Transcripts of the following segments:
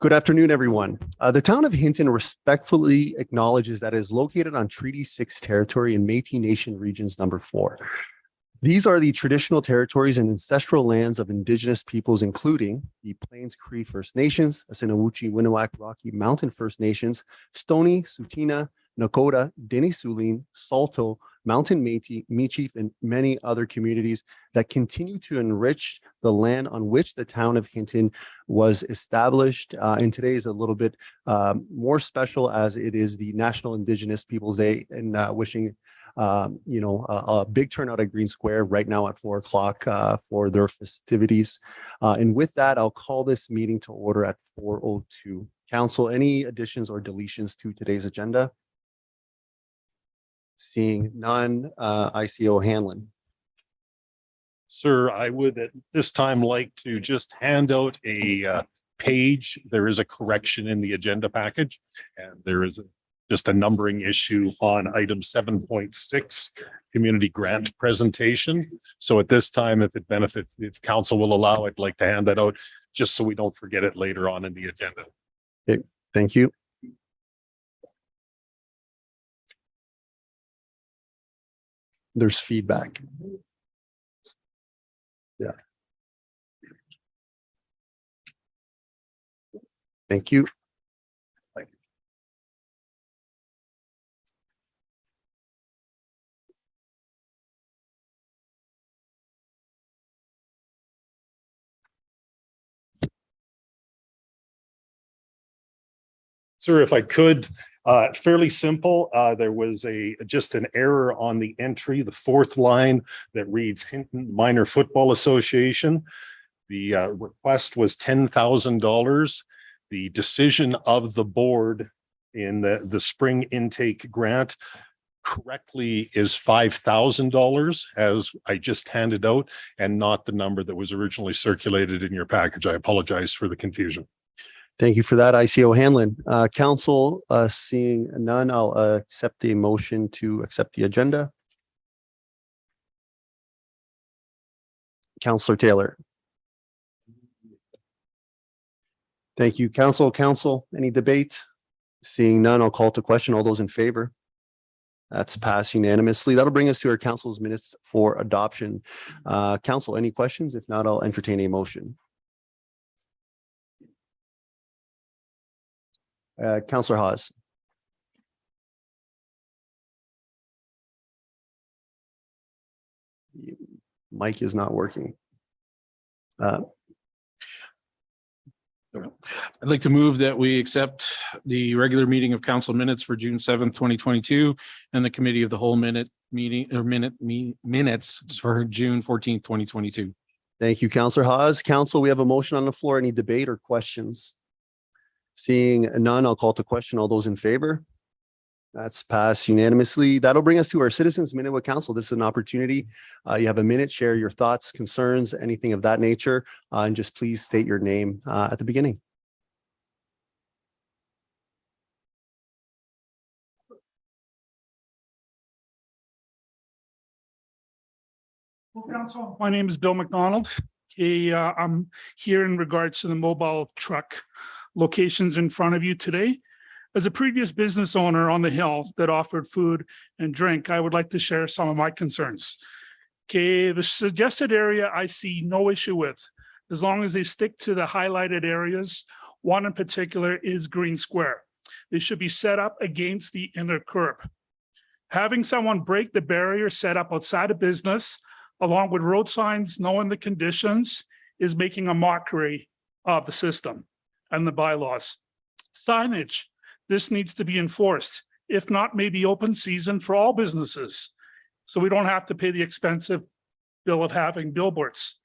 Good afternoon, everyone. The town of Hinton respectfully acknowledges that it is located on Treaty 6 territory in Métis Nation Regions Number 4. These are the traditional territories and ancestral lands of Indigenous peoples, including the Plains Cree First Nations, Assiniboine, Winnewac, Rocky Mountain First Nations, Stoney, Tsuut'ina, Nakota, Denisoulin, Saulteaux, Mountain Métis, Michif, and many other communities that continue to enrich the land on which the town of Hinton was established. And today is a little bit more special as it is the National Indigenous Peoples Day, and wishing a big turnout at Green Square right now at 4 o'clock for their festivities. And with that, I'll call this meeting to order at 4:02. Council, any additions or deletions to today's agenda? Seeing none, ICO Hanlon. Sir, I would at this time like to just hand out a page. There is a correction in the agenda package, and there is just a numbering issue on item 7.6, community grant presentation. So at this time, if council will allow, I'd like to hand that out just so we don't forget it later on in the agenda. Okay, thank you. There's feedback. Yeah. Thank you. Sir, if I could, fairly simple. There was just an error on the entry, the fourth line that reads Hinton Minor Football Association. The request was $10,000. The decision of the board in the spring intake grant correctly is $5,000, as I just handed out, and not the number that was originally circulated in your package. I apologize for the confusion. Thank you for that, ICO Hanlon. Council, seeing none, I'll accept the motion to accept the agenda. Councillor Taylor. Thank you, Council. Council, any debate? Seeing none, I'll call to question. All those in favor? That's passed unanimously. That'll bring us to our council's minutes for adoption. Council, any questions? If not, I'll entertain a motion. Councillor Haas. Mic is not working. I'd like to move that we accept the regular meeting of council minutes for June 7th, 2022, and the committee of the whole minutes for June 14th, 2022. Thank you, Councillor Haas. Council, we have a motion on the floor. Any debate or questions? Seeing none, I'll call to question. All those in favor? That's passed unanimously. That'll bring us to our Citizens Minute with Council. This is an opportunity. You have a minute, share your thoughts, concerns, anything of that nature, and just please state your name at the beginning. Well, Council, my name is Bill McDonald. I'm here in regards to the mobile truck locations in front of you today. As a previous business owner on the hill that offered food and drink, I would like to share some of my concerns. Okay, the suggested area I see no issue with, as long as they stick to the highlighted areas. One in particular is Green Square. They should be set up against the inner curb. Having someone break the barrier set up outside of business, along with road signs knowing the conditions, is making a mockery of the system and the bylaws. Signage, this needs to be enforced. If not, maybe open season for all businesses, so we don't have to pay the expensive bill of having billboards.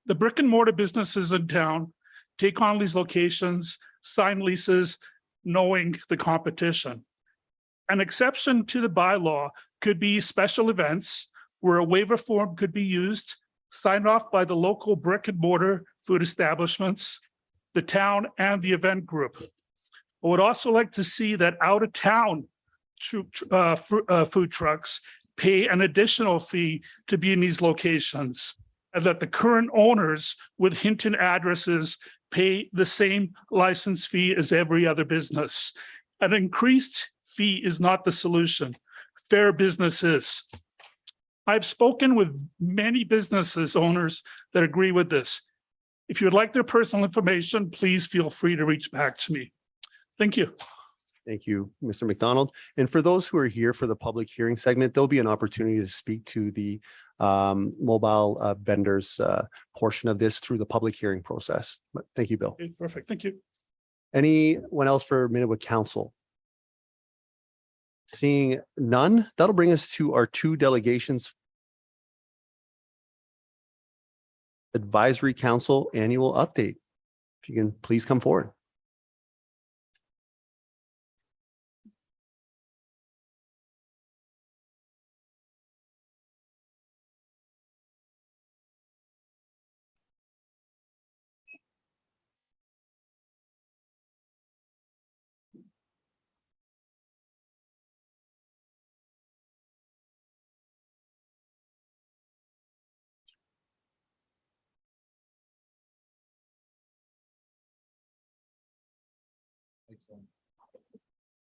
The brick and mortar businesses in town take on these locations, sign leases, knowing the competition. An exception to the bylaw could be special events where a waiver form could be used, signed off by the local brick and mortar food establishments, the town, and the event group. I would also like to see that out-of-town food trucks pay an additional fee to be in these locations, and that the current owners with Hinton addresses pay the same license fee as every other business. An increased fee is not the solution. Fair business is. I've spoken with many businesses owners that agree with this. If you would like their personal information, please feel free to reach back to me. Thank you. Thank you, Mr. McDonald. And for those who are here for the public hearing segment, there'll be an opportunity to speak to the mobile vendors portion of this through the public hearing process. But thank you, Bill. Okay, perfect. Thank you. Anyone else for a minute with council? Seeing none, that'll bring us to our two delegations. Advisory Council Annual Update. If you can please come forward.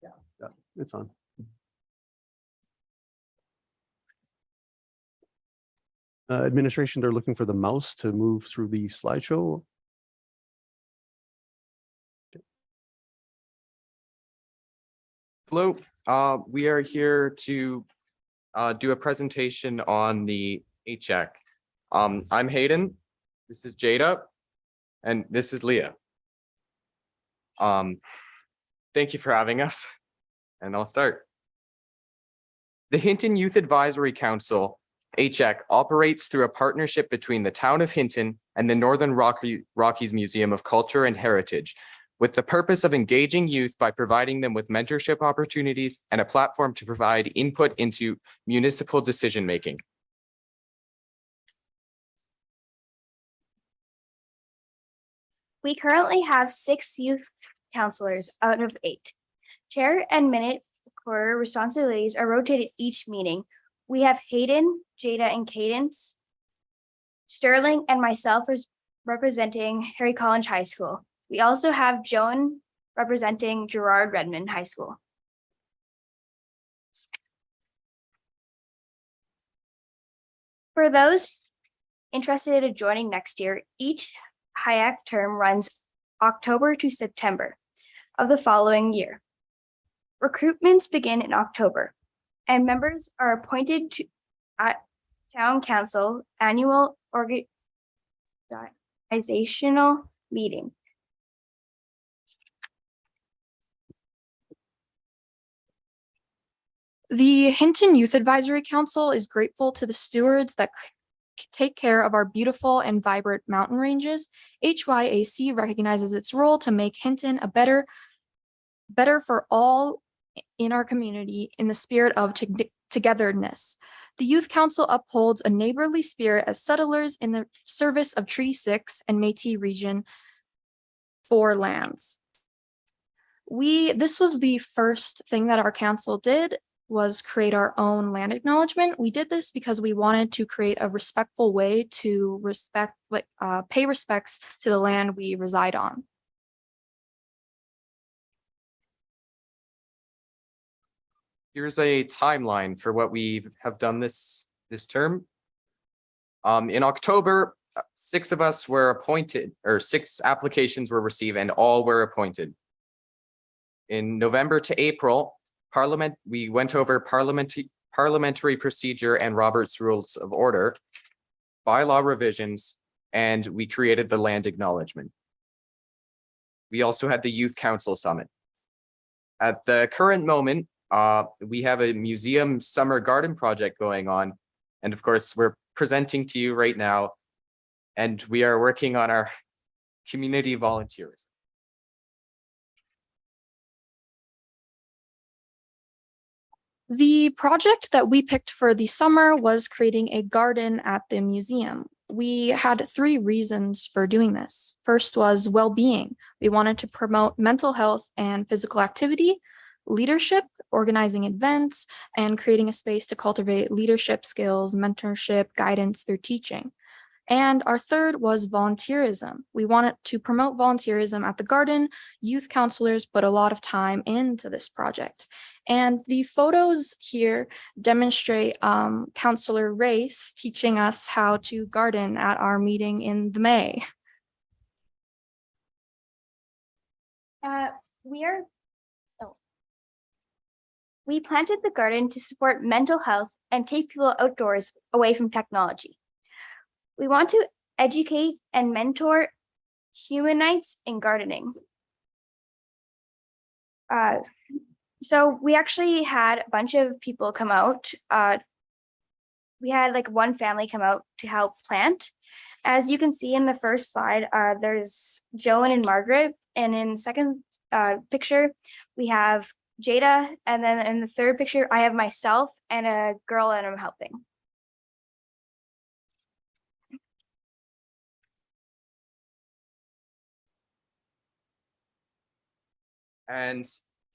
Yeah, it's on. Administration, they're looking for the mouse to move through the slideshow. Hello, we are here to do a presentation on the HEC. I'm Hayden, this is Jada, and this is Leah. Thank you for having us, and I'll start. The Hinton Youth Advisory Council, HEC, operates through a partnership between the town of Hinton and the Northern Rockies Museum of Culture and Heritage, with the purpose of engaging youth by providing them with mentorship opportunities and a platform to provide input into municipal decision-making. We currently have 6 youth counselors out of 8. Chair and minute recorder responsibilities are rotated each meeting. We have Hayden, Jada, and Cadence, Sterling, and myself representing Harry College High School. We also have Joan representing Gerard Redmond High School. For those interested in joining next year, each HIAC term runs October to September of the following year. Recruitments begin in October, and members are appointed at Town Council annual organizational meeting. The Hinton Youth Advisory Council is grateful to the stewards that take care of our beautiful and vibrant mountain ranges. HYAC recognizes its role to make Hinton a better for all in our community in the spirit of togetherness. The Youth Council upholds a neighborly spirit as settlers in the service of Treaty 6 and Métis Region 4 lands. This was the first thing that our council did, was create our own land acknowledgement. We did this because we wanted to create a respectful way to pay respects to the land we reside on. Here's a timeline for what we have done this term. In October, 6 of us were appointed, or 6 applications were received, and all were appointed. In November to April, we went over parliamentary procedure and Robert's Rules of Order, bylaw revisions, and we created the land acknowledgement. We also had the Youth Council Summit. At the current moment, we have a museum summer garden project going on. And of course, we're presenting to you right now, and we are working on our community volunteerism. The project that we picked for the summer was creating a garden at the museum. We had 3 reasons for doing this. First was well-being. We wanted to promote mental health and physical activity, leadership, organizing events, and creating a space to cultivate leadership skills, mentorship, guidance through teaching. And our third was volunteerism. We wanted to promote volunteerism at the garden. Youth counselors put a lot of time into this project. And the photos here demonstrate Counselor Race teaching us how to garden at our meeting in the May. We planted the garden to support mental health and take people outdoors away from technology. We want to educate and mentor humanites in gardening. So we actually had a bunch of people come out. We had like one family come out to help plant. As you can see in the first slide, there's Joan and Margaret. And in the second picture, we have Jada. And then in the third picture, I have myself and a girl that I'm helping. And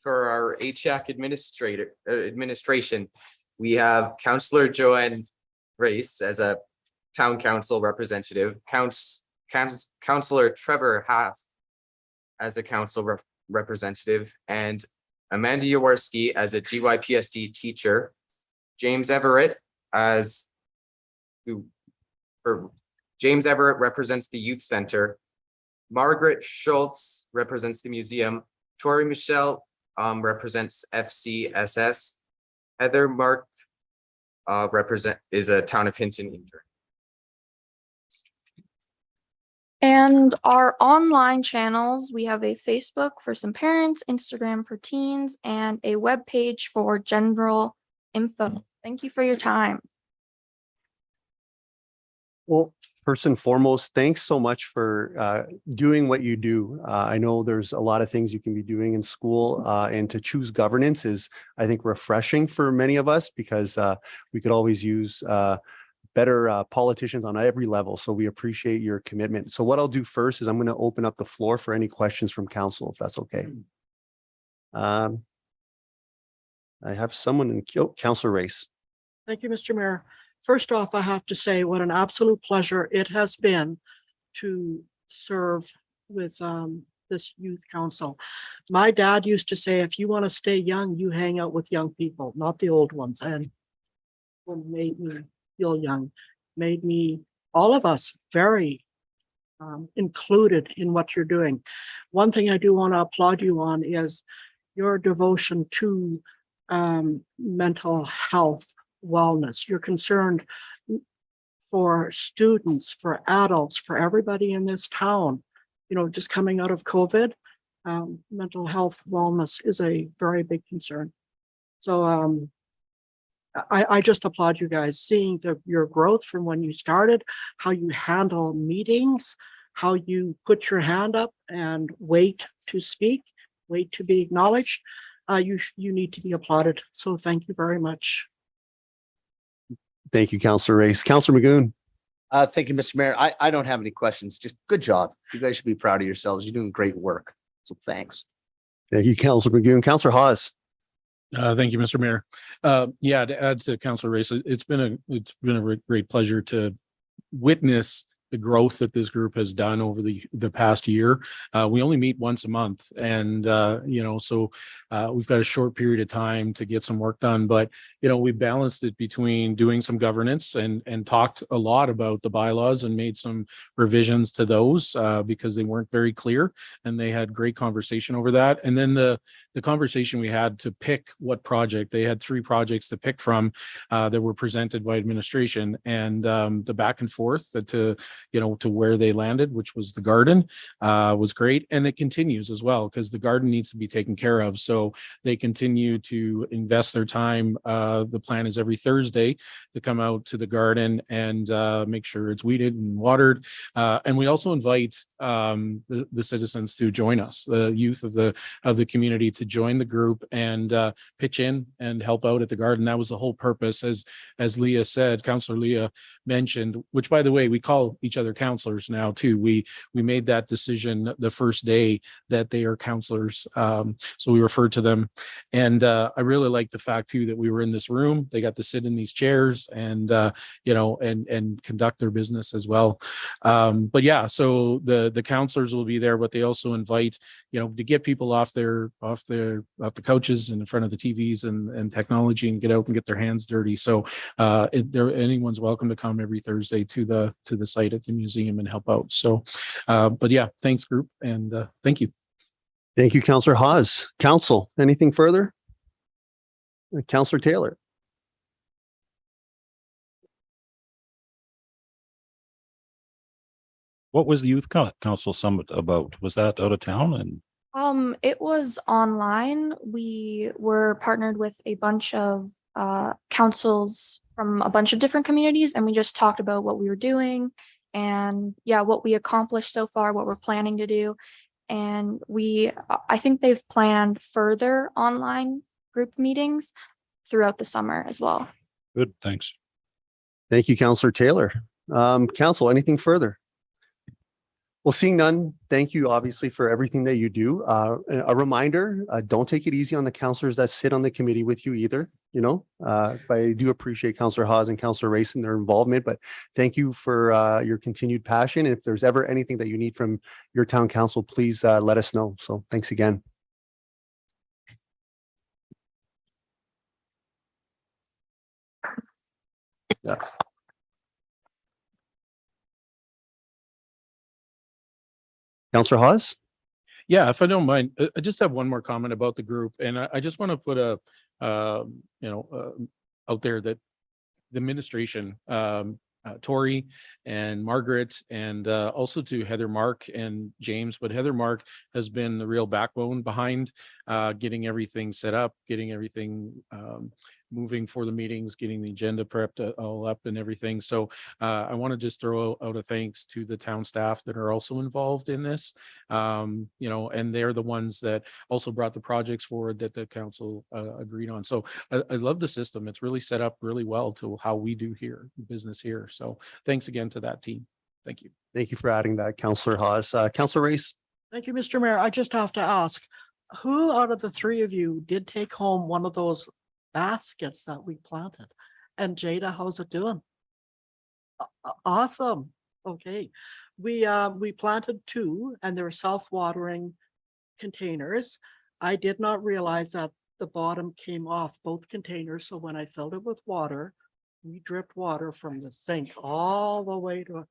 for our HVAC administration, we have Councillor Joanne Race as a town council representative, Councillor Trevor Haas as a council representative, and Amanda Jaworski as a GYPSD teacher, James Everett James Everett represents the youth center, Margaret Schultz represents the museum, Tori Michelle represents FCSS, Heather Mark is a town of Hinton intern. And our online channels, we have a Facebook for some parents, Instagram for teens, and a web page for general info. Thank you for your time. Well, first and foremost, thanks so much for doing what you do. I know there's a lot of things you can be doing in school, and to choose governance is, I think, refreshing for many of us because we could always use better politicians on every level. So we appreciate your commitment. So what I'll do first is I'm going to open up the floor for any questions from council, if that's okay. I have someone in Councillor Race. Thank you, Mr. Mayor. First off, I have to say what an absolute pleasure it has been to serve with this youth council. My dad used to say, if you want to stay young, you hang out with young people, not the old ones. And what made me feel young, made me, all of us, very included in what you're doing. One thing I do want to applaud you on is your devotion to mental health, wellness. You're concerned for students, for adults, for everybody in this town. You know, just coming out of COVID, mental health, wellness is a very big concern. So I just applaud you guys, seeing your growth from when you started, how you handle meetings, how you put your hand up and wait to speak, wait to be acknowledged. You need to be applauded. So thank you very much. Thank you, Councillor Race. Councillor Magoon. Thank you, Mr. Mayor. I don't have any questions. Just good job. You guys should be proud of yourselves. You're doing great work. So thanks. Thank you, Councillor Magoon. Councillor Hawes. Thank you, Mr. Mayor. Yeah, to add to Councillor Race, it's been a great pleasure to witness the growth that this group has done over the past year. We only meet once a month, and so we've got a short period of time to get some work done. But we balanced it between doing some governance and talked a lot about the bylaws and made some revisions to those because they weren't very clear, and they had great conversation over that. And then the conversation we had to pick what project, they had 3 projects to pick from that were presented by administration, and the back and forth to where they landed, which was the garden, was great. And it continues as well, because the garden needs to be taken care of. So they continue to invest their time. The plan is every Thursday to come out to the garden and make sure it's weeded and watered. And we also invite the citizens to join us, the youth of the community, to join the group and pitch in and help out at the garden. That was the whole purpose. As Leah said, Councillor Leah mentioned, which by the way, we call each other counselors now too. We made that decision the first day that they are counselors. So we refer to them. And I really like the fact too that we were in this room. They got to sit in these chairs and and conduct their business as well. But yeah, so the counselors will be there, but they also invite, to get people off the couches and in front of the TVs and technology and get out and get their hands dirty. So anyone's welcome to come every Thursday to the site at the museum and help out. So but yeah, thanks group, and thank you. Thank you, Councillor Hawes. Council, anything further? Councillor Taylor. What was the Youth Council Summit about? Was that out of town? And It was online. We were partnered with a bunch of councils from a bunch of different communities, and we just talked about what we were doing and what we accomplished so far, what we're planning to do. And I think they've planned further online group meetings throughout the summer as well. good, thanks. Thank you, Councillor Taylor. Council, anything further? Well, seeing none, thank you obviously for everything that you do. A reminder, don't take it easy on the councillors that sit on the committee with you either, but I do appreciate Councillor Hawes and Councillor Race and their involvement, but thank you for your continued passion. If there's ever anything that you need from your town council, please let us know. So thanks again. Yeah. Councillor Hawes? Yeah, if I don't mind, I just have one more comment about the group, and I just want to put out there that the administration, Tori and Margaret, and also to Heather Mark and James, but Heather Mark has been the real backbone behind getting everything set up, getting everything moving for the meetings, getting the agenda prepped all up and everything. So I want to just throw out a thanks to the town staff that are also involved in this, and they're the ones that also brought the projects forward that the council agreed on. So I love the system. It's really set up really well to how we do here, business here. So thanks again to that team. Thank you. Thank you for adding that, Councillor Hawes. Councillor Race? Thank you, Mr. Mayor. I just have to ask, who out of the three of you did take home one of those baskets that we planted? And Jada, how's it doing? Awesome. Okay. We planted two and they're self-watering containers. I did not realize that the bottom came off both containers. So when I filled it with water, we dripped water from the sink all the way to,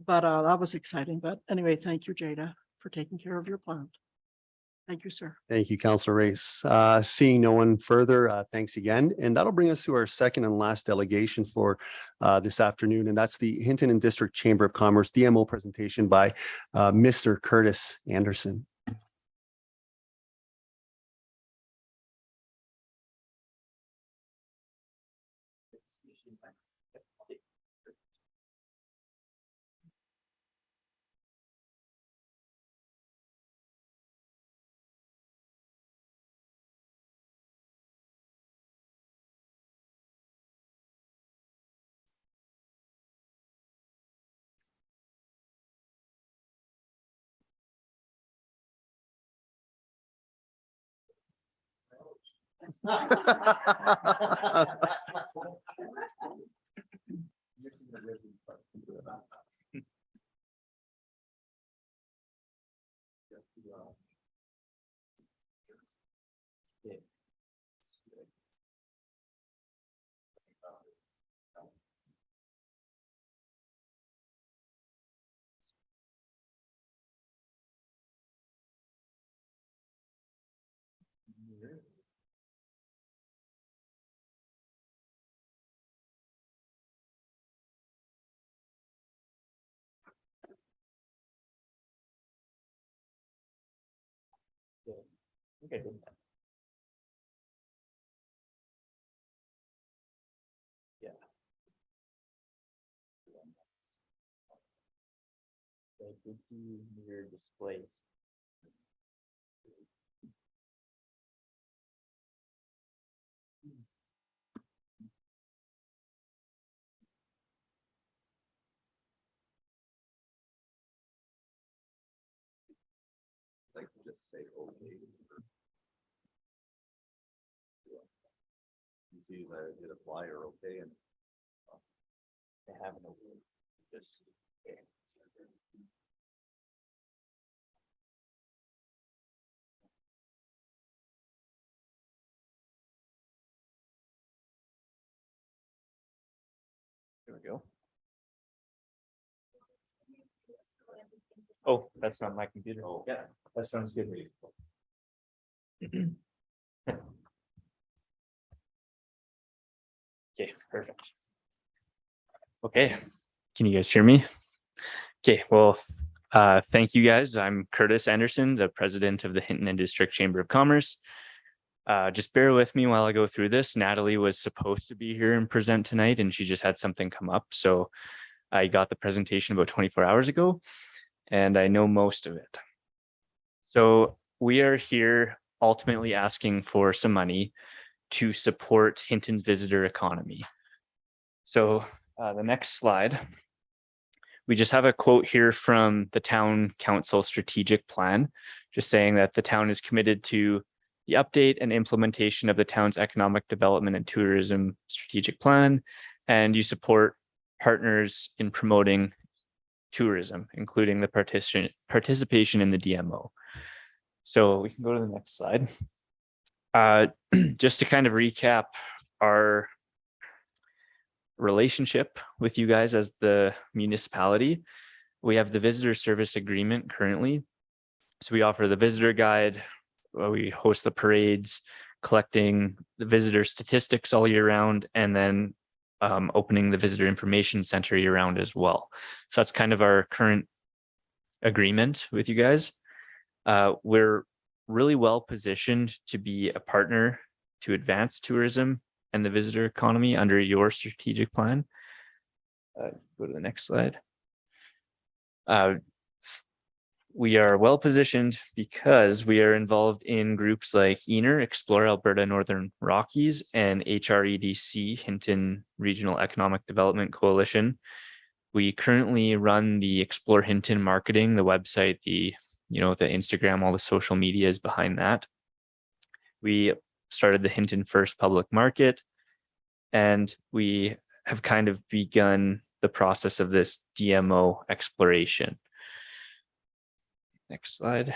but that was exciting. But anyway, thank you, Jada, for taking care of your plant. Thank you, sir. Thank you, Councillor Race. Seeing no one further, thanks again. And that'll bring us to our second and last delegation for this afternoon. And that's the Hinton and District Chamber of Commerce DMO presentation by Mr. Curtis Anderson. Okay. Yeah. Did you mirror displays? say okay. You see that it did apply or okay and they have no just okay. There we go. Oh, that's not my computer. Oh, yeah, that sounds good. Okay, perfect. Okay, can you guys hear me? Okay, well, thank you guys. I'm Curtis Anderson, the president of the Hinton and District Chamber of Commerce. Just bear with me while I go through this. Natalie was supposed to be here and present tonight, and she just had something come up. So I got the presentation about 24 hours ago, and I know most of it. So we are here ultimately asking for some money to support Hinton's visitor economy. So the next slide, we just have a quote here from the town council strategic plan, just saying that the town is committed to the update and implementation of the town's economic development and tourism strategic plan, and you support partners in promoting tourism, including the participation in the DMO. So we can go to the next slide. Just to kind of recap our relationship with you guys as the municipality, we have the visitor service agreement currently. So we offer the visitor guide, we host the parades, collecting the visitor statistics all year round, and then opening the visitor information center year round as well. So that's kind of our current agreement with you guys. We're really well positioned to be a partner to advance tourism and the visitor economy under your strategic plan. Go to the next slide. We are well positioned because we are involved in groups like ENER, Explore Alberta Northern Rockies, and HREDC, Hinton Regional Economic Development Coalition. We currently run the Explore Hinton marketing, the website, the Instagram, all the social media is behind that. We started the Hinton First Public Market, and we have kind of begun the process of this DMO exploration. Next slide.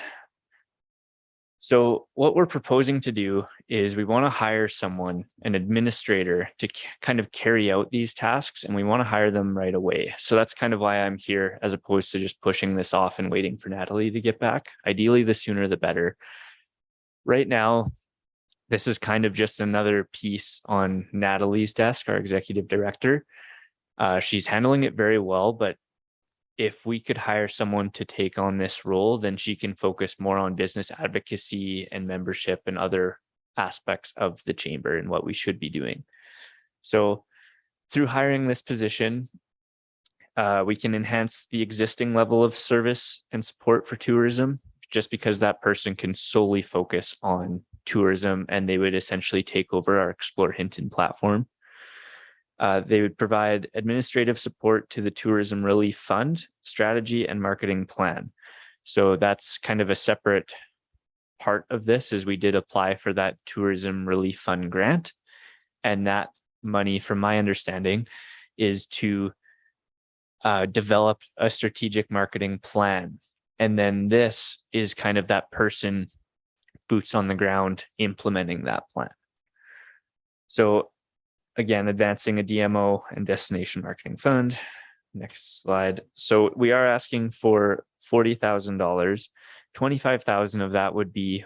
So what we're proposing to do is we want to hire someone, an administrator, to kind of carry out these tasks, and we want to hire them right away. So that's kind of why I'm here, as opposed to just pushing this off and waiting for Natalie to get back. Ideally, the sooner the better. Right now, this is kind of just another piece on Natalie's desk, our executive director. She's handling it very well, but if we could hire someone to take on this role, then she can focus more on business advocacy and membership and other aspects of the chamber and what we should be doing. So through hiring this position, we can enhance the existing level of service and support for tourism, just because that person can solely focus on tourism and they would essentially take over our Explore Hinton platform. They would provide administrative support to the Tourism Relief Fund strategy and marketing plan. So that's kind of a separate part of this, as we did apply for that Tourism Relief Fund grant. And that money, from my understanding, is to develop a strategic marketing plan. And then this is kind of that person, boots on the ground, implementing that plan. So again, advancing a DMO and destination marketing fund. Next slide. So we are asking for $40,000. 25,000 of that would be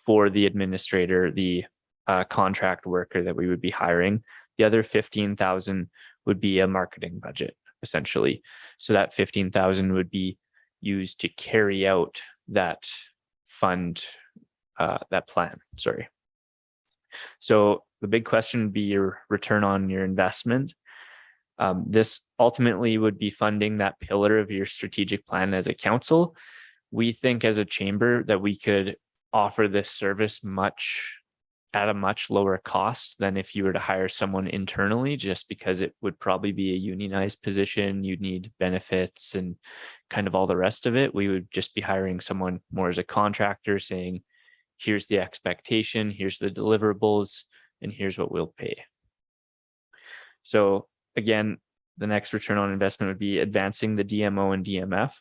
for the administrator, the contract worker that we would be hiring. The other 15,000 would be a marketing budget, essentially. So that 15,000 would be used to carry out that fund, that plan, sorry. So the big question would be your return on your investment. This ultimately would be funding that pillar of your strategic plan as a council. We think as a chamber that we could offer this service much at a much lower cost than if you were to hire someone internally, just because it would probably be a unionized position. You'd need benefits and kind of all the rest of it. We would just be hiring someone more as a contractor, saying, here's the expectation, here's the deliverables, and here's what we'll pay. So again, the next return on investment would be advancing the DMO and DMF.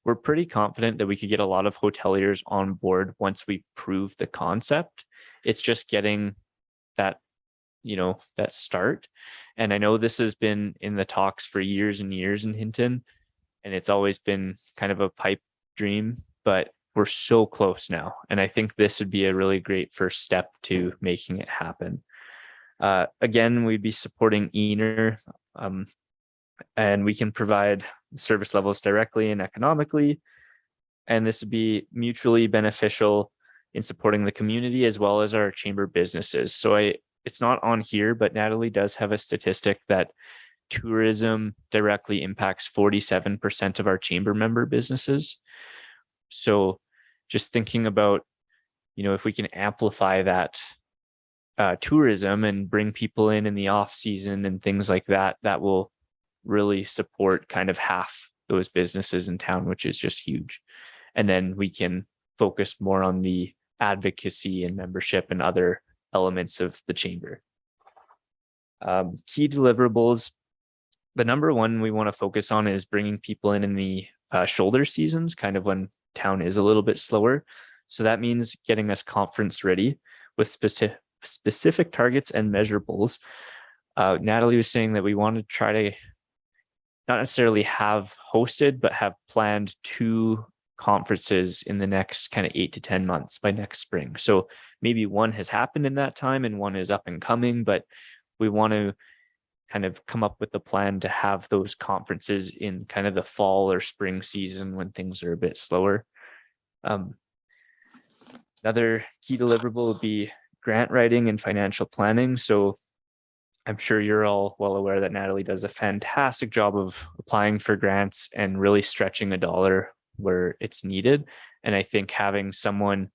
We're pretty confident that we could get a lot of hoteliers on board once we prove the concept. It's just getting that, that start. And I know this has been in the talks for years and years in Hinton, and it's always been kind of a pipe dream, but we're so close now. And I think this would be a really great first step to making it happen. Again, we'd be supporting ENER, and we can provide service levels directly and economically. And this would be mutually beneficial in supporting the community as well as our chamber businesses. So it's not on here, but Natalie does have a statistic that tourism directly impacts 47% of our chamber member businesses. So just thinking about, if we can amplify that tourism and bring people in the off season and things like that, that will really support kind of half those businesses in town, which is just huge. And then we can focus more on the advocacy and membership and other elements of the chamber. Key deliverables. The number one we want to focus on is bringing people in the shoulder seasons, kind of when town is a little bit slower. So that means getting us conference ready with specific targets and measurables. Natalie was saying that we want to try to not necessarily have hosted, but have planned 2 conferences in the next kind of 8 to 10 months by next spring. So maybe one has happened in that time and one is up and coming, but we want to kind of come up with a plan to have those conferences in kind of the fall or spring season when things are a bit slower. Another key deliverable would be grant writing and financial planning. So I'm sure you're all well aware that Natalie does a fantastic job of applying for grants and really stretching a dollar where it's needed. And I think having someone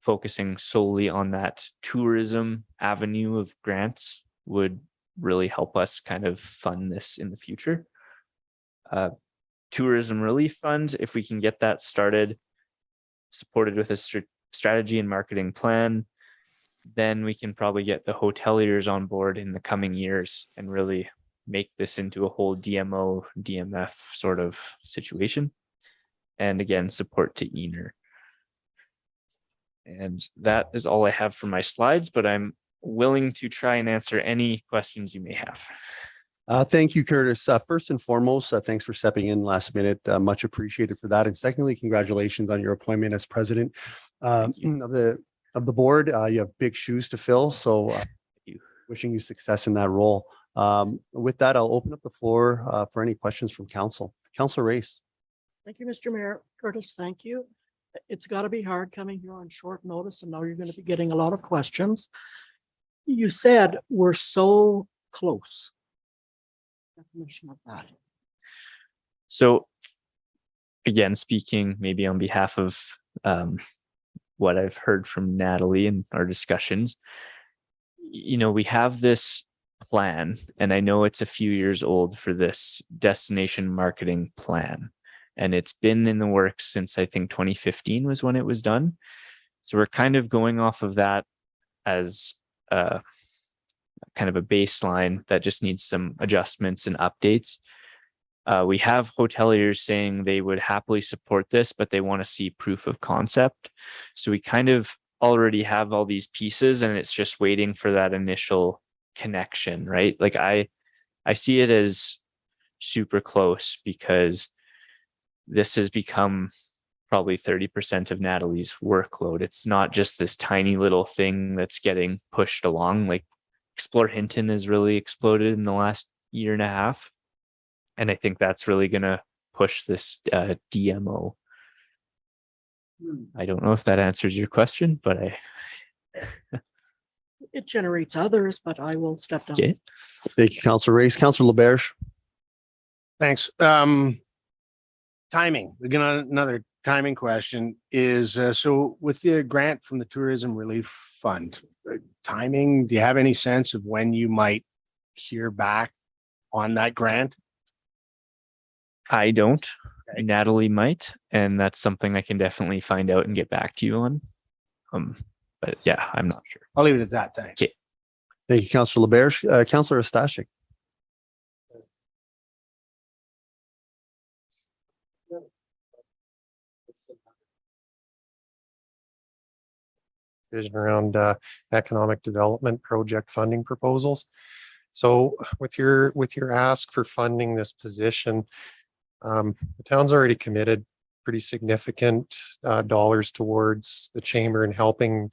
focusing solely on that tourism avenue of grants would really help us kind of fund this in the future. Tourism Relief Fund, if we can get that started, supported with a strategy and marketing plan, then we can probably get the hoteliers on board in the coming years and really make this into a whole DMO, DMF sort of situation. And again, support to ENER. And that is all I have for my slides, but I'm willing to try and answer any questions you may have. Thank you, Curtis. First and foremost, thanks for stepping in last minute. Much appreciated for that. And secondly, congratulations on your appointment as president of the board. You have big shoes to fill, so wishing you success in that role. With that, I'll open up the floor for any questions from council. Councilor Race. Thank you, Mr. Mayor. Curtis, thank you. It's got to be hard coming here on short notice, and now you're going to be getting a lot of questions. You said we're so close. Definition of that. So again, speaking maybe on behalf of what I've heard from Natalie in our discussions, we have this plan, and I know it's a few years old for this destination marketing plan. And it's been in the works since I think 2015 was when it was done. So we're kind of going off of that as kind of a baseline that just needs some adjustments and updates. We have hoteliers saying they would happily support this, but they want to see proof of concept. So we kind of already have all these pieces, and it's just waiting for that initial connection, right? Like I see it as super close because this has become probably 30% of Natalie's workload. It's not just this tiny little thing that's getting pushed along. Like Explore Hinton has really exploded in the last year and a half. And I think that's really going to push this DMO. I don't know if that answers your question, but It generates others, but I will step down. Okay. Thank you, Councilor Race. Councilor LaBerge. Thanks. Timing. Again, another timing question is, so with the grant from the Tourism Relief Fund, timing? Do you have any sense of when you might hear back on that grant? I don't. Okay. Natalie might, and that's something I can definitely find out and get back to you on. But yeah, I'm not sure. I'll leave it at that. Thanks. Okay. Thank you, Councillor LeBerge. Councillor Stashik. Vision around economic development project funding proposals. So with your ask for funding this position, the town's already committed pretty significant dollars towards the chamber and helping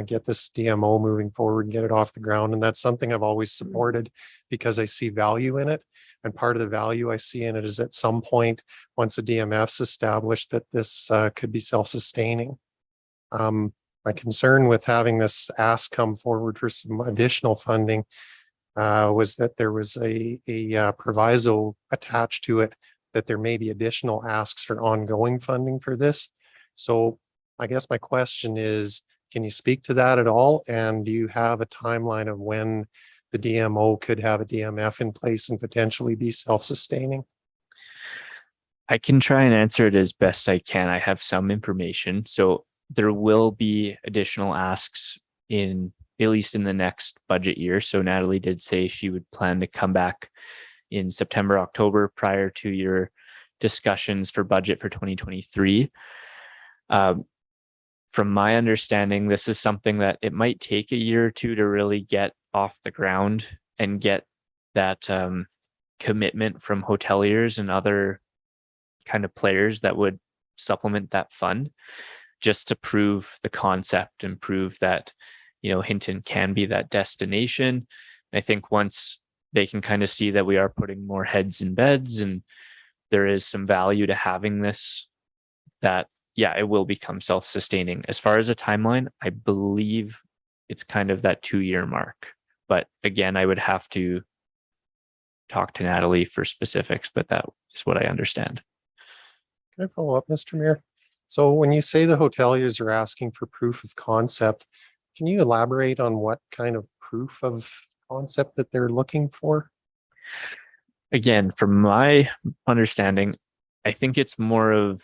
get this DMO moving forward and get it off the ground. And that's something I've always supported because I see value in it. And part of the value I see in it is at some point, once the DMF's established, that this could be self-sustaining. My concern with having this ask come forward for some additional funding was that there was a proviso attached to it that there may be additional asks for ongoing funding for this. So I guess my question is, can you speak to that at all? And do you have a timeline of when the DMO could have a DMF in place and potentially be self-sustaining? I can try and answer it as best I can. I have some information. So there will be additional asks in at least in the next budget year. So Natalie did say she would plan to come back in September, October, prior to your discussions for budget for 2023. From my understanding, this is something that it might take a year or two to really get off the ground and get that commitment from hoteliers and other kind of players that would supplement that fund, just to prove the concept and prove that, you know, Hinton can be that destination. I think once they can kind of see that we are putting more heads in beds and there is some value to having this, that, yeah, it will become self-sustaining. As far as a timeline, I believe it's kind of that 2-year mark. But again, I would have to talk to Natalie for specifics, but that is what I understand. Can I follow up, Mr. Mayor? So when you say the hoteliers are asking for proof of concept, can you elaborate on what kind of proof of concept that they're looking for? Again, from my understanding, I think it's more of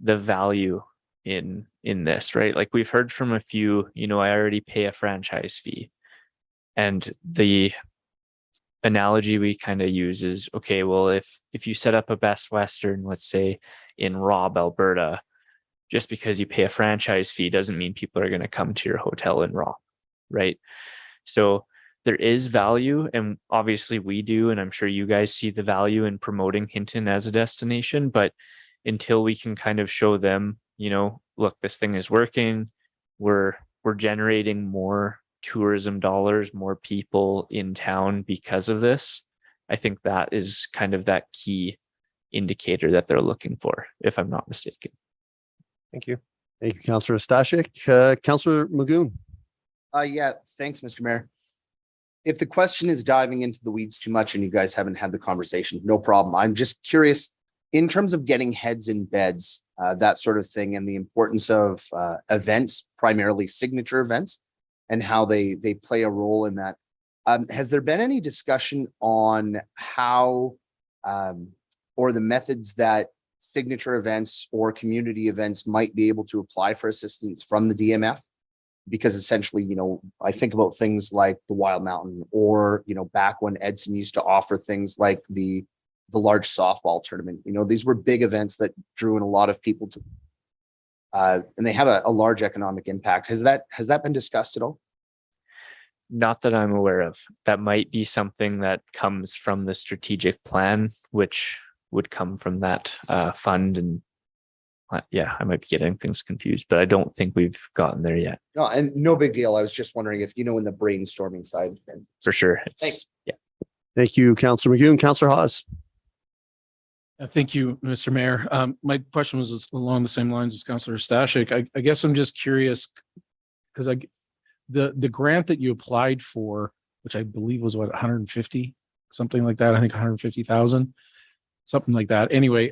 the value in this, right? Like we've heard from a few, you know, I already pay a franchise fee. And the analogy we kind of use is, okay, well, if you set up a Best Western, let's say in Robb, Alberta, just because you pay a franchise fee doesn't mean people are going to come to your hotel in Robb, right? So there is value, and obviously we do, and I'm sure you guys see the value in promoting Hinton as a destination, but until we can kind of show them, you know, look, this thing is working, we're generating more tourism dollars, more people in town because of this, I think that is kind of that key indicator that they're looking for, if I'm not mistaken. Thank you. Thank you, Councillor Stashik. Councillor Magoon. Yeah, thanks, Mr. Mayor. If the question is diving into the weeds too much and you guys haven't had the conversation, no problem. I'm just curious, in terms of getting heads in beds, that sort of thing, and the importance of events, primarily signature events, and how they play a role in that. Has there been any discussion on how or the methods that signature events or community events might be able to apply for assistance from the DMF? Because essentially, you know, I think about things like the Wild Mountain, or, you know, back when Edson used to offer things like the large softball tournament. You know, these were big events that drew in a lot of people to, and they had a large economic impact. Has that been discussed at all? Not that I'm aware of. That might be something that comes from the strategic plan, which would come from that fund. And yeah, I might be getting things confused, but I don't think we've gotten there yet. No, and no big deal. I was just wondering if, you know, in the brainstorming side. For sure. Thanks. Yeah. Thank you, Councillor Magoon. Councillor Hawes. Thank you, Mr. Mayor. My question was along the same lines as Councillor Stashik. I guess I'm just curious because the grant that you applied for, which I believe was what, 150, something like that. I think 150,000, something like that. Anyway,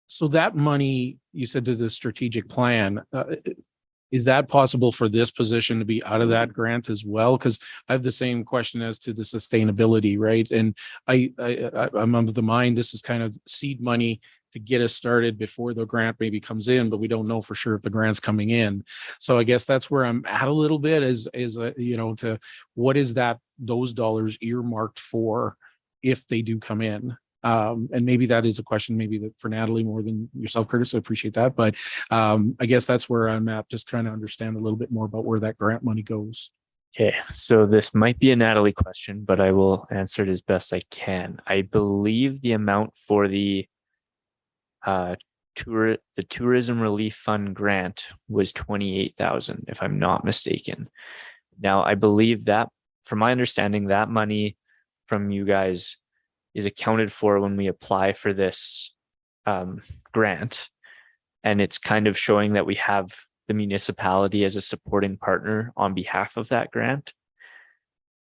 so that money you said to the strategic plan, Is that possible for this position to be out of that grant as well? Because I have the same question as to the sustainability, right? And I'm of the mind this is kind of seed money to get us started before the grant maybe comes in, but we don't know for sure if the grant's coming in. So I guess that's where I'm at a little bit is to what is that those dollars earmarked for if they do come in? And maybe that is a question maybe that for Natalie more than yourself, Curtis. I appreciate that. But I guess that's where I'm at, just trying to understand a little bit more about where that grant money goes. Okay, so this might be a Natalie question, but I will answer it as best I can. I believe the amount for the Tourism Relief Fund grant was 28,000, if I'm not mistaken. Now, I believe that, from my understanding, that money from you guys is accounted for when we apply for this grant. And it's kind of showing that we have the municipality as a supporting partner on behalf of that grant.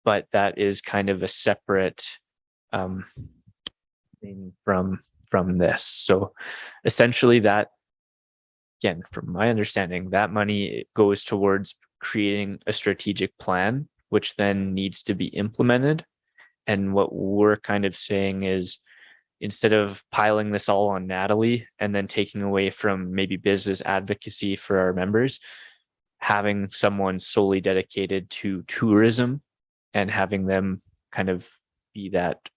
But that is kind of a separate thing from this. So essentially that, again, from my understanding, that money goes towards creating a strategic plan, which then needs to be implemented. And what we're kind of saying is, instead of piling this all on Natalie and then taking away from maybe business advocacy for our members, having someone solely dedicated to tourism and having them kind of be that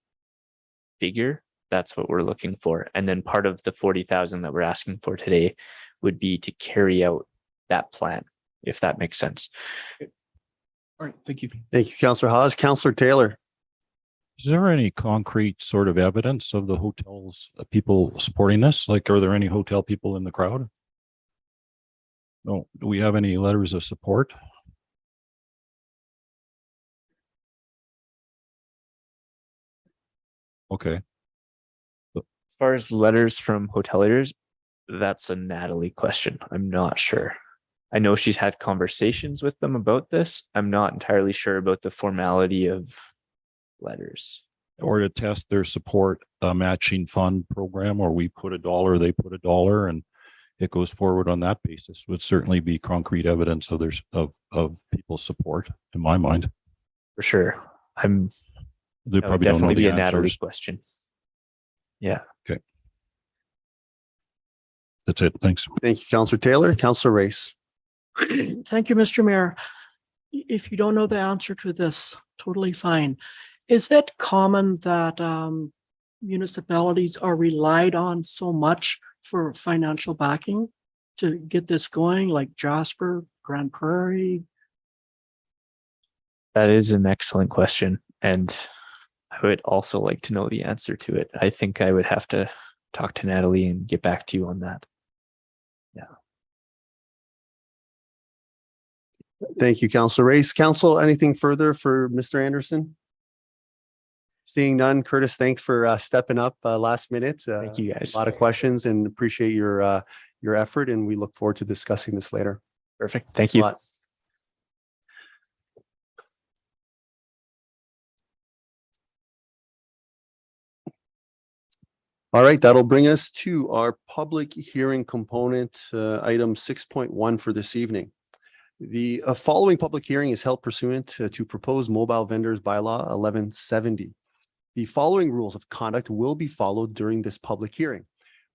figure, that's what we're looking for. And then part of the 40,000 that we're asking for today would be to carry out that plan, if that makes sense. All right, thank you. Thank you, Councillor Haas. Councillor Taylor. Is there any concrete sort of evidence of the hotels, people supporting this? Like, are there any hotel people in the crowd? No. Do we have any letters of support? Okay. As far as letters from hoteliers, that's a Natalie question. I'm not sure. I know she's had conversations with them about this. I'm not entirely sure about the formality of letters. Or to test their support matching fund program, or we put $1, they put $1, and it goes forward on that basis, would certainly be concrete evidence of of people's support, in my mind. For sure. They probably don't know definitely the be a Natalie answers. question. Yeah. Okay. That's it. Thanks. Thank you, Councillor Taylor. Councillor Race. Thank you, Mr. Mayor. If you don't know the answer to this, totally fine. Is it common that municipalities are relied on so much for financial backing to get this going, like Jasper, Grand Prairie? That is an excellent question. And I would also like to know the answer to it. I think I would have to talk to Natalie and get back to you on that. Yeah. Thank you, Councillor Race. Council, anything further for Mr. Anderson? Seeing none, Curtis, thanks for stepping up last minute. Thank you, guys. A lot of questions, and appreciate your effort, and we look forward to discussing this later. Perfect. Thank you. All right, that'll bring us to our public hearing component, item 6.1 for this evening. The following public hearing is held pursuant to proposed mobile vendors bylaw 1170. The following rules of conduct will be followed during this public hearing.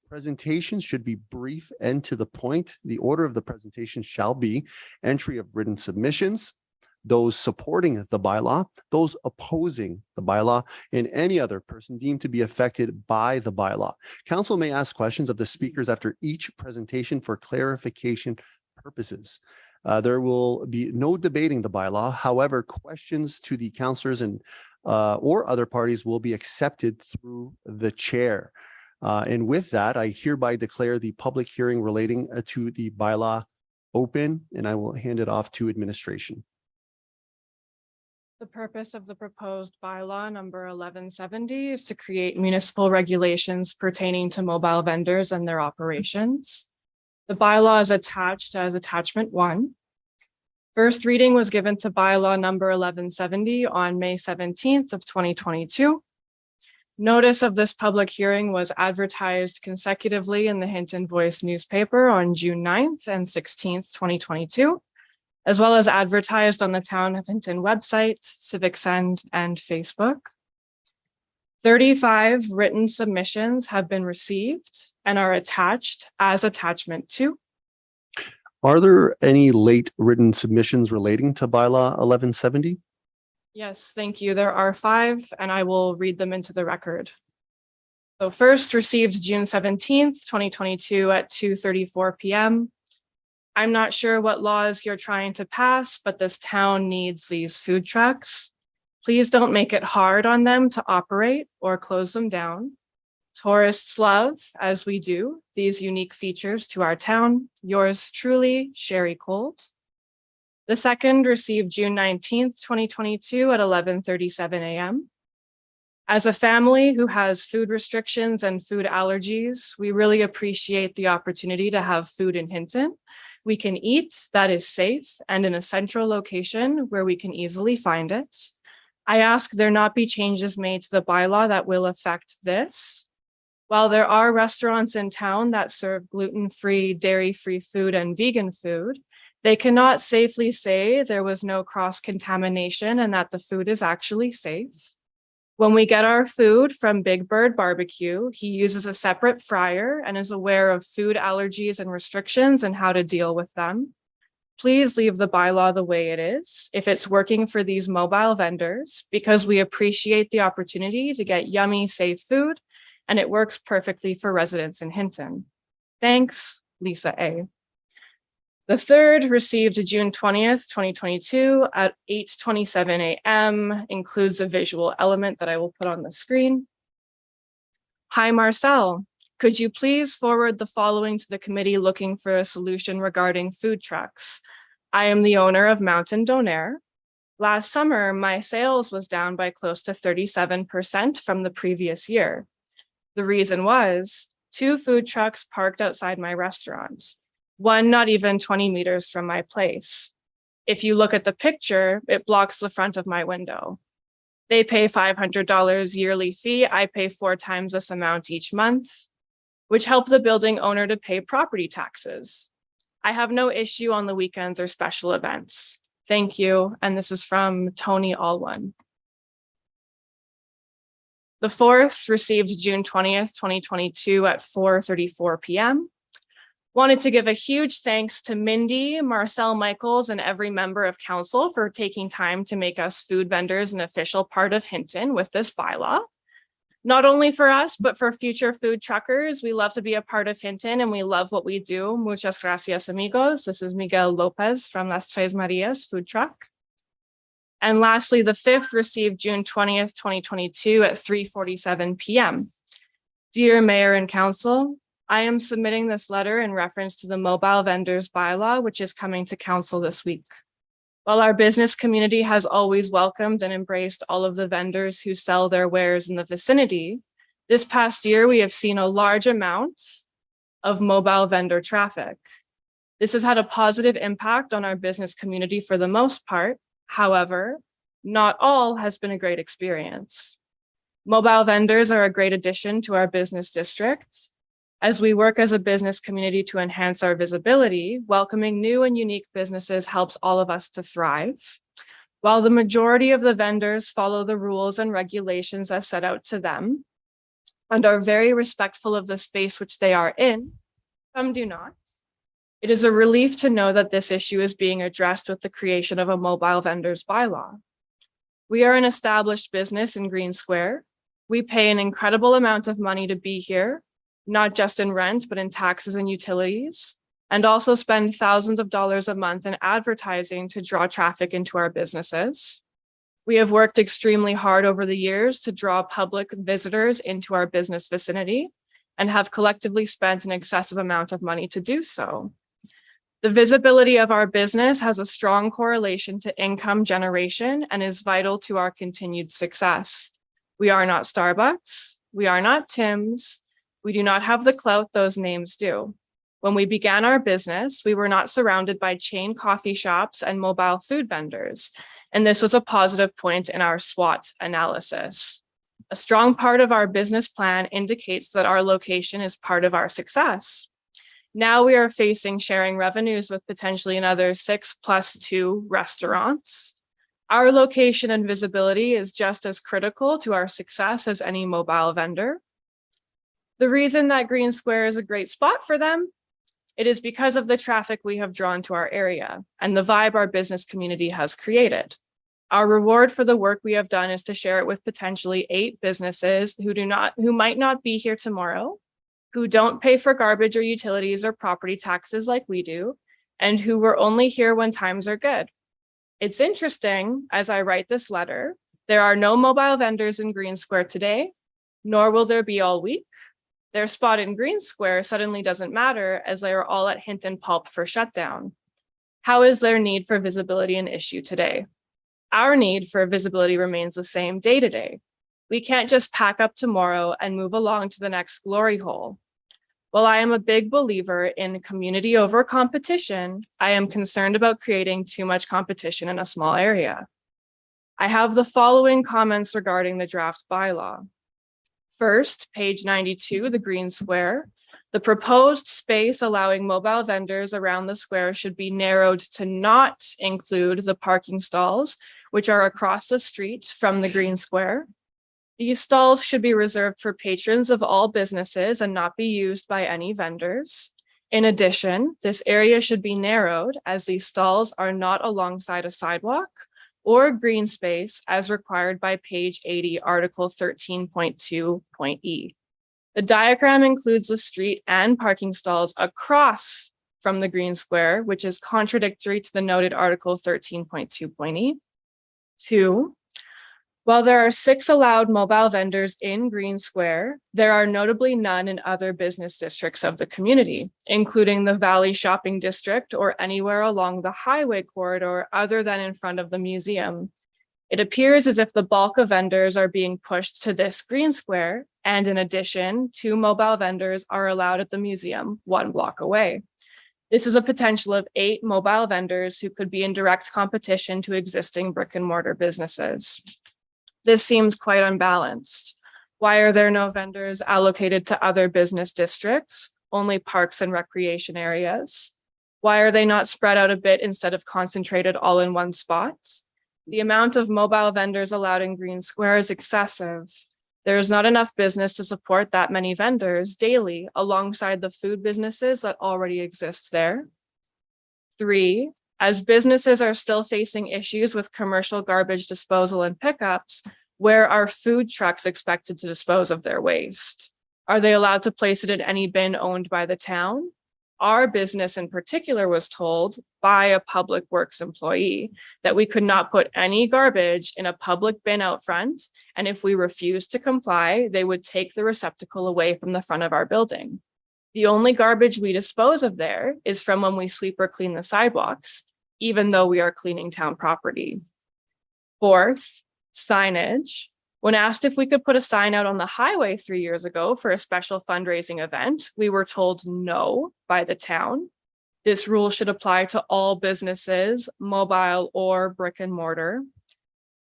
Presentations should be brief and to the point. The order of the presentation shall be entry of written submissions, those supporting the bylaw, those opposing the bylaw, and any other person deemed to be affected by the bylaw. Council may ask questions of the speakers after each presentation for clarification purposes. There will be no debating the bylaw. However, questions to the councillors and or other parties will be accepted through the chair. And with that, I hereby declare the public hearing relating to the bylaw open, and I will hand it off to administration. The purpose of the proposed bylaw number 1170 is to create municipal regulations pertaining to mobile vendors and their operations. The bylaw is attached as attachment 1. First reading was given to bylaw number 1170 on May 17th of 2022. Notice of this public hearing was advertised consecutively in the Hinton Voice newspaper on June 9th and 16th, 2022, as well as advertised on the Town of Hinton website, Civic Send, and Facebook. 35 written submissions have been received and are attached as attachment 2. Are there any late written submissions relating to bylaw 1170? Yes, thank you. There are 5, and I will read them into the record. So first received June 17th, 2022 at 2:34 p.m. I'm not sure what laws you're trying to pass, but this town needs these food trucks. Please don't make it hard on them to operate or close them down. Tourists love, as we do, these unique features to our town. Yours truly, Sherry Colt. The second received June 19th, 2022 at 11:37 a.m. As a family who has food restrictions and food allergies, we really appreciate the opportunity to have food in Hinton. We can eat that is safe and in a central location where we can easily find it. I ask there not be changes made to the bylaw that will affect this. While there are restaurants in town that serve gluten-free, dairy-free food and vegan food, they cannot safely say there was no cross-contamination and that the food is actually safe. When we get our food from Big Bird Barbecue, he uses a separate fryer and is aware of food allergies and restrictions and how to deal with them. Please leave the bylaw the way it is, if it's working for these mobile vendors, because we appreciate the opportunity to get yummy, safe food, and it works perfectly for residents in Hinton. Thanks, Lisa A. The third received June 20th, 2022 at 8:27 a.m. includes a visual element that I will put on the screen. Hi, Marcel. Could you please forward the following to the committee looking for a solution regarding food trucks? I am the owner of Mountain Donair. Last summer, my sales was down by close to 37% from the previous year. The reason was 2 food trucks parked outside my restaurant, one not even 20 meters from my place. If you look at the picture, it blocks the front of my window. They pay $500 yearly fee. I pay 4 times this amount each month, which help the building owner to pay property taxes. I have no issue on the weekends or special events. Thank you. And this is from Tony Allone. The fourth received June 20th, 2022 at 4:34 p.m. Wanted to give a huge thanks to Mindy, Marcel Michaels, and every member of council for taking time to make us food vendors an official part of Hinton with this bylaw. Not only for us, but for future food truckers. We love to be a part of Hinton and we love what we do. Muchas gracias, amigos. This is Miguel Lopez from Las Tres Marias food truck. And lastly, the fifth received June 20th, 2022 at 3:47 p.m. Dear Mayor and Council, I am submitting this letter in reference to the mobile vendors bylaw, which is coming to council this week. While our business community has always welcomed and embraced all of the vendors who sell their wares in the vicinity, this past year we have seen a large amount of mobile vendor traffic. This has had a positive impact on our business community for the most part. However, not all has been a great experience. Mobile vendors are a great addition to our business districts. As we work as a business community to enhance our visibility, welcoming new and unique businesses helps all of us to thrive. While the majority of the vendors follow the rules and regulations as set out to them and are very respectful of the space which they are in, some do not. It is a relief to know that this issue is being addressed with the creation of a mobile vendors bylaw. We are an established business in Green Square. We pay an incredible amount of money to be here, not just in rent, but in taxes and utilities, and also spend thousands of dollars a month in advertising to draw traffic into our businesses. We have worked extremely hard over the years to draw public visitors into our business vicinity and have collectively spent an excessive amount of money to do so. The visibility of our business has a strong correlation to income generation and is vital to our continued success. We are not Starbucks. We are not Tim's. We do not have the clout those names do. When we began our business, we were not surrounded by chain coffee shops and mobile food vendors, and this was a positive point in our SWOT analysis. A strong part of our business plan indicates that our location is part of our success. Now we are facing sharing revenues with potentially another 6+2 restaurants. Our location and visibility is just as critical to our success as any mobile vendor. The reason that Green Square is a great spot for them, it is because of the traffic we have drawn to our area and the vibe our business community has created. Our reward for the work we have done is to share it with potentially 8 businesses who might not be here tomorrow, who don't pay for garbage or utilities or property taxes like we do, and who were only here when times are good. It's interesting, as I write this letter, there are no mobile vendors in Green Square today, nor will there be all week. Their spot in Green Square suddenly doesn't matter as they are all at Hinton Pulp for shutdown. How is their need for visibility an issue today? Our need for visibility remains the same day to day. We can't just pack up tomorrow and move along to the next glory hole. While I am a big believer in community over competition, I am concerned about creating too much competition in a small area. I have the following comments regarding the draft bylaw. First, page 92, the Green Square. The proposed space allowing mobile vendors around the square should be narrowed to not include the parking stalls, which are across the street from the Green Square. These stalls should be reserved for patrons of all businesses and not be used by any vendors. In addition, this area should be narrowed as these stalls are not alongside a sidewalk or green space as required by page 80, article 13.2.e. The diagram includes the street and parking stalls across from the Green Square, which is contradictory to the noted article 13.2.e. 2, while there are 6 allowed mobile vendors in Green Square, there are notably none in other business districts of the community, including the Valley Shopping District or anywhere along the highway corridor other than in front of the museum. It appears as if the bulk of vendors are being pushed to this Green Square, and in addition, 2 mobile vendors are allowed at the museum 1 block away. This is a potential of 8 mobile vendors who could be in direct competition to existing brick and mortar businesses. This seems quite unbalanced. Why are there no vendors allocated to other business districts, only parks and recreation areas? Why are they not spread out a bit instead of concentrated all in one spot? The amount of mobile vendors allowed in Green Square is excessive. There is not enough business to support that many vendors daily alongside the food businesses that already exist there. 3, as businesses are still facing issues with commercial garbage disposal and pickups, where are food trucks expected to dispose of their waste? Are they allowed to place it in any bin owned by the town? Our business in particular was told by a public works employee that we could not put any garbage in a public bin out front, and if we refused to comply, they would take the receptacle away from the front of our building. The only garbage we dispose of there is from when we sweep or clean the sidewalks, even though we are cleaning town property. 4th, signage. When asked if we could put a sign out on the highway 3 years ago for a special fundraising event, we were told no by the town. This rule should apply to all businesses, mobile or brick and mortar.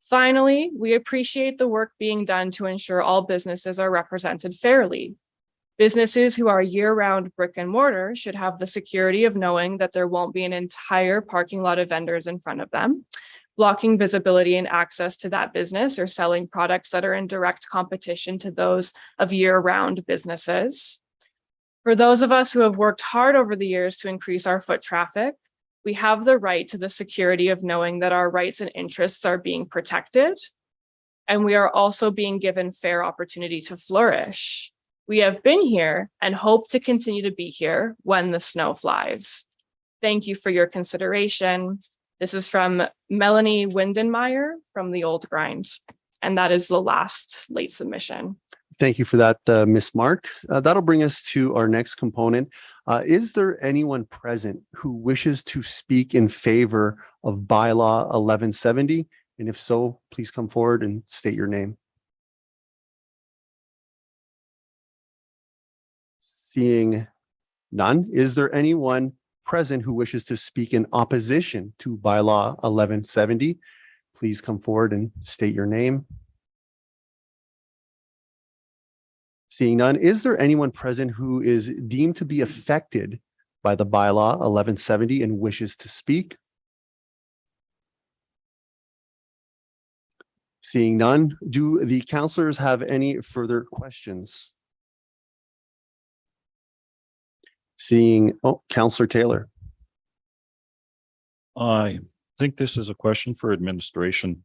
Finally, we appreciate the work being done to ensure all businesses are represented fairly. Businesses who are year-round brick and mortar should have the security of knowing that there won't be an entire parking lot of vendors in front of them, blocking visibility and access to that business or selling products that are in direct competition to those of year-round businesses. For those of us who have worked hard over the years to increase our foot traffic, we have the right to the security of knowing that our rights and interests are being protected, and we are also being given fair opportunity to flourish. We have been here and hope to continue to be here when the snow flies. Thank you for your consideration. This is from Melanie Windenmeyer from the Old Grind, and that is the last late submission. Thank you for that, Ms. Mark. That'll bring us to our next component. Is there anyone present who wishes to speak in favor of Bylaw 1170? And if so, please come forward and state your name. Seeing none, is there anyone present who wishes to speak in opposition to Bylaw 1170? Please come forward and state your name. Seeing none, is there anyone present who is deemed to be affected by the bylaw 1170 and wishes to speak? Seeing none, do the councillors have any further questions? Seeing, Councillor Taylor. I think this is a question for administration.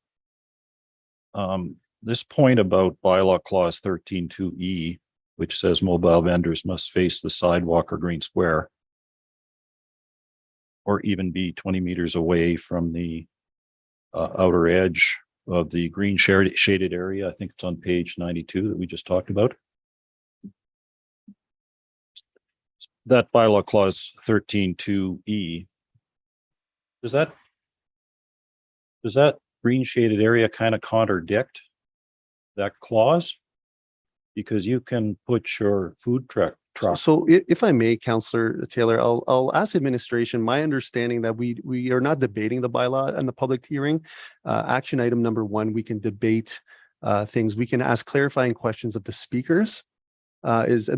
This point about bylaw clause 13.2E, which says mobile vendors must face the sidewalk or green square, or even be 20 meters away from the outer edge of the green shaded area. I think it's on page 92 that we just talked about. That bylaw clause 13.2E, does that green shaded area kind of contradict that clause? Because you can put your food truck. So if I may, Councillor Taylor, I'll ask administration. My understanding that we are not debating the bylaw in the public hearing. Action item number 1, we can debate things. We can ask clarifying questions of the speakers. Is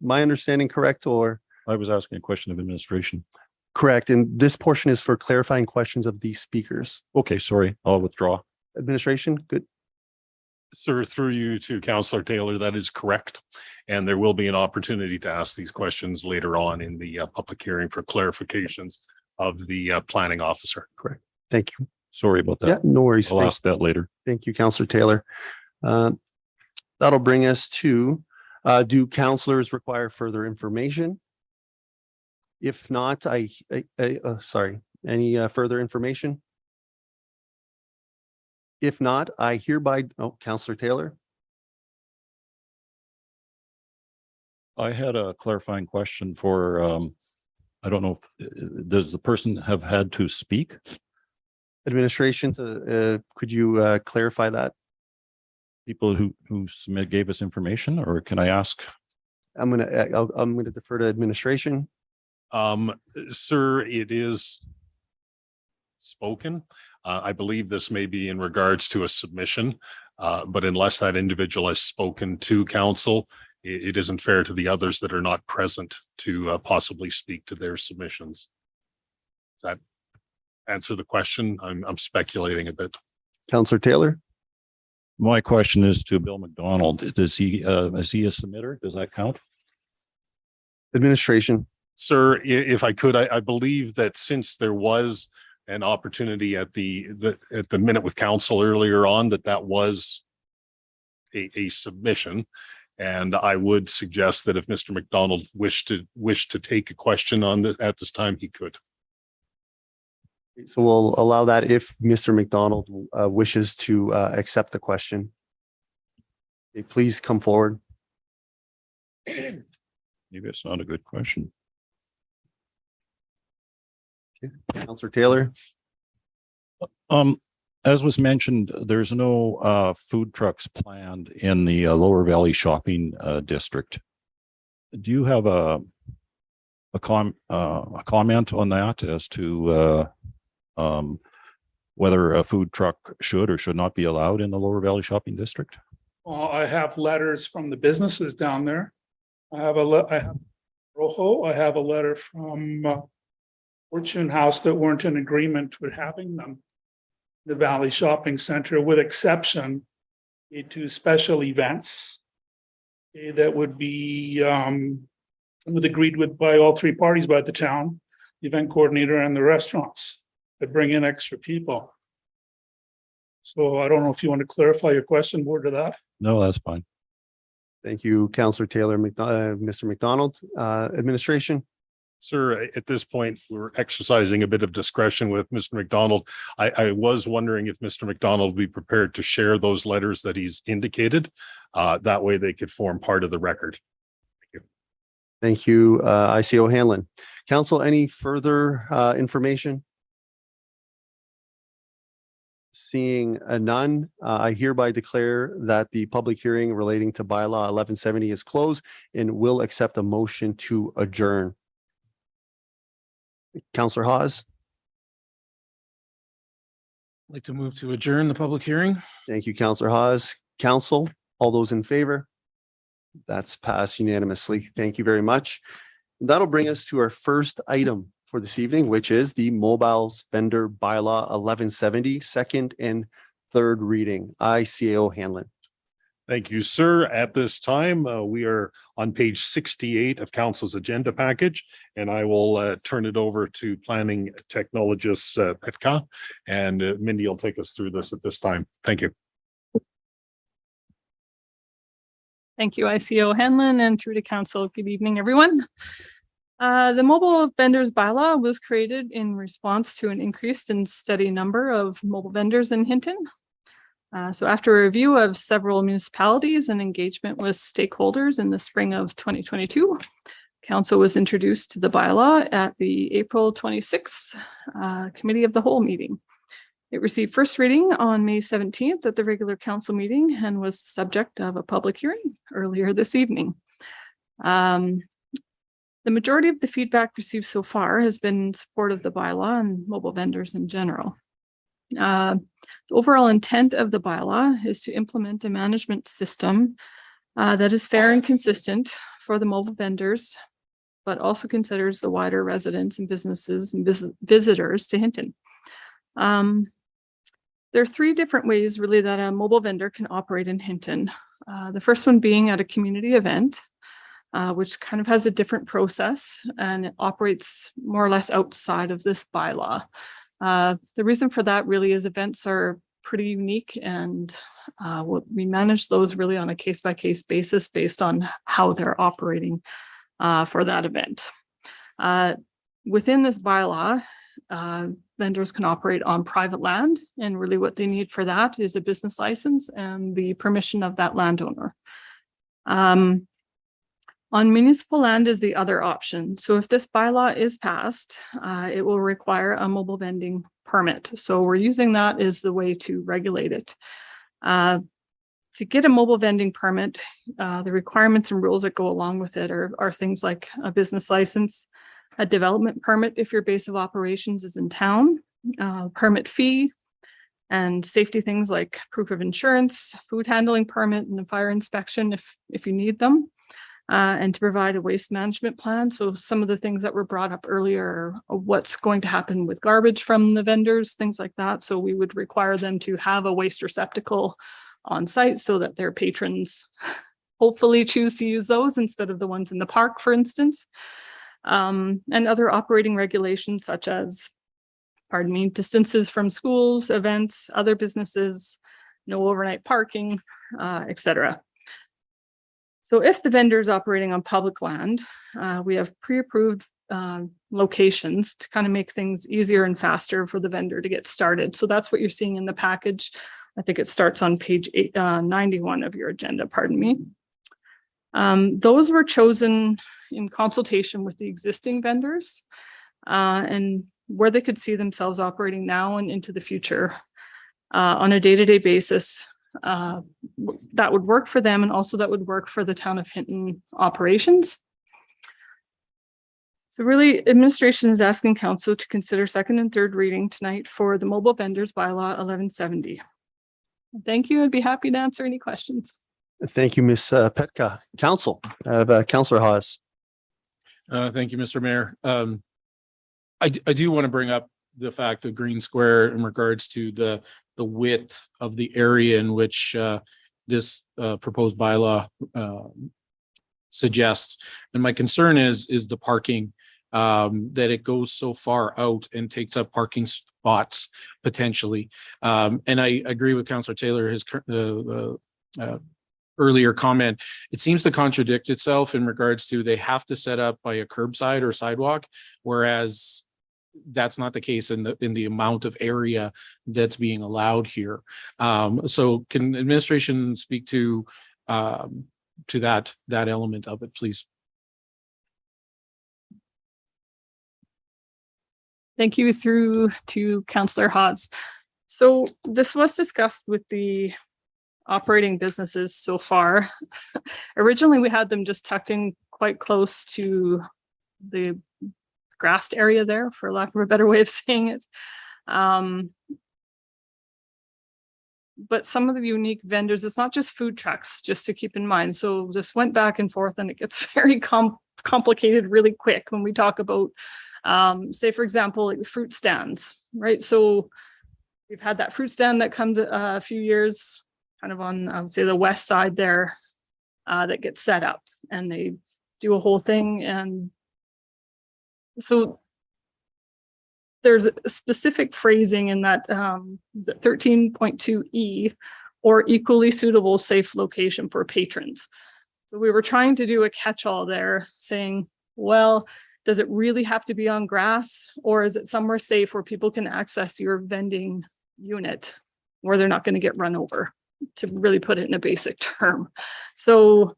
my understanding correct, or? I was asking a question of administration. Correct. And this portion is for clarifying questions of the speakers. Okay, sorry, I'll withdraw. Administration, good. Sir, through you to Councillor Taylor, that is correct. And there will be an opportunity to ask these questions later on in the public hearing for clarifications of the planning officer. Correct. Thank you. Sorry about that. Yeah, no worries. I'll ask that later. Thank you, Councillor Taylor. That'll bring us to, do councillors require further information? If not, sorry, any further information? If not, I hereby, Councillor Taylor. I had a clarifying question for, I don't know if, does the person have had to speak? Administration, could you clarify that? People who gave us information, or can I ask? I'm gonna defer to administration. Sir, it is spoken. I believe this may be in regards to a submission, but unless that individual has spoken to council, it isn't fair to the others that are not present to possibly speak to their submissions. Does that answer the question? I'm speculating a bit. Councillor Taylor. My question is to Bill McDonald. Is he a submitter? Does that count? Administration. Sir, if I could, I believe that since there was an opportunity at the minute with council earlier on, that was a submission. And I would suggest that if Mr. McDonald wished to take a question on this at this time, he could. So we'll allow that if Mr. McDonald wishes to accept the question. Okay, please come forward. Maybe it's not a good question. Okay. Councillor Taylor. As was mentioned, there's no food trucks planned in the Lower Valley Shopping District. Do you have a comment on that as to whether a food truck should or should not be allowed in the Lower Valley Shopping District? Well, I have letters from the businesses down there. I have Rojo. I have a letter from Fortune House that weren't in agreement with having them. The Valley Shopping Center, with exception to special events that would be agreed with by all 3 parties, by the town, the event coordinator, and the restaurants that bring in extra people. So I don't know if you want to clarify your question more to that. No, that's fine. Thank you, Councillor Taylor. Mr. McDonald, administration. Sir, at this point, we're exercising a bit of discretion with Mr. McDonald. I was wondering if Mr. McDonald would be prepared to share those letters that he's indicated. That way they could form part of the record. Thank you. Thank you, IC O'Hanlon. Council, any further information? Seeing none, I hereby declare that the public hearing relating to bylaw 1170 is closed and will accept a motion to adjourn. Councillor Hawes. I'd like to move to adjourn the public hearing. Thank you, Councillor Hawes. Council, all those in favor? That's passed unanimously. Thank you very much. That'll bring us to our first item for this evening, which is the Mobiles Vendor Bylaw 1170, second and third reading. ICAO Hanlon. Thank you, sir. At this time, we are on page 68 of council's agenda package, and I will turn it over to planning technologist Petka, and Mindy will take us through this at this time. Thank you. Thank you, ICO Hanlon, and through to council. Good evening, everyone. The mobile vendors bylaw was created in response to an increased and steady number of mobile vendors in Hinton. So after a review of several municipalities and engagement with stakeholders in the spring of 2022, council was introduced to the bylaw at the April 26th Committee of the Whole meeting. It received first reading on May 17th at the regular council meeting and was the subject of a public hearing earlier this evening. The majority of the feedback received so far has been in support of the bylaw and mobile vendors in general. The overall intent of the bylaw is to implement a management system that is fair and consistent for the mobile vendors, but also considers the wider residents and businesses and visitors to Hinton. There are three different ways really that a mobile vendor can operate in Hinton. The first one being at a community event, which kind of has a different process and it operates more or less outside of this bylaw. The reason for that really is events are pretty unique, and we manage those really on a case-by-case basis based on how they're operating for that event. Within this bylaw, vendors can operate on private land, and really what they need for that is a business license and the permission of that landowner. On municipal land is the other option. So if this bylaw is passed, it will require a mobile vending permit. So we're using that as the way to regulate it. To get a mobile vending permit, the requirements and rules that go along with it are things like a business license, a development permit if your base of operations is in town, permit fee, and safety things like proof of insurance, food handling permit, and a fire inspection if you need them. And to provide a waste management plan. So some of the things that were brought up earlier are what's going to happen with garbage from the vendors, things like that. So we would require them to have a waste receptacle on site so that their patrons hopefully choose to use those instead of the ones in the park, for instance. And other operating regulations such as, distances from schools, events, other businesses, no overnight parking, etc. So if the vendor is operating on public land, we have pre-approved locations to kind of make things easier and faster for the vendor to get started. So that's what you're seeing in the package. I think it starts on page 91 of your agenda, pardon me. Those were chosen in consultation with the existing vendors and where they could see themselves operating now and into the future on a day-to-day basis. That would work for them, and also that would work for the town of Hinton operations. So really, administration is asking council to consider second and third reading tonight for the mobile vendors bylaw 1170. Thank you. I'd be happy to answer any questions. Thank you, Ms. Petka. Council, Councillor Haas. Thank you, Mr. Mayor. I do want to bring up the fact of Green Square in regards to the width of the area in which this proposed bylaw suggests. And my concern is the parking, that it goes so far out and takes up parking spots potentially. And I agree with Councillor Taylor, his earlier comment. It seems to contradict itself in regards to they have to set up by a curbside or sidewalk, whereas that's not the case in the amount of area that's being allowed here. So can administration speak to that element of it, please? Thank you. Through to Councillor Hodds. So this was discussed with the operating businesses so far. Originally, we had them just tucked in quite close to the grassed area there, for lack of a better way of saying it. But some of the unique vendors, it's not just food trucks, just to keep in mind. So this went back and forth and it gets very complicated really quick when we talk about, say, for example, like fruit stands, right? So we've had that fruit stand that comes a few years kind of on, I would say, the west side there that gets set up and they do a whole thing. And so there's a specific phrasing in that 13.2E or equally suitable safe location for patrons. So we were trying to do a catch-all there saying, well, does it really have to be on grass or is it somewhere safe where people can access your vending unit where they're not going to get run over, to really put it in a basic term. So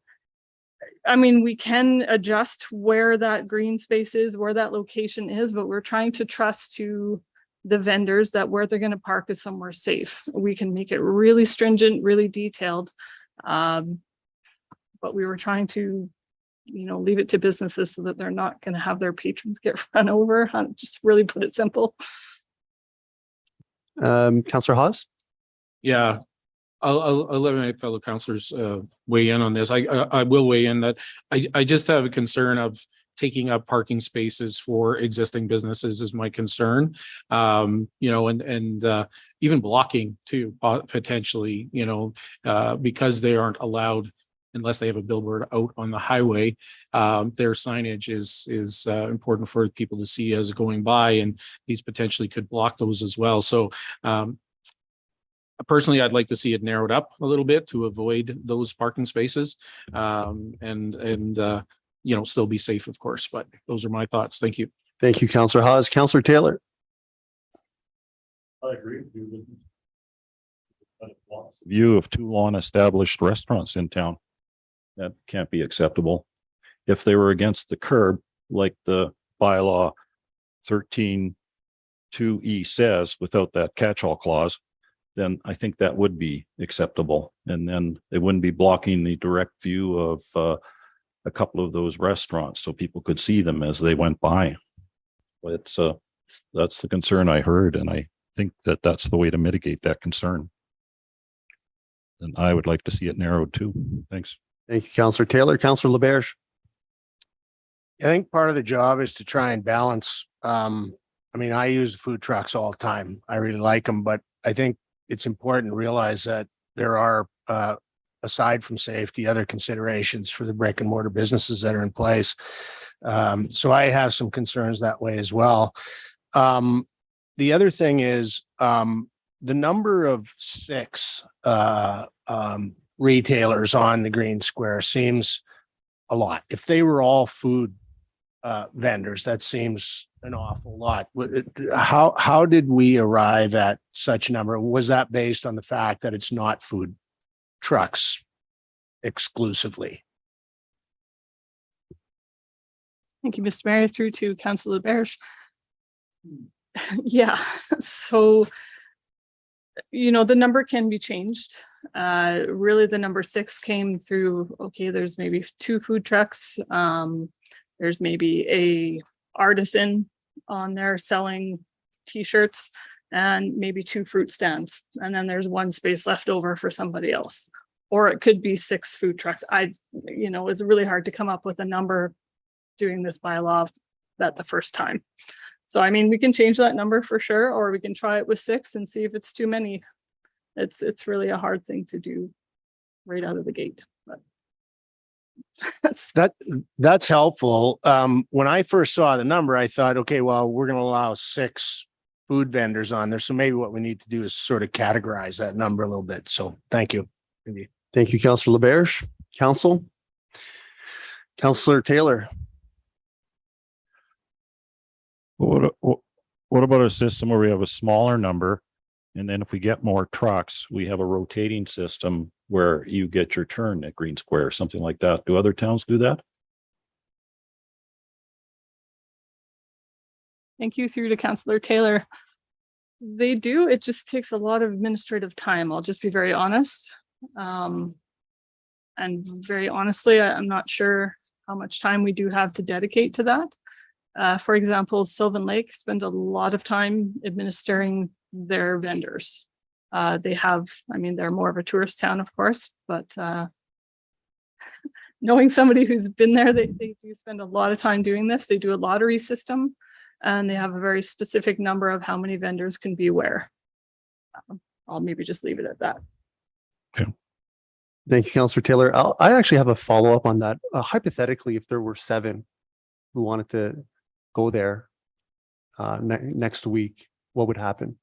I mean, we can adjust where that green space is, where that location is, but we're trying to trust to the vendors that where they're going to park is somewhere safe. We can make it really stringent, really detailed. But we were trying to, leave it to businesses so that they're not going to have their patrons get run over. Just really put it simple. Councillor Hawes? Yeah, I'll let my fellow councillors weigh in on this. I will weigh in that I just have a concern of taking up parking spaces for existing businesses is my concern. And even blocking too, potentially, because they aren't allowed unless they have a billboard out on the highway. Their signage is important for people to see as going by, and these potentially could block those as well. So personally, I'd like to see it narrowed up a little bit to avoid those parking spaces, and still be safe, of course. But those are my thoughts. Thank you. Thank you, Councillor Hawes. Councillor Taylor? I agree with you. View of two long-established restaurants in town. That can't be acceptable. If they were against the curb, like the bylaw 13.2E says, without that catch-all clause, then I think that would be acceptable. And then they wouldn't be blocking the direct view of a couple of those restaurants so people could see them as they went by. But that's the concern I heard, and I think that that's the way to mitigate that concern. And I would like to see it narrowed too. Thanks. Thank you, Councillor Taylor. Councillor LaBerge? I think part of the job is to try and balance. I use food trucks all the time. I really like them, but I think it's important to realize that there are, aside from safety, other considerations for the brick and mortar businesses that are in place. So I have some concerns that way as well. The other thing is the number of 6 retailers on the green square seems a lot. If they were all food vendors, that seems an awful lot. How did we arrive at such a number? Was that based on the fact that it's not food trucks exclusively? Thank you, Mr. Mayor. Through to Councillor LaBerge. Yeah, so, the number can be changed. Really, the number 6 came through, okay, there's maybe 2 food trucks. There's maybe a artisan on there selling t-shirts and maybe 2 fruit stands. And then there's 1 space left over for somebody else. Or it could be 6 food trucks. It's really hard to come up with a number doing this bylaw that the first time. So, we can change that number for sure, or we can try it with 6 and see if it's too many. It's really a hard thing to do right out of the gate. But that's helpful. When I first saw the number, I thought, okay, well, we're going to allow 6 food vendors on there. So maybe what we need to do is sort of categorize that number a little bit. So thank you. Thank you, Councillor LaBerge. Councillor Taylor? What about a system where we have a smaller number, and then if we get more trucks, we have a rotating system where you get your turn at Green Square, something like that? Do other towns do that? thank you. Through to Councillor Taylor. They do. It just takes a lot of administrative time. I'll just be very honest. And very honestly, I'm not sure how much time we do have to dedicate to that. For example, Sylvan Lake spends a lot of time administering their vendors. They have, I mean, they're more of a tourist town, of course, but knowing somebody who's been there, they do spend a lot of time doing this. They do a lottery system and they have a very specific number of how many vendors can be where. I'll maybe just leave it at that. Thank you, Councillor Taylor. I actually have a follow-up on that. Hypothetically, if there were 7 who wanted to go there next week, what would happen?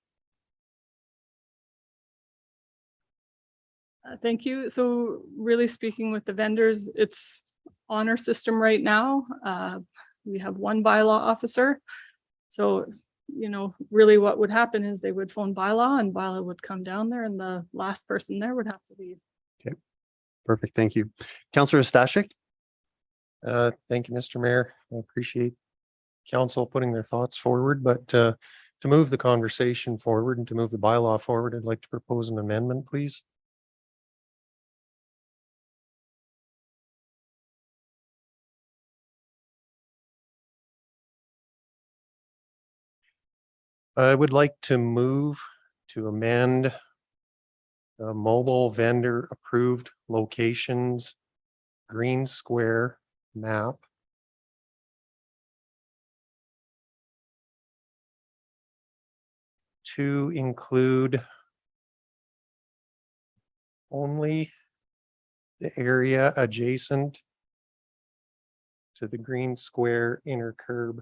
Thank you. So really speaking with the vendors, it's on our system right now. We have one bylaw officer. So, you know, really what would happen is they would phone bylaw and bylaw would come down there and the last person there would have to leave. Okay, perfect. Thank you. Councillor Stashik? Thank you, Mr. Mayor. I appreciate council putting their thoughts forward, but to move the conversation forward and to move the bylaw forward, I'd like to propose an amendment, please. I would like to move to amend the mobile vendor approved locations green square map to include only the area adjacent to the green square inner curb.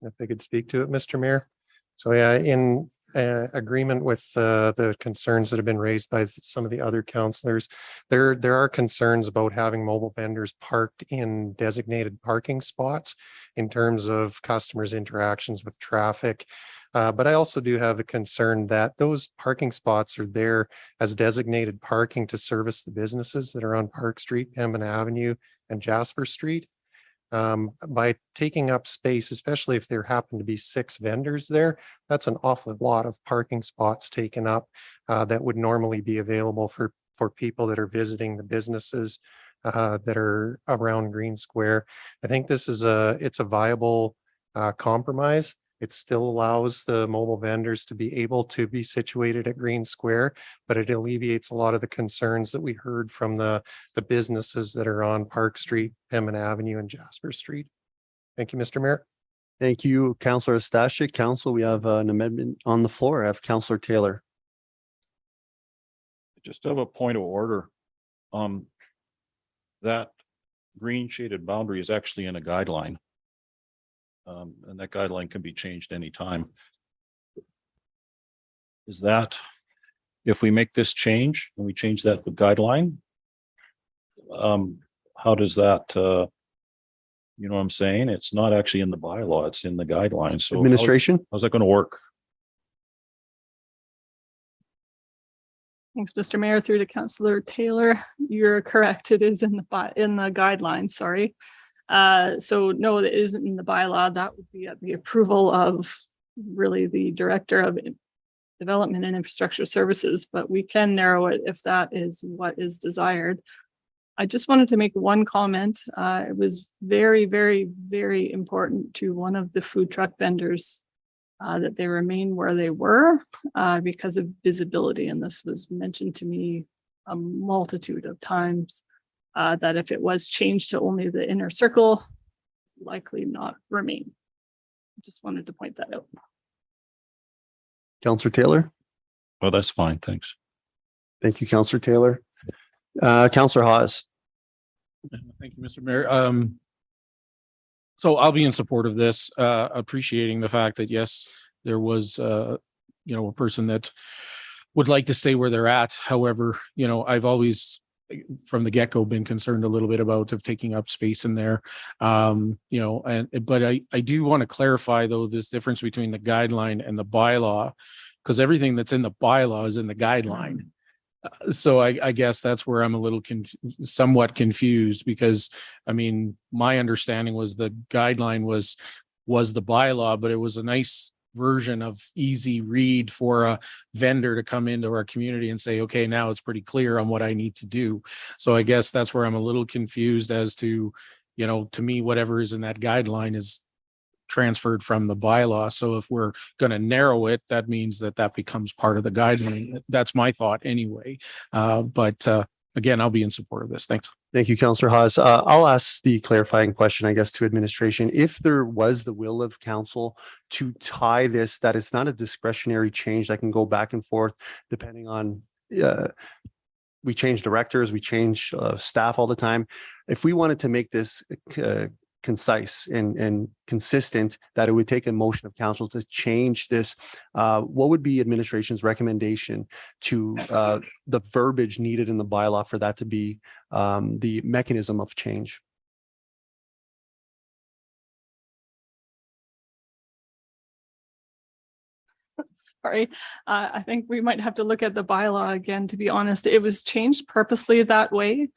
If I could speak to it, Mr. Mayor. So yeah, in agreement with the concerns that have been raised by some of the other councillors, there are concerns about having mobile vendors parked in designated parking spots in terms of customers' interactions with traffic. But I also do have a concern that those parking spots are there as designated parking to service the businesses that are on Park Street, Pembina Avenue, and Jasper Street. By taking up space, especially if there happen to be 6 vendors there, that's an awful lot of parking spots taken up that would normally be available for people that are visiting the businesses that are around Green Square. I think this is it's a viable compromise. It still allows the mobile vendors to be able to be situated at Green Square, but it alleviates a lot of the concerns that we heard from the businesses that are on Park Street, Pembina Avenue, and Jasper Street. Thank you, Mr. Mayor. Thank you, Councillor Stashik. Council, we have an amendment on the floor. I have Councillor Taylor. Just have a point of order. That green shaded boundary is actually in a guideline. And that guideline can be changed anytime. Is that, if we make this change and we change that guideline, how does that, you know what I'm saying? It's not actually in the bylaw, it's in the guidelines. So Administration? how's that going to work? Thanks, Mr. Mayor. Through to Councillor Taylor. You're correct. It is in the guidelines. Sorry. So no, it isn't in the bylaw. That would be at the approval of really the Director of Development and Infrastructure Services, but we can narrow it if that is what is desired. I just wanted to make one comment. It was very, very, very important to one of the food truck vendors that they remain where they were because of visibility. And this was mentioned to me a multitude of times. That if it was changed to only the inner circle, likely not remain. Just wanted to point that out. Councillor Taylor? Oh, that's fine. Thanks. Thank you, Councillor Taylor. Councillor Haas? Thank you, Mr. Mayor. So I'll be in support of this, appreciating the fact that, yes, there was, a person that would like to stay where they're at. However, I've always, from the get-go, been concerned a little bit about taking up space in there. But I do want to clarify, though, this difference between the guideline and the bylaw, because everything that's in the bylaw is in the guideline. So I guess that's where I'm a little somewhat confused, because my understanding was the guideline was the bylaw, but it was a nice version of easy read for a vendor to come into our community and say, okay, now it's pretty clear on what I need to do. So I guess that's where I'm a little confused as to, to me, whatever is in that guideline is transferred from the bylaw. So if we're going to narrow it, that means that that becomes part of the guideline. That's my thought anyway. But again, I'll be in support of this. Thanks. Thank you, Councillor Haas. I'll ask the clarifying question, I guess, to administration. If there was the will of council to tie this, that it's not a discretionary change that can go back and forth depending on, we change directors, we change staff all the time. If we wanted to make this concise and consistent, that it would take a motion of council to change this, what would be administration's recommendation to the verbiage needed in the bylaw for that to be the mechanism of change? Sorry, I think we might have to look at the bylaw again, to be honest. It was changed purposely that way,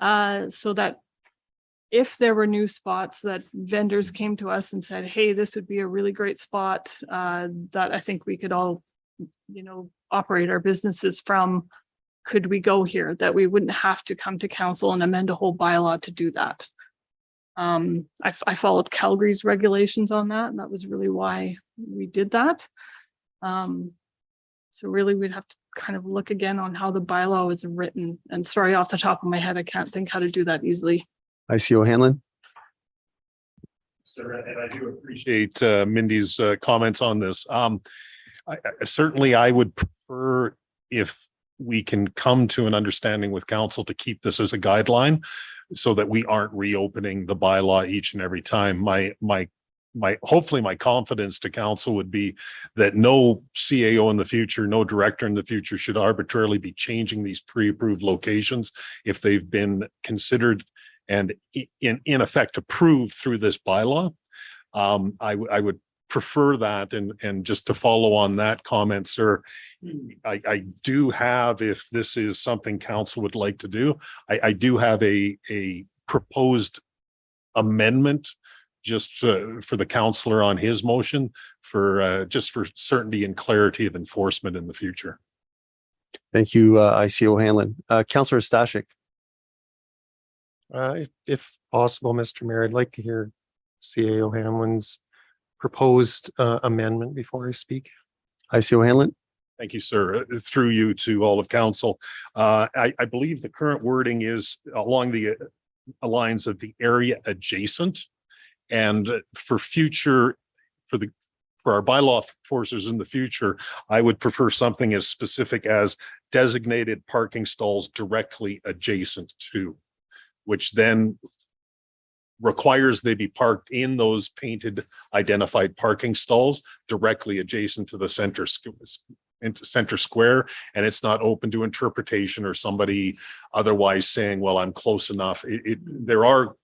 so that if there were new spots that vendors came to us and said, hey, this would be a really great spot, that I think we could all, operate our businesses from, could we go here? That we wouldn't have to come to council and amend a whole bylaw to do that. I followed Calgary's regulations on that, and that was really why we did that. So really we'd have to kind of look again on how the bylaw is written. And sorry, off the top of my head, I can't think how to do that easily. ICO Hanlon. Sir, and I do appreciate Mindy's comments on this. Certainly, I would prefer if we can come to an understanding with council to keep this as a guideline so that we aren't reopening the bylaw each and every time. Hopefully my confidence to council would be that no CAO in the future, no director in the future should arbitrarily be changing these pre-approved locations if they've been considered and in effect approved through this bylaw. I would prefer that, and just to follow on that comment, sir, I do have, if this is something council would like to do, I do have a proposed amendment just for the councillor on his motion for just for certainty and clarity of enforcement in the future. Thank you, ICO Hanlon. Councillor Stashik. If possible, Mr. Mayor, I'd like to hear CAO Hanlon's proposed amendment before I speak. ICO Hanlon. Thank you, sir. Through you to all of council. I believe the current wording is along the lines of the area adjacent. And for our bylaw enforcers in the future, I would prefer something as specific as designated parking stalls directly adjacent to, which then requires they be parked in those painted identified parking stalls directly adjacent to the center square, and it's not open to interpretation or somebody otherwise saying, well, I'm close enough. There are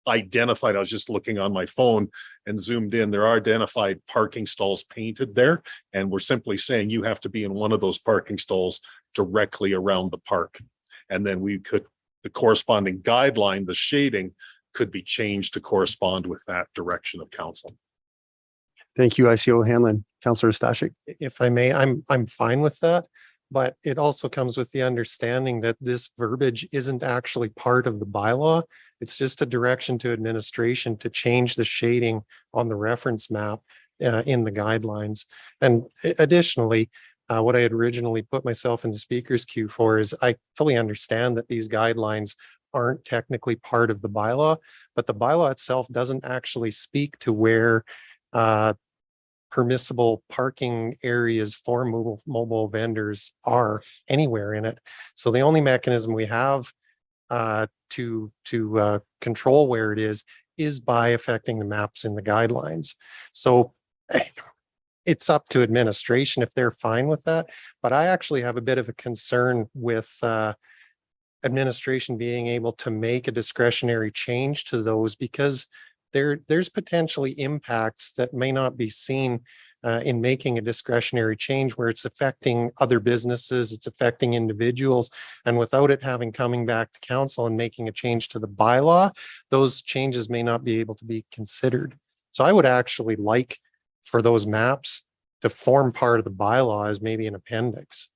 identified, I was just looking on my phone and zoomed in, there are identified parking stalls painted there, and we're simply saying you have to be in one of those parking stalls directly around the park. And then the corresponding guideline, the shading, could be changed to correspond with that direction of council. Thank you, ICO Hanlon. Councillor Stashik. If I may, I'm fine with that, but it also comes with the understanding that this verbiage isn't actually part of the bylaw. It's just a direction to administration to change the shading on the reference map in the guidelines. And additionally, what I had originally put myself in the speaker's queue for is I fully understand that these guidelines aren't technically part of the bylaw, but the bylaw itself doesn't actually speak to where permissible parking areas for mobile vendors are anywhere in it. So the only mechanism we have to control where it is by affecting the maps in the guidelines. So it's up to administration if they're fine with that. But I actually have a bit of a concern with administration being able to make a discretionary change to those, because there's potentially impacts that may not be seen in making a discretionary change where it's affecting other businesses, it's affecting individuals, and without it coming back to council and making a change to the bylaw, those changes may not be able to be considered. So I would actually like for those maps to form part of the bylaw as maybe an appendix.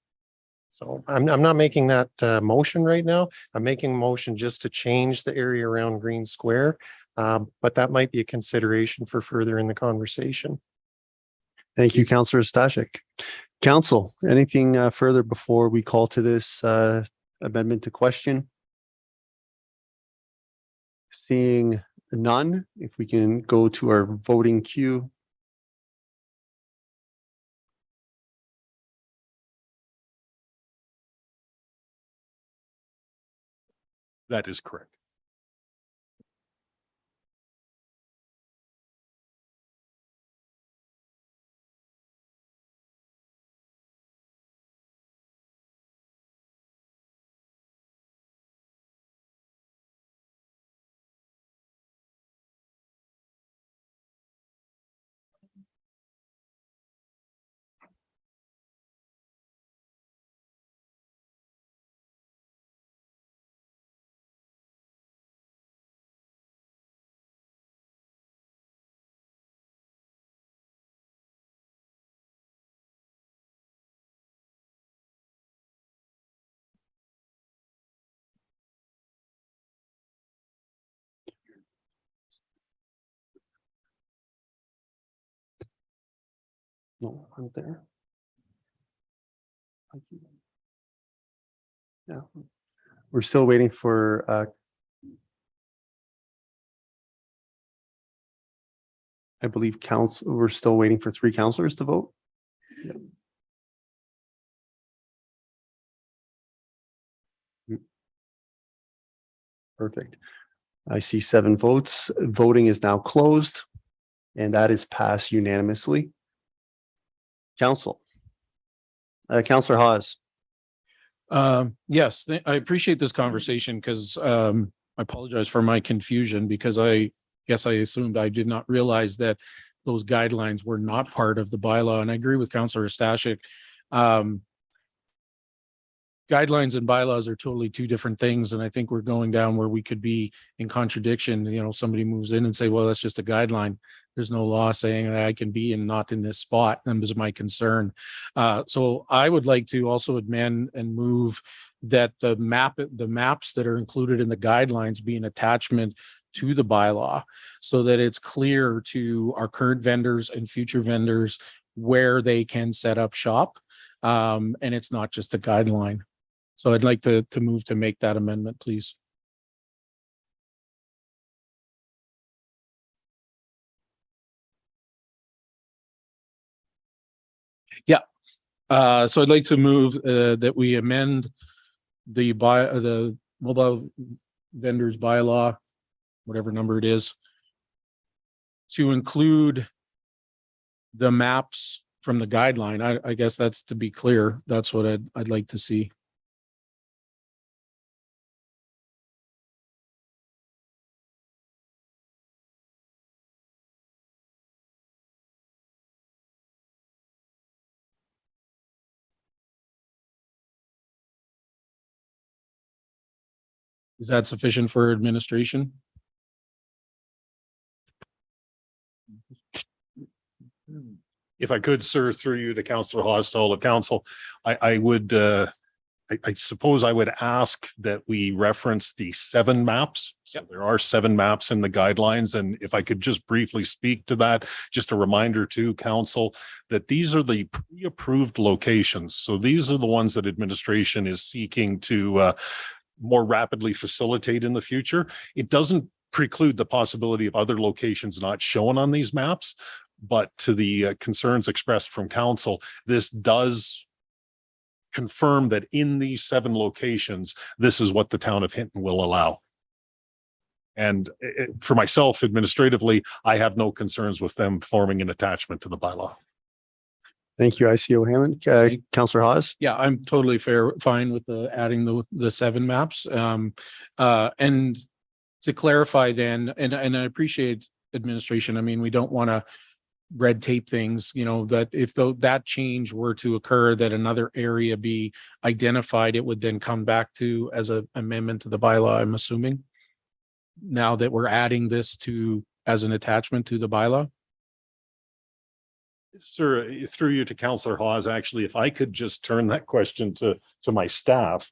So I'm not making that motion right now. I'm making a motion just to change the area around Green Square, But that might be a consideration for further in the conversation. Thank you, Councillor Stashik. Council, anything further before we call to this amendment to question? Seeing none, if we can go to our voting queue. That is correct. No, I'm there. Yeah, we're still waiting for I believe we're still waiting for 3 councillors to vote. Yep. Perfect. I see 7 votes. Voting is now closed, and that is passed unanimously. Council. Councillor Hawes. Yes, I appreciate this conversation because I apologize for my confusion because I guess I assumed I did not realize that those guidelines were not part of the bylaw. And I agree with Councillor Stashik. Guidelines and bylaws are totally 2 different things. And I think we're going down where we could be in contradiction. You know, somebody moves in and say, well, that's just a guideline. There's no law saying that I can be and not in this spot. And this is my concern. So I would like to also amend and move that the maps that are included in the guidelines be an attachment to the bylaw so that it's clear to our current vendors and future vendors where they can set up shop. And it's not just a guideline. So I'd like to move to make that amendment, please. Yeah. So I'd like to move that we amend the mobile vendors bylaw, whatever number it is, to include the maps from the guideline. I guess that's to be clear. That's what I'd like to see. Is that sufficient for administration? If I could, sir, through you, the Councillor Hawes to all of council, I would, I suppose I would ask that we reference the 7 maps. So there are 7 maps in the guidelines. And if I could just briefly speak to that, just a reminder to council that these are the pre-approved locations. So these are the ones that administration is seeking to more rapidly facilitate in the future. It doesn't preclude the possibility of other locations not shown on these maps, but to the concerns expressed from council, this does confirm that in these 7 locations, this is what the town of Hinton will allow. And for myself, administratively, I have no concerns with them forming an attachment to the bylaw. Thank you, ICO Hammond. Councillor Hawes. Yeah, I'm totally fine with adding the 7 maps. And to clarify then, and I appreciate administration. I mean, we don't want to red tape things, you know, that if that change were to occur, that another area be identified, it would then come back to as an amendment to the bylaw, I'm assuming. Now that we're adding this as an attachment to the bylaw. Sir, through you to Councillor Hawes, actually, if I could just turn that question to my staff.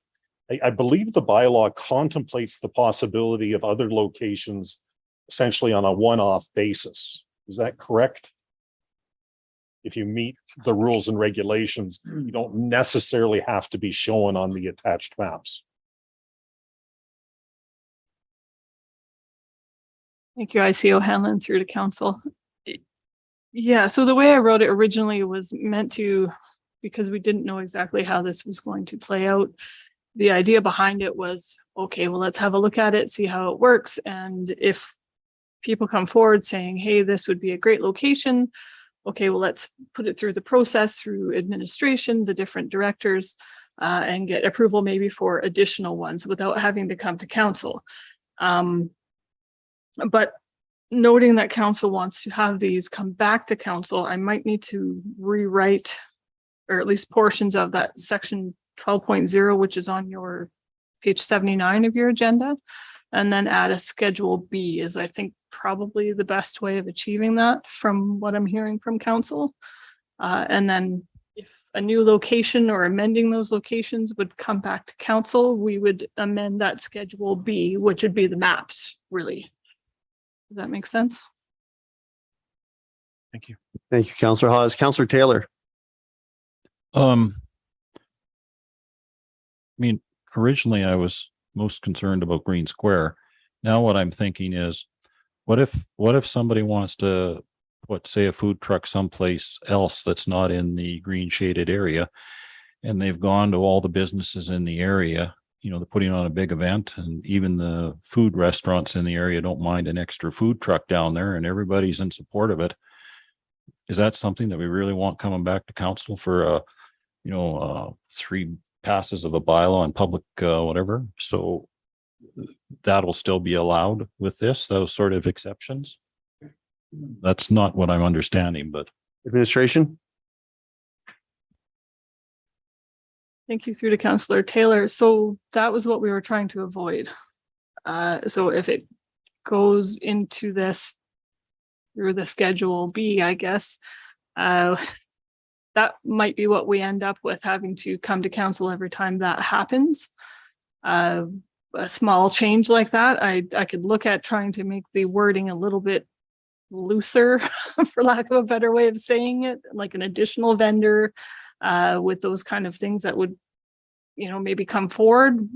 I believe the bylaw contemplates the possibility of other locations essentially on a one-off basis. Is that correct? If you meet the rules and regulations, you don't necessarily have to be shown on the attached maps. Thank you. IC O'Hanlon through to council. Yeah, so the way I wrote it originally was meant to, because we didn't know exactly how this was going to play out. The idea behind it was, okay, well, let's have a look at it, see how it works. And if people come forward saying, hey, this would be a great location, okay, well, let's put it through the process through administration, the different directors, and get approval maybe for additional ones without having to come to council. But noting that council wants to have these come back to council, I might need to rewrite, or at least portions of that section 12.0, which is on your page 79 of your agenda, and then add a schedule B is, I think, probably the best way of achieving that from what I'm hearing from council. And then if a new location or amending those locations would come back to council, we would amend that schedule B, which would be the maps, really. Does that make sense? Thank you. Thank you, Councillor Hawes. Councillor Taylor. I mean, originally I was most concerned about Green Square. Now what I'm thinking is, what if somebody wants to put, say, a food truck someplace else that's not in the green shaded area, and they've gone to all the businesses in the area, you know, they're putting on a big event, and even the food restaurants in the area don't mind an extra food truck down there, and everybody's in support of it. Is that something that we really want coming back to council for, 3 passes of a bylaw and public, whatever? So that'll still be allowed with this, those sort of exceptions? That's not what I'm understanding, but. Administration. Thank you through to Councillor Taylor. So that was what we were trying to avoid. So if it goes into this through the schedule B, I guess, that might be what we end up with, having to come to council every time that happens. A small change like that, I could look at trying to make the wording a little bit looser, for lack of a better way of saying it, like an additional vendor, with those kind of things that would, maybe come forward.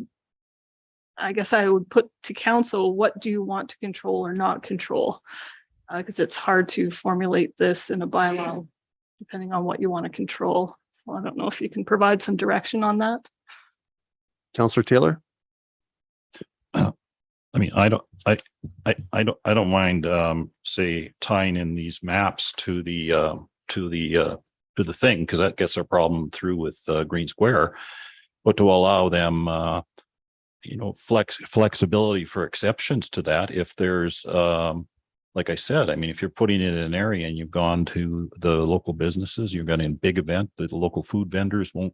I guess I would put to council, what do you want to control or not control? Because it's hard to formulate this in a bylaw, depending on what you want to control. So I don't know if you can provide some direction on that. Councillor Taylor. I mean, I don't mind, say, tying in these maps to the thing, because that gets our problem through with Green Square, but to allow them, flexibility for exceptions to that. If there's, like I said, I mean, if you're putting it in an area and you've gone to the local businesses, you've got a big event, the local food vendors won't,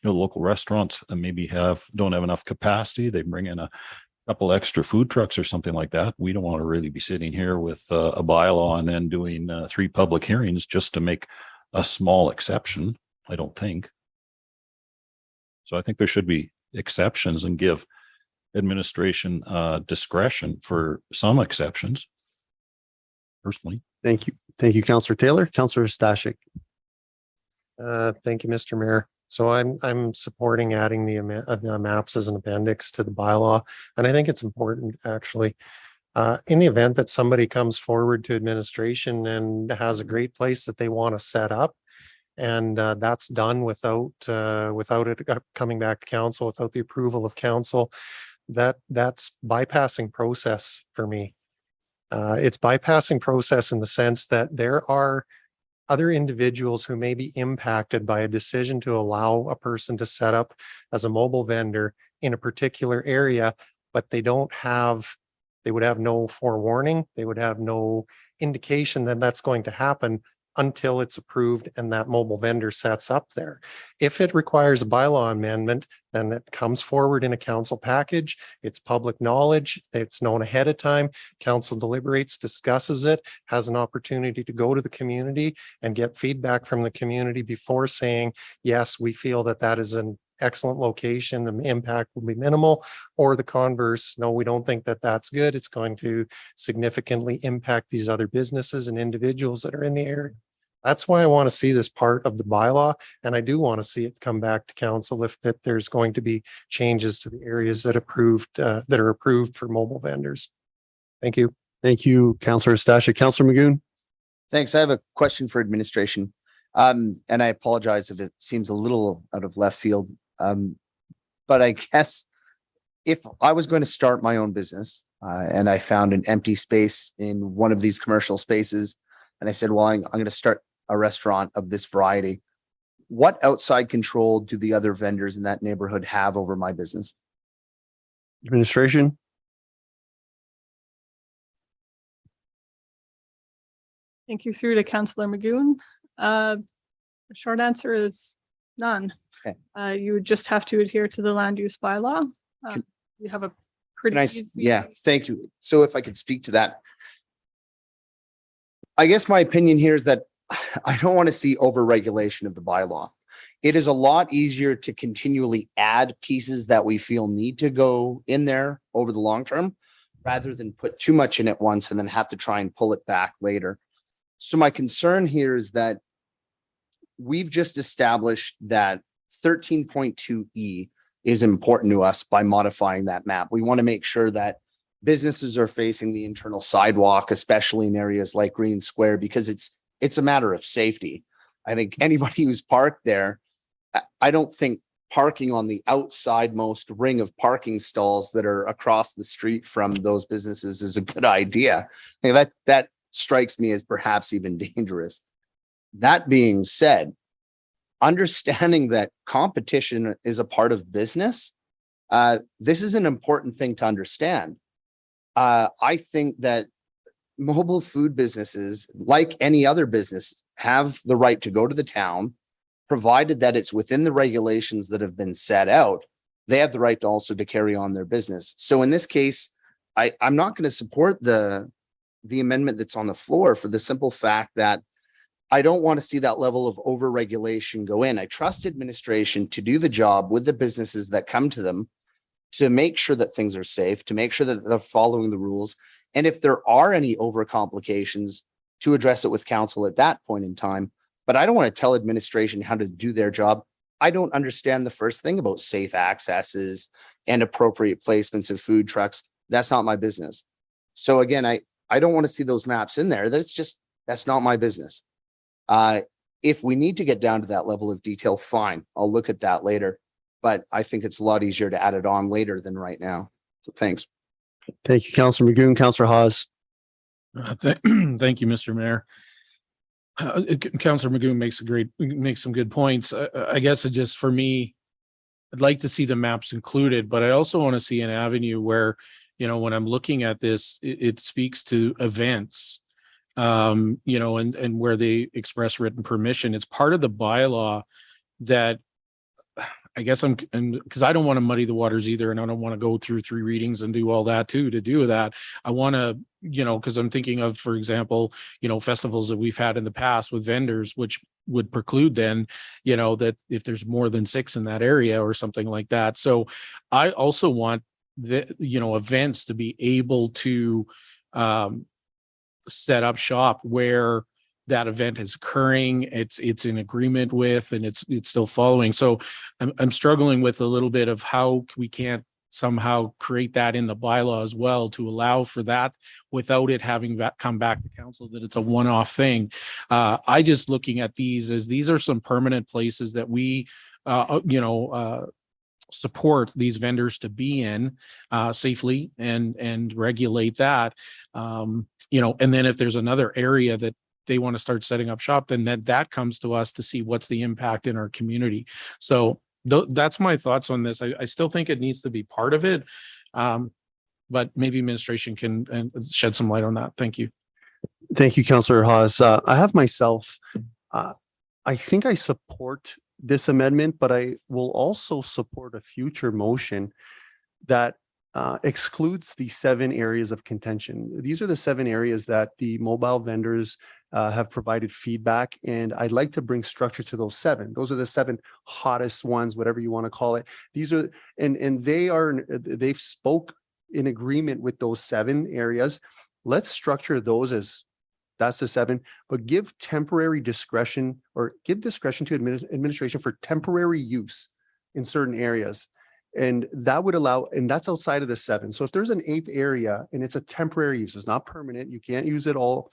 local restaurants maybe don't have enough capacity. They bring in a couple extra food trucks or something like that. We don't want to really be sitting here with a bylaw and then doing 3 public hearings just to make a small exception. I don't think. So I think there should be exceptions and give administration discretion for some exceptions. Personally. Thank you. Thank you, Councillor Taylor. Councillor Stashik. Thank you, Mr. Mayor. So I'm supporting adding the maps as an appendix to the bylaw. And I think it's important, actually, in the event that somebody comes forward to administration and has a great place that they want to set up, and that's done without it coming back to council, without the approval of council, that's bypassing process for me. It's bypassing process in the sense that there are other individuals who may be impacted by a decision to allow a person to set up as a mobile vendor in a particular area, but they would have no forewarning. They would have no indication that that's going to happen until it's approved and that mobile vendor sets up there. If it requires a bylaw amendment, then it comes forward in a council package. It's public knowledge. It's known ahead of time. Council deliberates, discusses it, has an opportunity to go to the community and get feedback from the community before saying, yes, we feel that is an excellent location, the impact will be minimal, or the converse, no, we don't think that that's good. It's going to significantly impact these other businesses and individuals that are in the area. That's why I want to see this part of the bylaw, and I do want to see it come back to council if that there's going to be changes to the areas that are approved for mobile vendors. Thank you. Thank you, Councillor Stashik. Councillor Magoon. Thanks. I have a question for administration. And I apologize if it seems a little out of left field. But I guess if I was going to start my own business and I found an empty space in one of these commercial spaces, and I said, well, I'm going to start a restaurant of this variety, what outside control do the other vendors in that neighborhood have over my business? Administration. Thank you. Through to Councillor Magoon. The short answer is none. Okay. You would just have to adhere to the land use bylaw. You have a pretty yeah, thank you. So if I could speak to that. I guess my opinion here is that I don't want to see over-regulation of the bylaw. It is a lot easier to continually add pieces that we feel need to go in there over the long term, rather than put too much in at once and then have to try and pull it back later. So my concern here is that we've just established that 13.2E is important to us by modifying that map. We want to make sure that businesses are facing the internal sidewalk, especially in areas like Green Square, because it's a matter of safety. I think anybody who's parked there, I don't think parking on the outside most ring of parking stalls that are across the street from those businesses is a good idea. I think that strikes me as perhaps even dangerous. That being said, understanding that competition is a part of business, this is an important thing to understand. I think that mobile food businesses, like any other business, have the right to go to the town, provided that it's within the regulations that have been set out. They have the right to also to carry on their business. So in this case, I'm not going to support the amendment that's on the floor for the simple fact that I don't want to see that level of over-regulation go in. I trust administration to do the job with the businesses that come to them, to make sure that things are safe, to make sure that they're following the rules. And if there are any overcomplications, to address it with council at that point in time. But I don't want to tell administration how to do their job. I don't understand the first thing about safe accesses and appropriate placements of food trucks. That's not my business. So again, I don't want to see those maps in there. That's not my business. If we need to get down to that level of detail, fine, I'll look at that later. But I think it's a lot easier to add it on later than right now. So thanks. Thank you, Councillor Magoon. Councillor Hawes. Thank you, Mr. Mayor. Councillor Magoon makes some good points. I guess it just, for me, I'd like to see the maps included, but I also want to see an avenue where, when I'm looking at this, it speaks to events, and where they express written permission. It's part of the bylaw that I guess because I don't want to muddy the waters either, and I don't want to go through 3 readings and do all that too. To do that, I want to, because I'm thinking of, for example, festivals that we've had in the past with vendors, which would preclude then, that if there's more than 6 in that area or something like that. So I also want the, events to be able to set up shop where that event is occurring, it's in agreement with, and it's still following. So I'm struggling with a little bit of how we can't somehow create that in the bylaw as well, to allow for that without it having come back to council, that it's a one-off thing. I just looking at these as these are some permanent places that we support these vendors to be in safely and regulate that. And then if there's another area that they want to start setting up shop, then that comes to us to see what's the impact in our community. So that's my thoughts on this. I still think it needs to be part of it, but maybe administration can shed some light on that. Thank you. Thank you, Councillor Hawes. I have myself, I think I support this amendment, but I will also support a future motion that excludes the 7 areas of contention. These are the 7 areas that the mobile vendors have provided feedback, and I'd like to bring structure to those 7. Those are the 7 hottest ones, whatever you want to call it. These are, and they've spoke in agreement with those 7 areas. Let's structure those as that's the 7, but give temporary discretion, or give discretion to administration for temporary use in certain areas. And that would allow, and that's outside of the 7. So if there's an 8th area and it's a temporary use, it's not permanent, you can't use it all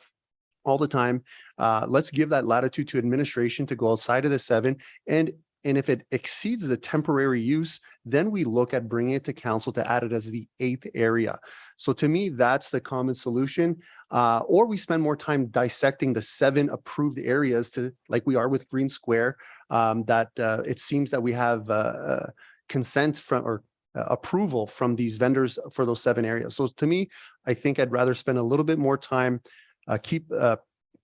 the time. Let's give that latitude to administration to go outside of the 7. And if it exceeds the temporary use, then we look at bringing it to council to add it as the 8th area. So to me, that's the common solution. Or we spend more time dissecting the 7 approved areas to, like we are with Green Square, that it seems that we have consent from, or approval from these vendors for those 7 areas. So to me, I think I'd rather spend a little bit more time, keep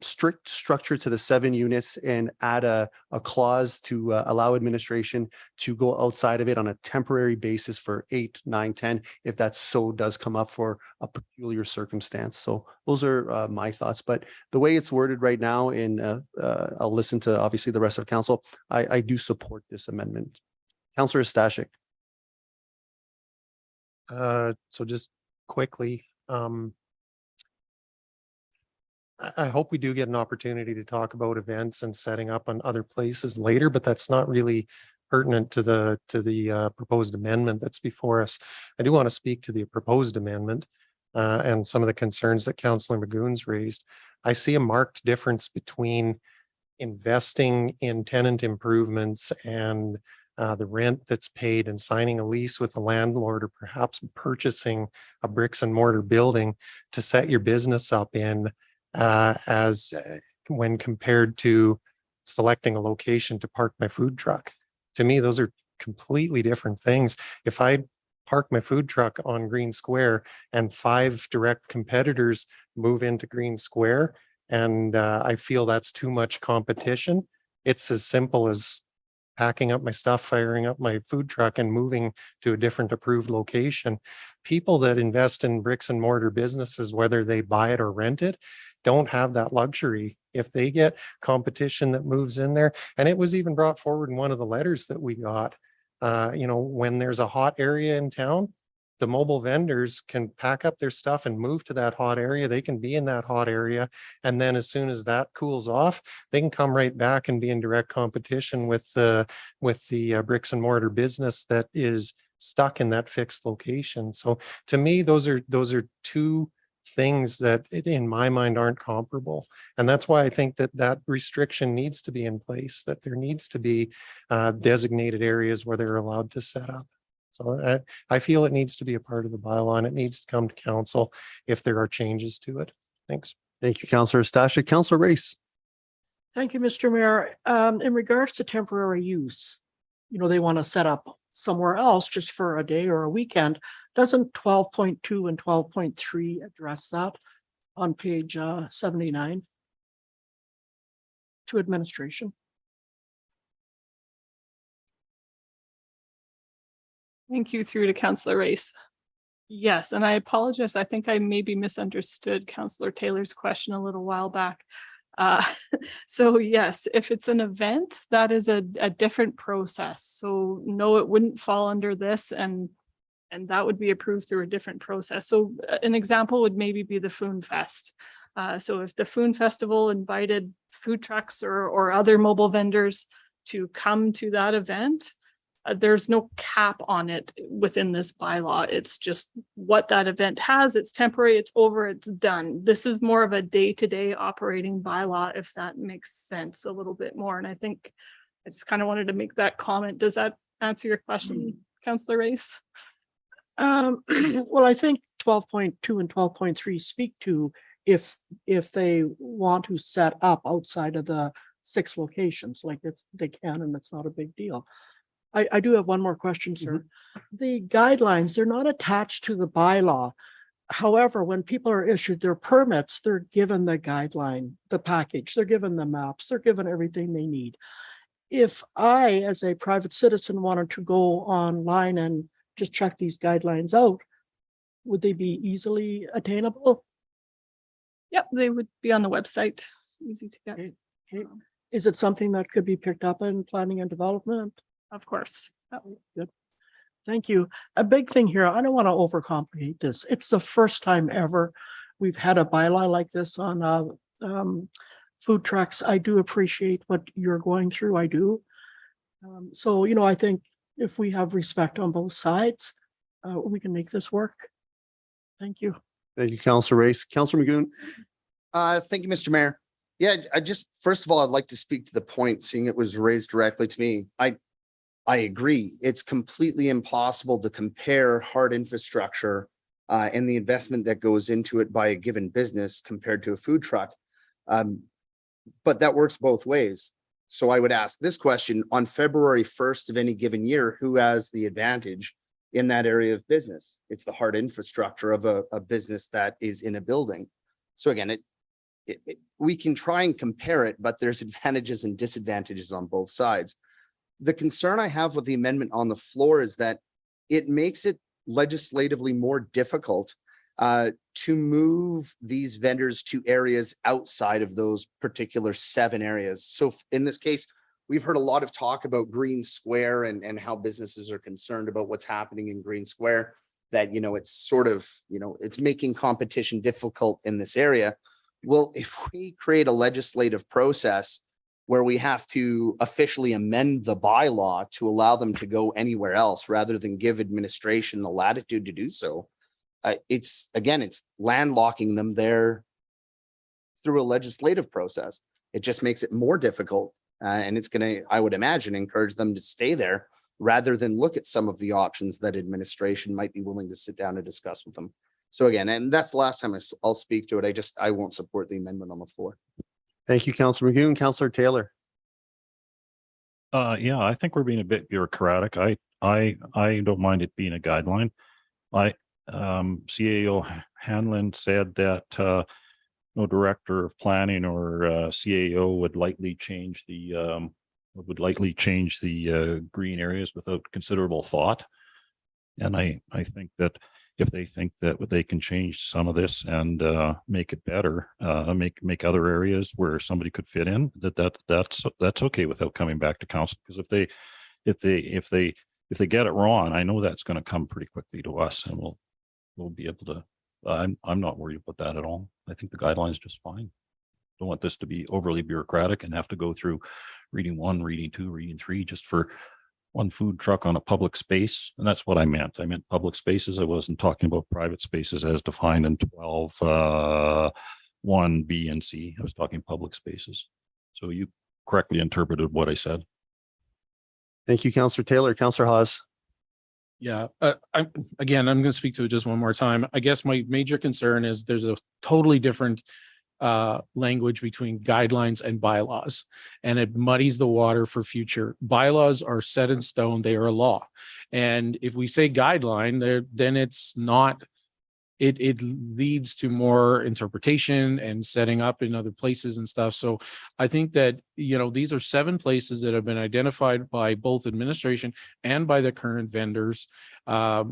strict structure to the 7 units, and add a clause to allow administration to go outside of it on a temporary basis for 8, 9, 10, if that so does come up for a peculiar circumstance. So those are my thoughts, but the way it's worded right now, and I'll listen to obviously the rest of council, I do support this amendment. Councillor Stashik. So just quickly, I hope we do get an opportunity to talk about events and setting up on other places later, but that's not really pertinent to the proposed amendment that's before us. I do want to speak to the proposed amendment and some of the concerns that Councillor Magoon's raised. I see a marked difference between investing in tenant improvements and the rent that's paid, and signing a lease with a landlord, or perhaps purchasing a bricks and mortar building to set your business up in, as when compared to selecting a location to park my food truck. To me, those are completely different things. If I park my food truck on Green Square and 5 direct competitors move into Green Square, and I feel that's too much competition, it's as simple as packing up my stuff, firing up my food truck, and moving to a different approved location. People that invest in bricks and mortar businesses, whether they buy it or rent it, don't have that luxury. If they get competition that moves in there, and it was even brought forward in one of the letters that we got, when there's a hot area in town, the mobile vendors can pack up their stuff and move to that hot area. They can be in that hot area. And then as soon as that cools off, they can come right back and be in direct competition with the bricks and mortar business that is stuck in that fixed location. So to me, those are 2 things that in my mind aren't comparable. And that's why I think that restriction needs to be in place, that there needs to be designated areas where they're allowed to set up. So I feel it needs to be a part of the bylaw, and it needs to come to council if there are changes to it. Thanks. Thank you, Councillor Stashik. Councillor Race. Thank you, Mr. Mayor. In regards to temporary use, they want to set up somewhere else just for a day or a weekend. Doesn't 12.2 and 12.3 address that on page 79 to administration? Thank you through to Councillor Race. Yes, and I apologize. I think I maybe misunderstood Councillor Taylor's question a little while back. So yes, if it's an event, that is a different process. So no, it wouldn't fall under this, and that would be approved through a different process. So an example would maybe be the Foon Fest. So if the Foon Festival invited food trucks or other mobile vendors to come to that event, there's no cap on it within this bylaw. It's just what that event has. It's temporary, it's over, it's done. This is more of a day-to-day operating bylaw, if that makes sense a little bit more. And I think I just kind of wanted to make that comment. Does that answer your question, Councillor Race? Well, I think 12.2 and 12.3 speak to if they want to set up outside of the 6 locations, like they can, and it's not a big deal. I do have one more question, sir. The guidelines, they're not attached to the bylaw. However, when people are issued their permits, they're given the guideline, the package, they're given the maps, they're given everything they need. If I, as a private citizen, wanted to go online and just check these guidelines out, would they be easily attainable? Yep, they would be on the website. easy to get. Okay. Is it something that could be picked up in planning and development? Of course. Good. Thank you. A big thing here, I don't want to overcomplicate this. It's the first time ever we've had a bylaw like this on food trucks. I do appreciate what you're going through. I do. So, you know, I think if we have respect on both sides, we can make this work. Thank you. Thank you, Councillor Race. Councillor Magoon. Thank you, Mr. Mayor. Yeah, I just, first of all, I'd like to speak to the point, seeing it was raised directly to me. I agree. It's completely impossible to compare hard infrastructure and the investment that goes into it by a given business compared to a food truck. But that works both ways. So I would ask this question: on February 1st of any given year, who has the advantage in that area of business? It's the hard infrastructure of a business that is in a building. So again, we can try and compare it, but there's advantages and disadvantages on both sides. The concern I have with the amendment on the floor is that it makes it legislatively more difficult to move these vendors to areas outside of those particular 7 areas. So in this case, we've heard a lot of talk about Green Square and how businesses are concerned about what's happening in Green Square, that, you know, it's sort of, you know, it's making competition difficult in this area. Well, if we create a legislative process where we have to officially amend the bylaw to allow them to go anywhere else rather than give administration the latitude to do so, it's landlocking them there through a legislative process. It just makes it more difficult, and it's going to, I would imagine, encourage them to stay there rather than look at some of the options that administration might be willing to sit down and discuss with them. So again, and that's the last time I'll speak to it. I won't support the amendment on the floor. Thank you, Councillor Magoon. Councillor Taylor. Yeah, I think we're being a bit bureaucratic. I don't mind it being a guideline. CAO Hanlon said that no director of planning or CAO would likely change the green areas without considerable thought. And I think that if they think that they can change some of this and make it better, make other areas where somebody could fit in, that's okay without coming back to council. Because if they get it wrong, I know that's going to come pretty quickly to us, and we'll be able to. I'm not worried about that at all. I think the guideline is just fine. Don't want this to be overly bureaucratic and have to go through reading 1, reading 2, reading 3 just for one food truck on a public space. And that's what I meant. I meant public spaces. I wasn't talking about private spaces as defined in 12, 1, B and C. I was talking public spaces. So you correctly interpreted what I said. Thank you, Councillor Taylor. Councillor Haas. Yeah, I'm going to speak to it just one more time. I guess my major concern is there's a totally different language between guidelines and bylaws, and it muddies the water for future. Bylaws are set in stone, they are a law. And if we say guideline, then it's not, it leads to more interpretation and setting up in other places and stuff. So I think that, you know, these are 7 places that have been identified by both administration and by the current vendors.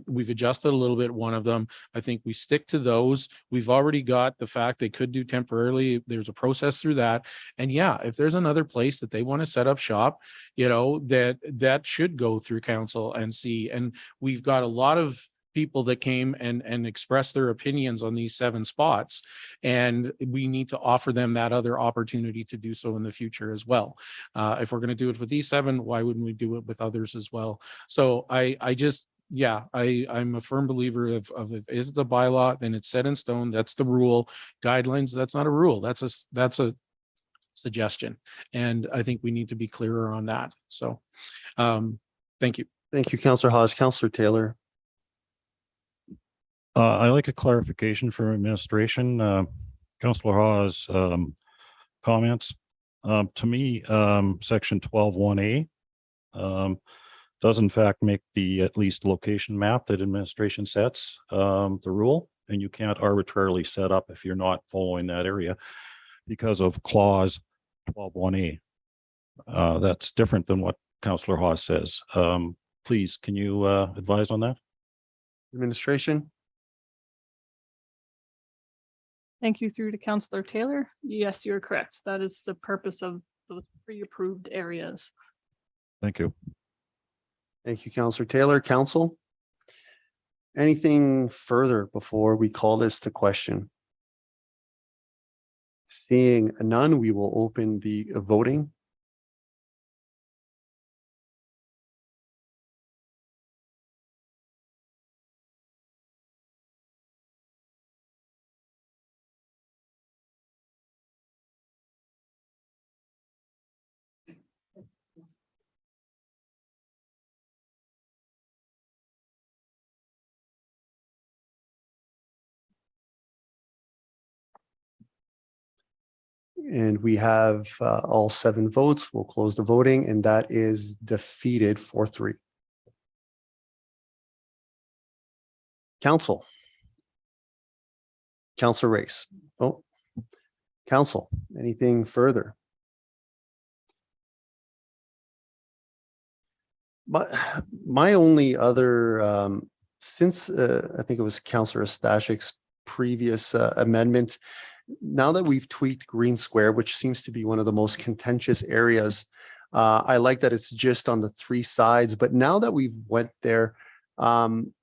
We've adjusted a little bit one of them. I think we stick to those. We've already got the fact they could do temporarily. There's a process through that. And yeah, if there's another place that they want to set up shop, you know, that should go through council and see. And we've got a lot of people that came and expressed their opinions on these 7 spots. And we need to offer them that other opportunity to do so in the future as well. If we're going to do it with these 7, why wouldn't we do it with others as well? So I'm a firm believer of if it's the bylaw, then it's set in stone. That's the rule. Guidelines, that's not a rule. That's a suggestion. And I think we need to be clearer on that. So thank you. Thank you, Councillor Haas. Councillor Taylor. I like a clarification from administration. Councillor Hawes' comments. To me, section 12(1)(a) does in fact make the at least location map that administration sets the rule, and you can't arbitrarily set up if you're not following that area because of clause 12(1)(a). That's different than what Councillor Hawes says. Please, can you advise on that? Administration. Thank you through to Councillor Taylor. Yes, you're correct. That is the purpose of the pre-approved areas. Thank you. Thank you, Councillor Taylor. Council? Anything further before we call this to question? Seeing none, we will open the voting. And we have all 7 votes. We'll close the voting, and that is defeated 4-3. Council. Councillor Race. Oh, Council, anything further? My only other, since I think it was Councillor Stashik's previous amendment, now that we've tweaked Green Square, which seems to be one of the most contentious areas, I like that it's just on the 3 sides. But now that we've went there, and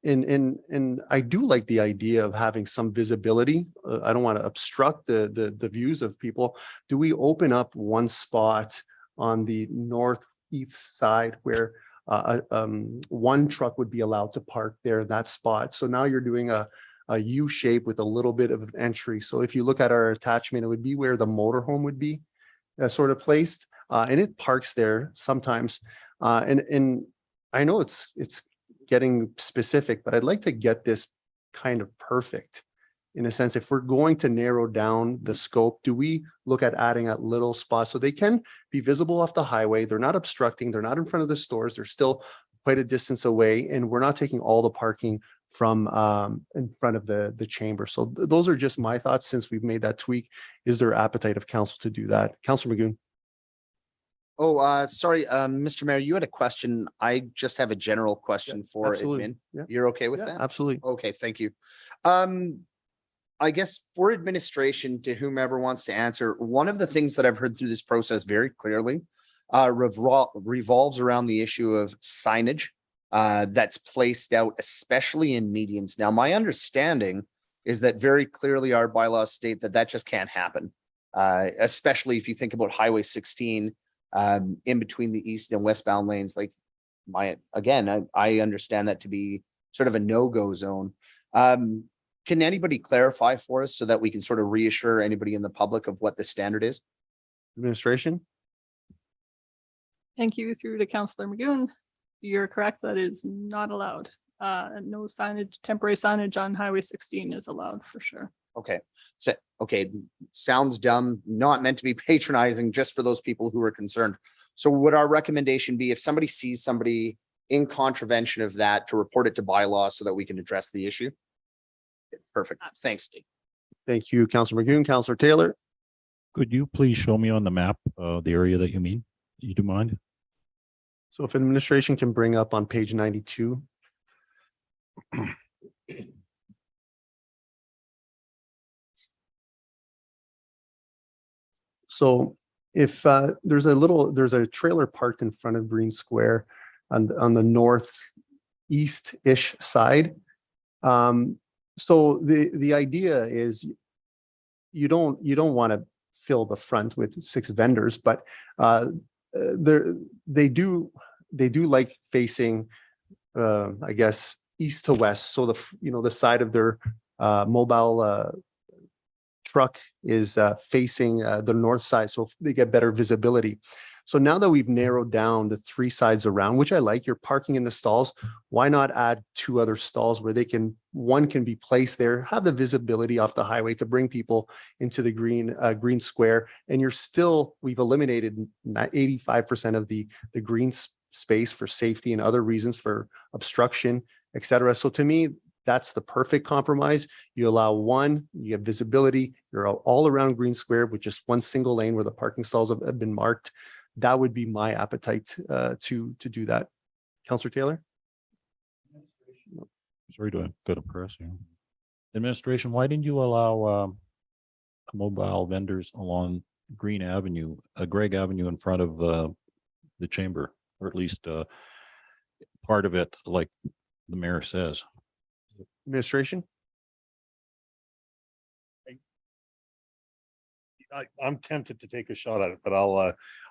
I do like the idea of having some visibility. I don't want to obstruct the views of people. Do we open up one spot on the northeast side where one truck would be allowed to park there, that spot? So now you're doing a U shape with a little bit of an entry. So if you look at our attachment, it would be where the motorhome would be sort of placed, and it parks there sometimes. And I know it's getting specific, but I'd like to get this kind of perfect. In a sense, if we're going to narrow down the scope, do we look at adding a little spot so they can be visible off the highway? They're not obstructing, they're not in front of the stores, they're still quite a distance away, and we're not taking all the parking from in front of the chamber. So those are just my thoughts since we've made that tweak. Is there appetite of council to do that? Councillor Magoon. Oh, sorry, Mr. Mayor, you had a question. I just have a general question for absolutely. admin. Yeah. You're okay with Yeah, that? absolutely. Okay, thank you. I guess for administration, to whomever wants to answer, one of the things that I've heard through this process very clearly revolves around the issue of signage that's placed out, especially in medians. Now, my understanding is that very clearly our bylaws state that that just can't happen, especially if you think about Highway 16 in between the east and westbound lanes. Like I understand that to be sort of a no-go zone. Can anybody clarify for us so that we can sort of reassure anybody in the public of what the standard is? Administration. Thank you through to Councillor Magoon. You're correct. That is not allowed. No signage, temporary signage on Highway 16 is allowed for sure. Okay. So, okay. Sounds dumb, not meant to be patronizing, just for those people who are concerned. So would our recommendation be if somebody sees somebody in contravention of that to report it to bylaw so that we can address the issue? Perfect. Thanks. Thank you, Councillor Magoon. Councillor Taylor. Could you please show me on the map the area that you mean? You do mind? So if administration can bring up on page 92. So if there's a trailer parked in front of Green Square on the northeast-ish side. So the idea is you don't want to fill the front with 6 vendors, but they do like facing I guess east to west. So the side of their mobile truck is facing the north side, so they get better visibility. So now that we've narrowed down the 3 sides around, which I like, you're parking in the stalls, why not add 2 other stalls where one can be placed there, have the visibility off the highway to bring people into the green square, and we've eliminated 85% of the green space for safety and other reasons for obstruction, etc. So to me, that's the perfect compromise. You allow one, you have visibility, you're all around Green Square with just one single lane where the parking stalls have been marked. That would be my appetite to do that. Councillor Taylor? Sorry to go to press here. Administration, why didn't you allow mobile vendors along Green Avenue, Greg Avenue in front of the chamber, or at least part of it, like the mayor says. Administration? I'm tempted to take a shot at it, but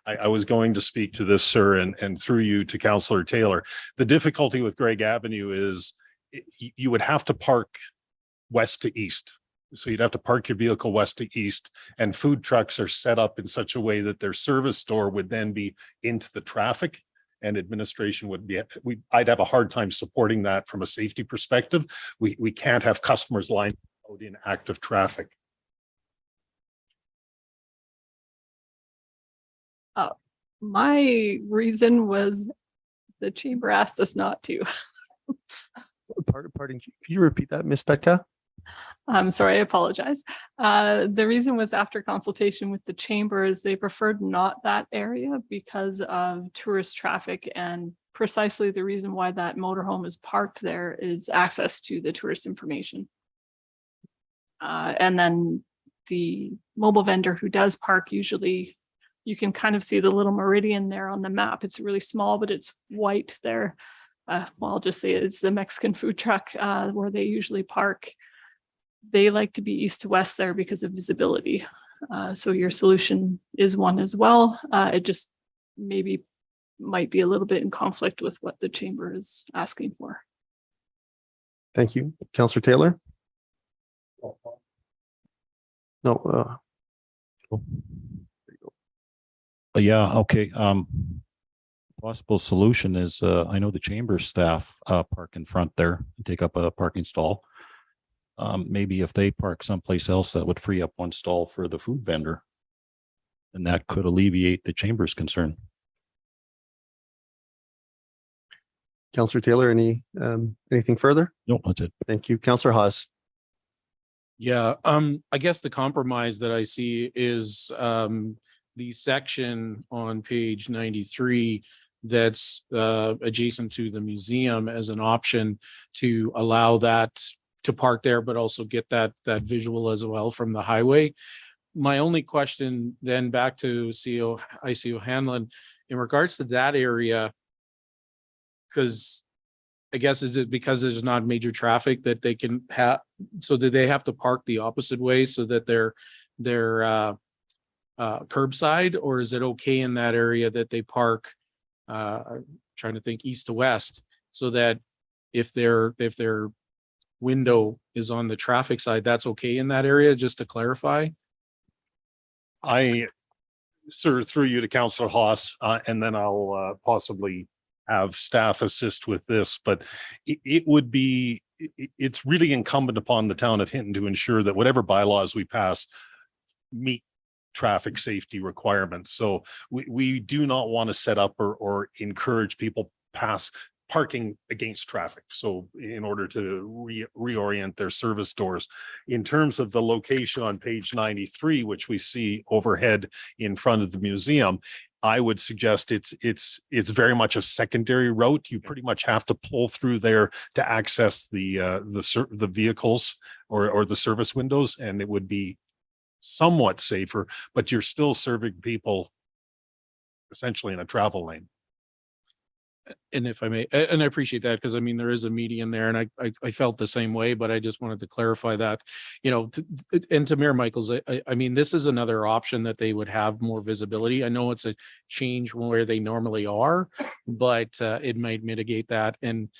I was going to speak to this, sir, and through you to Councillor Taylor. The difficulty with Greg Avenue is you would have to park west to east. So you'd have to park your vehicle west to east, and food trucks are set up in such a way that their service store would then be into the traffic, and administration would be, I'd have a hard time supporting that from a safety perspective. We can't have customers lined out in active traffic. My reason was the chamber asked us not to. Pardon, can you repeat that, Ms. Petka? I'm sorry, I apologize. The reason was after consultation with the chambers, they preferred not that area because of tourist traffic, and precisely the reason why that motorhome is parked there is access to the tourist information. And then the mobile vendor who does park, usually you can kind of see the little meridian there on the map. It's really small, but it's white there. Well, I'll just say it's the Mexican food truck where they usually park. They like to be east to west there because of visibility. So your solution is one as well. It just maybe might be a little bit in conflict with what the chamber is asking for. Thank you. Councillor Taylor? No. Yeah, okay. Possible solution is I know the chamber staff park in front there and take up a parking stall. Maybe if they park someplace else, that would free up one stall for the food vendor. And that could alleviate the chamber's concern. Councillor Taylor, anything further? No, that's it. Thank you. Councillor Haas? Yeah, I guess the compromise that I see is the section on page 93 that's adjacent to the museum as an option to allow that to park there, but also get that visual as well from the highway. My only question then back to ICO Hanlon in regards to that area, because I guess is it because there's not major traffic that they can have, so that they have to park the opposite way so that they're curbside, or is it okay in that area that they park trying to think east to west, so that if their window is on the traffic side, that's okay in that area, just to clarify? Sir, through you to Councillor Haas, and then I'll possibly have staff assist with this, but it's really incumbent upon the town of Hinton to ensure that whatever bylaws we pass meet traffic safety requirements. So we do not want to set up or encourage people parking against traffic. So in order to reorient their service doors. In terms of the location on page 93, which we see overhead in front of the museum, I would suggest it's very much a secondary route. You pretty much have to pull through there to access the vehicles or the service windows, and it would be somewhat safer, but you're still serving people essentially in a travel lane. And if I may, and I appreciate that, because I mean, there is a median there, and I felt the same way, but I just wanted to clarify that, and to Mayor Michaels, I mean, this is another option that they would have more visibility. I know it's a change from where they normally are, but it might mitigate that. And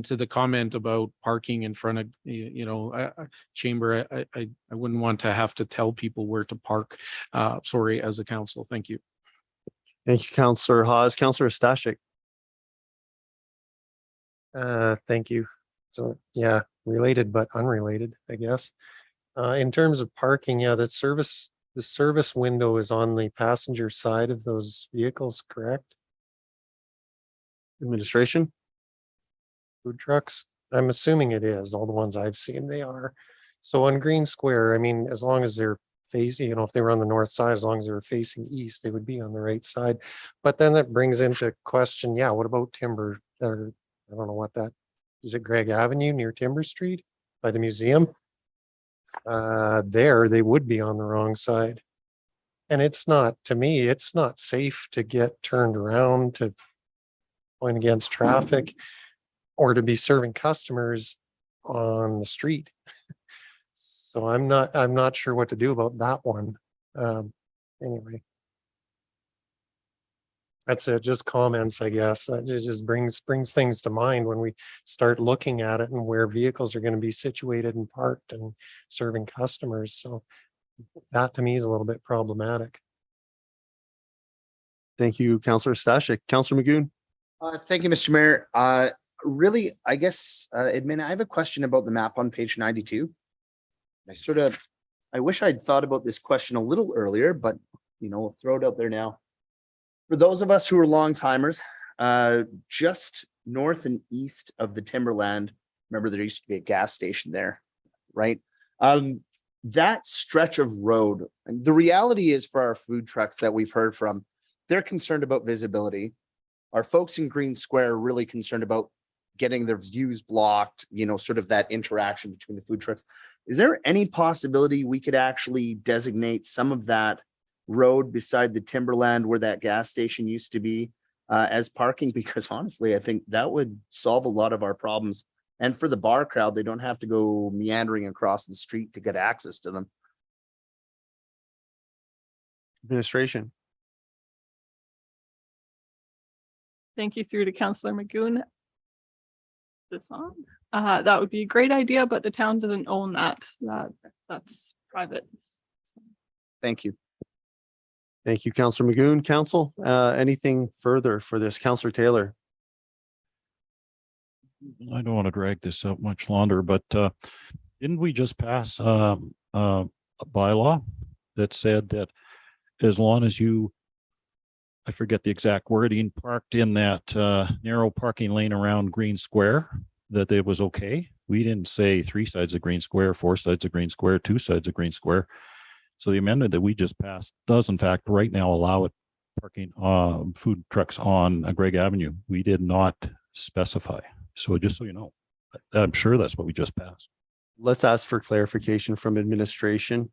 to the comment about parking in front of, chamber, I wouldn't want to have to tell people where to park, sorry, as a council. Thank you. Thank you, Councillor Haas. Councillor Stashik? Thank you. So yeah, related but unrelated, I guess. In terms of parking, yeah, the service window is on the passenger side of those vehicles, correct? Administration? Food trucks? I'm assuming it is. All the ones I've seen, they are. So on Green Square, I mean, as long as they're facing, if they were on the north side, as long as they were facing east, they would be on the right side. But then that brings into question, yeah, what about timber? I don't know what that is. It Greg Avenue near Timber Street by the museum? there, they would be on the wrong side. And it's not, to me, it's not safe to get turned around to point against traffic or to be serving customers on the street. So I'm not sure what to do about that one. Anyway. That's it, just comments, I guess. That it just brings things to mind when we start looking at it and where vehicles are going to be situated and parked and serving customers. So that to me is a little bit problematic. Thank you, Councillor Stashik. Councillor Magoon. Thank you, Mr. Mayor. Really, I guess, admin, I have a question about the map on page 92. I wish I'd thought about this question a little earlier, but we'll throw it out there now. For those of us who are long timers, just north and east of the Timberland, remember there used to be a gas station there, right? That stretch of road, and the reality is for our food trucks that we've heard from, they're concerned about visibility. Our folks in Green Square are really concerned about getting their views blocked, sort of that interaction between the food trucks. Is there any possibility we could actually designate some of that road beside the Timberland where that gas station used to be as parking? Because honestly, I think that would solve a lot of our problems. And for the bar crowd, they don't have to go meandering across the street to get access to them. Administration. Thank you through to Councillor Magoon. This on. That would be a great idea, but the town doesn't own that. That's private. Thank you. Thank you, Councillor Magoon. Council, anything further for this? Councillor Taylor. I don't want to drag this out much longer, but didn't we just pass a bylaw that said that as long as you, I forget the exact wording, parked in that narrow parking lane around Green Square, that it was okay? We didn't say 3 sides of Green Square, 4 sides of Green Square, 2 sides of Green Square. So the amendment that we just passed does in fact right now allow it parking food trucks on Greg Avenue. We did not specify. So just so you know, I'm sure that's what we just passed. Let's ask for clarification from administration.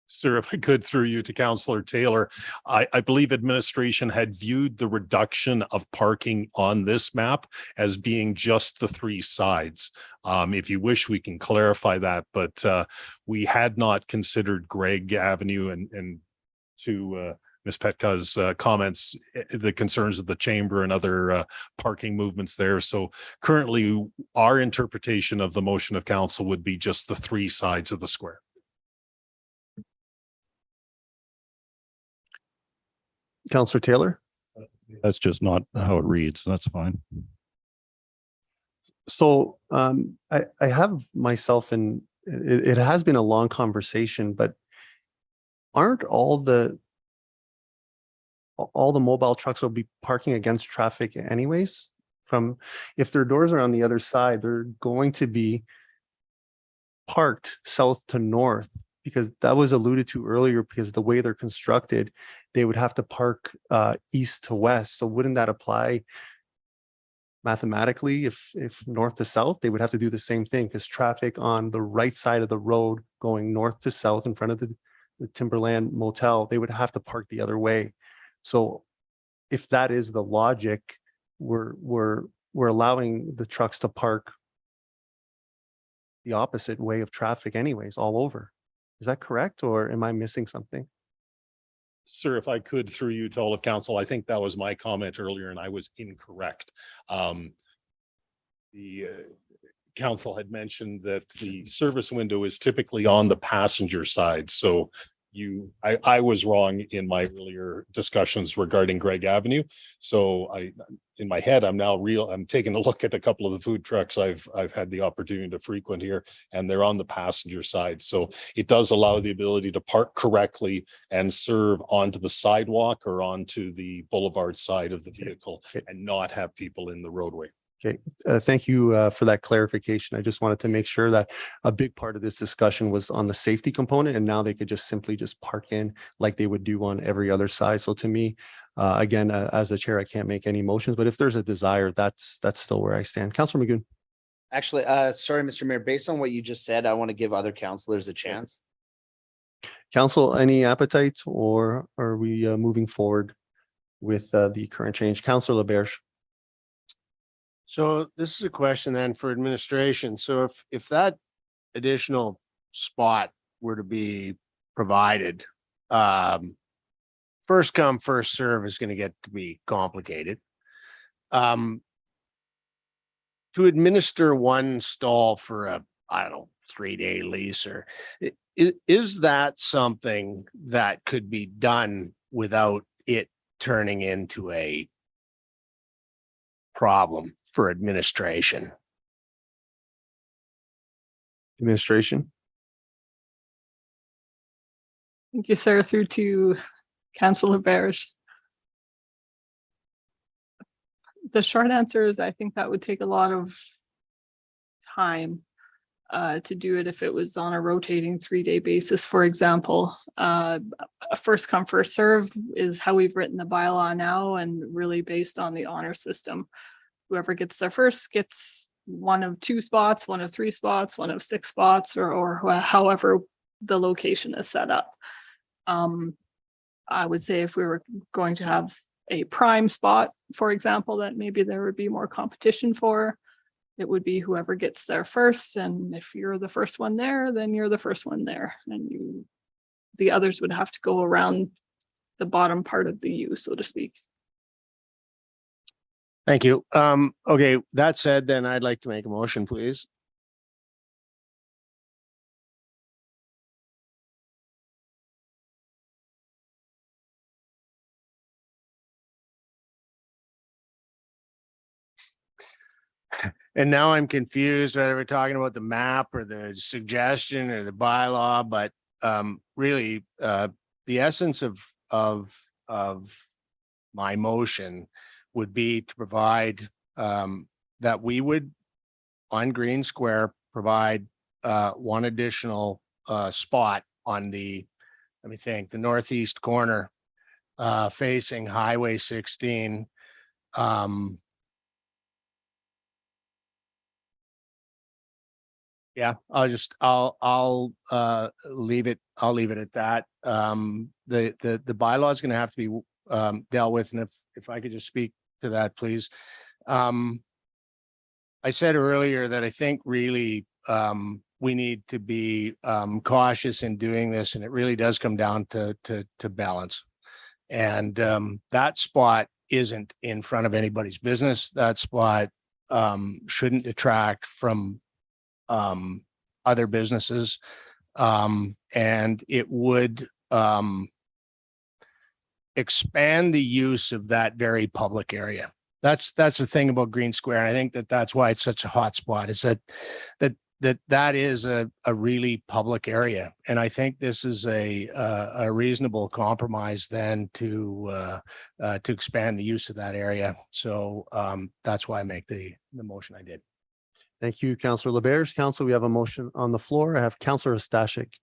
Sir, if I could, through you to Councillor Taylor, I believe administration had viewed the reduction of parking on this map as being just the 3 sides. If you wish, we can clarify that, but we had not considered Greg Avenue and to Ms. Petka's comments, the concerns of the chamber and other parking movements there. So currently, our interpretation of the motion of council would be just the 3 sides of the square. Councillor Taylor. That's just not how it reads. That's fine. So I have myself in, it has been a long conversation, but aren't all the mobile trucks will be parking against traffic anyways? From, if their doors are on the other side, they're going to be parked south to north, because that was alluded to earlier, because the way they're constructed, they would have to park east to west. So wouldn't that apply mathematically? If north to south, they would have to do the same thing, because traffic on the right side of the road going north to south in front of the Timberland Motel, they would have to park the other way. So if that is the logic, we're allowing the trucks to park the opposite way of traffic anyways, all over. Is that correct, or am I missing something? Sir, if I could, through you to all of council, I think that was my comment earlier and I was incorrect. The council had mentioned that the service window is typically on the passenger side. So I was wrong in my earlier discussions regarding Greg Avenue. So in my head, I'm taking a look at a couple of the food trucks I've had the opportunity to frequent here, and they're on the passenger side. So it does allow the ability to park correctly and serve onto the sidewalk or onto the boulevard side of the vehicle and not have people in the roadway. Okay, thank you for that clarification. I just wanted to make sure that a big part of this discussion was on the safety component, and now they could just simply just park in like they would do on every other side. So to me, Again, as the chair, I can't make any motions, but if there's a desire, that's still where I stand. Councillor Magoon. Actually, sorry, Mr. Mayor, based on what you just said, I want to give other councilors a chance. Council, any appetite, or are we moving forward with the current change? Councillor LaBerge. So this is a question then for administration. So if that additional spot were to be provided, first come, first serve is going to get to be complicated. To administer one stall for a, I don't know, 3-day lease, or is that something that could be done without it turning into a problem for administration? Administration. Thank you, sir. Through to Councillor Barish. The short answer is I think that would take a lot of time to do it if it was on a rotating 3-day basis, for example. A first come, first serve is how we've written the bylaw now, and really based on the honor system. Whoever gets there first gets one of 2 spots, one of 3 spots, one of 6 spots, or however the location is set up. I would say if we were going to have a prime spot, for example, that maybe there would be more competition for, it would be whoever gets there first. And if you're the first one there, then you're the first one there. And the others would have to go around the bottom part of the U, so to speak. Thank you. Okay, that said, then I'd like to make a motion, please. And now I'm confused whether we're talking about the map or the suggestion or the bylaw, but really the essence of my motion would be to provide that we would on Green Square provide one additional spot on the, let me think, the northeast corner facing Highway 16. Yeah, I'll leave it. I'll leave it at that. The bylaw is going to have to be dealt with. And if I could just speak to that, please. I said earlier that I think really we need to be cautious in doing this, and it really does come down to balance. And that spot isn't in front of anybody's business. That spot shouldn't detract from other businesses, and it would expand the use of that very public area. That's the thing about Green Square. And I think that's why it's such a hot spot, is that is a really public area. And I think this is a reasonable compromise then to expand the use of that area. So that's why I make the motion I did. Thank you, Councillor LaBerge. Council, we have a motion on the floor. I have Councillor Stashik.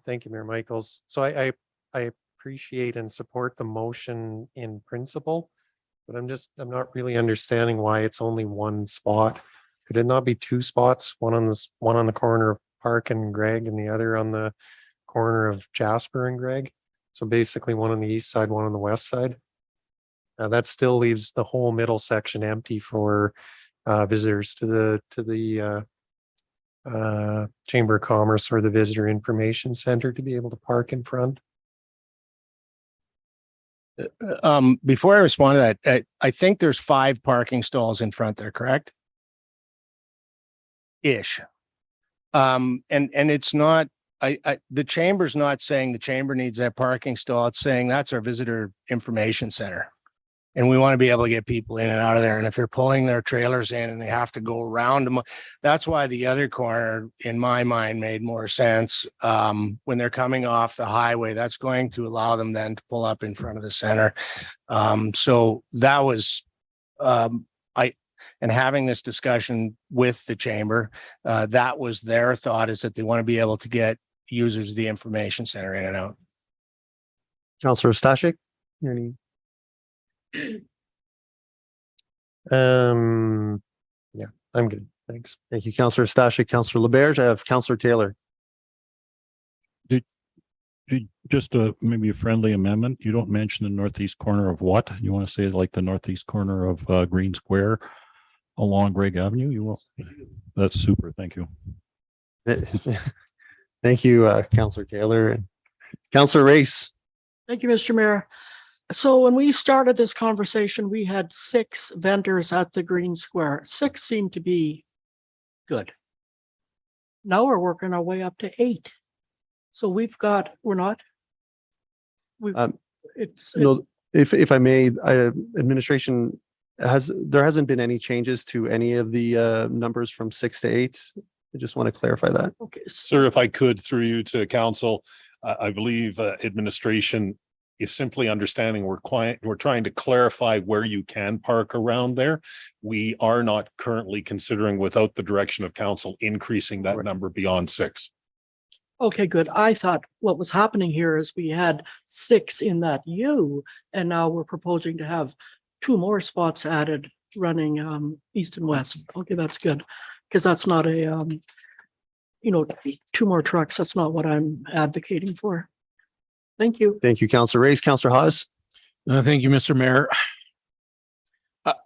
Thank you, Mayor Michaels. So I appreciate and support the motion in principle, but I'm not really understanding why it's only one spot. Could it not be 2 spots? One on the corner of Park and Greg, and the other on the corner of Jasper and Greg. So basically one on the east side, one on the west side. That still leaves the whole middle section empty for visitors to the Chamber of Commerce or the Visitor Information Center to be able to park in front. Before I respond to that, I think there's 5 parking stalls in front there, correct? Ish. And it's not, the Chamber's not saying the Chamber needs that parking stall. It's saying that's our Visitor Information Center. And we want to be able to get people in and out of there. And if they're pulling their trailers in and they have to go around them, that's why the other corner, in my mind, made more sense. When they're coming off the highway, that's going to allow them then to pull up in front of the center. So that was, and having this discussion with the Chamber, that was their thought, is that they want to be able to get users of the information center in and out. Counselor Stashik, any? Yeah, I'm good. Thanks. Thank you, Counselor Stashik. Counselor LeBerge. I have Counselor Taylor. Just maybe a friendly amendment. You don't mention the northeast corner of what? You want to say like the northeast corner of Green Square along Greg Avenue? You will. That's super. Thank you. Thank you, Counselor Taylor and Counselor Race. Thank you, Mr. Mayor. So when we started this conversation, we had 6 vendors at the Green Square. 6 seemed to be good. Now we're working our way up to 8. So we've got, we're not. It's. No, if I may, administration there hasn't been any changes to any of the numbers from 6 to 8. I just want to clarify that. Okay. Sir, if I could, through you to council, I believe administration is simply understanding we're trying to clarify where you can park around there. We are not currently considering, without the direction of council, increasing that number beyond 6. Okay, good. I thought what was happening here is we had 6 in that U, and now we're proposing to have 2 more spots added running east and west. Okay, that's good. Because that's not a, 2 more trucks. That's not what I'm advocating for. Thank you. Thank you, Counselor Race. Counselor Haas. Thank you, Mr. Mayor.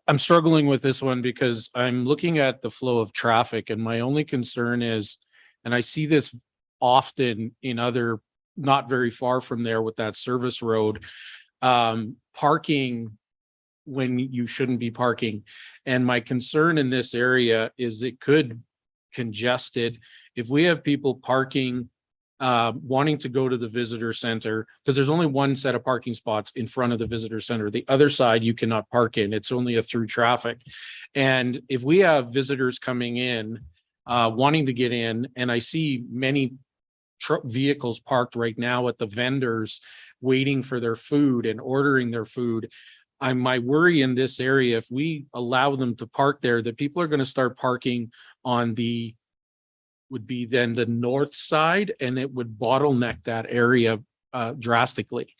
I'm struggling with this one because I'm looking at the flow of traffic, and my only concern is, and I see this often in other, not very far from there with that service road, parking when you shouldn't be parking. And my concern in this area is it could congested if we have people parking wanting to go to the visitor center, because there's only one set of parking spots in front of the visitor center. The other side you cannot park in. It's only a through traffic. And if we have visitors coming in wanting to get in, and I see many vehicles parked right now at the vendors waiting for their food and ordering their food, my worry in this area, if we allow them to park there, that people are going to start parking on the would be then the north side, and it would bottleneck that area drastically.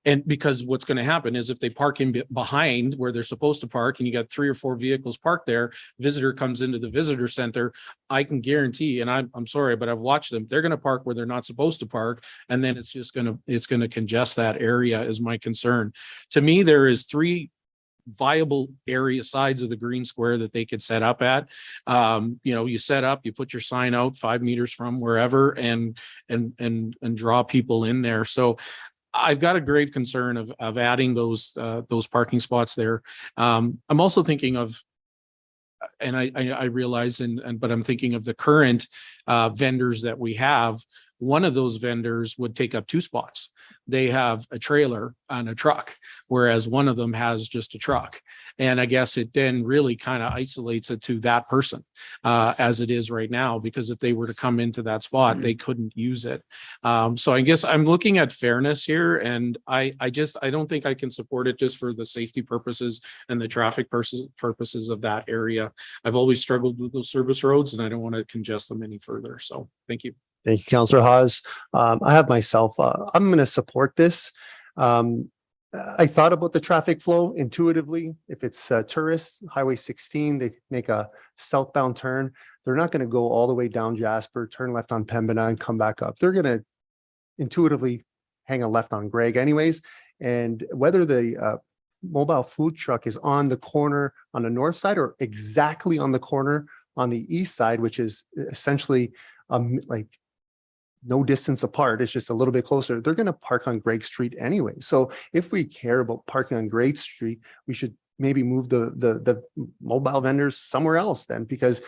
And because what's going to happen is if they park in behind where they're supposed to park, and you got 3 or 4 vehicles parked there, visitor comes into the visitor center, I can guarantee, and I'm sorry, but I've watched them, they're going to park where they're not supposed to park, and then it's going to congest that area is my concern. To me, there is 3 viable area sides of the Green Square that they could set up at. You set up, you put your sign out 5 meters from wherever and draw people in there. So I've got a grave concern of adding those parking spots there. I'm also thinking of, and I realize, but I'm thinking of the current vendors that we have. One of those vendors would take up 2 spots. They have a trailer and a truck, whereas one of them has just a truck. And I guess it then really kind of isolates it to that person as it is right now, because if they were to come into that spot, they couldn't use it. So I guess I'm looking at fairness here, and I don't think I can support it just for the safety purposes and the traffic purposes of that area. I've always struggled with those service roads, and I don't want to congest them any further. So thank you. Thank you, Councillor Haas. I have myself, I'm going to support this. I thought about the traffic flow intuitively. If it's tourists, Highway 16, they make a southbound turn. They're not going to go all the way down Jasper, turn left on Pembina and come back up. They're going to intuitively hang a left on Greg anyways. And whether the mobile food truck is on the corner on the north side or exactly on the corner on the east side, which is essentially like no distance apart, it's just a little bit closer, they're going to park on Greg Street anyway. So if we care about parking on Greg Street, we should maybe move the mobile vendors somewhere else then, because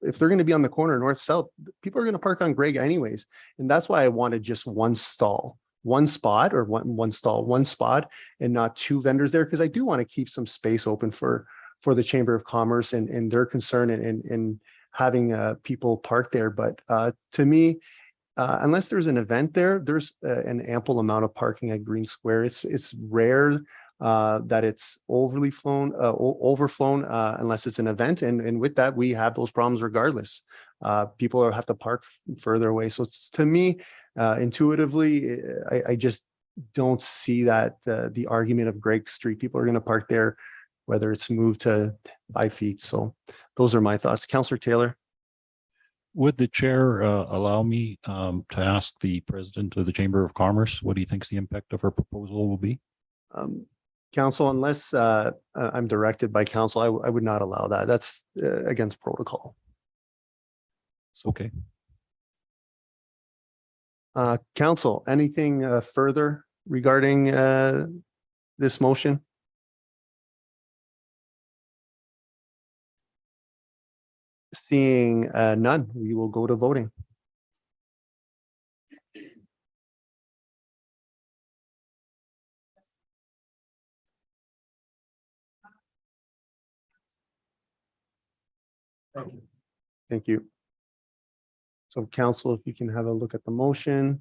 if they're going to be on the corner north south, people are going to park on Greg anyways. And that's why I wanted just one spot, and not 2 vendors there, because I do want to keep some space open for the Chamber of Commerce and their concern and having people park there. But to me, unless there's an event there, there's an ample amount of parking at Green Square. It's rare that it's overflown unless it's an event. And with that, we have those problems regardless. People have to park further away. So to me, Intuitively, I just don't see that the argument of Greg Street, people are going to park there, whether it's moved to 5 feet. So those are my thoughts. Councillor Taylor. Would the chair allow me to ask the president of the Chamber of Commerce what he thinks the impact of our proposal will be? Council, unless I'm directed by council, I would not allow that. That's against protocol. Okay. Council, anything further regarding this motion? Seeing none, we will go to voting. Thank you. So council, if you can have a look at the motion.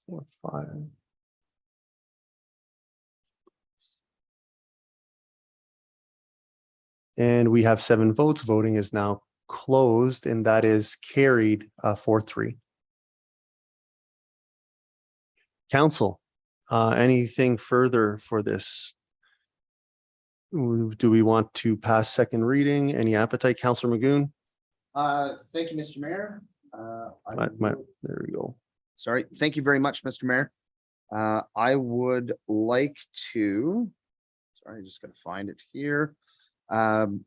Four, five. And we have 7 votes. Voting is now closed, and that is carried 4-3. Council, anything further for this? Do we want to pass second reading? Any appetite, Councillor Magoon? Thank you, Mr. Mayor. There we go. Sorry. Thank you very much, Mr. Mayor. I would like to, sorry, I just got to find it here.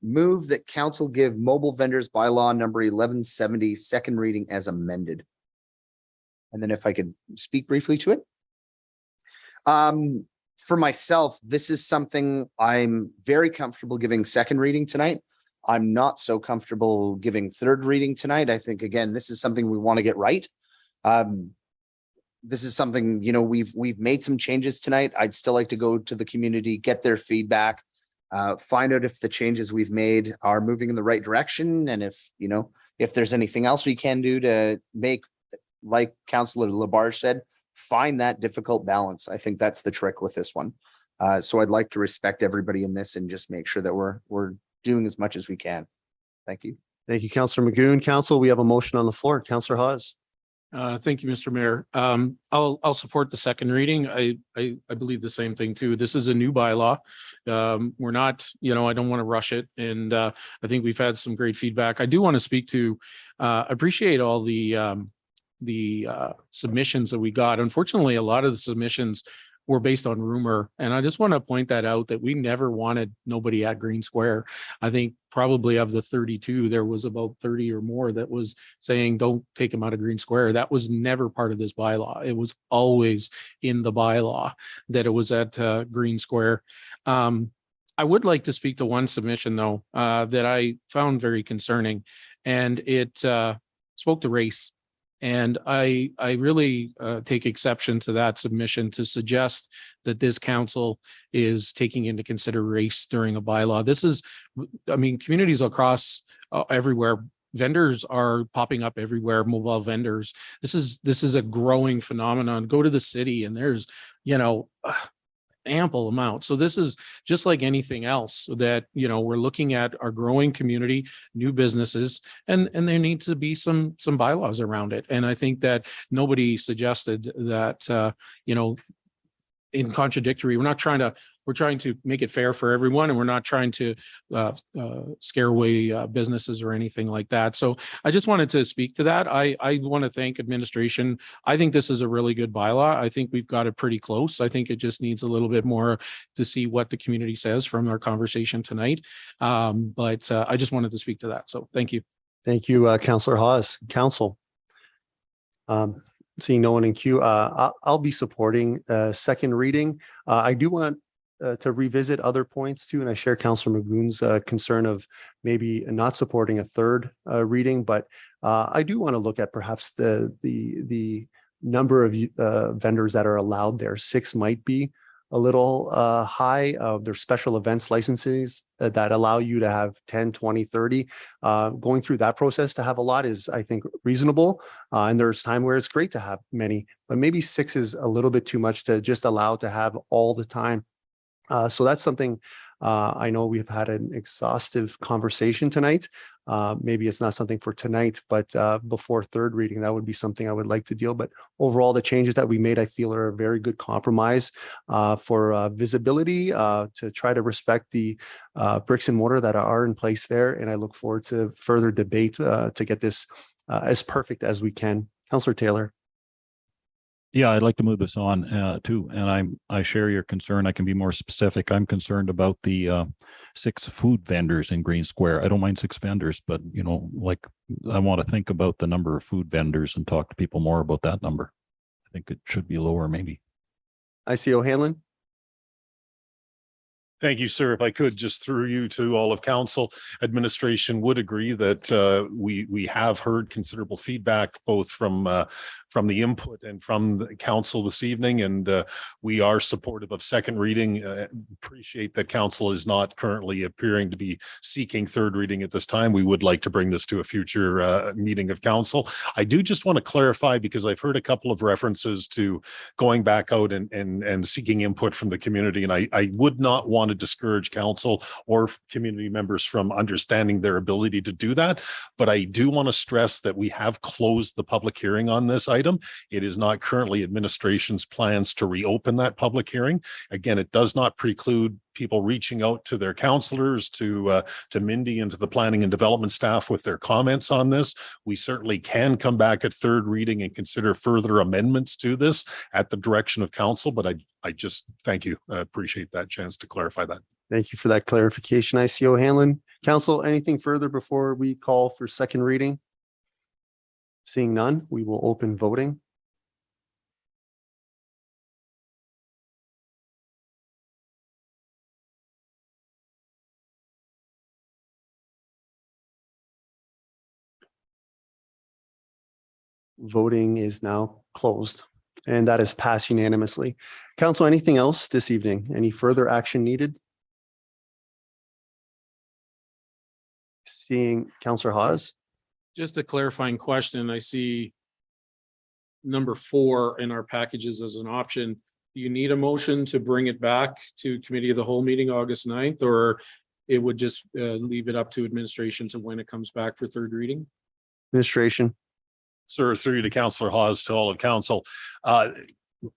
Move that council give mobile vendors bylaw number 1170 second reading as amended. And then if I could speak briefly to it. For myself, this is something I'm very comfortable giving second reading tonight. I'm not so comfortable giving third reading tonight. I think, again, this is something we want to get right. This is something, you know, we've made some changes tonight. I'd still like to go to the community, get their feedback, find out if the changes we've made are moving in the right direction. And if, you know, if there's anything else we can do to make, like Councillor Labarge said, find that difficult balance. I think that's the trick with this one. So I'd like to respect everybody in this and just make sure that we're doing as much as we can. Thank you. Thank you, Councillor Magoon. Council, we have a motion on the floor. Councillor Hawes. Thank you, Mr. Mayor. I'll support the second reading. I believe the same thing too. This is a new bylaw. We're not, you know, I don't want to rush it. And I think we've had some great feedback. I do want to speak to, appreciate all the submissions that we got. Unfortunately, a lot of the submissions were based on rumor. And I just want to point that out, that we never wanted nobody at Green Square. I think probably of the 32, there was about 30 or more that was saying, don't take them out of Green Square. That was never part of this bylaw. It was always in the bylaw that it was at Green Square. I would like to speak to one submission though, that I found very concerning, and it spoke to race. And I really take exception to that submission to suggest that this council is taking into consideration race during a bylaw. This is, I mean, communities across everywhere, vendors are popping up everywhere, mobile vendors. This is a growing phenomenon. Go to the city and there's, you know, ample amount. So this is just like anything else that, you know, we're looking at our growing community, new businesses, and there needs to be some bylaws around it. And I think that nobody suggested that, you know, in contradictory, we're trying to make it fair for everyone, and we're not trying to scare away businesses or anything like that. So I just wanted to speak to that. I want to thank administration. I think this is a really good bylaw. I think we've got it pretty close. I think it just needs a little bit more to see what the community says from our conversation tonight. But I just wanted to speak to that. So thank you. Thank you, Councillor Hawes. Council. Seeing no one in queue, I'll be supporting second reading. I do want to revisit other points too, and I share Councillor Magoon's concern of maybe not supporting a third reading, but I do want to look at perhaps the number of vendors that are allowed there. 6 might be a little high. There's special events licenses that allow you to have 10, 20, 30. Going through that process to have a lot is, I think, reasonable. And there's time where it's great to have many, but maybe 6 is a little bit too much to just allow to have all the time. So that's something I know we've had an exhaustive conversation tonight. Maybe it's not something for tonight, but before third reading, that would be something I would like to deal. But overall, the changes that we made, I feel are a very good compromise for visibility to try to respect the bricks and mortar that are in place there. And I look forward to further debate to get this as perfect as we can. Councillor Taylor. Yeah, I'd like to move this on too, and I share your concern. I can be more specific. I'm concerned about the 6 food vendors in Green Square. I don't mind 6 vendors, but like I want to think about the number of food vendors and talk to people more about that number. I think it should be lower, maybe. IC O'Hanlon. Thank you, sir. If I could, just through you to all of council, administration would agree that we have heard considerable feedback both from the input and from the council this evening, and we are supportive of second reading. Appreciate that council is not currently appearing to be seeking third reading at this time. We would like to bring this to a future meeting of council. I do just want to clarify, because I've heard a couple of references to going back out and seeking input from the community, and I would not want to discourage council or community members from understanding their ability to do that. But I do want to stress that we have closed the public hearing on this item. It is not currently administration's plans to reopen that public hearing. Again, it does not preclude people reaching out to their councillors, to Mindy and to the planning and development staff with their comments on this. We certainly can come back at third reading and consider further amendments to this at the direction of council, but I just thank you. I appreciate that chance to clarify that. Thank you for that clarification, IC O'Hanlon. Council, anything further before we call for second reading? Seeing none, we will open voting. Voting is now closed, and that is passed unanimously. Council, anything else this evening? Any further action needed? Seeing Councillor Hawes. Just a clarifying question. I see number 4 in our packages as an option. Do you need a motion to bring it back to committee of the whole meeting August 9th, or it would just leave it up to administration to when it comes back for third reading? Administration. Sir, through you to Councillor Hawes, to all of council.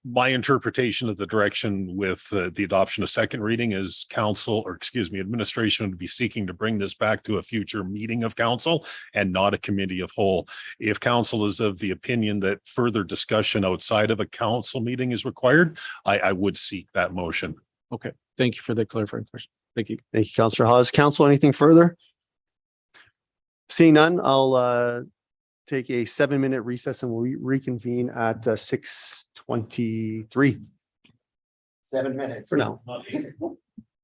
My interpretation of the direction with the adoption of second reading is administration would be seeking to bring this back to a future meeting of council and not a committee of whole. If council is of the opinion that further discussion outside of a council meeting is required, I would seek that motion. Okay, thank you for the clarifying question. Thank you. Thank you, Councillor Hawes. Council, anything further? Seeing none, I'll take a 7-minute recess and we'll reconvene at 6:23. 7 minutes. For now.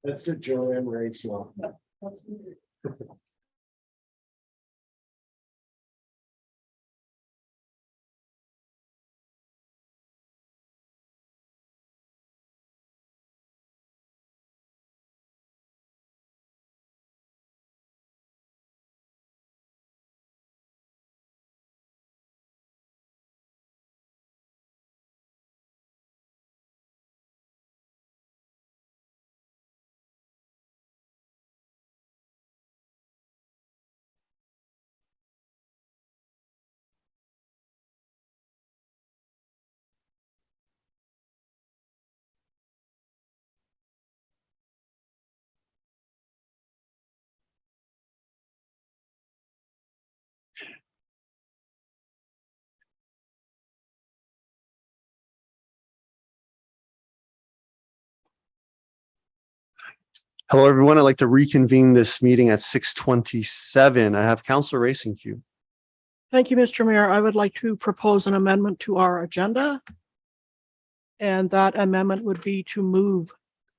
That's the Joanne race law. Hello, everyone. I'd like to reconvene this meeting at 6:27. I have Councillor Racing Queue. Thank you, Mr. Mayor. I would like to propose an amendment to our agenda. And that amendment would be to move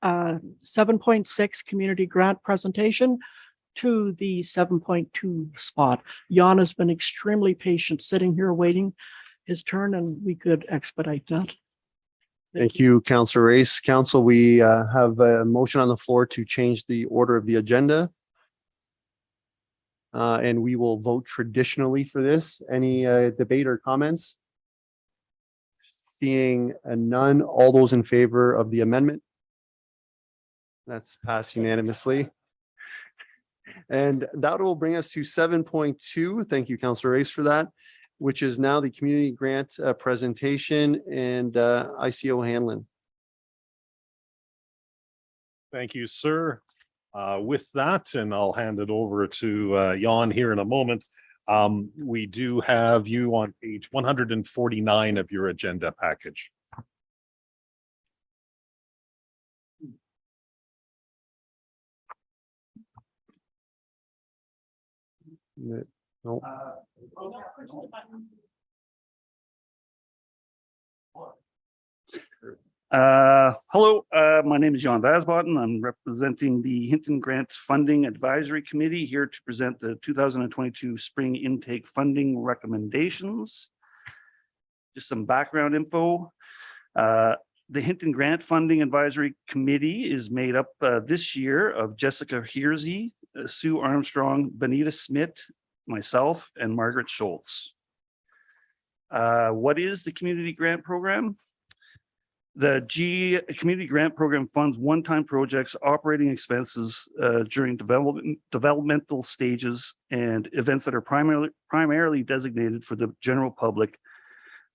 7.6 community grant presentation to the 7.2 spot. Jan has been extremely patient sitting here waiting his turn, and we could expedite that. Thank you, Councillor Race. Council, we have a motion on the floor to change the order of the agenda. And we will vote traditionally for this. Any debate or comments? Seeing none, all those in favor of the amendment? That's passed unanimously. And that will bring us to 7.2. Thank you, Councillor Race, for that, which is now the community grant presentation, and ICO Hanlon. Thank you, sir. With that, and I'll hand it over to Jan here in a moment. We do have you on page 149 of your agenda package. No. Hello, my name is Jan Vasbotten. I'm representing the Hinton Grant Funding Advisory Committee here to present the 2022 spring intake funding recommendations. Just some background info. The Hinton Grant Funding Advisory Committee is made up this year of Jessica Hearsey, Sue Armstrong, Benita Smith, myself, and Margaret Schultz. What is the Community Grant Program? The Community Grant Program funds one-time projects, operating expenses during developmental stages, and events that are primarily designated for the general public,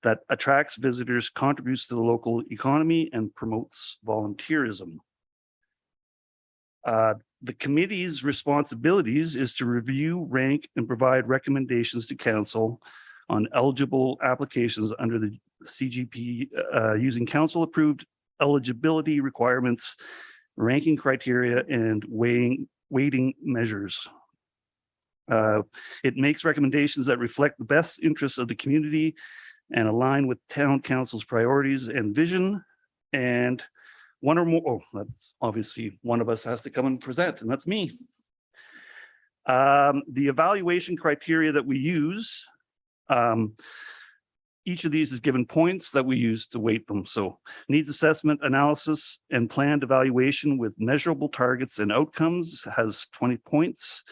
that attracts visitors, contributes to the local economy, and promotes volunteerism. The committee's responsibilities is to review, rank, and provide recommendations to council on eligible applications under the CGP using council-approved eligibility requirements, ranking criteria, and weighting measures. It makes recommendations that reflect the best interests of the community and align with town council's priorities and vision. And one or more, that's obviously one of us has to come and present, and that's me. The evaluation criteria that we use, each of these is given points that we use to weight them. So needs assessment, analysis, and planned evaluation with measurable targets and outcomes has 20 points.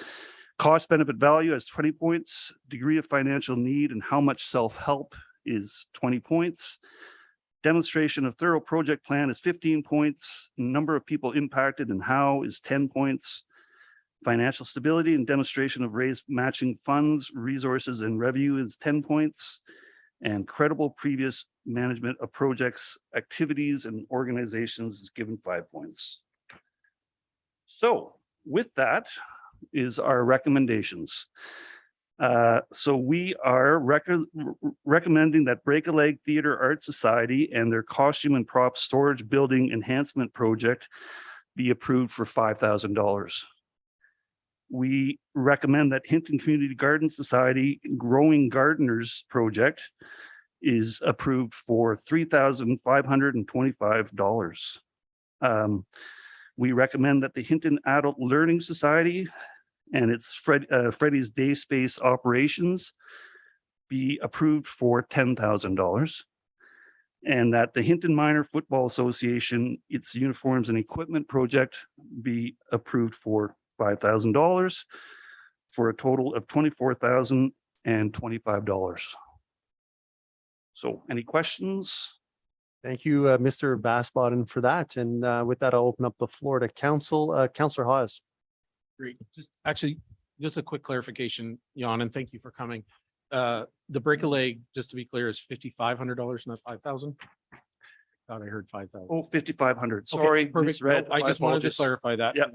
Cost benefit value has 20 points. Degree of financial need and how much self-help is 20 points. Demonstration of thorough project plan is 15 points. Number of people impacted and how is 10 points. Financial stability and demonstration of raised matching funds, resources, and revenue is 10 points. And credible previous management of projects, activities, and organizations is given 5 points. So with that is our recommendations. So we are recommending that Break a Leg Theatre Art Society and their costume and prop storage building enhancement project be approved for $5,000. We recommend that Hinton Community Garden Society Growing Gardeners project is approved for $3,525. We recommend that the Hinton Adult Learning Society and its Freddy's Day Space operations be approved for $10,000. And that the Hinton Minor Football Association, its uniforms and equipment project be approved for $5,000 for a total of $24,025. So any questions? Thank you, Mr. Vasbotten, for that. And with that, I'll open up the floor to council. Councillor Hawes. Great. Just a quick clarification, Jan, and thank you for coming. The Break a Leg, just to be clear, is $5,500, not 5,000. Thought I heard 5,000. Oh, 5,500. Sorry, perfect. misread. No, I just wanted to clarify that. Yeah.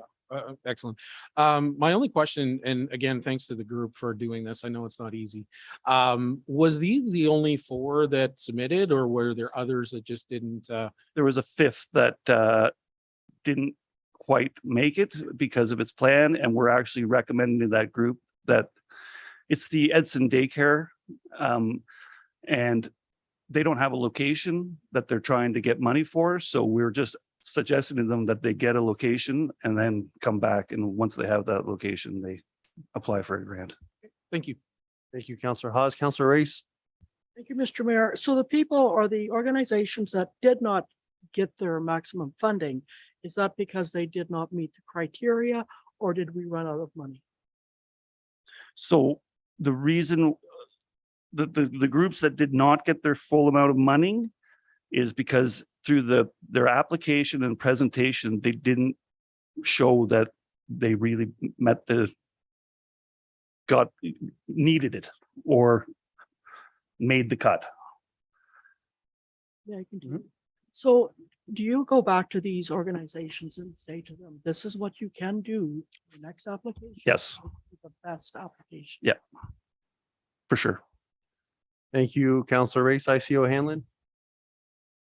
Excellent. My only question, and again, thanks to the group for doing this. I know it's not easy. Was these the only 4 that submitted, or were there others that just didn't? There was a 5th that didn't quite make it because of its plan, and we're actually recommending to that group that it's the Edson Daycare, and they don't have a location that they're trying to get money for. So we're just suggesting to them that they get a location and then come back. And once they have that location, they apply for a grant. Thank you. Thank you, Councillor Hawes. Councillor Race. Thank you, Mr. Mayor. So the people or the organizations that did not get their maximum funding, is that because they did not meet the criteria, or did we run out of money? So the reason the groups that did not get their full amount of money is because through their application and presentation, they didn't show that they really needed it or made the cut. Yeah, I can do it. So do you go back to these organizations and say to them, this is what you can do for the next application? Yes. The best application. Yeah, for sure. Thank you, Councillor Race. ICO Hanlon.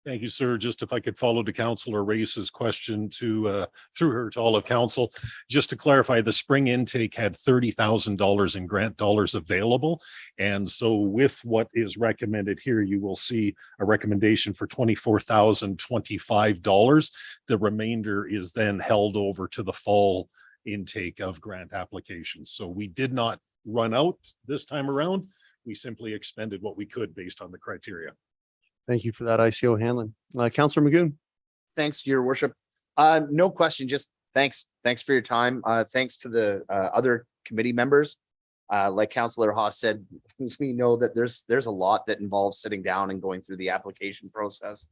Thank you, sir. Just if I could follow to Councillor Race's question to through her to all of council, just to clarify, the spring intake had $30,000 in grant dollars available. And so with what is recommended here, you will see a recommendation for $24,025. The remainder is then held over to the fall intake of grant applications. So we did not run out this time around. We simply expended what we could based on the criteria. Thank you for that, ICO Hanlon. Councillor Magoon. Thanks, your worship. No question, just thanks. Thanks for your time. Thanks to the other committee members. Like Councillor Haas said, we know that there's a lot that involves sitting down and going through the application process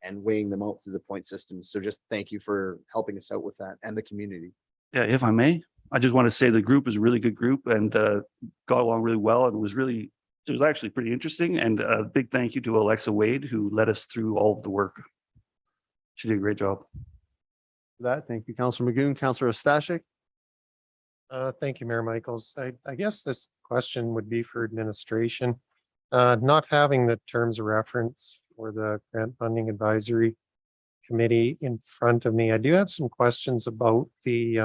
and weighing them out through the point system. So just thank you for helping us out with that and the community. Yeah, if I may, I just want to say the group is a really good group and got along really well and it was actually pretty interesting. And a big thank you to Alexa Wade, who led us through all of the work. She did a great job. For that, thank you, Councillor Magoon. Councillor Stashik. Thank you, Mayor Michaels. I guess this question would be for administration. Not having the terms of reference for the Grant Funding Advisory Committee in front of me, I do have some questions about the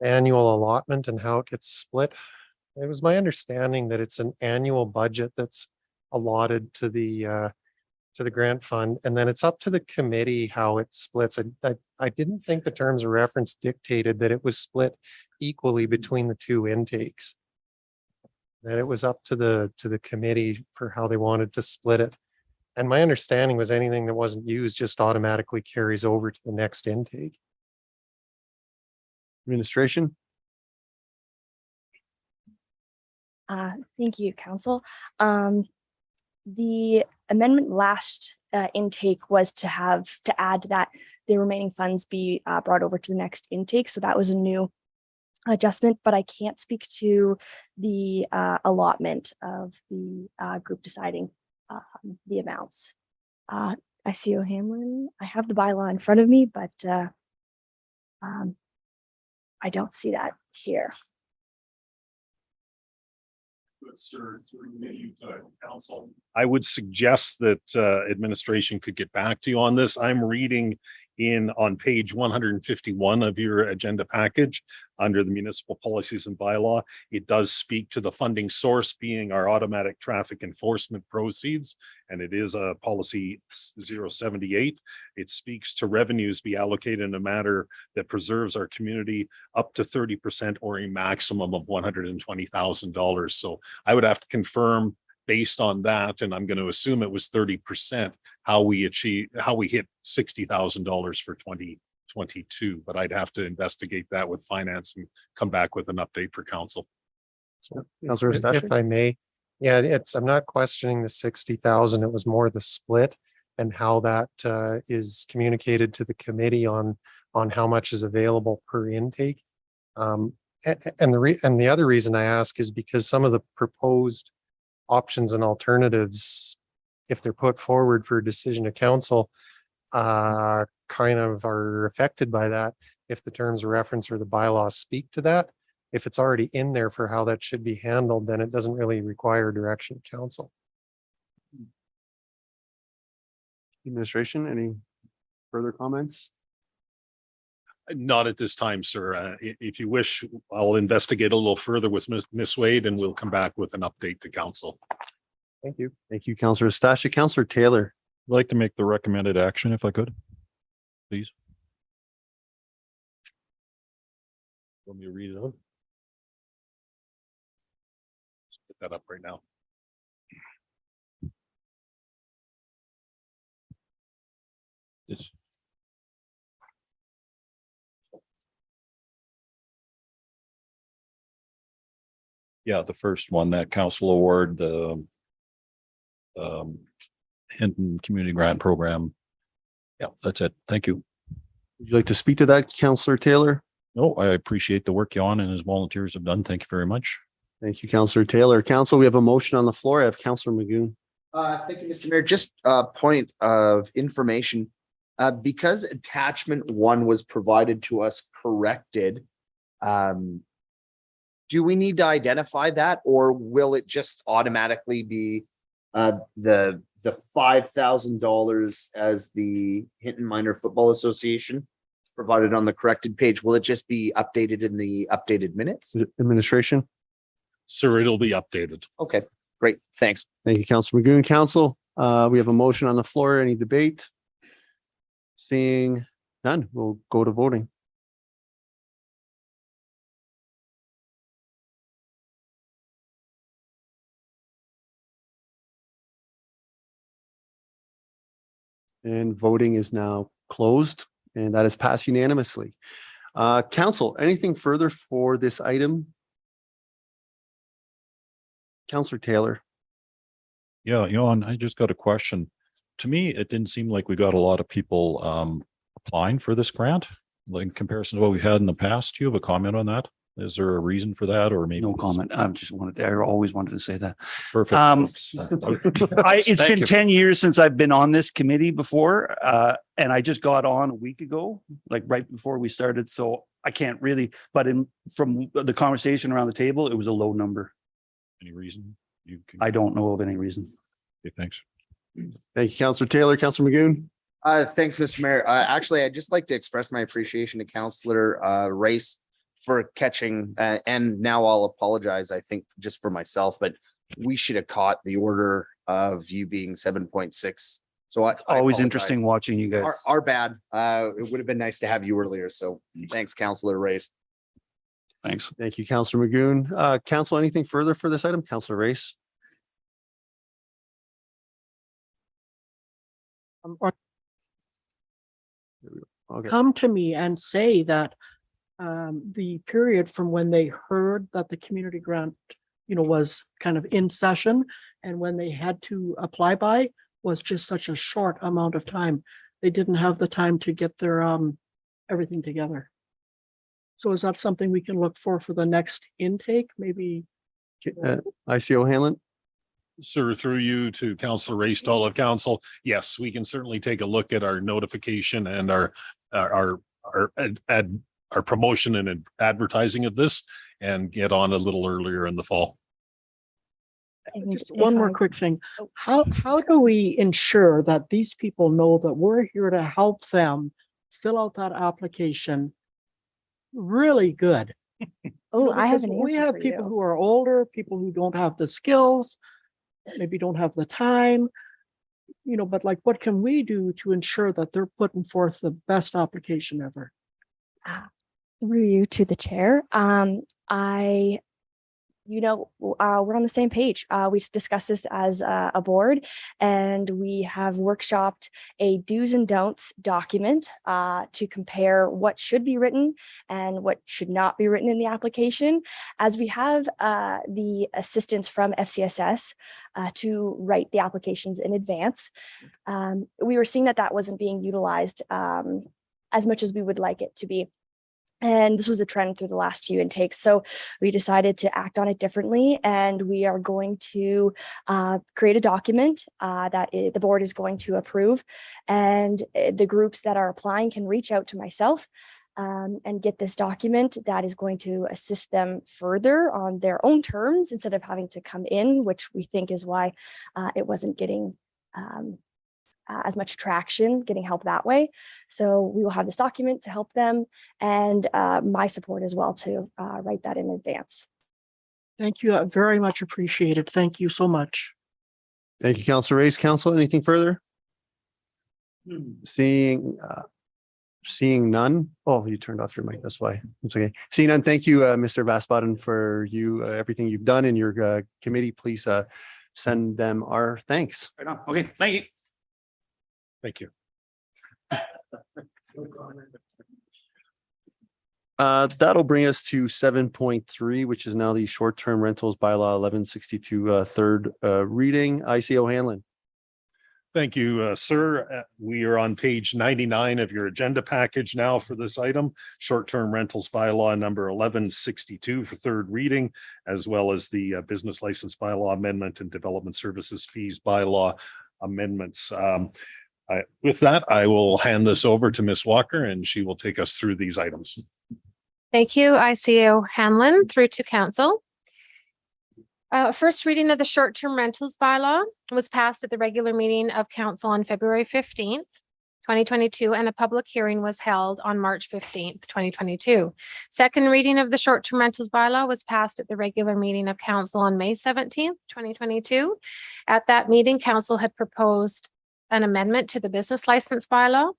annual allotment and how it gets split. It was my understanding that it's an annual budget that's allotted to the grant fund, and then it's up to the committee how it splits. I didn't think the terms of reference dictated that it was split equally between the two intakes. That it was up to the committee for how they wanted to split it. And my understanding was anything that wasn't used just automatically carries over to the next intake. Administration. Thank you, Council. The amendment last intake was to add that the remaining funds be brought over to the next intake. So that was a new adjustment, but I can't speak to the allotment of the group deciding the amounts. ICO Hamlin, I have the bylaw in front of me, but I don't see that here. Sir, through you to council. I would suggest that administration could get back to you on this. I'm reading on page 151 of your agenda package under the municipal policies and bylaw. It does speak to the funding source being our automatic traffic enforcement proceeds, and it is a policy 078. It speaks to revenues be allocated in a manner that preserves our community up to 30% or a maximum of $120,000. So I would have to confirm based on that, and I'm going to assume it was 30%, how we hit $60,000 for 2022, but I'd have to investigate that with finance and come back with an update for council. So, Councillor Stashik. If I may, yeah, I'm not questioning the 60,000. It was more the split and how that is communicated to the committee on how much is available per intake. And the other reason I ask is because some of the proposed options and alternatives, if they're put forward for a decision of council, kind of are affected by that. If the terms of reference or the bylaws speak to that, if it's already in there for how that should be handled, then it doesn't really require direction of council. Administration, any further comments? Not at this time, sir. If you wish, I'll investigate a little further with Ms. Wade and we'll come back with an update to council. Thank you. Thank you, Councillor Stashik. Councillor Taylor. I'd like to make the recommended action if I could, please. Want me to read it out? Let's put that up right now. It's the first one, that council award, the Hinton Community Grant Program. Yeah, that's it. Thank you. Would you like to speak to that, Councillor Taylor? No, I appreciate the work Jan and his volunteers have done. Thank you very much. Thank you, Councillor Taylor. Council, we have a motion on the floor. I have Councillor Magoon. Thank you, Mr. Mayor. Just a point of information. Because attachment 1 was provided to us corrected, do we need to identify that, or will it just automatically be the $5,000 as the Hinton Minor Football Association provided on the corrected page? Will it just be updated in the updated minutes? Administration. Sir, it'll be updated. Okay, great. Thanks. Thank you, Councillor Magoon. Council, we have a motion on the floor. Any debate? Seeing none, we'll go to voting. And voting is now closed, and that is passed unanimously. Council, anything further for this item? Councillor Taylor. Yeah, Jan, I just got a question. To me, it didn't seem like we got a lot of people applying for this grant, like in comparison to what we've had in the past. Do you have a comment on that? Is there a reason for that, or maybe? No comment. I always wanted to say that. Perfect. It's been 10 years since I've been on this committee before, and I just got on a week ago, like right before we started. So I can't really, but from the conversation around the table, it was a low number. Any reason? I don't know of any reason. Okay, thanks. Thank you, Councillor Taylor. Councillor Magoon. Thanks, Mr. Mayor. Actually, I'd just like to express my appreciation to Councillor Race for catching, and now I'll apologize, I think, just for myself, but we should have caught the order of you being 7.6. So It's always interesting watching you guys. Our bad. It would have been nice to have you earlier. So thanks, Councillor Race. Thanks. Thank you, Councillor Magoon. Council, anything further for this item? Councillor Race. Okay. Come to me and say that the period from when they heard that the community grant, was kind of in session and when they had to apply by was just such a short amount of time. They didn't have the time to get their everything together. So is that something we can look for the next intake? Maybe. IC O'Hanlon. Sir, through you to Councillor Race, to all of council. Yes, we can certainly take a look at our notification and our promotion and advertising of this and get on a little earlier in the fall. Just one more quick thing. How do we ensure that these people know that we're here to help them fill out that application really good? Oh, I have an We answer have for people you. who are older, people who don't have the skills, maybe don't have the time, but like, what can we do to ensure that they're putting forth the best application ever? Through you to the chair. We're on the same page. We discussed this as a board, and we have workshopped a do's and don'ts document to compare what should be written and what should not be written in the application. As we have the assistance from FCSS to write the applications in advance, we were seeing that wasn't being utilized as much as we would like it to be. And this was a trend through the last few intakes. So we decided to act on it differently. And we are going to create a document that the board is going to approve. And the groups that are applying can reach out to myself and get this document that is going to assist them further on their own terms instead of having to come in, which we think is why it wasn't getting as much traction, getting help that way. So we will have this document to help them, and my support as well to write that in advance. Thank you. Very much appreciated. Thank you so much. Thank you, Councillor Race. Council, anything further? Seeing none. Oh, you turned off your mic. That's why. It's okay. Seeing none. Thank you, Mr. Vasbaden, for everything you've done in your committee. Please send them our thanks. Right on. Okay. Thank you. Thank you. That'll bring us to 7.3, which is now the short-term rentals bylaw 1162 third reading. IC O'Hanlon. Thank you, sir. We are on page 99 of your agenda package now for this item, short-term rentals bylaw number 1162 for third reading, as well as the business license bylaw amendment and development services fees bylaw amendments. With that, I will hand this over to Ms. Walker and she will take us through these items. Thank you, ICO Hanlon, through to council. First reading of the short-term rentals bylaw was passed at the regular meeting of council on February 15th, 2022, and a public hearing was held on March 15th, 2022. Second reading of the short-term rentals bylaw was passed at the regular meeting of council on May 17th, 2022. At that meeting, council had proposed an amendment to the business license bylaw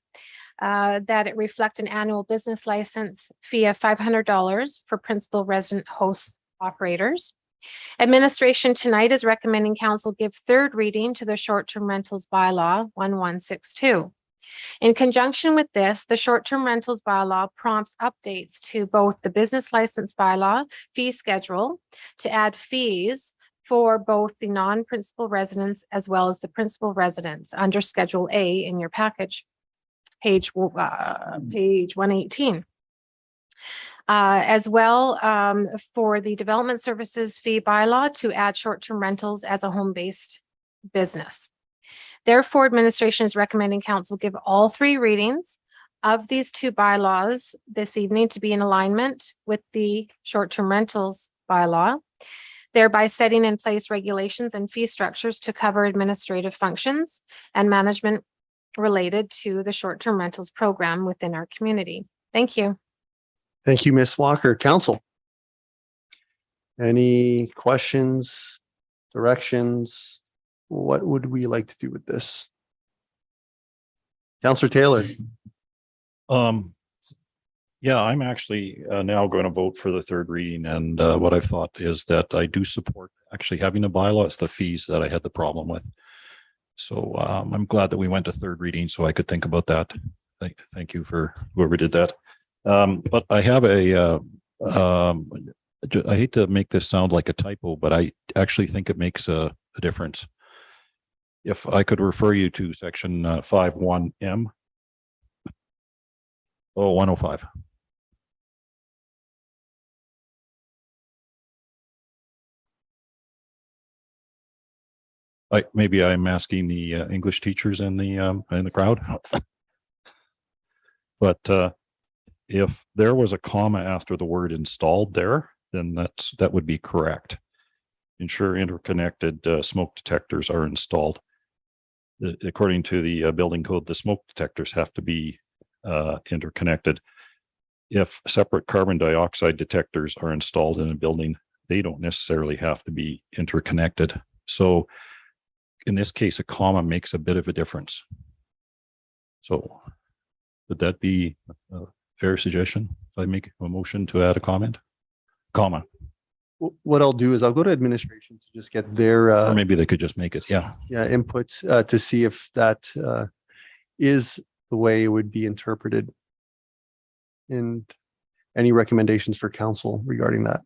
that it reflect an annual business license fee of $500 for principal resident host operators. Administration tonight is recommending council give third reading to the short-term rentals bylaw 1162. In conjunction with this, the short-term rentals bylaw prompts updates to both the business license bylaw fee schedule to add fees for both the non-principal residents as well as the principal residents under Schedule A in your package, page 118. As well for the development services fee bylaw to add short-term rentals as a home-based business. Therefore, administration is recommending council give all three readings of these two bylaws this evening to be in alignment with the short-term rentals bylaw, thereby setting in place regulations and fee structures to cover administrative functions and management related to the short-term rentals program within our community. Thank you. Thank you, Ms. Walker. Council. Any questions, directions? What would we like to do with this? Councillor Taylor. Yeah, I'm actually now going to vote for the third reading. And what I thought is that I do support actually having a bylaw. It's the fees that I had the problem with. So I'm glad that we went to third reading so I could think about that. Thank you for whoever did that. But I have I hate to make this sound like a typo, but I actually think it makes a difference. If I could refer you to section 51M. 105. Maybe I'm asking the English teachers in the crowd. But if there was a comma after the word installed there, then that would be correct. Ensure interconnected smoke detectors are installed. According to the building code, the smoke detectors have to be interconnected. If separate carbon dioxide detectors are installed in a building, they don't necessarily have to be interconnected. So in this case, a comma makes a bit of a difference. So would that be a fair suggestion if I make a motion to add a comma? What I'll do is I'll go to administration to just get their or maybe they could just make it input to see if that is the way it would be interpreted, and any recommendations for council regarding that.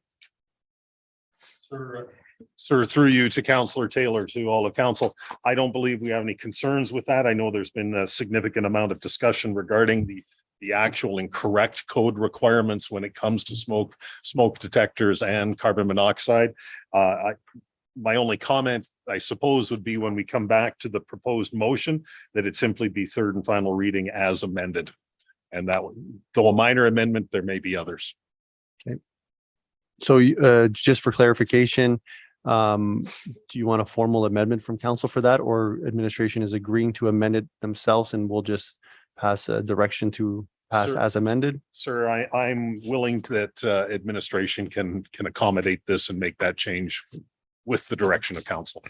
Sir, through you to Councillor Taylor, to all of council, I don't believe we have any concerns with that. I know there's been a significant amount of discussion regarding the actual and correct code requirements when it comes to smoke detectors and carbon monoxide. My only comment, I suppose, would be when we come back to the proposed motion, that it simply be third and final reading as amended. And that, though a minor amendment, there may be others. Okay. So just for clarification, do you want a formal amendment from council for that, or administration is agreeing to amend it themselves and we'll just pass a direction to pass as amended? Sir, I'm willing that administration can accommodate this and make that change with the direction of council.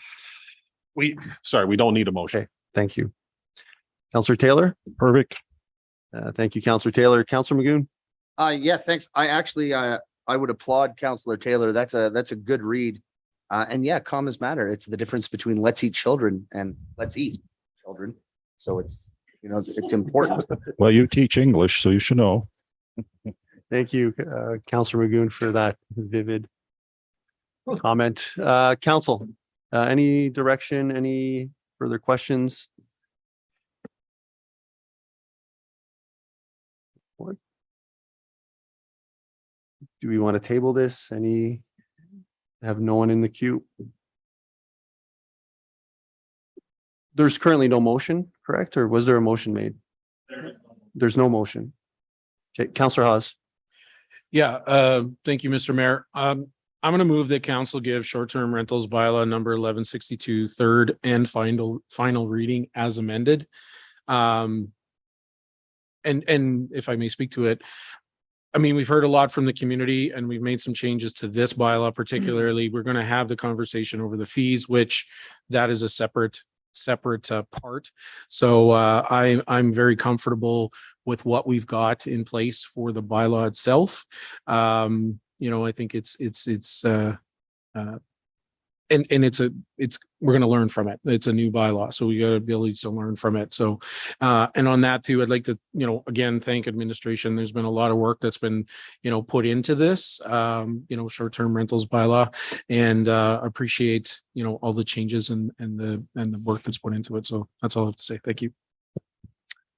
We don't need a motion. Okay, thank you. Councillor Taylor? Perfect. Thank you, Councillor Taylor. Councillor Magoon? Yeah, thanks. I would applaud Councillor Taylor. That's a good read. And yeah, commas matter. It's the difference between let's eat children and let's eat children. So it's important. Well, you teach English, so you should know. Thank you, Councillor Magoon, for that vivid comment. Council, any direction, any further questions? What? Do we want to table this? Have no one in the queue? There's currently no motion, correct? Or was there a motion made? There's no motion. Okay, Councillor Hawes. Yeah, thank you, Mr. Mayor. I'm going to move that council give short-term rentals bylaw number 1162 third and final reading as amended. And if I may speak to it, I mean, we've heard a lot from the community and we've made some changes to this bylaw particularly. We're going to have the conversation over the fees, which that is a separate part. So I'm very comfortable with what we've got in place for the bylaw itself. You know, I think we're going to learn from it. It's a new bylaw, so we got the ability to learn from it. So, and on that too, I'd like to, you know, again, thank administration. There's been a lot of work that's been, you know, put into this, you know, short-term rentals bylaw, and appreciate, you know, all the changes and the work that's put into it. So that's all I have to say. Thank you.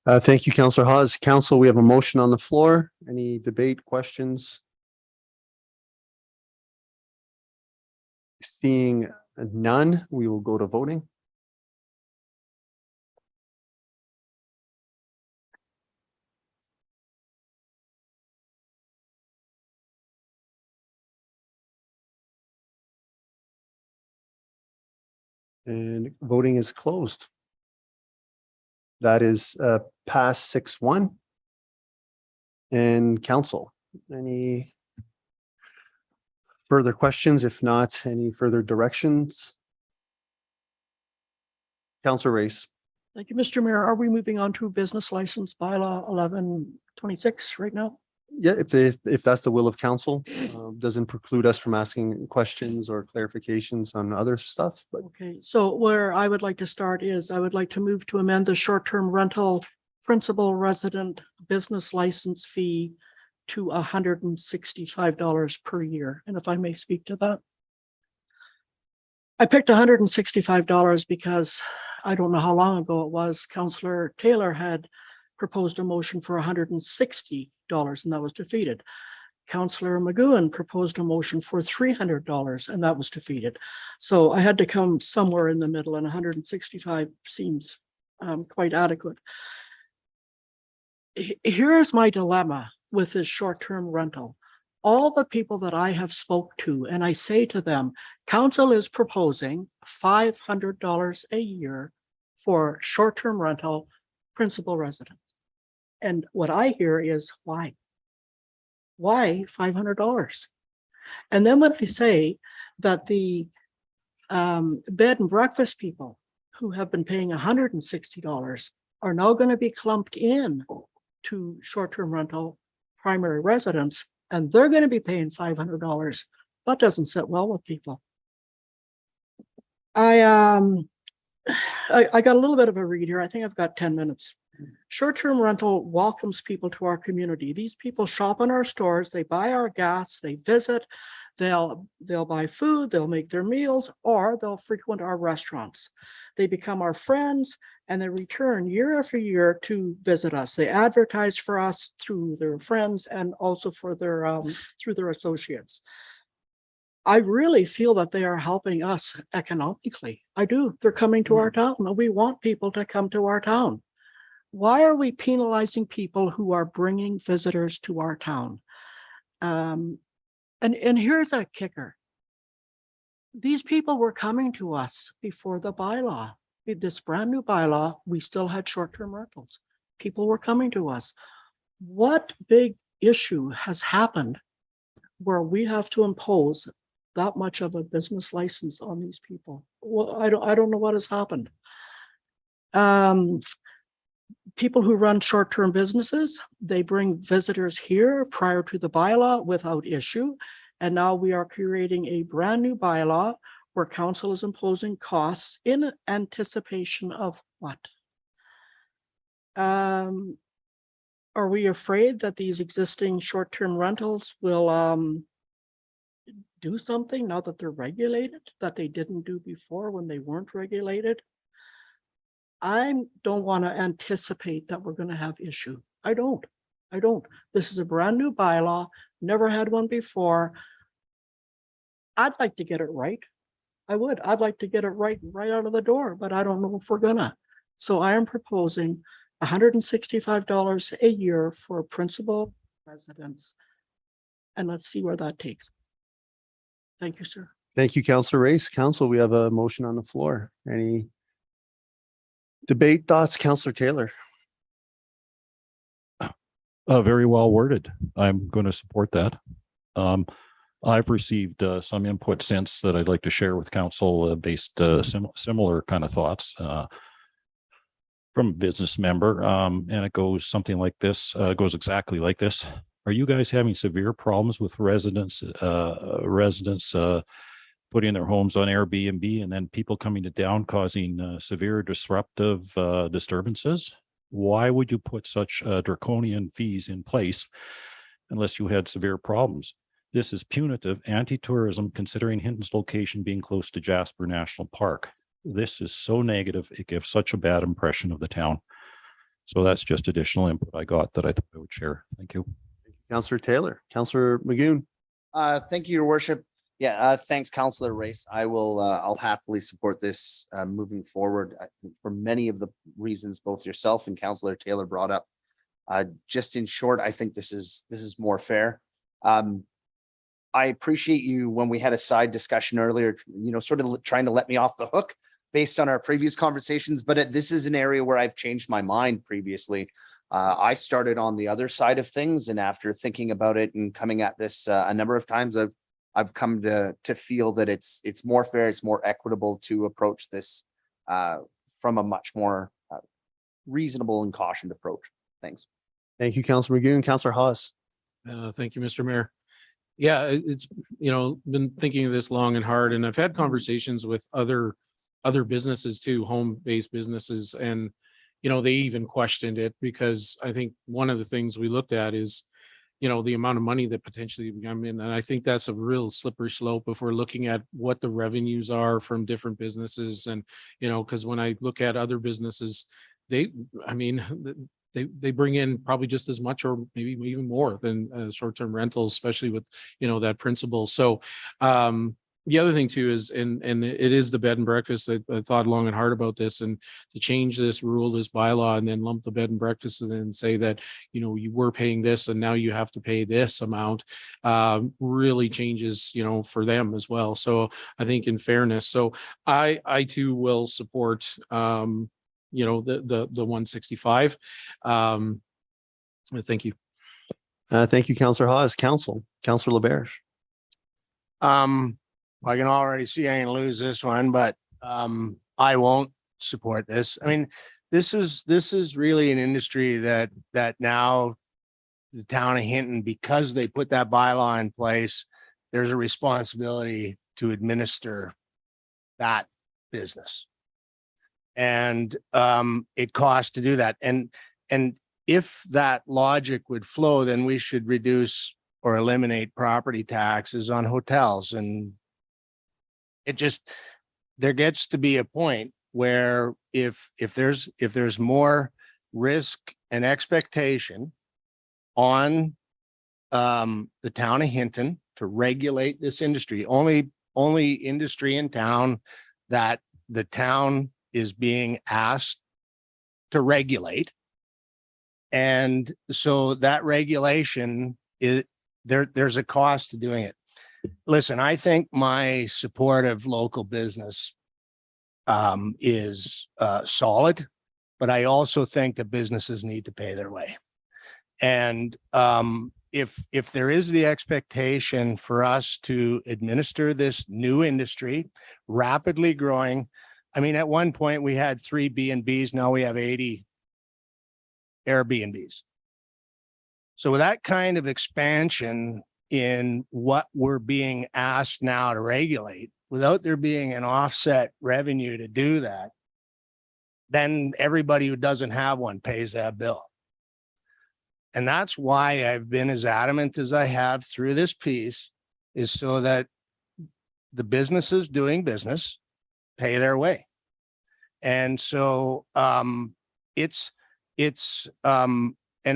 Thank you, Councillor Hawes. Council, we have a motion on the floor. Any debate, questions? Seeing none, we will go to voting. And voting is closed. That is passed 6-1. And council, any further questions? If not, any further directions? Councillor Race. Thank you, Mr. Mayor. Are we moving on to business license bylaw 1126 right now? Yeah, if that's the will of council, doesn't preclude us from asking questions or clarifications on other stuff, but. Okay, so where I would like to start is I would like to move to amend the short-term rental principal resident business license fee to $165 per year. And if I may speak to that. I picked $165 because I don't know how long ago it was, Councillor Taylor had proposed a motion for $160 and that was defeated. Councillor McGowan proposed a motion for $300 and that was defeated. So I had to come somewhere in the middle, and 165 seems quite adequate. Here is my dilemma with this short-term rental. All the people that I have spoke to, and I say to them, council is proposing $500 a year for short-term rental principal residence. And what I hear is why? Why $500? And then when I say that the bed and breakfast people who have been paying $160 are now going to be clumped in to short-term rental primary residence, and they're going to be paying $500. That doesn't sit well with people. I got a little bit of a read here. I think I've got 10 minutes. Short-term rental welcomes people to our community. These people shop in our stores, they buy our gas, they visit, they'll buy food, they'll make their meals, or they'll frequent our restaurants. They become our friends, and they return year after year to visit us. They advertise for us through their friends and also for their through their associates. I really feel that they are helping us economically. I do. They're coming to our town, and we want people to come to our town. Why are we penalizing people who are bringing visitors to our town? And here's a kicker. These people were coming to us before the bylaw. This brand new bylaw, we still had short-term rentals. People were coming to us. What big issue has happened where we have to impose that much of a business license on these people? Well, I don't know what has happened. People who run short-term businesses, they bring visitors here prior to the bylaw without issue. And now we are creating a brand new bylaw where council is imposing costs in anticipation of what? Are we afraid that these existing short-term rentals will do something now that they're regulated that they didn't do before when they weren't regulated? I don't want to anticipate that we're going to have issue. I don't. I don't. This is a brand new bylaw, never had one before. I'd like to get it right. I would. I'd like to get it right out of the door, but I don't know if we're gonna. So I am proposing $165 a year for principal residents. And let's see where that takes. Thank you, sir. Thank you, Councillor Race. Council, we have a motion on the floor. Any debate, thoughts? Councillor Taylor. Very well worded. I'm going to support that. I've received some input since that I'd like to share with council based similar kind of thoughts from a business member. And it goes something like this, goes exactly like this. Are you guys having severe problems with residents putting their homes on Airbnb and then people coming to town causing severe disruptive disturbances? Why would you put such draconian fees in place unless you had severe problems? This is punitive anti-tourism, considering Hinton's location being close to Jasper National Park. This is so negative. It gives such a bad impression of the town. So that's just additional input I got that I thought I would share. Thank you. Councillor Taylor. Councillor Magoon. Thank you, Your Worship. Yeah, thanks, Councillor Race. I'll happily support this moving forward. I think for many of the reasons both yourself and Councillor Taylor brought up. Just in short, I think this is more fair. I appreciate you when we had a side discussion earlier, sort of trying to let me off the hook based on our previous conversations, but this is an area where I've changed my mind previously. I started on the other side of things, and after thinking about it and coming at this a number of times, I've come to feel that it's more fair, it's more equitable to approach this from a much more reasonable and cautioned approach. Thanks. Thank you, Councillor Magoon. Councillor Haas. Thank you, Mr. Mayor. Yeah, it's, been thinking of this long and hard, and I've had conversations with other businesses too, home-based businesses, and, they even questioned it, because I think one of the things we looked at is, the amount of money that potentially come in. And I think that's a real slippery slope if we're looking at what the revenues are from different businesses. And, because when I look at other businesses, they bring in probably just as much or maybe even more than short-term rentals, especially with, that principle. So the other thing too is, and it is the bed and breakfast. I thought long and hard about this, and to change this rule, this bylaw, and then lump the bed and breakfast and then say that, you were paying this and now you have to pay this amount, really changes, for them as well. So I think in fairness, so I too will support, the 165. Thank you. Thank you, Councillor Haas. Councillor LaBerge. I can already see I can lose this one, but I won't support this. I mean, this is really an industry that now the town of Hinton, because they put that bylaw in place, there's a responsibility to administer that business. And it costs to do that. And if that logic would flow, then we should reduce or eliminate property taxes on hotels. And there gets to be a point where if there's more risk and expectation on the town of Hinton to regulate this industry, only industry in town that the town is being asked to regulate. And so that regulation is there's a cost to doing it. Listen, I think my support of local business is solid, but I also think that businesses need to pay their way. And if there is the expectation for us to administer this new industry, rapidly growing, I mean, at one point we had 3 B&Bs, now we have 80 Airbnbs. So with that kind of expansion in what we're being asked now to regulate, without there being an offset revenue to do that, then everybody who doesn't have one pays that bill. And that's why I've been as adamant as I have through this piece, is so that the businesses doing business pay their way. And so and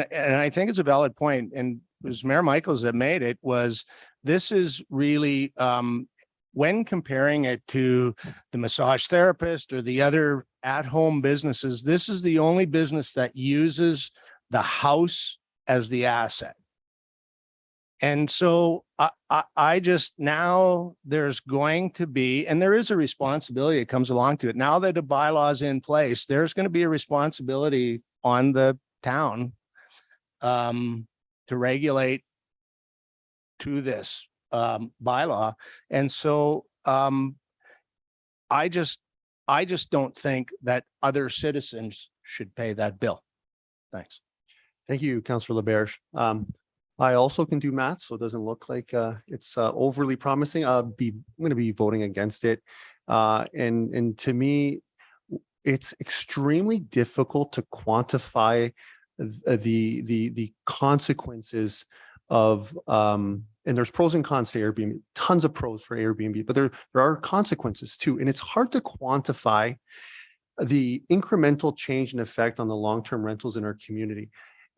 and I think it's a valid point, and it was Mayor Michaels that made it, was this is really, when comparing it to the massage therapist or the other at-home businesses, this is the only business that uses the house as the asset. And so I just, now there's going to be, and there is a responsibility that comes along to it. Now that the bylaw is in place, there's going to be a responsibility on the town to regulate to this bylaw. And so I just don't think that other citizens should pay that bill. Thanks. Thank you, Councillor LaBerge. I also can do math, so it doesn't look like it's overly promising. I'm going to be voting against it. And to me, it's extremely difficult to quantify the consequences of and there's pros and cons to Airbnb, tons of pros for Airbnb, but there are consequences too. And it's hard to quantify the incremental change and effect on the long-term rentals in our community.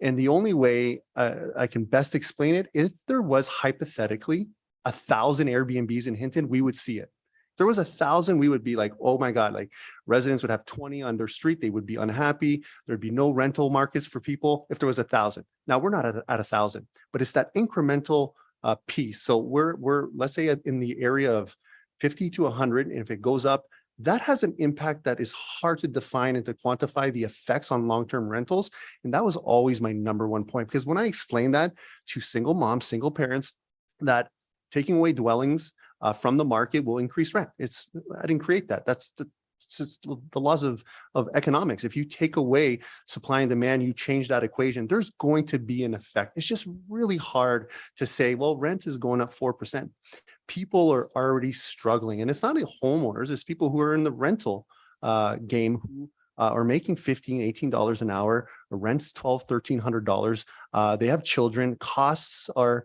And the only way I can best explain it, if there was hypothetically 1,000 Airbnbs in Hinton, we would see it. If there was 1,000, we would be like, oh my God, like residents would have 20 on their street. They would be unhappy. There'd be no rental markets for people if there was 1,000. Now we're not at 1,000, but it's that incremental piece. So we're let's say in the area of 50 to 100. And if it goes up, that has an impact that is hard to define and to quantify the effects on long-term rentals. And that was always my number one point, because when I explain that to single moms, single parents, that taking away dwellings from the market will increase rent. I didn't create that. That's the laws of economics. If you take away supply and demand, you change that equation, there's going to be an effect. It's just really hard to say, well, rent is going up 4%. People are already struggling, and it's not homeowners, it's people who are in the rental game who are making $15, $18 an hour, rent's $1,200, $1,300. They have children. Costs are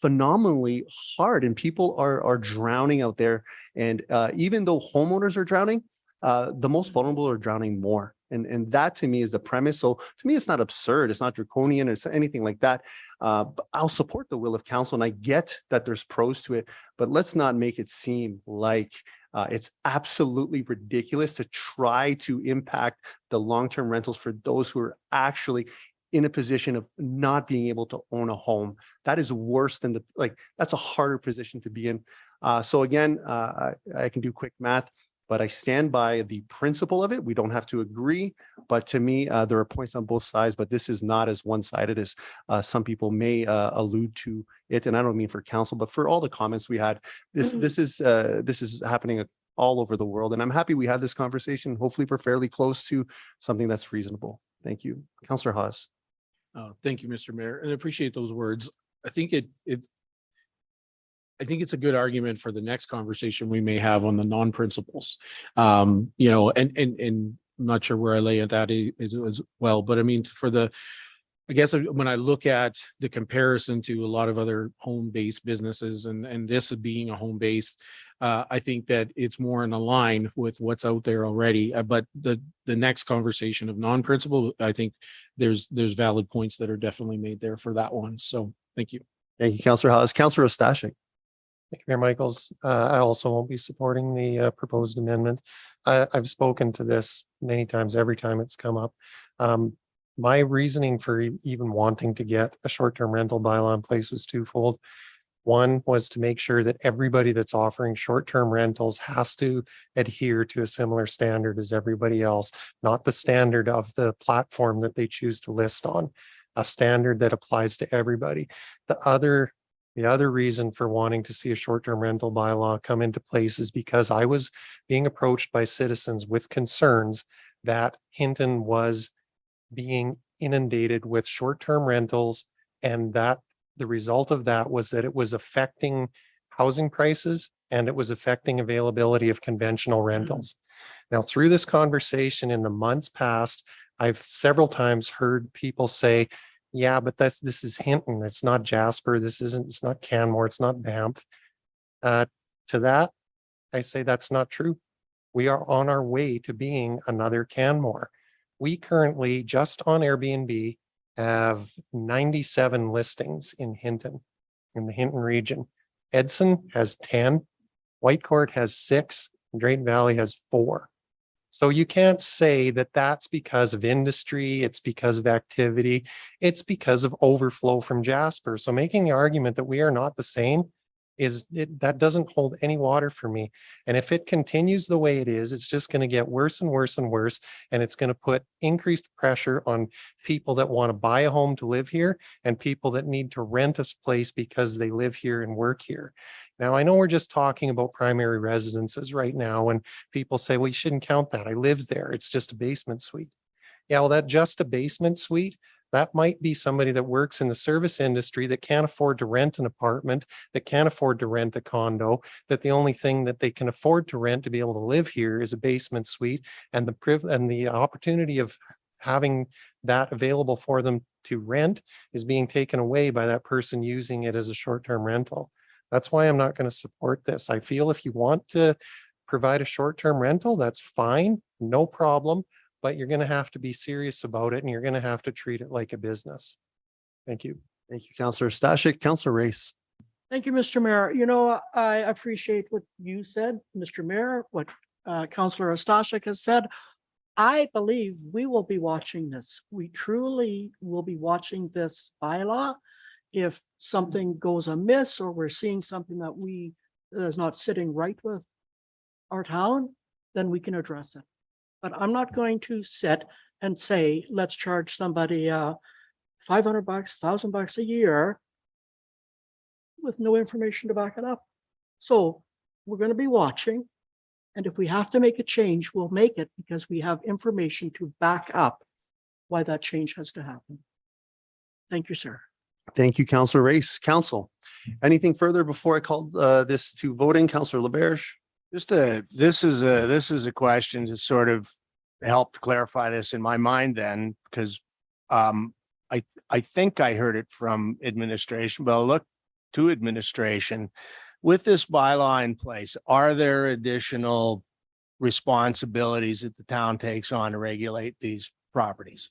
phenomenally hard, and people are drowning out there. And even though homeowners are drowning, the most vulnerable are drowning more. And that to me is the premise. So to me, it's not absurd. It's not draconian. It's anything like that. But I'll support the will of council, and I get that there's pros to it, but let's not make it seem like it's absolutely ridiculous to try to impact the long-term rentals for those who are actually in a position of not being able to own a home. That is worse than that's a harder position to be in. So again, I can do quick math, but I stand by the principle of it. We don't have to agree, but to me, there are points on both sides, but this is not as one-sided as some people may allude to it. And I don't mean for council, but for all the comments we had, this is happening all over the world. And I'm happy we had this conversation. Hopefully we're fairly close to something that's reasonable. Thank you. Councillor Haas. Thank you, Mr. Mayor, and I appreciate those words. I think it's a good argument for the next conversation we may have on the non-principles. And I'm not sure where I lay at that as well, but I mean, I guess when I look at the comparison to a lot of other home-based businesses and this being a home-based, I think that it's more in line with what's out there already. But the next conversation of non-principal, I think there's valid points that are definitely made there for that one. So thank you. Thank you, Councillor Haas. Councillor Ostashik. Thank you, Mayor Michaels. I also won't be supporting the proposed amendment. I've spoken to this many times, every time it's come up. My reasoning for even wanting to get a short-term rental bylaw in place was twofold. One was to make sure that everybody that's offering short-term rentals has to adhere to a similar standard as everybody else, not the standard of the platform that they choose to list on, a standard that applies to everybody. The other reason for wanting to see a short-term rental bylaw come into place is because I was being approached by citizens with concerns that Hinton was being inundated with short-term rentals, and that the result of that was that it was affecting housing prices and it was affecting availability of conventional rentals. Now, through this conversation in the months past, I've several times heard people say, yeah, but this is Hinton. It's not Jasper. It's not Canmore. It's not Banff. To that, I say that's not true. We are on our way to being another Canmore. We currently, just on Airbnb, have 97 listings in Hinton, in the Hinton region. Edson has 10, Whitecourt has 6, and Drayton Valley has 4. So you can't say that that's because of industry, it's because of activity, it's because of overflow from Jasper. So making the argument that we are not the same that doesn't hold any water for me. And if it continues the way it is, it's just going to get worse and worse and worse. And it's going to put increased pressure on people that want to buy a home to live here and people that need to rent a place because they live here and work here. Now, I know we're just talking about primary residences right now, and people say, well, you shouldn't count that. I lived there. It's just a basement suite. Yeah, well, that just a basement suite, that might be somebody that works in the service industry that can't afford to rent an apartment, that can't afford to rent a condo, that the only thing that they can afford to rent to be able to live here is a basement suite, and the opportunity of having that available for them to rent is being taken away by that person using it as a short-term rental. That's why I'm not going to support this. I feel if you want to provide a short-term rental, that's fine, no problem. But you're going to have to be serious about it and you're going to have to treat it like a business. Thank you. Thank you, Councillor Stashik. Councillor Race. Thank you, Mr. Mayor. You know, I appreciate what you said, Mr. Mayor, what Councillor Stashik has said. I believe we will be watching this. We truly will be watching this bylaw. If something goes amiss or we're seeing something that is not sitting right with our town, then we can address it. But I'm not going to sit and say, let's charge somebody $500, $1,000 a year with no information to back it up. So we're going to be watching. And if we have to make a change, we'll make it because we have information to back up why that change has to happen. Thank you, sir. Thank you, Councillor Race. Council, anything further before I call this to voting? Councillor LaBerge. This is a question to sort of help clarify this in my mind then, because I think I heard it from administration, but I'll look to administration. With this bylaw in place, are there additional responsibilities that the town takes on to regulate these properties?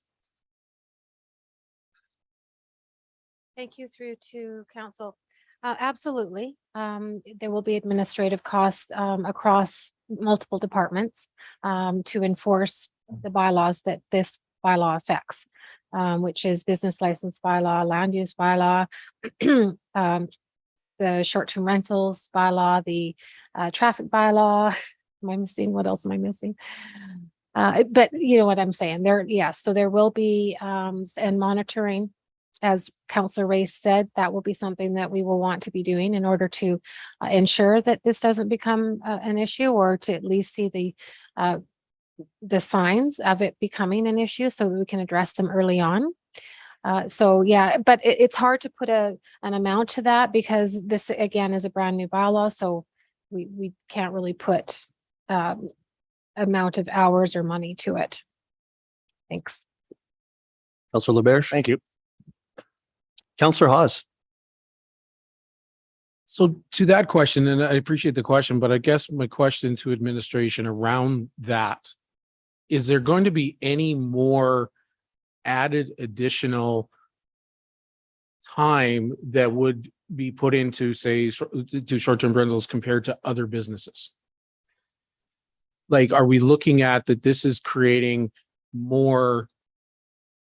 Thank you through to council. Absolutely. There will be administrative costs across multiple departments to enforce the bylaws that this bylaw affects, which is business license bylaw, land use bylaw, the short-term rentals bylaw, the traffic bylaw. Am I missing? What else am I missing? But you know what I'm saying there. Yes. So there will be and monitoring. As Councillor Race said, that will be something that we will want to be doing in order to ensure that this doesn't become an issue, or to at least see the signs of it becoming an issue so that we can address them early on. So yeah, but it's hard to put an amount to that because this again is a brand new bylaw. So we can't really put amount of hours or money to it. Thanks. Councillor LaBerge. Thank you. Councillor Hawes. So to that question, and I appreciate the question, but I guess my question to administration around that, is there going to be any more added additional time that would be put into, say, to short-term rentals compared to other businesses? Like, are we looking at that this is creating more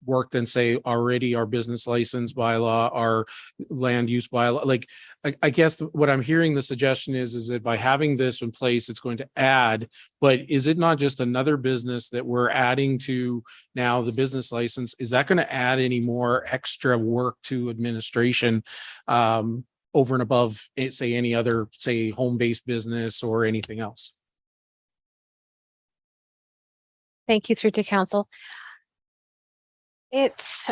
work than say already our business license bylaw, our land use bylaw? Like, I guess what I'm hearing the suggestion is that by having this in place, it's going to add, but is it not just another business that we're adding to now the business license? Is that going to add any more extra work to administration over and above, say, any other, say, home-based business or anything else? Thank you through to council. It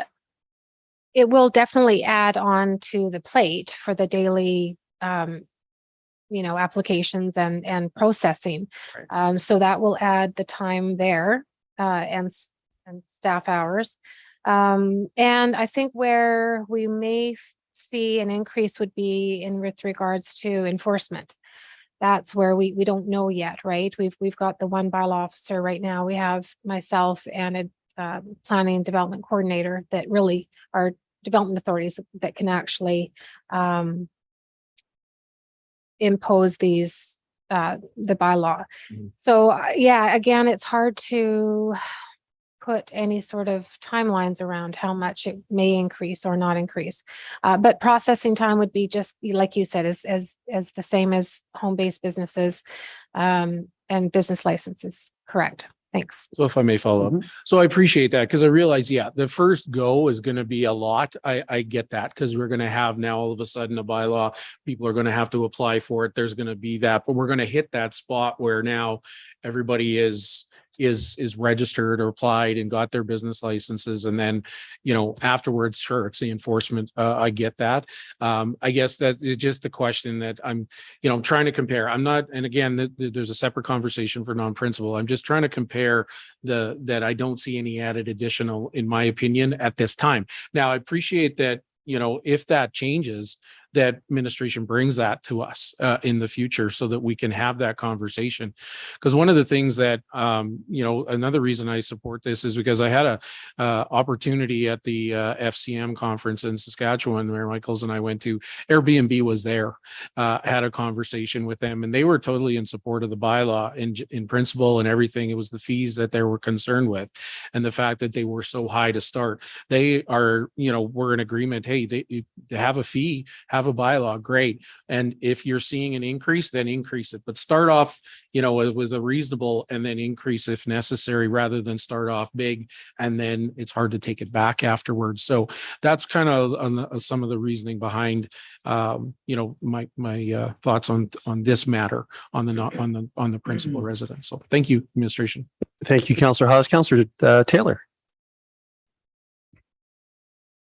will definitely add on to the plate for the daily, applications and processing. Right. So that will add the time there and staff hours. And I think where we may see an increase would be with regards to enforcement. That's where we don't know yet, right? We've got the one bylaw officer right now. We have myself and planning and development coordinator that really are development authorities that can actually impose these the bylaw. So yeah, again, it's hard to put any sort of timelines around how much it may increase or not increase. But processing time would be just like you said, as the same as home-based businesses and business licenses. Correct. Thanks. So if I may follow up. So I appreciate that because I realize, yeah, the first go is going to be a lot. I get that because we're going to have now all of a sudden a bylaw. People are going to have to apply for it. There's going to be that, but we're going to hit that spot where now everybody is registered or applied and got their business licenses. And then, you know, afterwards, sure, it's the enforcement. I get that. I guess that is just the question that I'm trying to compare. I'm not, and again, there's a separate conversation for non-principal. I'm just trying to compare that I don't see any added additional, in my opinion, at this time. Now, I appreciate that, you know, if that changes, that administration brings that to us in the future so that we can have that conversation. Because one of the things that, another reason I support this is because I had a opportunity at the FCM conference in Saskatchewan where Michaels and I went to. Airbnb was there, had a conversation with them, and they were totally in support of the bylaw in principle and everything. It was the fees that they were concerned with and the fact that they were so high to start. They are, we're in agreement. Hey, they have a fee, have a bylaw, great. And if you're seeing an increase, then increase it. But start off, with a reasonable and then increase if necessary, rather than start off big and then it's hard to take it back afterwards. So that's kind of some of the reasoning behind, my thoughts on this matter on the principal residence. So thank you, administration. Thank you, Councillor Haas. Councillor Taylor.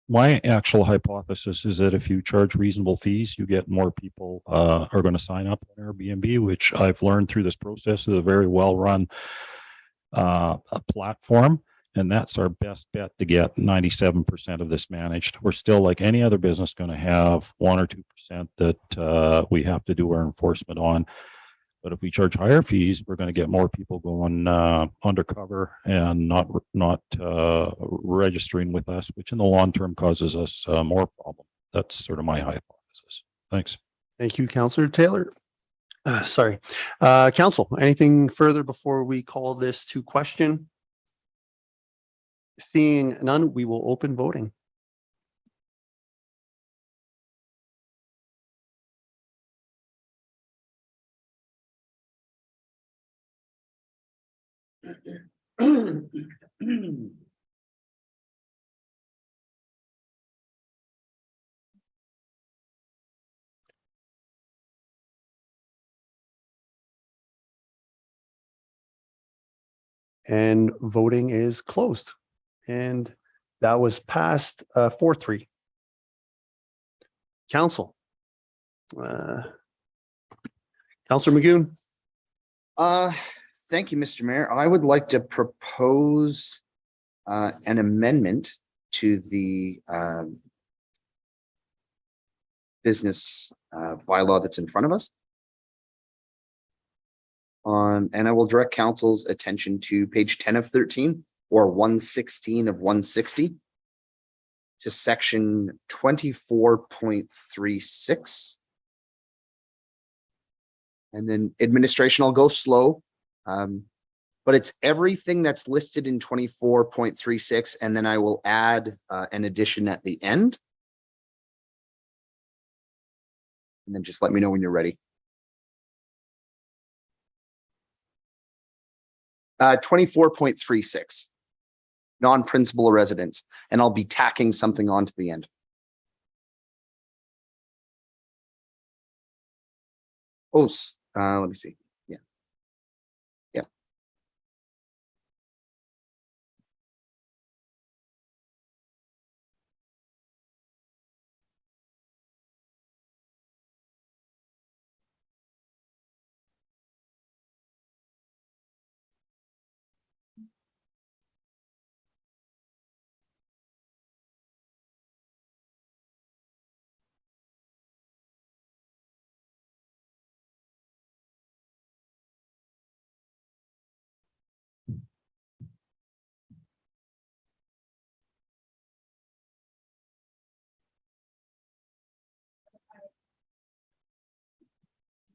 My actual hypothesis is that if you charge reasonable fees, you get more people are going to sign up on Airbnb, which I've learned through this process is a very well-run platform. And that's our best bet to get 97% of this managed. We're still, like any other business, going to have 1 or 2% that we have to do our enforcement on. But if we charge higher fees, we're going to get more people going undercover and not registering with us, which in the long term causes us more problem. That's sort of my hypothesis. Thanks. Thank you, Councillor Taylor. Council, anything further before we call this to question? Seeing none, we will open voting. And voting is closed. And that was passed 4-3. Council. Councillor Magoon. Thank you, Mr. Mayor. I would like to propose an amendment to the business bylaw that's in front of us. And I will direct council's attention to page 10 of 13 or 116 of 160 to section 24.36. And then administration, I'll go slow. But it's everything that's listed in 24.36, and then I will add an addition at the end. And then just let me know when you're ready. 24.36, non-principal residence, and I'll be tacking something onto the end. Oh, let me see.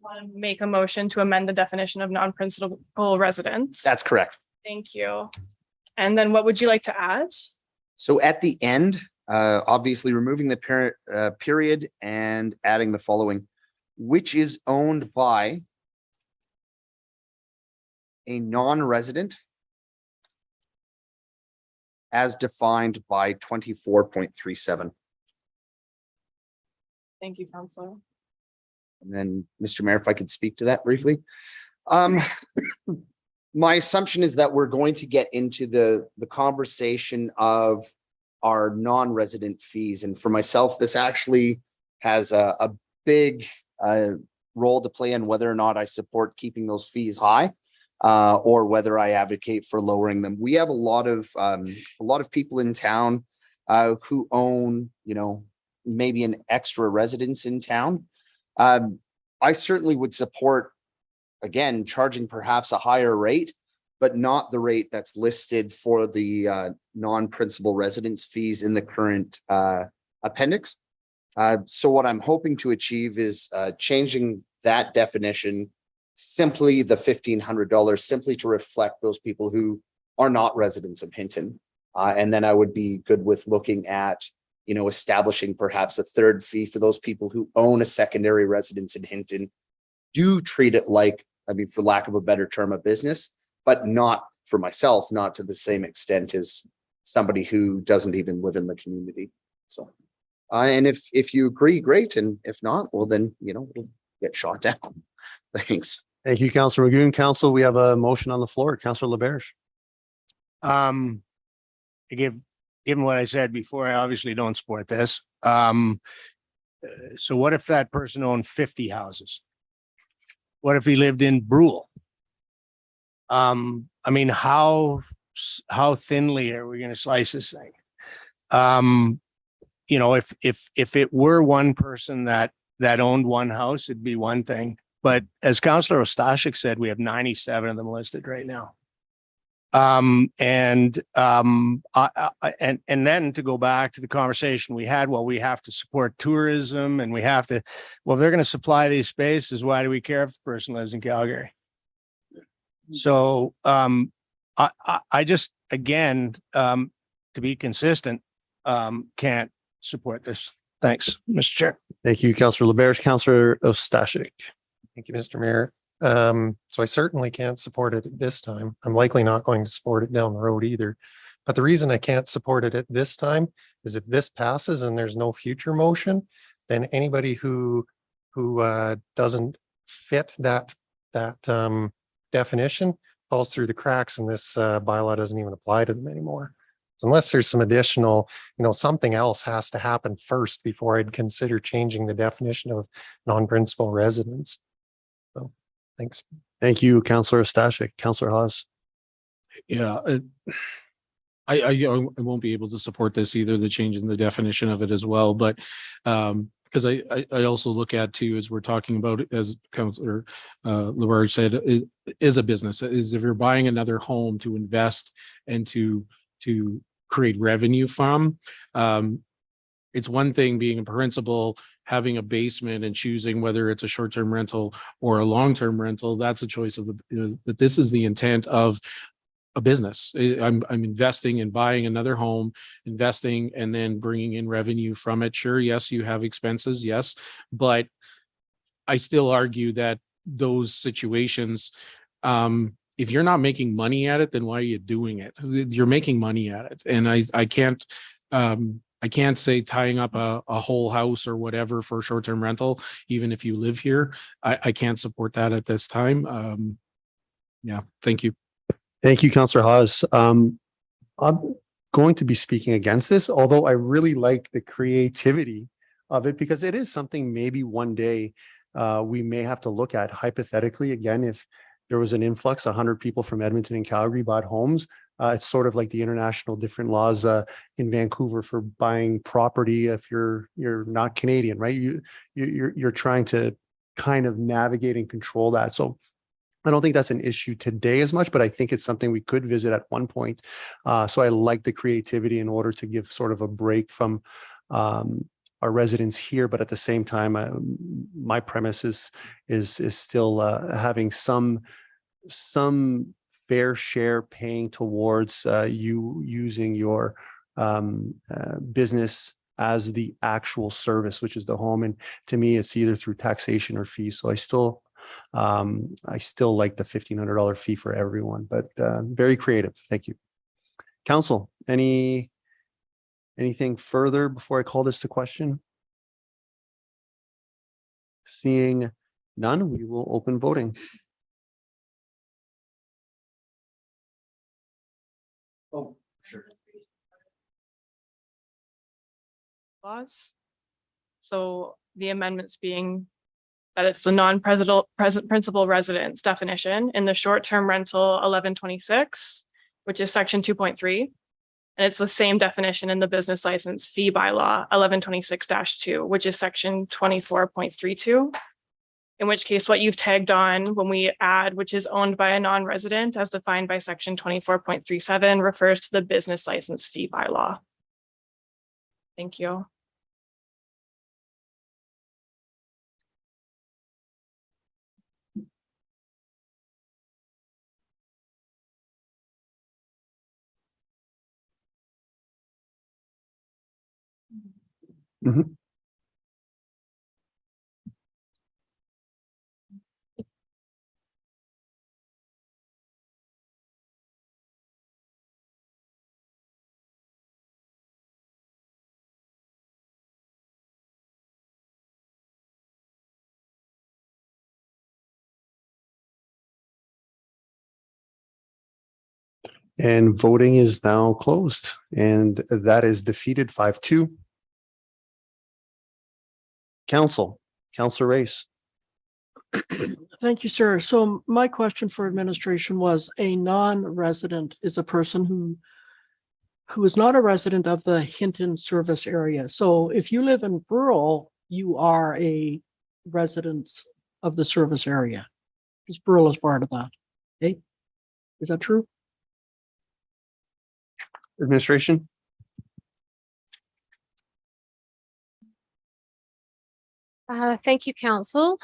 Want to make a motion to amend the definition of non-principal residence? That's correct. Thank you. And then what would you like to add? So at the end, obviously removing the period and adding the following, which is owned by a non-resident as defined by 24.37. Thank you, Counselor. And then, Mr. Mayor, if I could speak to that briefly. My assumption is that we're going to get into the conversation of our non-resident fees. And for myself, this actually has a big role to play in whether or not I support keeping those fees high or whether I advocate for lowering them. We have a lot of people in town who own, maybe an extra residence in town. I certainly would support, again, charging perhaps a higher rate, but not the rate that's listed for the non-principal residence fees in the current appendix. So what I'm hoping to achieve is changing that definition, simply the $1,500, simply to reflect those people who are not residents of Hinton. And then I would be good with looking at, establishing perhaps a third fee for those people who own a secondary residence in Hinton, do treat it like, for lack of a better term, a business, but not for myself, not to the same extent as somebody who doesn't even live in the community. So, and if you agree, great. And if not, well, then, we'll get shot down. Thanks. Thank you, Councillor Magoon. Council, we have a motion on the floor. Councillor LaBerge. Given what I said before, I obviously don't support this. So what if that person owned 50 houses? What if he lived in Brule? How thinly are we going to slice this thing? If it were one person that owned one house, it'd be one thing. But as Councillor Ostashik said, we have 97 of them listed right now. And then to go back to the conversation we had, well, we have to support tourism and we have to, well, if they're going to supply these spaces, why do we care if the person lives in Calgary? So I just, again, to be consistent, can't support this. Thanks, Mr. Chair. Thank you, Councillor LaBerge. Councillor Ostashik. Thank you, Mr. Mayor. So I certainly can't support it at this time. I'm likely not going to support it down the road either. But the reason I can't support it at this time is if this passes and there's no future motion, then anybody who doesn't fit that definition falls through the cracks, and this bylaw doesn't even apply to them anymore. Unless there's some additional, something else has to happen first before I'd consider changing the definition of non-principal residence. So, thanks. Thank you, Councillor Ostashik. Councillor Hawes. Yeah, I won't be able to support this either, the change in the definition of it as well, but because I also look at too, as we're talking about, as Councillor LaBerge said, it is a business. Is if you're buying another home to invest and to create revenue from, it's one thing being a principal, having a basement and choosing whether it's a short-term rental or a long-term rental. That's a choice of but this is the intent of a business. I'm investing in buying another home, investing and then bringing in revenue from it. Sure, yes, you have expenses, yes, but I still argue that those situations, if you're not making money at it, then why are you doing it? You're making money at it, and I can't say tying up a whole house or whatever for short-term rental, even if you live here. I can't support that at this time. Yeah, thank you. Thank you, Councillor Hawes. I'm going to be speaking against this, although I really like the creativity of it, because it is something maybe one day we may have to look at hypothetically. Again, if there was an influx, 100 people from Edmonton and Calgary bought homes. It's sort of like the international different laws in Vancouver for buying property if you're not Canadian, right? You're trying to kind of navigate and control that. So I don't think that's an issue today as much, but I think it's something we could visit at one point. So I like the creativity in order to give sort of a break from our residents here, but at the same time, my premise is still having some fair share paying towards you using your business as the actual service, which is the home. And to me, it's either through taxation or fees. So I still like the $1,500 fee for everyone, but very creative. Thank you. Council, anything further before I call this to question? Seeing none, we will open voting. Oh, sure. Laws. So the amendments being that it's the non-present principal residence definition in the short-term rental 1126, which is section 2.3. And it's the same definition in the business license fee bylaw 1126-2, which is section 24.32. In which case what you've tagged on when we add, which is owned by a non-resident as defined by section 24.37, refers to the business license fee bylaw. Thank you. Mhm. And voting is now closed, and that is defeated 5-2. Councilor Race. Thank you, sir. So my question for administration was, a non-resident is a person who is not a resident of the Hinton service area. So if you live in rural, you are a resident of the service area. Because rural is part of that. Okay, is that true? Administration. Thank you, Council.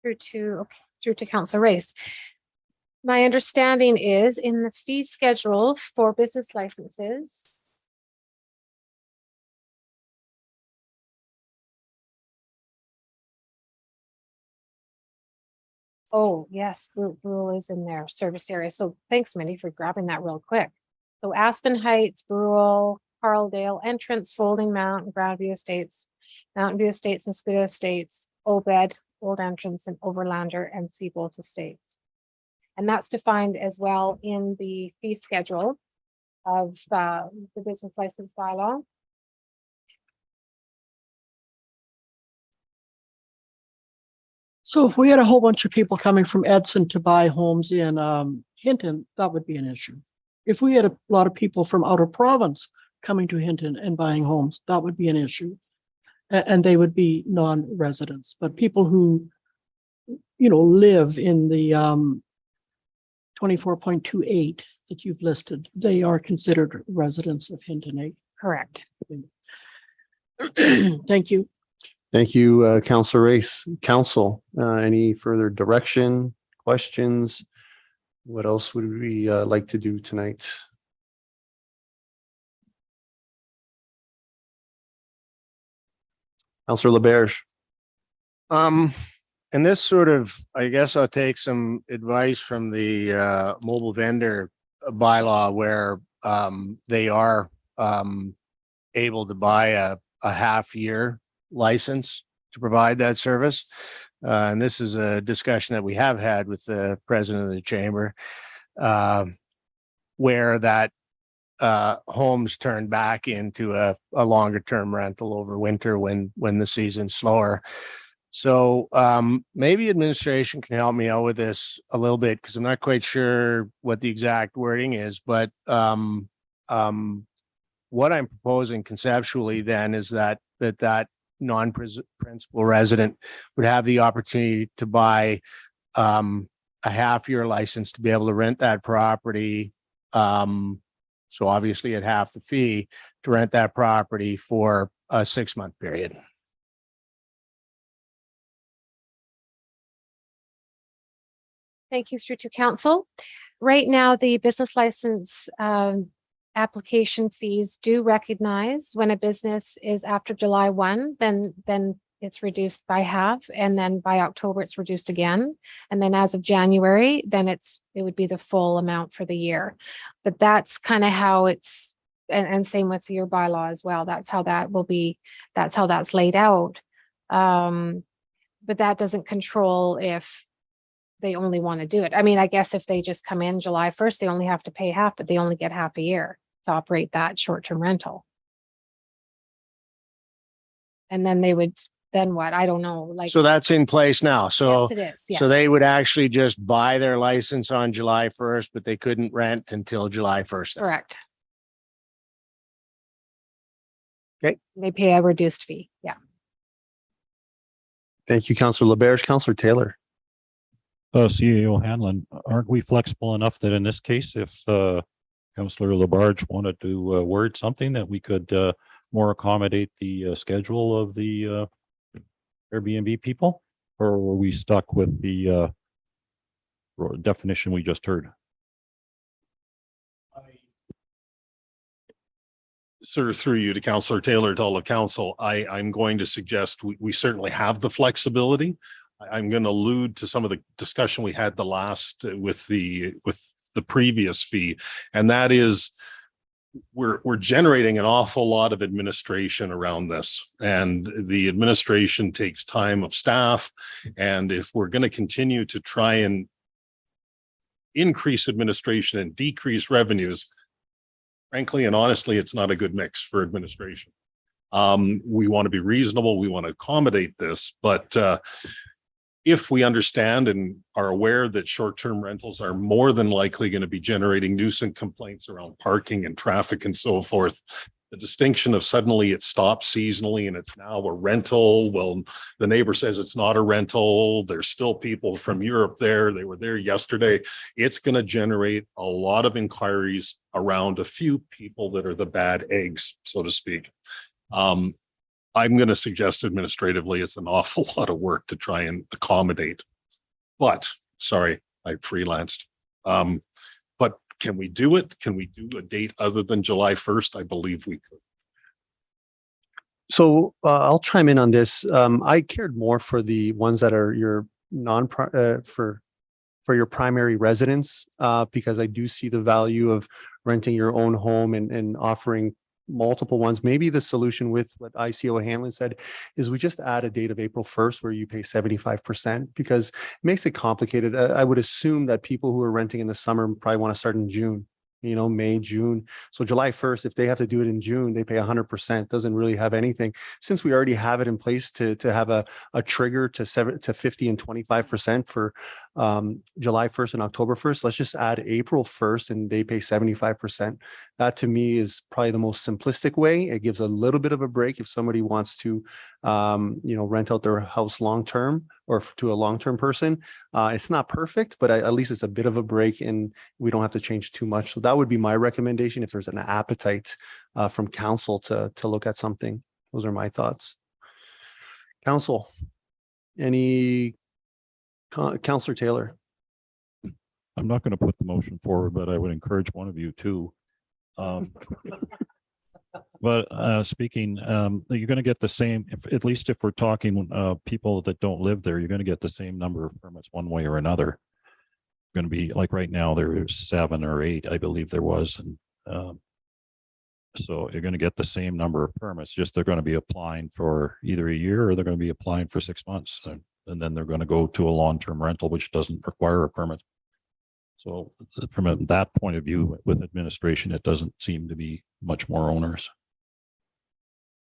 Through to Councilor Race. My understanding is in the fee schedule for business licenses. Oh, yes, rural is in their service area. So thanks, Minnie, for grabbing that real quick. So Aspen Heights, Rural, Carldale, Entrance, Folding Mountain, Grandview Estates, Mountain View Estates, Mosquito Estates, Obed, Old Entrance, and Overlander and Seabolt Estates. And that's defined as well in the fee schedule of the business license bylaw. So if we had a whole bunch of people coming from Edson to buy homes in Hinton, that would be an issue. If we had a lot of people from out of province coming to Hinton and buying homes, that would be an issue. And they would be non-residents, but people who, live in the 24.28 that you've listed, they are considered residents of Hinton. Correct. Thank you. Thank you, Councilor Race. Council, any further direction, questions? What else would we like to do tonight? Councilor LaBerge. And this sort of, I guess I'll take some advice from the mobile vendor bylaw where they are able to buy a half-year license to provide that service. And this is a discussion that we have had with the president of the chamber, where that homes turn back into a longer term rental over winter when the season's slower. So maybe administration can help me out with this a little bit because I'm not quite sure what the exact wording is, but what I'm proposing conceptually then is that non-principal resident would have the opportunity to buy a half-year license to be able to rent that property. So obviously at half the fee to rent that property for a 6-month period. Thank you through to council. Right now, the business license application fees do recognize when a business is after July 1, then it's reduced by half, and then by October it's reduced again. And then as of January, then it would be the full amount for the year. But that's kind of how it's, and same with your bylaw as well. That's how that will be, that's how that's laid out. But that doesn't control if they only want to do it. I mean, I guess if they just come in July 1st, they only have to pay half, but they only get half a year to operate that short-term rental. And then they would, then what? I don't know. Like, So that's in place now. So, yes, it is. Yeah. so they would actually just buy their license on July 1st, but they couldn't rent until July 1st. then. Correct. Okay. They pay a reduced fee. Yeah. Thank you, Councillor LaBerge. Councillor Taylor. CEO Hanlon, aren't we flexible enough that in this case, if Councillor Labarge wanted to word something that we could more accommodate the schedule of the Airbnb people? Or were we stuck with the definition we just heard? Sir, through you to Councillor Taylor, to all of council, I'm going to suggest we certainly have the flexibility. I'm going to allude to some of the discussion we had the last with the previous fee, and that is we're generating an awful lot of administration around this, and the administration takes time of staff. And if we're going to continue to try and increase administration and decrease revenues, frankly and honestly, it's not a good mix for administration. We want to be reasonable. We want to accommodate this, but if we understand and are aware that short-term rentals are more than likely going to be generating nuisance complaints around parking and traffic and so forth, the distinction of suddenly it stops seasonally and it's now a rental. Well, the neighbor says it's not a rental. There's still people from Europe there. They were there yesterday. It's going to generate a lot of inquiries around a few people that are the bad eggs, so to speak. I'm going to suggest administratively, it's an awful lot of work to try and accommodate. But sorry, I freelanced. But can we do it? Can we do a date other than July 1st? I believe we could. So I'll chime in on this. I cared more for the ones that are your for your primary residence, because I do see the value of renting your own home and offering multiple ones. Maybe the solution with what ICO Hanlon said is we just add a date of April 1st where you pay 75%, because it makes it complicated. I would assume that people who are renting in the summer probably want to start in June, May, June. So July 1st, if they have to do it in June, they pay 100%. Doesn't really have anything. Since we already have it in place to have a trigger to 50 and 25% for July 1st and October 1st, let's just add April 1st and they pay 75%. That to me is probably the most simplistic way. It gives a little bit of a break if somebody wants to, rent out their house long-term or to a long-term person. It's not perfect, but at least it's a bit of a break and we don't have to change too much. So that would be my recommendation if there's an appetite from council to look at something. Those are my thoughts. Council, Councillor Taylor. I'm not going to put the motion forward, but I would encourage one of you to. But speaking, you're going to get the same, at least if we're talking people that don't live there, you're going to get the same number of permits one way or another. Going to be like right now, there's 7 or 8, I believe there was. And so you're going to get the same number of permits, just they're going to be applying for either a year or they're going to be applying for 6 months. And then they're going to go to a long-term rental, which doesn't require a permit. So from that point of view, with administration, it doesn't seem to be much more onerous.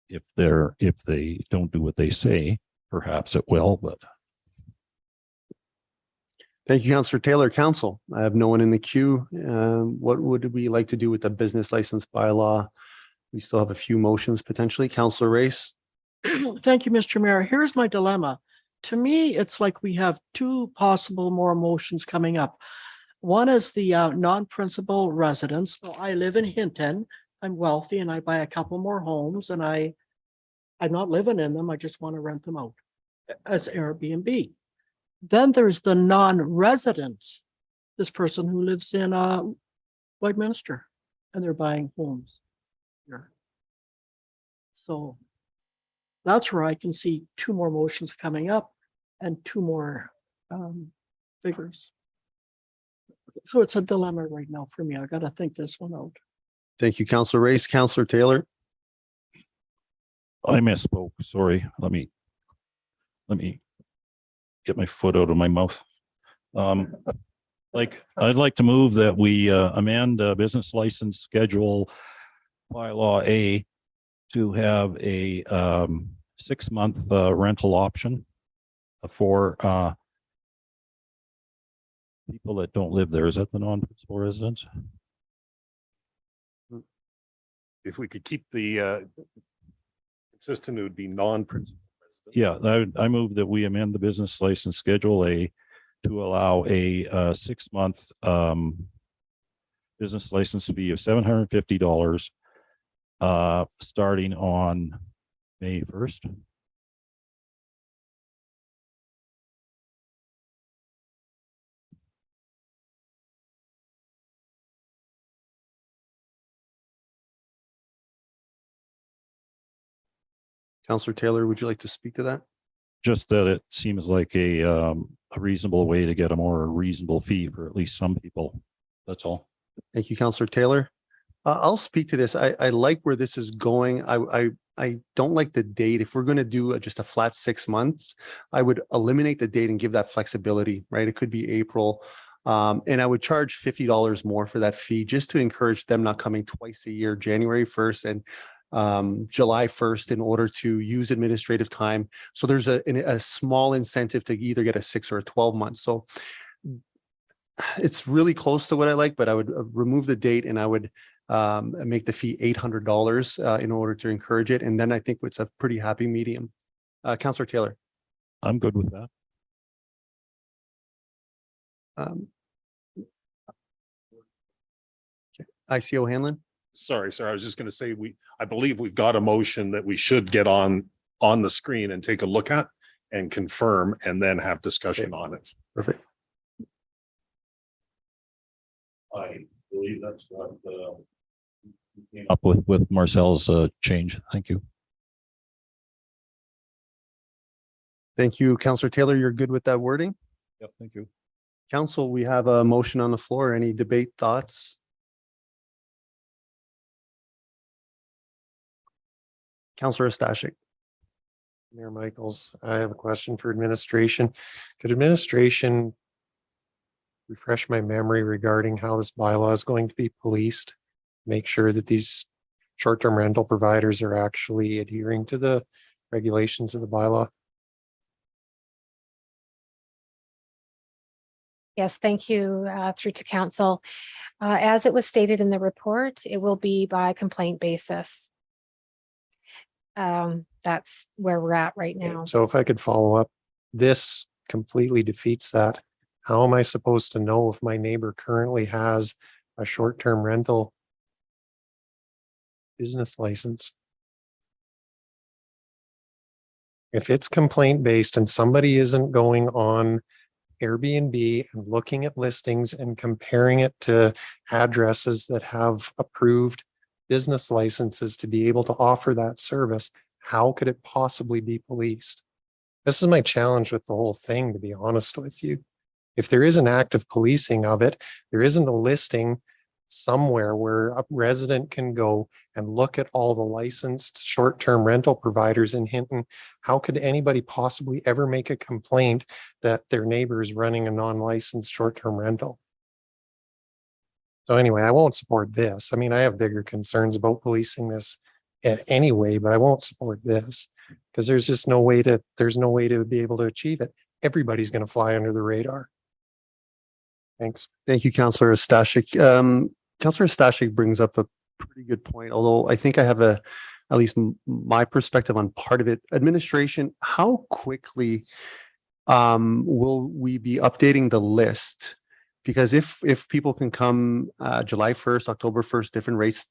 If they don't do what they say, perhaps it will, but. Thank you, Councillor Taylor. Council, I have no one in the queue. What would we like to do with the business license bylaw? We still have a few motions potentially. Councillor Race. Thank you, Mr. Mayor. Here's my dilemma. To me, it's like we have 2 possible more motions coming up. One is the non-principal residence. So I live in Hinton. I'm wealthy and I buy a couple more homes and I'm not living in them. I just want to rent them out as Airbnb. Then there's the non-residents, this person who lives in Whiteminster, and they're buying homes here. So that's where I can see two more motions coming up and two more figures. So it's a dilemma right now for me. I got to think this one out. Thank you, Councillor Race. Councillor Taylor. I misspoke. Sorry. Let me get my foot out of my mouth. I'd like to move that we amend business license schedule bylaw A to have a 6-month rental option for people that don't live there. Is that the non-principal residents? If we could keep the consistent, it would be non-principal resident. Yeah, I move that we amend the business license schedule A to allow a 6-month business license fee of $750 starting on May 1st. Councillor Taylor, would you like to speak to that? Just that it seems like a reasonable way to get a more reasonable fee for at least some people. That's all. Thank you, Councillor Taylor. I'll speak to this. I like where this is going. I don't like the date. If we're going to do just a flat 6 months, I would eliminate the date and give that flexibility, right? It could be April. And I would charge $50 more for that fee just to encourage them not coming twice a year, January 1st and July 1st, in order to use administrative time. So there's a small incentive to either get a 6 or a 12 months. So it's really close to what I like, but I would remove the date and I would make the fee $800 in order to encourage it. And then I think it's a pretty happy medium. Councillor Taylor. I'm good with that. ICO Hanlon. Sorry, I was just going to say, I believe we've got a motion that we should get on the screen and take a look at and confirm and then have discussion on it. Perfect. I believe that's what came up with Marcel's change. Thank you. Thank you, Councillor Taylor. You're good with that wording? Yep, thank you. Council, we have a motion on the floor. Any debate, thoughts? Councillor Stashik. Mayor Michaels, I have a question for administration. Could administration refresh my memory regarding how this bylaw is going to be policed? Make sure that these short-term rental providers are actually adhering to the regulations of the bylaw? Yes, thank you, through to council. As it was stated in the report, it will be by complaint basis. That's where we're at right now. So if I could follow up, this completely defeats that. How am I supposed to know if my neighbor currently has a short-term rental business license? If it's complaint-based and somebody isn't going on Airbnb and looking at listings and comparing it to addresses that have approved business licenses to be able to offer that service, how could it possibly be policed? This is my challenge with the whole thing, to be honest with you. If there is an active policing of it, there isn't a listing somewhere where a resident can go and look at all the licensed short-term rental providers in Hinton. How could anybody possibly ever make a complaint that their neighbor is running a non-licensed short-term rental? So anyway, I won't support this. I mean, I have bigger concerns about policing this anyway, but I won't support this because there's just no way to be able to achieve it. Everybody's going to fly under the radar. Thanks. Thank you, Councillor Stashik. Councillor Stashik brings up a pretty good point, although I think I have at least my perspective on part of it. Administration, how quickly will we be updating the list? Because if people can come July 1st, October 1st, different rates,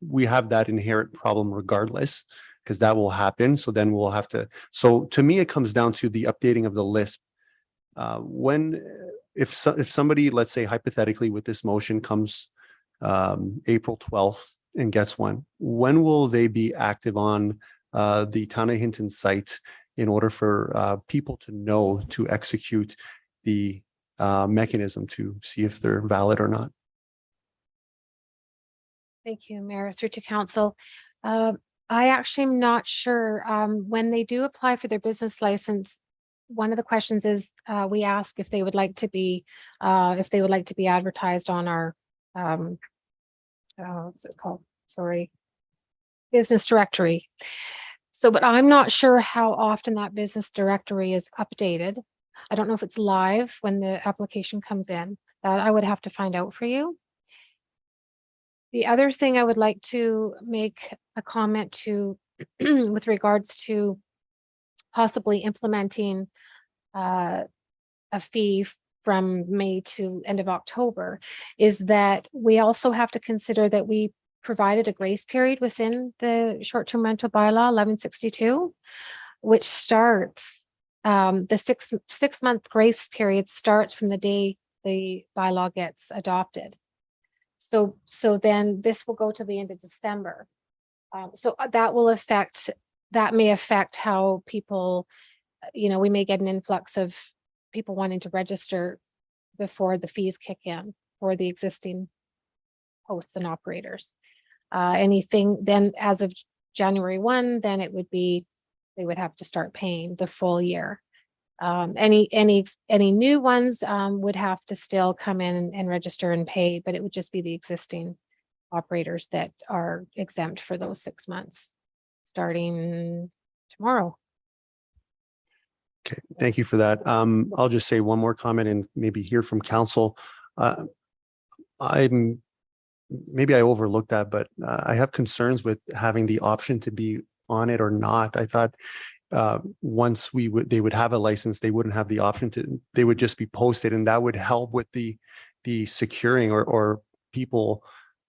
we have that inherent problem regardless, because that will happen. So then we'll have to, so to me, it comes down to the updating of the list. If somebody, let's say hypothetically with this motion comes April 12th and gets one, when will they be active on the Town of Hinton site in order for people to know to execute the mechanism to see if they're valid or not? Thank you, Mayor. Through to council. I actually am not sure. When they do apply for their business license, one of the questions is we ask if they would like to be advertised on our what's it called? Sorry, business directory. So, but I'm not sure how often that business directory is updated. I don't know if it's live when the application comes in. That I would have to find out for you. The other thing I would like to make a comment to with regards to possibly implementing a fee from May to end of October is that we also have to consider that we provided a grace period within the short-term rental bylaw 1162, which starts the six-month grace period starts from the day the bylaw gets adopted. So then this will go to the end of December. So that may affect how people, we may get an influx of people wanting to register before the fees kick in for the existing hosts and operators. Anything then as of January 1, then it would be, they would have to start paying the full year. Any new ones would have to still come in and register and pay, but it would just be the existing operators that are exempt for those 6 months, starting tomorrow. Okay, thank you for that. I'll just say one more comment and maybe hear from council. Maybe I overlooked that, but I have concerns with having the option to be on it or not. I thought once they would have a license, they wouldn't have the option to, they would just be posted, and that would help with the securing or people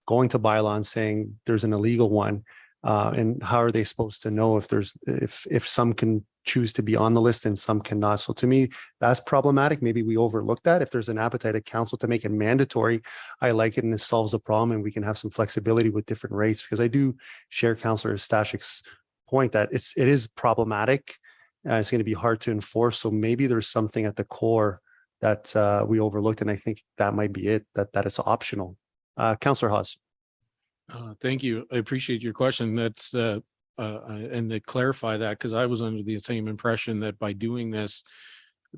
going to Bylaw and saying there's an illegal one. And how are they supposed to know if some can choose to be on the list and some cannot? So to me, that's problematic. Maybe we overlooked that. If there's an appetite at council to make it mandatory, I like it, and this solves the problem, and we can have some flexibility with different rates, because I do share Councillor Stashik's point that it is problematic. It's going to be hard to enforce. So maybe there's something at the core that we overlooked, and I think that might be it, that it's optional. Councillor Haas. Thank you. I appreciate your question. That's and to clarify that, because I was under the same impression that by doing this,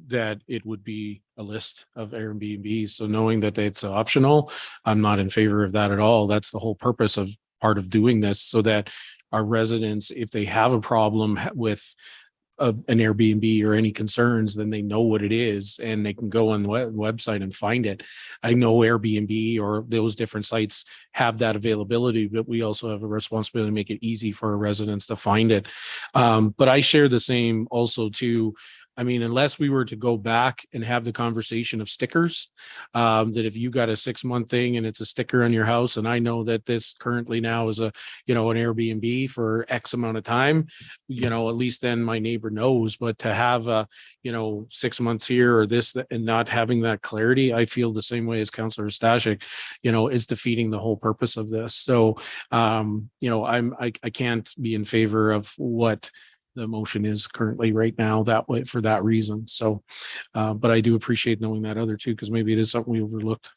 that it would be a list of Airbnbs. So knowing that it's optional, I'm not in favor of that at all. That's the whole purpose of part of doing this, so that our residents, if they have a problem with an Airbnb or any concerns, then they know what it is and they can go on the website and find it. I know Airbnb or those different sites have that availability, but we also have a responsibility to make it easy for our residents to find it. But I share the same also too. I mean, unless we were to go back and have the conversation of stickers, that if you got a 6-month thing and it's a sticker on your house, and I know that this currently now is an Airbnb for X amount of time, at least then my neighbor knows. But to have 6 months here or this and not having that clarity, I feel the same way as Councillor Stashik, is defeating the whole purpose of this. So, I can't be in favor of what the motion is currently right now that way for that reason. So, but I do appreciate knowing that other too, because maybe it is something we overlooked.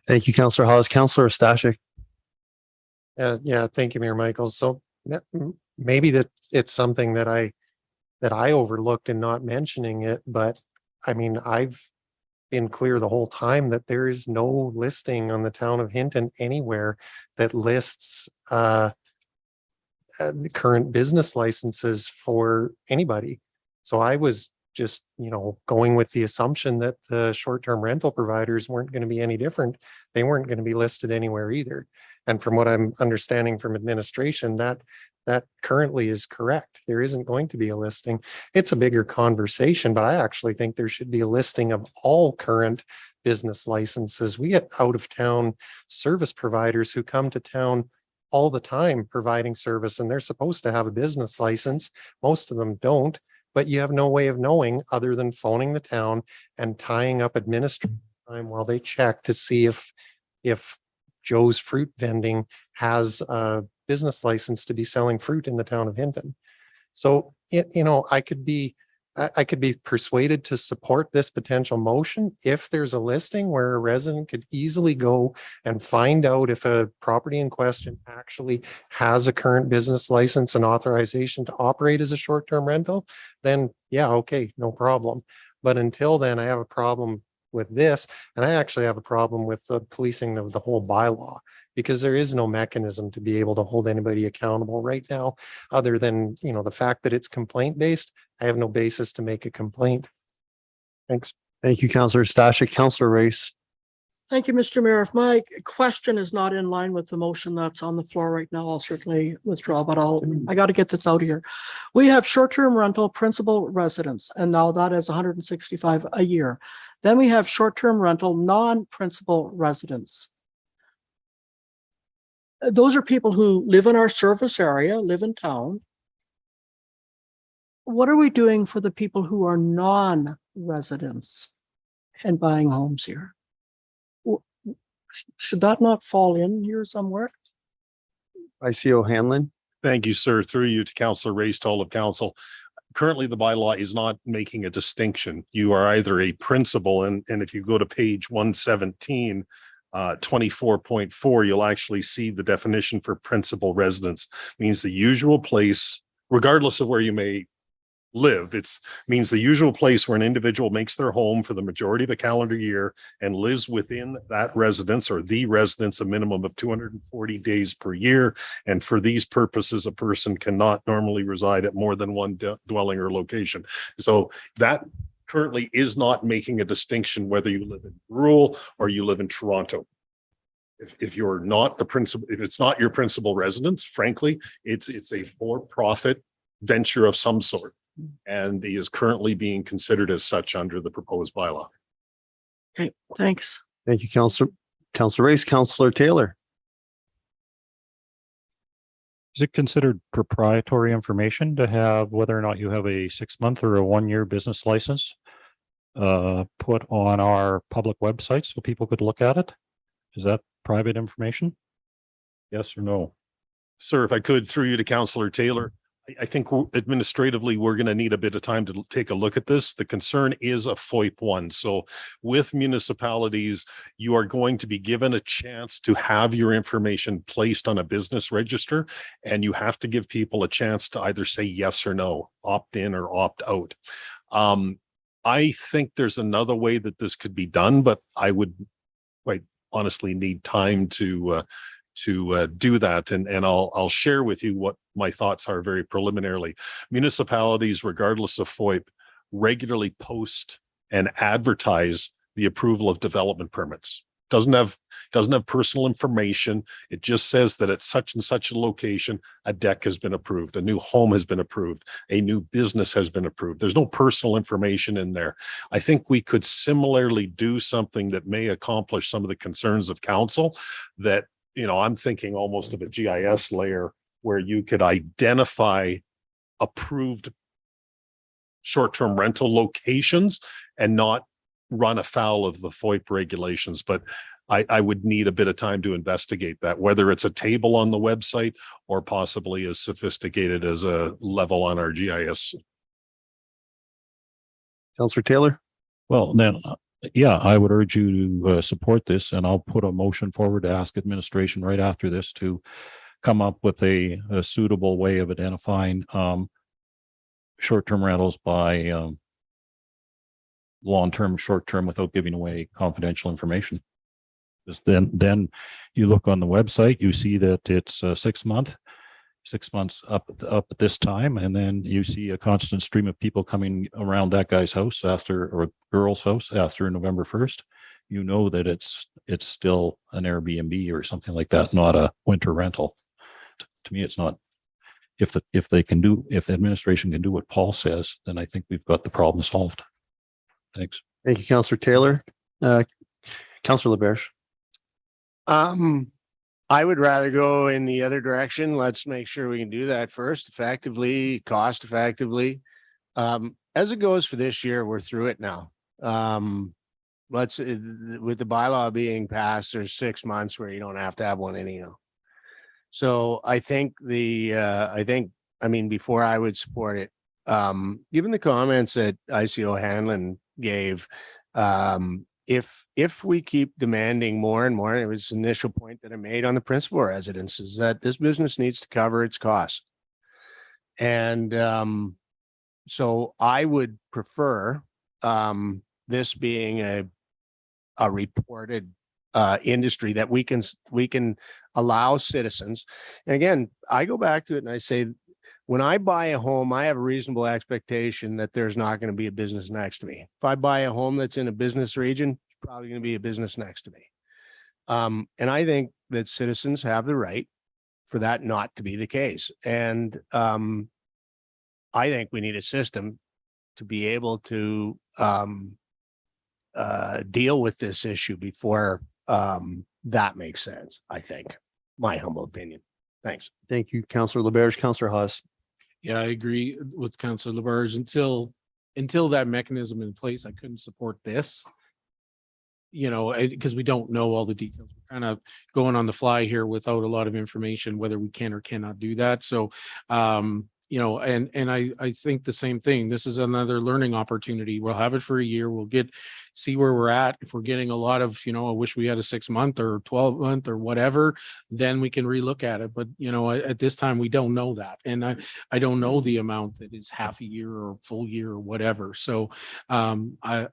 Thank you, Councillor Hawes. Councillor Stashik. Yeah, thank you, Mayor Michaels. So maybe that it's something that I overlooked in not mentioning it, but I mean, I've been clear the whole time that there is no listing on the Town of Hinton anywhere that lists the current business licenses for anybody. So I was just, going with the assumption that the short-term rental providers weren't going to be any different. They weren't going to be listed anywhere either. And from what I'm understanding from administration, that currently is correct. There isn't going to be a listing. It's a bigger conversation, but I actually think there should be a listing of all current business licenses. We get out-of-town service providers who come to town all the time providing service, and they're supposed to have a business license. Most of them don't. but you have no way of knowing other than phoning the town and tying up administrative time while they check to see if Joe's Fruit Vending has a business license to be selling fruit in the town of Hinton. So, I could be persuaded to support this potential motion if there's a listing where a resident could easily go and find out if a property in question actually has a current business license and authorization to operate as a short-term rental, then yeah, okay, no problem. But until then, I have a problem with this, and I actually have a problem with the policing of the whole bylaw, because there is no mechanism to be able to hold anybody accountable right now, other than, the fact that it's complaint based. I have no basis to make a complaint. Thanks. Thank you, Councillor Stashik. Councillor Race. Thank you, Mr. Mayor. If my question is not in line with the motion that's on the floor right now, I'll certainly withdraw, but I got to get this out of here. We have short-term rental principal residence, and now that is 165 a year. Then we have short-term rental non-principal residents. Those are people who live in our service area, live in town. What are we doing for the people who are non-residents and buying homes here? Should that not fall in here somewhere? ICO Hanlon. Thank you, sir. Through you to Councillor Race, to all of council. Currently, the bylaw is not making a distinction. You are either a principal, and if you go to page 117, 24.4, you'll actually see the definition for principal residence. Means the usual place, regardless of where you may live. It's means the usual place where an individual makes their home for the majority of the calendar year and lives within that residence or the residence a minimum of 240 days per year. And for these purposes, a person cannot normally reside at more than one dwelling or location. So that currently is not making a distinction whether you live in rural or you live in Toronto. If you're not the principal, if it's not your principal residence, frankly, it's a for-profit venture of some sort, and he is currently being considered as such under the proposed bylaw. Okay, thanks. Thank you, Councillor Race. Councillor Taylor. Is it considered proprietary information to have whether or not you have a 6-month or a 1-year business license put on our public website so people could look at it? Is that private information? Yes or no? Sir, if I could, through you to Councillor Taylor, I think administratively, we're going to need a bit of time to take a look at this. The concern is a FOIP 1. So with municipalities, you are going to be given a chance to have your information placed on a business register, and you have to give people a chance to either say yes or no, opt in or opt out. I think there's another way that this could be done, but I would quite honestly need time to do that. And I'll share with you what my thoughts are very preliminarily. Municipalities, regardless of FOIP, regularly post and advertise the approval of development permits. Doesn't have personal information. It just says that at such and such a location, a deck has been approved, a new home has been approved, a new business has been approved. There's no personal information in there. I think we could similarly do something that may accomplish some of the concerns of council that, I'm thinking almost of a GIS layer where you could identify approved short-term rental locations and not run afoul of the FOIP regulations. But I would need a bit of time to investigate that, whether it's a table on the website or possibly as sophisticated as a level on our GIS. Councillor Taylor. Well, then, yeah, I would urge you to support this, and I'll put a motion forward to ask administration right after this to come up with a suitable way of identifying short-term rentals by long-term, short-term without giving away confidential information. Just then you look on the website, you see that it's 6 months up at this time, and then you see a constant stream of people coming around that guy's house or girl's house after November 1st. You know that it's still an Airbnb or something like that, not a winter rental. To me, it's not. If administration can do what Paul says, then I think we've got the problem solved. Thanks. Thank you, Councillor Taylor. Councillor LaBerge. I would rather go in the other direction. Let's make sure we can do that first, effectively, cost effectively. As it goes for this year, we're through it now. With the bylaw being passed, there's 6 months where you don't have to have one anyhow. So I think before I would support it, given the comments that ICO Hanlon gave, if we keep demanding more and more, it was the initial point that I made on the principal residences, that this business needs to cover its costs. And so I would prefer this being a reported industry that we can allow citizens. And again, I go back to it and I say, when I buy a home, I have a reasonable expectation that there's not going to be a business next to me. If I buy a home that's in a business region, it's probably going to be a business next to me. And I think that citizens have the right for that not to be the case. And I think we need a system to be able to deal with this issue before that makes sense, I think. My humble opinion. Thanks. Thank you, Councillor LaBerge. Councillor Haas. Yeah, I agree with Councillor LaBerge. Until that mechanism in place, I couldn't support this. You know, because we don't know all the details. We're kind of going on the fly here without a lot of information, whether we can or cannot do that. So, you know, and I think the same thing. This is another learning opportunity. We'll have it for a year. We'll see where we're at. If we're getting a lot of, you know, I wish we had a 6-month or 12-month or whatever, then we can relook at it. But, you know, at this time, we don't know that. And I don't know the amount that is half a year or full year or whatever. So at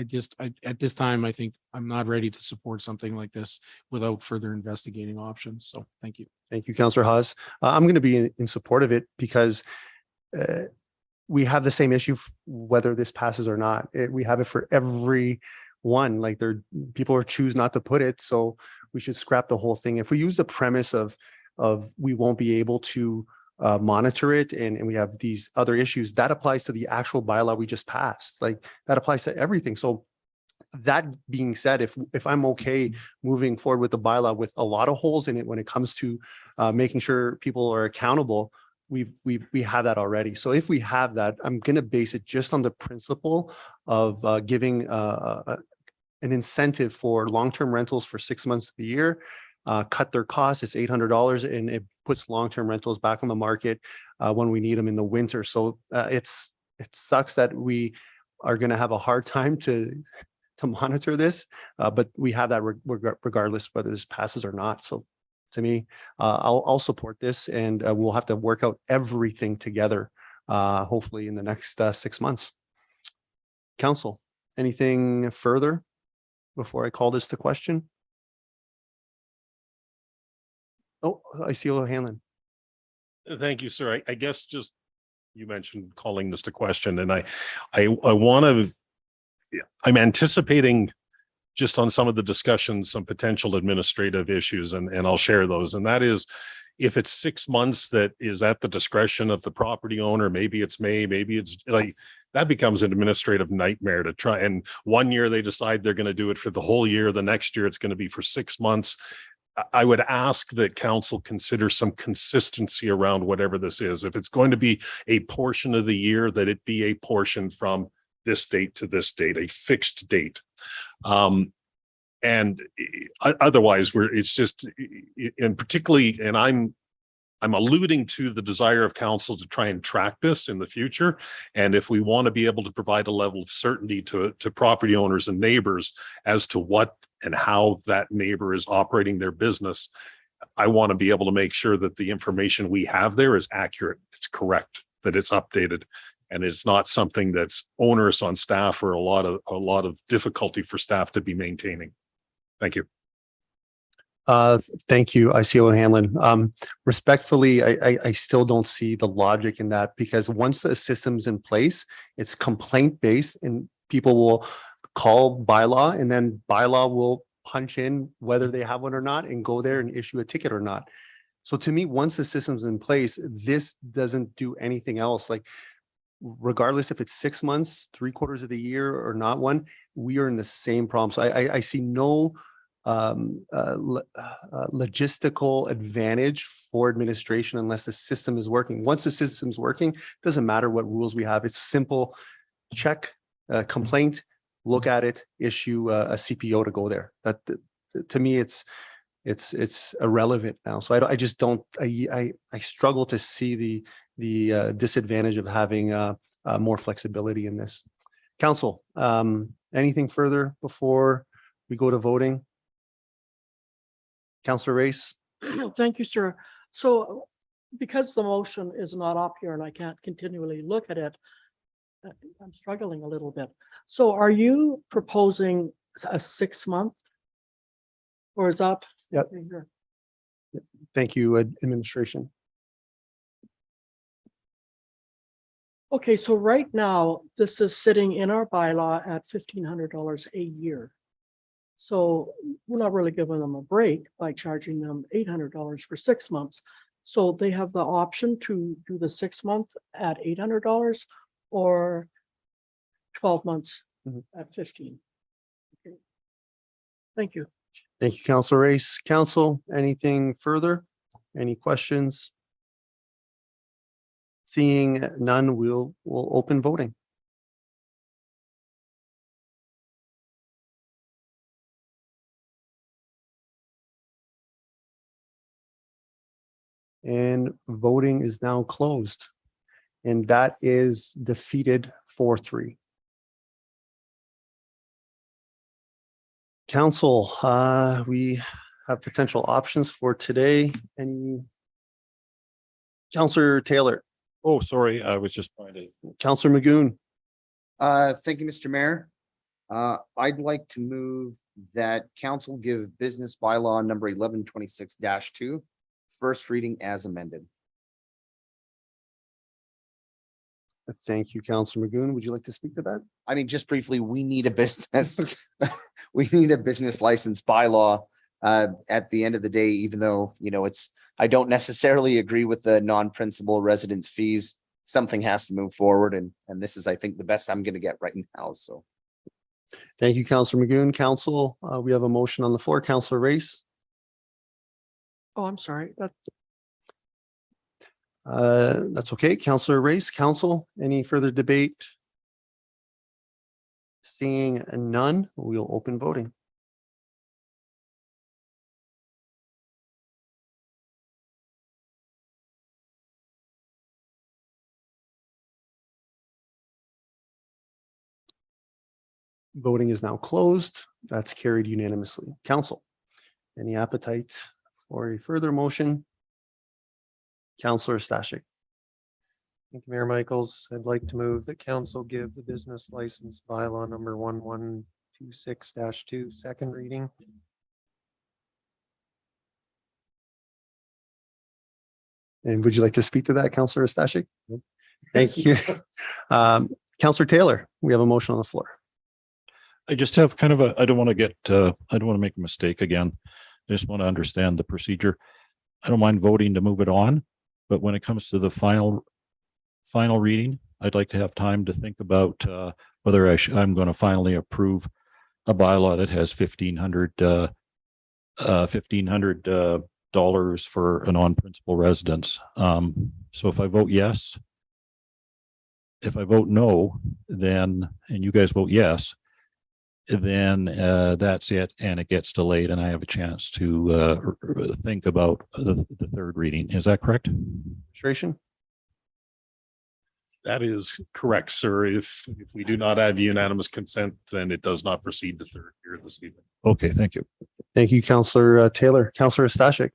this time, I think I'm not ready to support something like this without further investigating options. So thank you. Thank you, Councillor Haas. I'm going to be in support of it because we have the same issue whether this passes or not. We have it for every one. Like people are choose not to put it, so we should scrap the whole thing. If we use the premise of we won't be able to monitor it and we have these other issues, that applies to the actual bylaw we just passed. Like that applies to everything. So that being said, if I'm okay moving forward with the bylaw with a lot of holes in it when it comes to making sure people are accountable, we have that already. So if we have that, I'm going to base it just on the principle of giving an incentive for long-term rentals for 6 months of the year, cut their costs. It's $800 and it puts long-term rentals back on the market when we need them in the winter. So it sucks that we are going to have a hard time to monitor this, but we have that regardless whether this passes or not. So to me, I'll support this, and we'll have to work out everything together, hopefully in the next 6 months. Council, anything further before I call this to question? Oh, I see O'Hanlon. Thank you, sir. I guess just you mentioned calling this to question, and I want to. I'm anticipating just on some of the discussions, some potential administrative issues, and I'll share those. And that is, if it's 6 months that is at the discretion of the property owner, maybe it's May, maybe it's like, that becomes an administrative nightmare to try. And 1 year they decide they're going to do it for the whole year. The next year it's going to be for 6 months. I would ask that council consider some consistency around whatever this is. If it's going to be a portion of the year, that it be a portion from this date to this date, a fixed date. And otherwise it's just, and particularly, and I'm alluding to the desire of council to try and track this in the future. And if we want to be able to provide a level of certainty to property owners and neighbors as to what and how that neighbor is operating their business, I want to be able to make sure that the information we have there is accurate, it's correct, that it's updated, and it's not something that's onerous on staff or a lot of difficulty for staff to be maintaining. Thank you. Thank you, ICO O'Hanlon. Respectfully, I still don't see the logic in that, because once the system's in place, it's complaint based and people will call Bylaw, and then Bylaw will punch in whether they have one or not and go there and issue a ticket or not. So to me, once the system's in place, this doesn't do anything else. Like, regardless if it's 6 months, 3/4 of the year or not one, we are in the same problem. So I see no logistical advantage for administration unless the system is working. Once the system's working, it doesn't matter what rules we have. It's simple, check, complaint, look at it, issue a CPO to go there. That to me, it's irrelevant now. So I just don't, I struggle to see the disadvantage of having more flexibility in this. Council, anything further before we go to voting? Councillor Race? Thank you, sir. So because the motion is not up here and I can't continually look at it, I'm struggling a little bit. So are you proposing a 6-month? Or is that? Yep. Thank you, administration. Okay, so right now, this is sitting in our bylaw at $1,500 a year. So we're not really giving them a break by charging them $800 for 6 months. So they have the option to do the 6 month at $800 or 12 months at 15. Okay. Thank you. Thank you, Councillor Race. Council, anything further? Any questions? Seeing none, we'll open voting. And voting is now closed. And that is defeated 4-3. Council, we have potential options for today. Any? Councillor Taylor. Oh, sorry, I was just trying to. Councillor Magoon. Thank you, Mr. Mayor. I'd like to move that council give business bylaw number 1126-2 first reading as amended. Thank you, Councillor Magoon. Would you like to speak to that? I mean, just briefly, we need a business, we need a business license bylaw. At the end of the day, even though, you know, I don't necessarily agree with the non-principal residence fees. Something has to move forward, and this is, I think, the best I'm going to get right now. So, thank you, Councillor Magoon. Council, we have a motion on the floor. Councillor Race. Oh, I'm sorry. That's okay. Councillor Race. Council, any further debate? Seeing none, we'll open voting. Voting is now closed. That's carried unanimously. Council, any appetite for a further motion? Councillor Stashik. Thank you, Mayor Michaels. I'd like to move that council give the business license bylaw number 1126-2 second reading. And would you like to speak to that, Councillor Stashik? Thank you. Councillor Taylor, we have a motion on the floor. I just have kind of I don't want to make a mistake again. I just want to understand the procedure. I don't mind voting to move it on, but when it comes to the final reading, I'd like to have time to think about whether I'm going to finally approve a bylaw that has $1,500 for a non-principal residence. So if I vote yes, if I vote no, then, and you guys vote yes, then that's it, and it gets delayed, and I have a chance to think about the third reading. Is that correct? Administration? That is correct, sir. If we do not have unanimous consent, then it does not proceed to third here this evening. Okay, thank you. Thank you, Councillor Taylor. Councillor Stashik.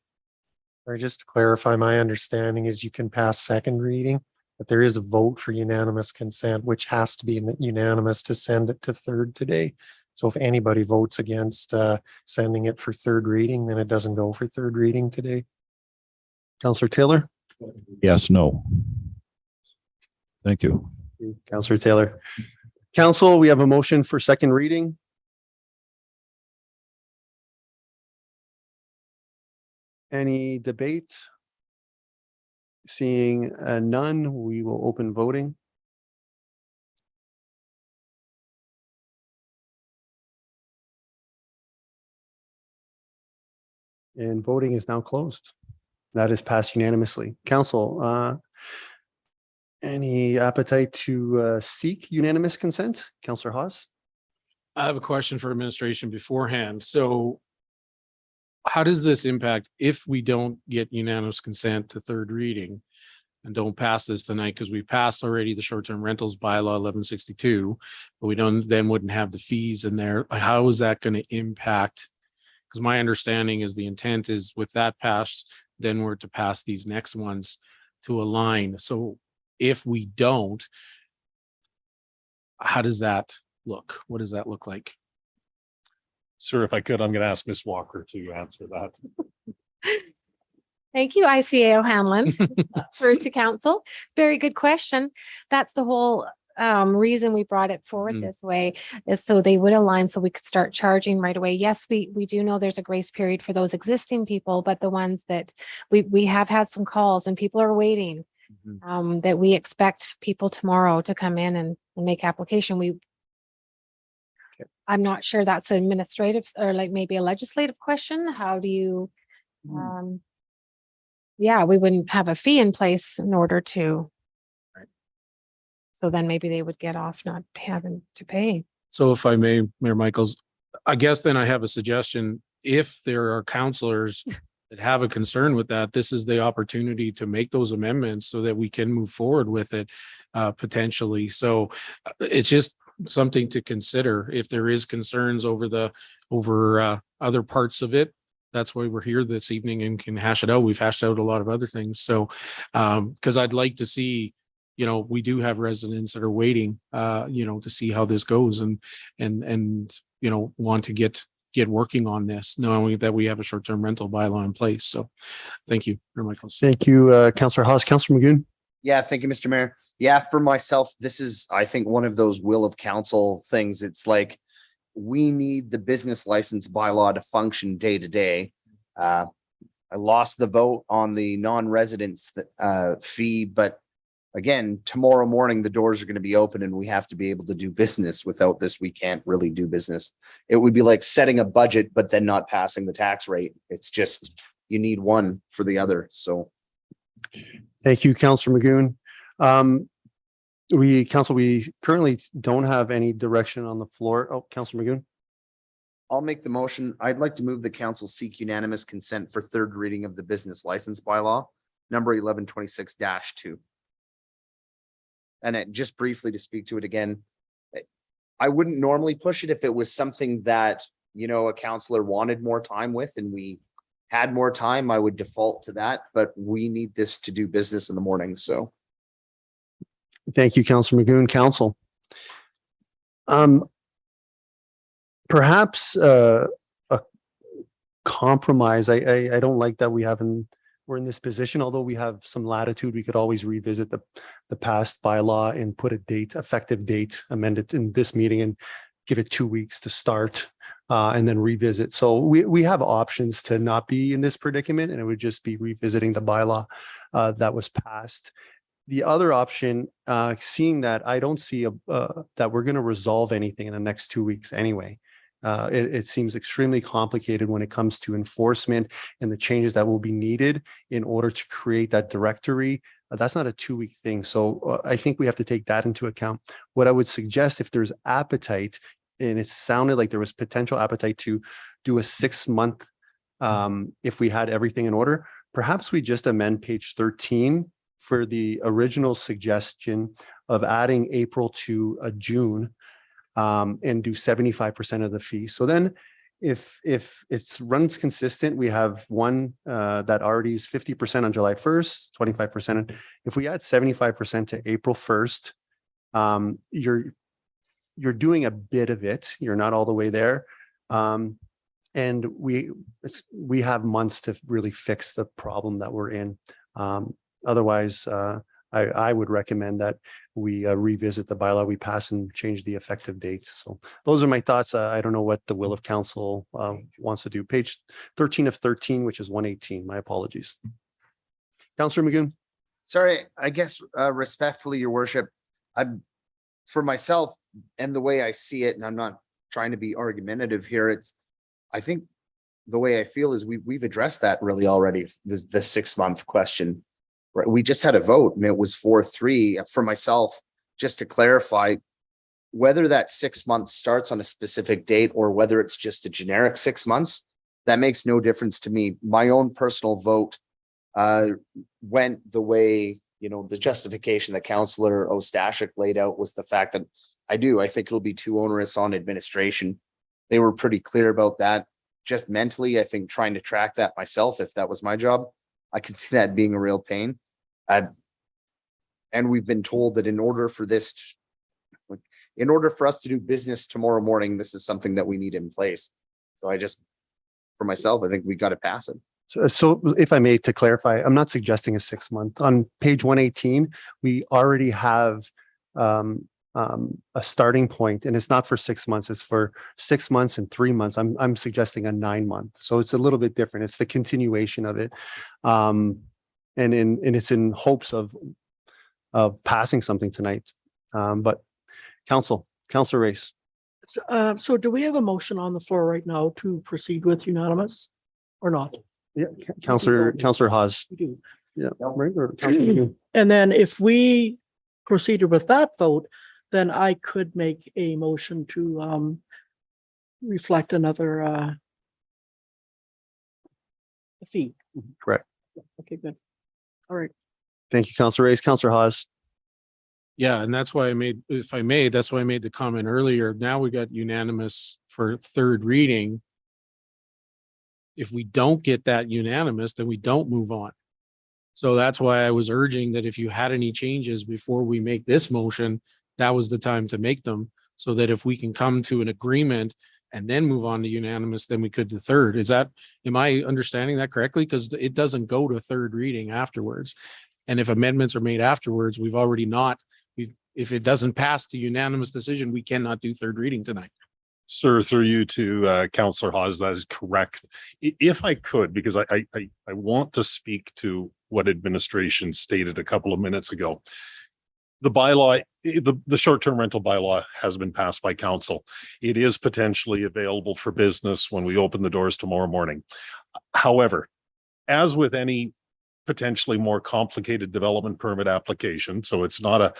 Or just to clarify, my understanding is you can pass second reading, but there is a vote for unanimous consent, which has to be unanimous to send it to third today. So if anybody votes against sending it for third reading, then it doesn't go for third reading today. Councillor Taylor? Yes, no. Thank you. Councillor Taylor. Council, we have a motion for second reading. Any debate? Seeing none, we will open voting. And voting is now closed. That is passed unanimously. Council, any appetite to seek unanimous consent? Councillor Haas? I have a question for administration beforehand. So how does this impact if we don't get unanimous consent to third reading and don't pass this tonight? Because we passed already the short-term rentals bylaw 1162, but we wouldn't have the fees in there. How is that going to impact? Because my understanding is the intent is with that passed, then we're to pass these next ones to align. So if we don't, how does that look? What does that look like? Sir, if I could, I'm going to ask Ms. Walker to answer that. Thank you, ICA O'Hanlon, through to council. Very good question. That's the whole reason we brought it forward this way, is so they would align so we could start charging right away. Yes, we do know there's a grace period for those existing people, but the ones that we have had some calls and people are waiting, that we expect people tomorrow to come in and make application. I'm not sure that's administrative or like maybe a legislative question. How do you, yeah, we wouldn't have a fee in place in order to. So then maybe they would get off not having to pay. So if I may, Mayor Michaels, I guess then I have a suggestion. If there are counselors that have a concern with that, this is the opportunity to make those amendments so that we can move forward with it potentially. So it's just something to consider. If there is concerns over other parts of it, that's why we're here this evening and can hash it out. We've hashed out a lot of other things. So because I'd like to see, we do have residents that are waiting, to see how this goes and want to get working on this, knowing that we have a short-term rental bylaw in place. So thank you, Mayor Michaels. Thank you, Councillor Haas. Councillor Magoon? Yeah, thank you, Mr. Mayor. Yeah, for myself, this is, I think, one of those will of council things. It's like, we need the business license bylaw to function day to day. I lost the vote on the non-residents fee, but again, tomorrow morning, the doors are going to be open and we have to be able to do business. Without this, we can't really do business. It would be like setting a budget, but then not passing the tax rate. It's just, you need one for the other. So. Thank you, Councillor Magoon. We currently don't have any direction on the floor. Oh, Councillor Magoon. I'll make the motion. I'd like to move the council seek unanimous consent for third reading of the business license bylaw, number 1126-2. And just briefly to speak to it again, I wouldn't normally push it if it was something that, a councillor wanted more time with and we had more time, I would default to that, but we need this to do business in the morning, so. Thank you, Councillor Magoon. Council. Perhaps a compromise. I don't like that we're in this position, although we have some latitude. We could always revisit the past bylaw and put a effective date, amend it in this meeting and give it 2 weeks to start and then revisit. So we have options to not be in this predicament, and it would just be revisiting the bylaw that was passed. The other option, seeing that I don't see that we're going to resolve anything in the next 2 weeks anyway. It seems extremely complicated when it comes to enforcement and the changes that will be needed in order to create that directory. That's not a 2-week thing. So I think we have to take that into account. What I would suggest, if there's appetite, and it sounded like there was potential appetite to do a 6-month, if we had everything in order, perhaps we just amend page 13 for the original suggestion of adding April to June. And do 75% of the fee. So then if it runs consistent, we have one that already is 50% on July 1st, 25%. If we add 75% to April 1st, you're doing a bit of it. You're not all the way there. And we have months to really fix the problem that we're in. Otherwise, I would recommend that we revisit the bylaw we pass and change the effective date. So those are my thoughts. I don't know what the will of council wants to do. Page 13 of 13, which is 118. My apologies. Councillor Magoon. Sorry, I guess respectfully, your worship, for myself and the way I see it, and I'm not trying to be argumentative here, I think the way I feel is we've addressed that really already, the 6-month question. Right, we just had a vote and it was 4-3 for myself, just to clarify whether that 6 months starts on a specific date or whether it's just a generic 6 months, that makes no difference to me. My own personal vote went the way, you know, the justification that Councillor Ostashik laid out was the fact that I think it'll be too onerous on administration. They were pretty clear about that. Just mentally, I think trying to track that myself, if that was my job, I could see that being a real pain. And we've been told that in order for us to do business tomorrow morning, this is something that we need in place. So for myself, I think we got to pass it. So if I may, to clarify, I'm not suggesting a 6-month. On page 118, we already have a starting point, and it's not for 6 months, it's for 6 months and 3 months. I'm suggesting a 9-month. So it's a little bit different. It's the continuation of it. And it's in hopes of passing something tonight. But Councillor Race. So do we have a motion on the floor right now to proceed with unanimous or not? Yeah, Councillor Haas. We do. Yeah, right. Or Councillor And then if we proceeded with that vote, then I could make a motion to reflect another fee. Correct. Okay, good. All right. Thank you, Councillor Race. Councillor Haas. Yeah, and that's why that's why I made the comment earlier. Now we got unanimous for third reading. If we don't get that unanimous, then we don't move on. So that's why I was urging that if you had any changes before we make this motion, that was the time to make them, so that if we can come to an agreement and then move on to unanimous, then we could to third. Am I understanding that correctly? Because it doesn't go to third reading afterwards. And if amendments are made afterwards, if it doesn't pass to unanimous decision, we cannot do third reading tonight. Sir, through you to Councillor Hawes, that is correct. If I could, because I want to speak to what administration stated a couple of minutes ago. The bylaw, the short-term rental bylaw has been passed by council. It is potentially available for business when we open the doors tomorrow morning. However, as with any potentially more complicated development permit application, so it's not a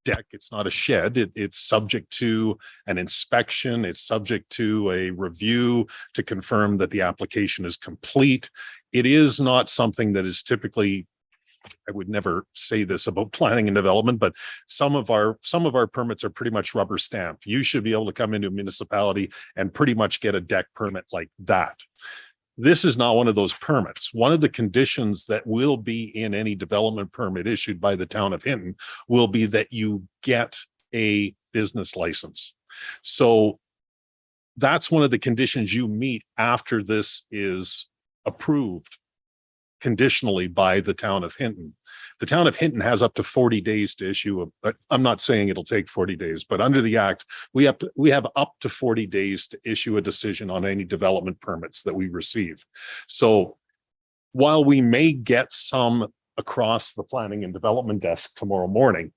deck, it's not a shed, it's subject to an inspection, it's subject to a review to confirm that the application is complete. It is not something that is typically, I would never say this about planning and development, but some of our permits are pretty much rubber stamped. You should be able to come into a municipality and pretty much get a deck permit like that. This is not one of those permits. One of the conditions that will be in any development permit issued by the town of Hinton will be that you get a business license. So that's one of the conditions you meet after this is approved conditionally by the town of Hinton. The town of Hinton has up to 40 days to issue I'm not saying it'll take 40 days, but under the act, we have up to 40 days to issue a decision on any development permits that we receive. So while we may get some across the planning and development desk tomorrow morning,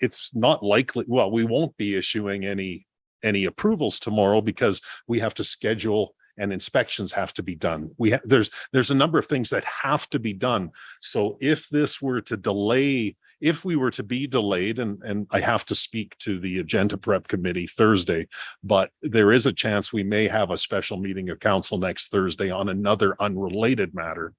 it's not likely, well, we won't be issuing any approvals tomorrow because we have to schedule and inspections have to be done. There's a number of things that have to be done. So if this were to delay, if we were to be delayed, and I have to speak to the agenda prep committee Thursday, but there is a chance we may have a special meeting of council next Thursday on another unrelated matter.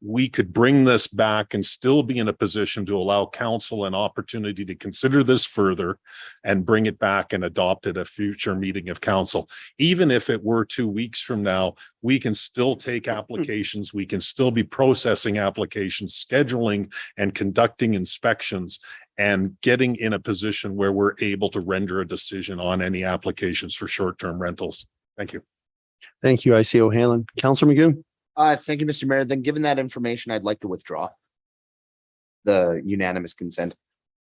We could bring this back and still be in a position to allow council an opportunity to consider this further and bring it back and adopt at a future meeting of council. Even if it were 2 weeks from now, we can still take applications. We can still be processing applications, scheduling and conducting inspections, and getting in a position where we're able to render a decision on any applications for short-term rentals. Thank you. Thank you, IC O'Hanlon. Councillor Magoon. Thank you, Mr. Mayor. Then given that information, I'd like to withdraw the unanimous consent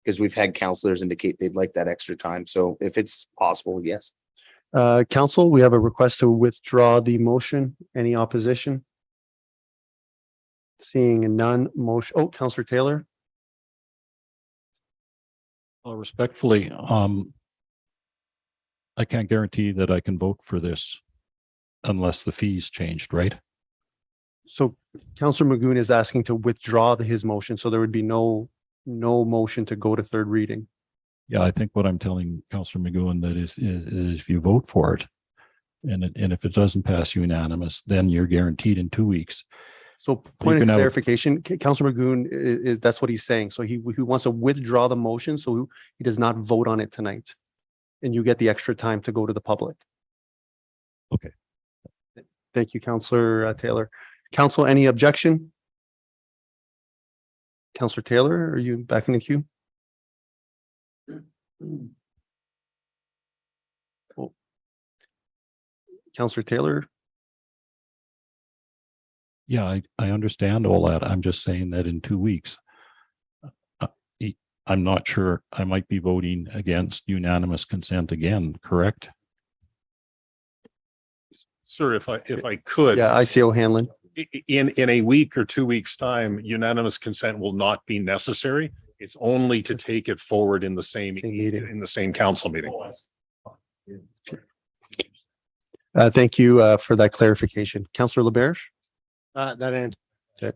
because we've had councillors indicate they'd like that extra time. So if it's possible, yes. Council, we have a request to withdraw the motion. Any opposition? Seeing none, motion. Oh, Councillor Taylor. Well, respectfully, I can't guarantee that I can vote for this unless the fees changed, right? So Counselor Magoon is asking to withdraw his motion, so there would be no motion to go to third reading. Yeah, I think what I'm telling Councillor McGowan that is if you vote for it, and if it doesn't pass unanimous, then you're guaranteed in 2 weeks. So point of can have a- clarification, Counselor Magoon, that's what he's saying. So he wants to withdraw the motion, so he does not vote on it tonight. And you get the extra time to go to the public. Okay. Thank you, Counselor Taylor. Council, any objection? Counselor Taylor, are you back in the queue? Oh. Counselor Taylor? Yeah, I understand all that. I'm just saying that in 2 weeks, I'm not sure. I might be voting against unanimous consent again, correct? Sir, if I could. Yeah, I see O'Hanlon. In a week or 2 weeks' time, unanimous consent will not be necessary. It's only to take it forward in the same meeting, in the same council meeting. Thank you for that clarification. Counselor LeBerge? That ends. Okay.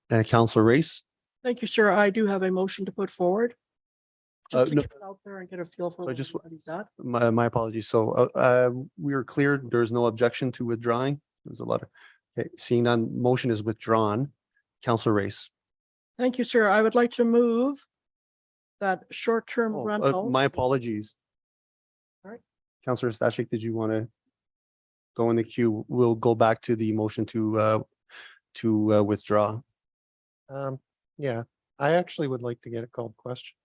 And Counselor Race? Thank you, sir. I do have a motion to put forward. Just to no. get it out there and get a feel for So what just- everybody's at. My apologies. So we are clear. There's no objection to withdrawing. There's a lot of, okay, seeing none, motion is withdrawn. Counselor Race. Thank you, sir. I would like to move that short-term rental. My apologies. All right. Counselor Stashik, did you want to go in the queue? We'll go back to the motion to withdraw. Yeah, I actually would like to get a called question.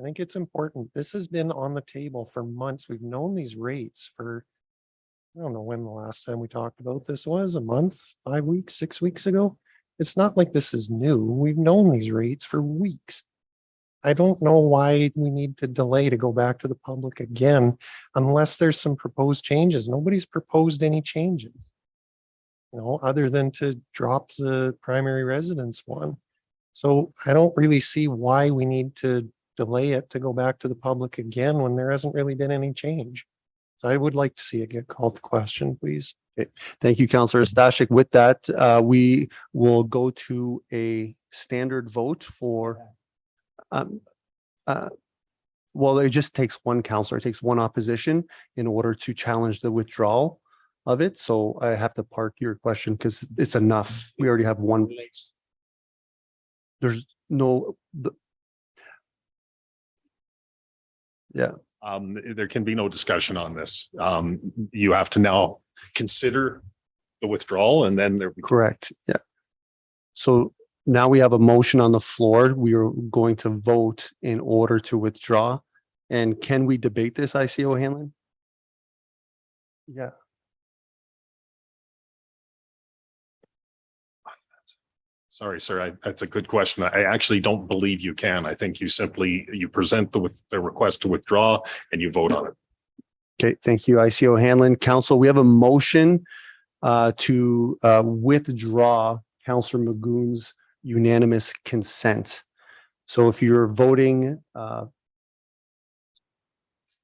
I think it's important. This has been on the table for months. We've known these rates for, I don't know when the last time we talked about this was, a month, 5 weeks, 6 weeks ago. It's not like this is new. We've known these rates for weeks. I don't know why we need to delay to go back to the public again, unless there's some proposed changes. Nobody's proposed any changes, you know, other than to drop the primary residence one. So I don't really see why we need to delay it to go back to the public again when there hasn't really been any change. So I would like to see it get called to question, please. Okay. Thank you, Counselor Stashik. With that, we will go to a standard vote for, well, it just takes one counselor, it takes one opposition in order to challenge the withdrawal of it. So I have to park your question because it's enough. We already have one. There's no, yeah. There can be no discussion on this. You have to now consider the withdrawal and then there. Correct. Yeah. So now we have a motion on the floor. We are going to vote in order to withdraw. And can we debate this, IC O'Hanlon? Yeah. Sorry, sir. That's a good question. I actually don't believe you can. I think you simply, you present the request to withdraw and you vote on it. Okay, thank you, IC O'Hanlon. Council, we have a motion to withdraw Councillor Magoon's unanimous consent. So if you're voting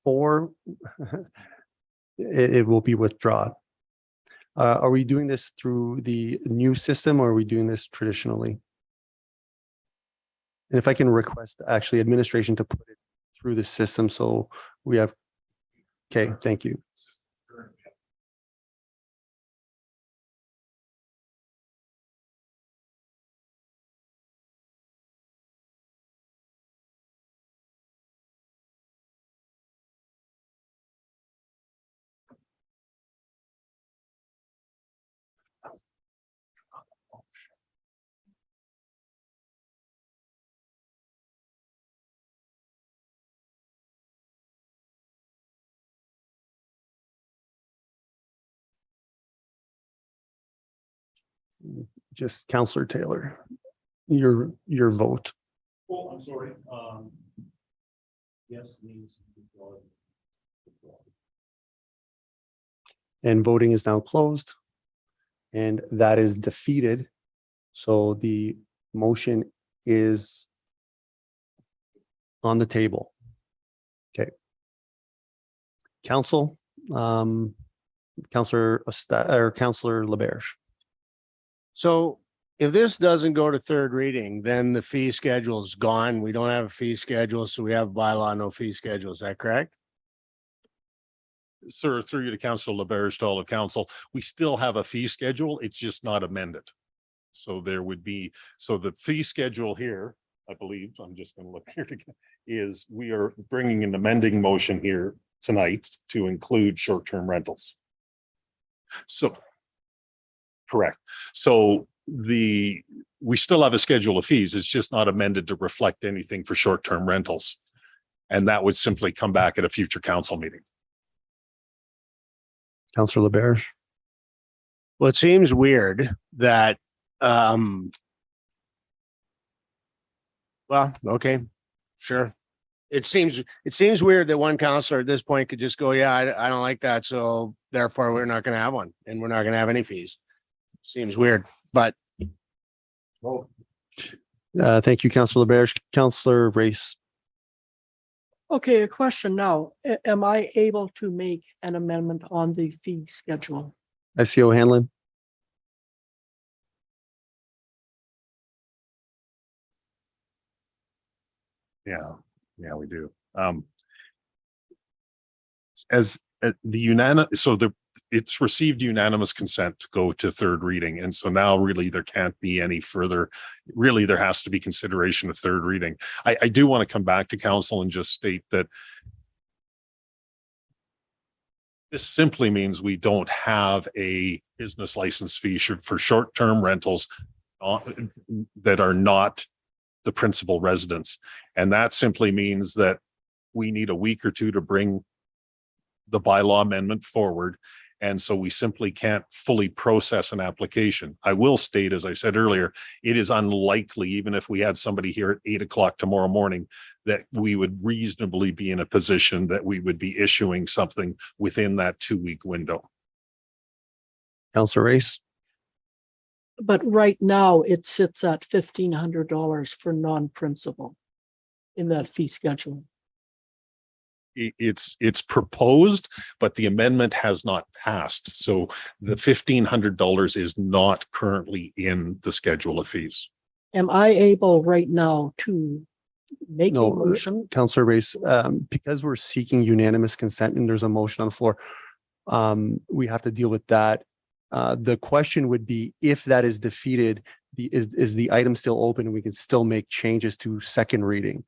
for, it will be withdrawn. Are we doing this through the new system or are we doing this traditionally? And if I can request actually administration to put it through the system so we have, okay, thank you. Just Councillor Taylor, your vote. Oh, I'm sorry. Yes, means. And voting is now closed. And that is defeated. So the motion is on the table. Okay. Council, Counselor Counselor LaBerge. So if this doesn't go to third reading, then the fee schedule is gone. We don't have a fee schedule, so we have bylaw, no fee schedule. Is that correct? Sir, through you to Council LaBerge, to all of council, we still have a fee schedule. It's just not amended. So there would be, so the fee schedule here, I believe, I'm just going to look here again, is we are bringing an amending motion here tonight to include short-term rentals. So, correct. So we still have a schedule of fees. It's just not amended to reflect anything for short-term rentals. And that would simply come back at a future council meeting. Counselor LaBerge. Well, it seems weird that, well, okay, sure. It seems weird that one counselor at this point could just go, yeah, I don't like that. So therefore we're not going to have one and we're not going to have any fees. Seems weird, but. Thank you, Counselor LaBerge. Counselor Race. Okay, a question now. Am I able to make an amendment on the fee schedule? ICO Hanlon. Yeah, we do. As the unanimous, so it's received unanimous consent to go to third reading. And so now really there can't be any further, really there has to be consideration of third reading. I do want to come back to council and just state that this simply means we don't have a business license fee for short-term rentals that are not the principal residence. And that simply means that we need a week or two to bring the bylaw amendment forward. And so we simply can't fully process an application. I will state, as I said earlier, it is unlikely, even if we had somebody here at 8 o'clock tomorrow morning, that we would reasonably be in a position that we would be issuing something within that 2-week window. Counselor Race. But right now it sits at $1,500 for non-principal in that fee schedule. It's proposed, but the amendment has not passed. So the $1,500 is not currently in the schedule of fees. Am I able right now to make a motion? Counselor Race, because we're seeking unanimous consent and there's a motion on the floor, we have to deal with that. The question would be, if that is defeated, is the item still open and we can still make changes to second reading?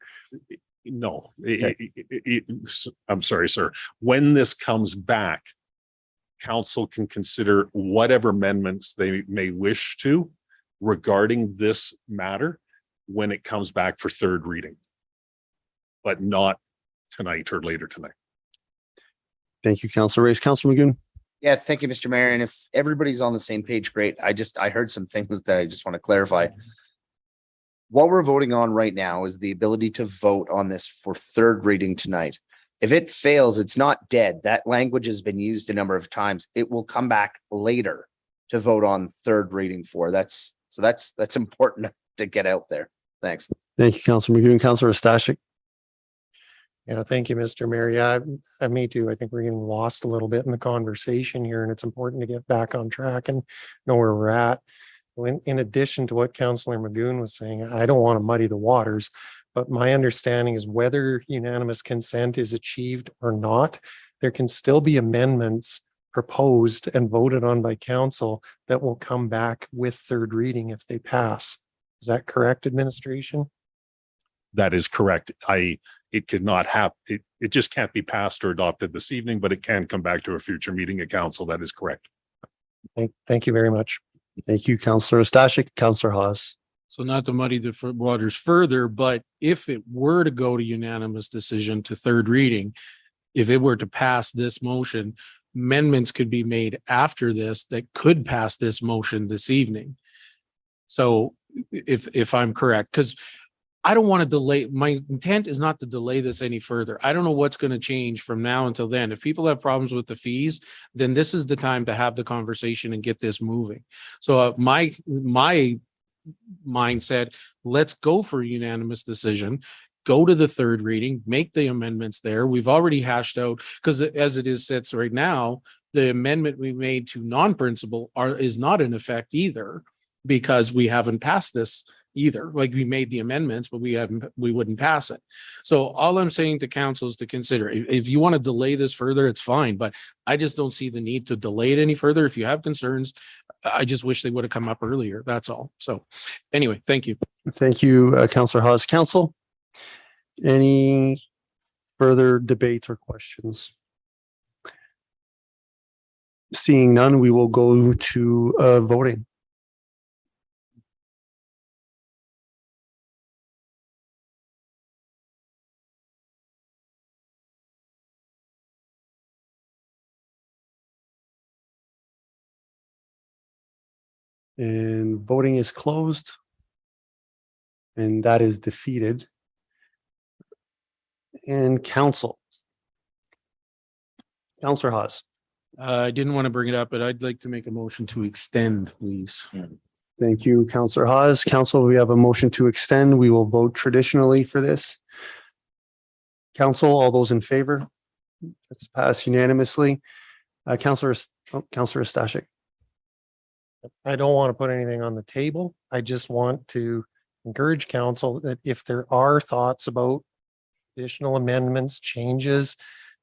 No, I'm sorry, sir. When this comes back, council can consider whatever amendments they may wish to regarding this matter when it comes back for third reading, but not tonight or later tonight. Thank you, Counselor Race. Counselor Magoon. Yeah, thank you, Mr. Mayor. And if everybody's on the same page, great. I heard some things that I just want to clarify. What we're voting on right now is the ability to vote on this for third reading tonight. If it fails, it's not dead. That language has been used a number of times. It will come back later to vote on third reading for. That's important to get out there. Thanks. Thank you, Counselor Magoon. Counselor Stashik. Yeah, thank you, Mr. Mayor. Yeah, me too. I think we're getting lost a little bit in the conversation here, and it's important to get back on track and know where we're at. In addition to what Councillor Magoon was saying, I don't want to muddy the waters, but my understanding is whether unanimous consent is achieved or not, there can still be amendments proposed and voted on by council that will come back with third reading if they pass. Is that correct, administration? That is correct. It could not happen. It just can't be passed or adopted this evening, but it can come back to a future meeting of council. That is correct. Thank you very much. Thank you, Counselor Stashik. Counselor Haas. So not to muddy the waters further, but if it were to go to unanimous decision to third reading, if it were to pass this motion, amendments could be made after this that could pass this motion this evening. So if I'm correct, because I don't want to delay. My intent is not to delay this any further. I don't know what's going to change from now until then. If people have problems with the fees, then this is the time to have the conversation and get this moving. So my mindset, let's go for a unanimous decision. go to the third reading, make the amendments there. We've already hashed out, because as it is sits right now, the amendment we made to non-principal is not in effect either, because we haven't passed this either. Like, we made the amendments, but we wouldn't pass it. So all I'm saying to council is to consider, if you want to delay this further, it's fine, but I just don't see the need to delay it any further. If you have concerns, I just wish they would have come up earlier. That's all. So anyway, thank you. Thank you, Councillor Hawes. Council, any further debate or questions? Seeing none, we will go to voting. And voting is closed. And that is defeated. And council. Councillor Hawes. I didn't want to bring it up, but I'd like to make a motion to extend, please. Thank you, Councillor Hawes. Council, we have a motion to extend. We will vote traditionally for this. Council, all those in favor? It's passed unanimously. Councillor Stashik. I don't want to put anything on the table. I just want to encourage council that if there are thoughts about additional amendments, changes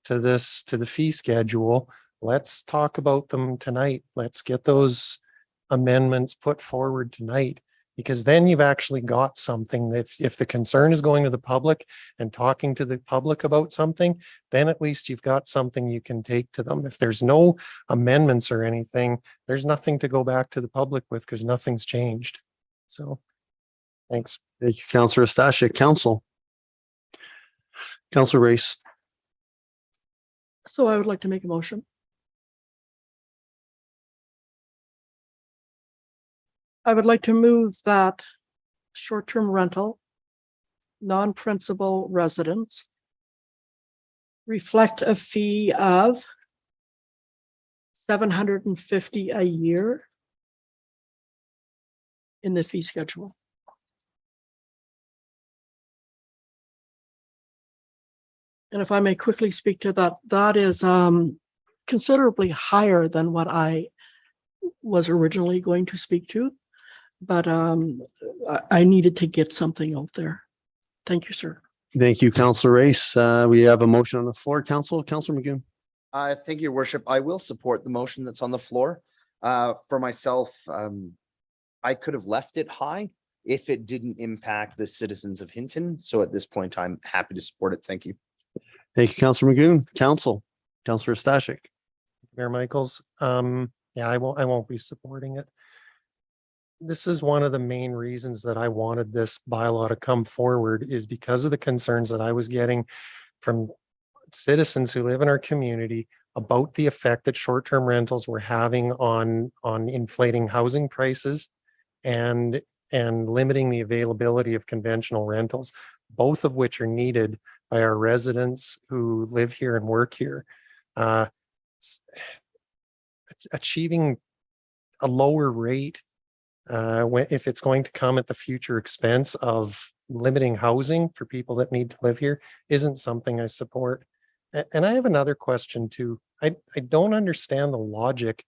to this, to the fee schedule, let's talk about them tonight. Let's get those amendments put forward tonight, because then you've actually got something that if the concern is going to the public and talking to the public about something, then at least you've got something you can take to them. If there's no amendments or anything, there's nothing to go back to the public with, because nothing's changed. So thanks. Thank you, Councillor Stashik. Council. Councillor Race. So I would like to make a motion. I would like to move that short-term rental, non-principal residents reflect a fee of $750 a year in the fee schedule. And if I may quickly speak to that, that is considerably higher than what I was originally going to speak to. But I needed to get something out there. Thank you, sir. Thank you, Councillor Race. We have a motion on the floor. Councillor McGoon. Thank you, Your Worship. I will support the motion that's on the floor. For myself, I could have left it high if it didn't impact the citizens of Hinton. So at this point, I'm happy to support it. Thank you. Thank you, Councillor McGoon. Councillor Stashik. Mayor Michaels. Yeah, I won't be supporting it. This is one of the main reasons that I wanted this bylaw to come forward, is because of the concerns that I was getting from citizens who live in our community about the effect that short-term rentals were having on inflating housing prices and limiting the availability of conventional rentals, both of which are needed by our residents who live here and work here. Achieving a lower rate if it's going to come at the future expense of limiting housing for people that need to live here isn't something I support. And I have another question too. I don't understand the logic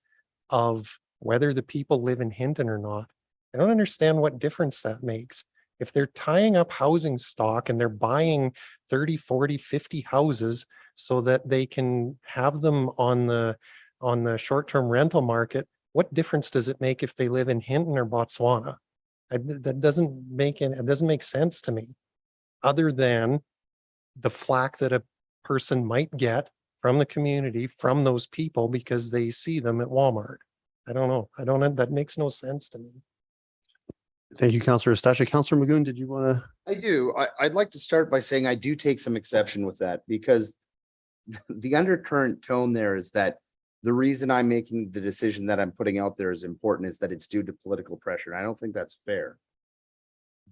of whether the people live in Hinton or not. I don't understand what difference that makes. If they're tying up housing stock and they're buying 30, 40, 50 houses so that they can have them on the short-term rental market, what difference does it make if they live in Hinton or Botswana? That doesn't make sense to me, other than the flack that a person might get from the community, from those people, because they see them at Walmart. I don't know. That makes no sense to me. Thank you, Councillor Stashik. Councillor McGoon, did you want to? I do. I'd like to start by saying I do take some exception with that, because the undercurrent tone there is that the reason I'm making the decision that I'm putting out there is important is that it's due to political pressure. I don't think that's fair.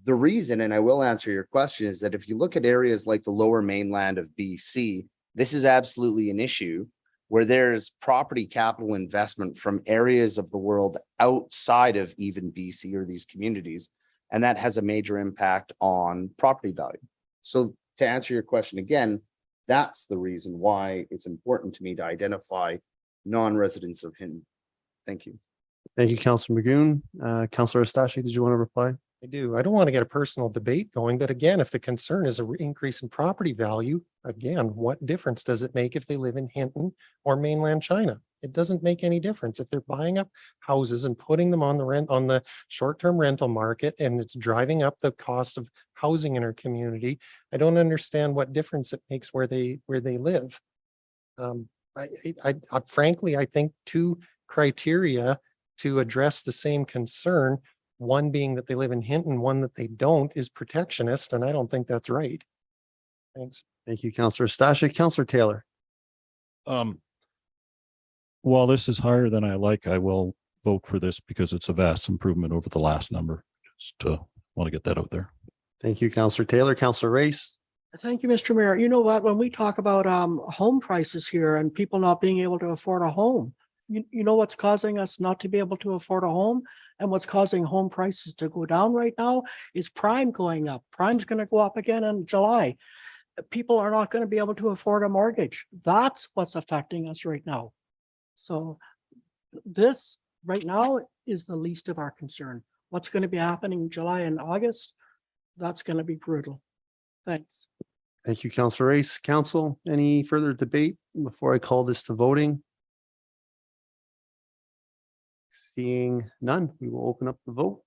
The reason, and I will answer your question, is that if you look at areas like the lower mainland of BC, this is absolutely an issue where there's property capital investment from areas of the world outside of even BC or these communities, and that has a major impact on property value. So to answer your question again, that's the reason why it's important to me to identify non-residents of Hinton. Thank you. Thank you, Councillor Magoon. Councillor Estache, did you want to reply? I do. I don't want to get a personal debate going, but again, if the concern is an increase in property value, again, what difference does it make if they live in Hinton or mainland China? It doesn't make any difference. If they're buying up houses and putting them on the short-term rental market and it's driving up the cost of housing in our community, I don't understand what difference it makes where they live. Frankly, I think two criteria to address the same concern, one being that they live in Hinton, one that they don't, is protectionist, and I don't think that's right. Thanks. Thank you, Councillor Stashik. Councillor Taylor. While this is higher than I like, I will vote for this because it's a vast improvement over the last number. Just want to get that out there. Thank you, Councillor Taylor. Councillor Race. Thank you, Mr. Mayor. You know what, when we talk about home prices here and people not being able to afford a home, you know what's causing us not to be able to afford a home and what's causing home prices to go down right now is prime going up. Prime's going to go up again in July. People are not going to be able to afford a mortgage. That's what's affecting us right now. So this right now is the least of our concern. What's going to be happening in July and August, that's going to be brutal. Thanks. Thank you, Councillor Race. Council, any further debate before I call this to voting? Seeing none, we will open up the vote.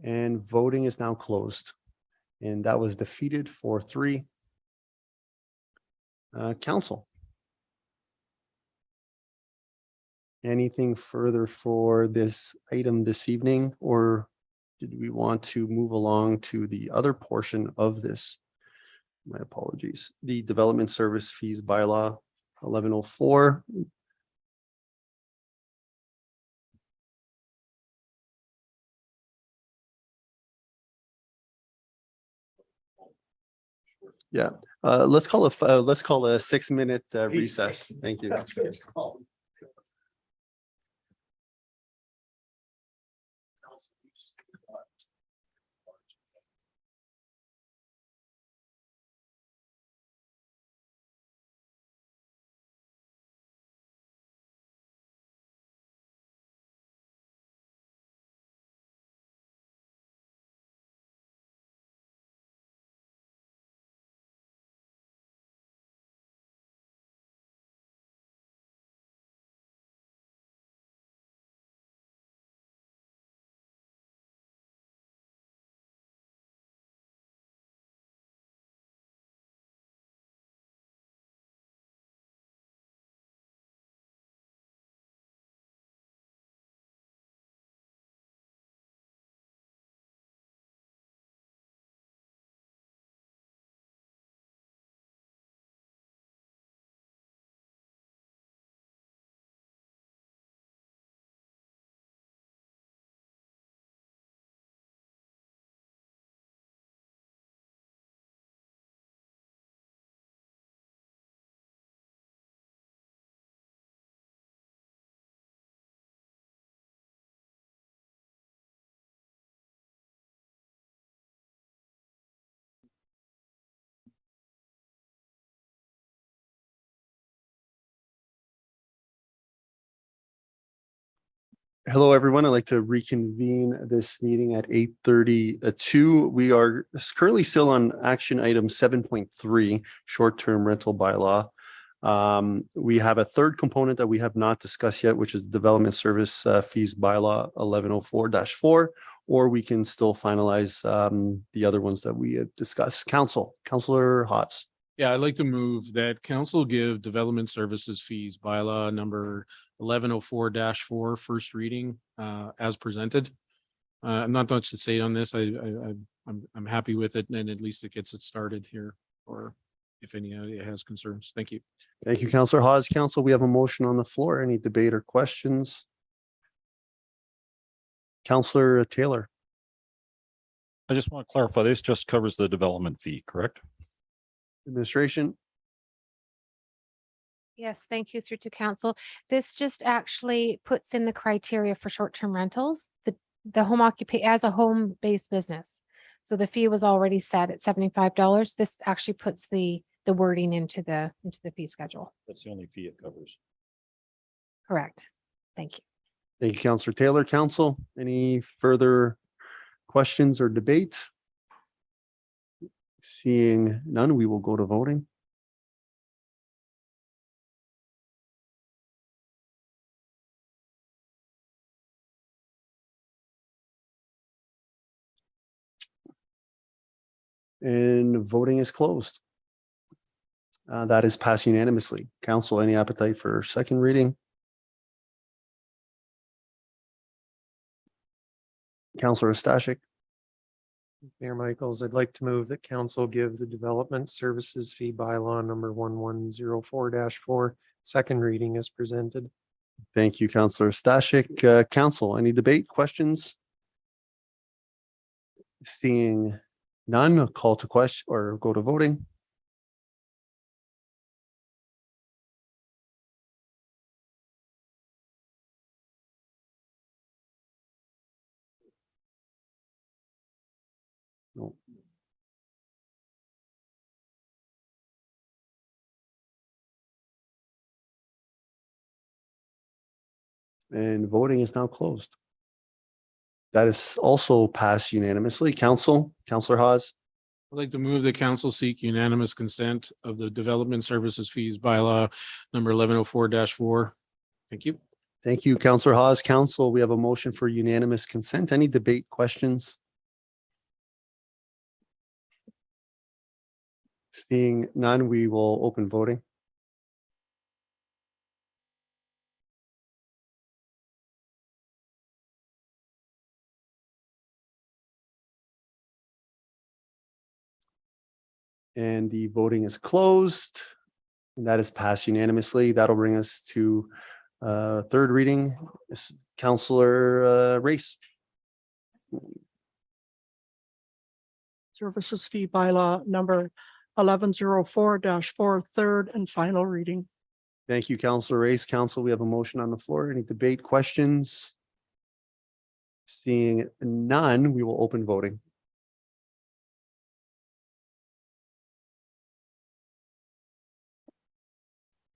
And voting is now closed. And that was defeated 4-3. Council. Anything further for this item this evening, or did we want to move along to the other portion of this? My apologies. The development service fees bylaw 1104. Yeah, let's call a 6-minute recess. Thank you. Hello, everyone. I'd like to reconvene this meeting at 8:32. We are currently still on action item 7.3, short-term rental bylaw. We have a third component that we have not discussed yet, which is development service fees bylaw 1104-4, or we can still finalize the other ones that we have discussed. Councillor Hotz. Yeah, I'd like to move that council give development services fees bylaw number 1104-4 first reading as presented. I'm not much to say on this. I'm happy with it, and at least it gets it started here, or if any has concerns. Thank you. Thank you, Councillor Hawes. Council, we have a motion on the floor. Any debate or questions? Councillor Taylor. I just want to clarify, this just covers the development fee, correct? Administration. Yes, thank you through to council. This just actually puts in the criteria for short-term rentals, the home occupation as a home-based business. So the fee was already set at $75. This actually puts the wording into the fee schedule. That's the only fee it covers. Correct. Thank you. Thank you, Councillor Taylor. Council, any further questions or debate? Seeing none, we will go to voting. And voting is closed. That is passed unanimously. Council, any appetite for second reading? Councillor Stashik. Mayor Michaels, I'd like to move that council give the development services fee bylaw number 1104-4 second reading as presented. Thank you, Councillor Stashik. Council, any debate, questions? Seeing none, a call to question or go to voting. No. And voting is now closed. That is also passed unanimously. Council, Councillor Hawes. I'd like to move the council seek unanimous consent of the development services fees bylaw number 1104-4. Thank you. Thank you, Councillor Hawes. Council, we have a motion for unanimous consent. Any debate, questions? Seeing none, we will open voting. And the voting is closed. And that is passed unanimously. That'll bring us to third reading. Councillor Race. Services fee bylaw number 1104-4 third and final reading. Thank you, Councillor Race. Council, we have a motion on the floor. Any debate, questions? Seeing none, we will open voting.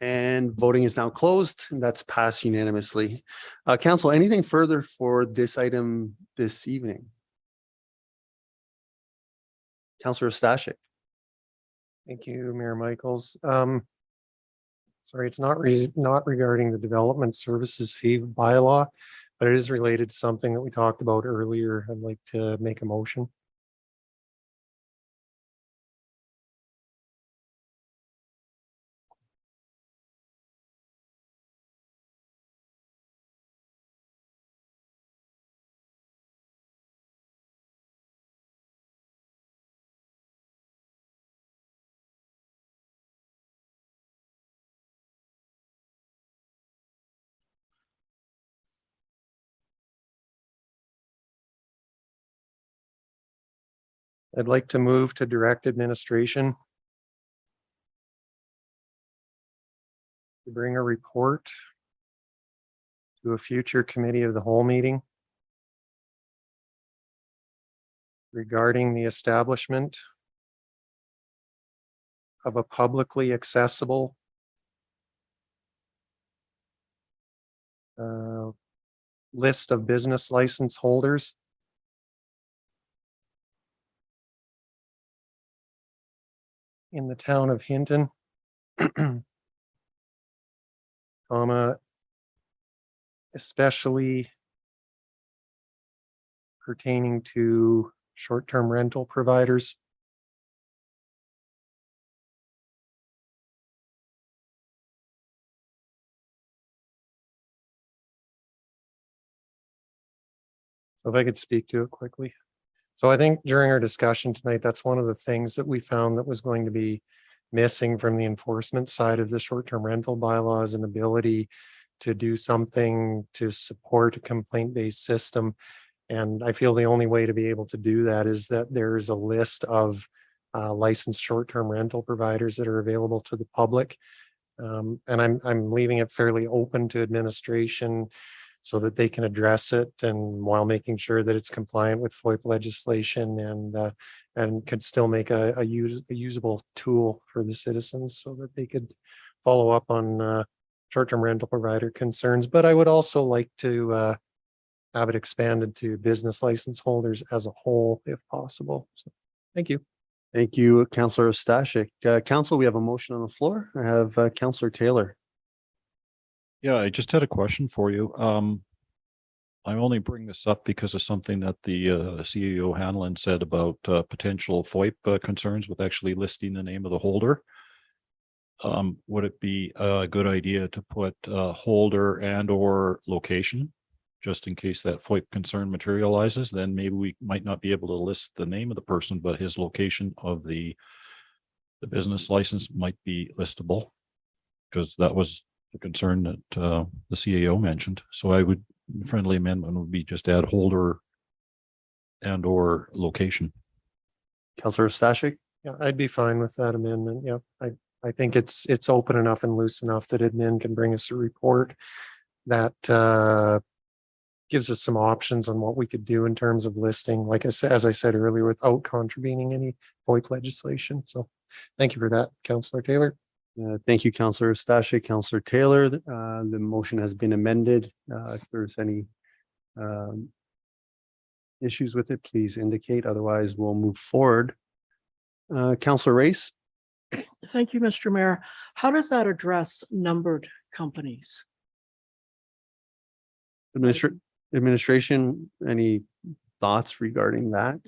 And voting is now closed, and that's passed unanimously. Council, anything further for this item this evening? Councillor Stashik. Thank you, Mayor Michaels. Sorry, it's not regarding the development services fee bylaw, but it is related to something that we talked about earlier. I'd like to make a motion. I'd like to move to direct administration to bring a report to a future committee of the whole meeting regarding the establishment of a publicly accessible list of business license holders in the town of Hinton, especially pertaining to short-term rental providers. So if I could speak to it quickly. So I think during our discussion tonight, that's one of the things that we found that was going to be missing from the enforcement side of the short-term rental bylaws, an ability to do something to support a complaint-based system. And I feel the only way to be able to do that is that there's a list of licensed short-term rental providers that are available to the public. And I'm leaving it fairly open to administration so that they can address it, and while making sure that it's compliant with FOIP legislation and could still make a usable tool for the citizens so that they could follow up on short-term rental provider concerns. But I would also like to have it expanded to business license holders as a whole, if possible. So, thank you. Thank you, Councillor Stashik. Council, we have a motion on the floor. I have Councillor Taylor. Yeah, I just had a question for you. I only bring this up because of something that the CEO Hanlon said about potential FOIP concerns with actually listing the name of the holder. Would it be a good idea to put holder and or location, just in case that FOIP concern materializes? Then maybe we might not be able to list the name of the person, but his location of the business license might be listable, because that was the concern that the CAO mentioned. So I would, friendly amendment would be just add holder and or location. Councillor Stashik. Yeah, I'd be fine with that amendment. Yeah, I think it's open enough and loose enough that admin can bring us a report that gives us some options on what we could do in terms of listing, like I said, as I said earlier, without contravening any FOIP legislation. So thank you for that, Councillor Taylor. Thank you, Councillor Stashik. Councillor Taylor, the motion has been amended. If there's any issues with it, please indicate. Otherwise, we'll move forward. Councillor Race. Thank you, Mr. Mayor. How does that address numbered companies? Administration, any thoughts regarding that?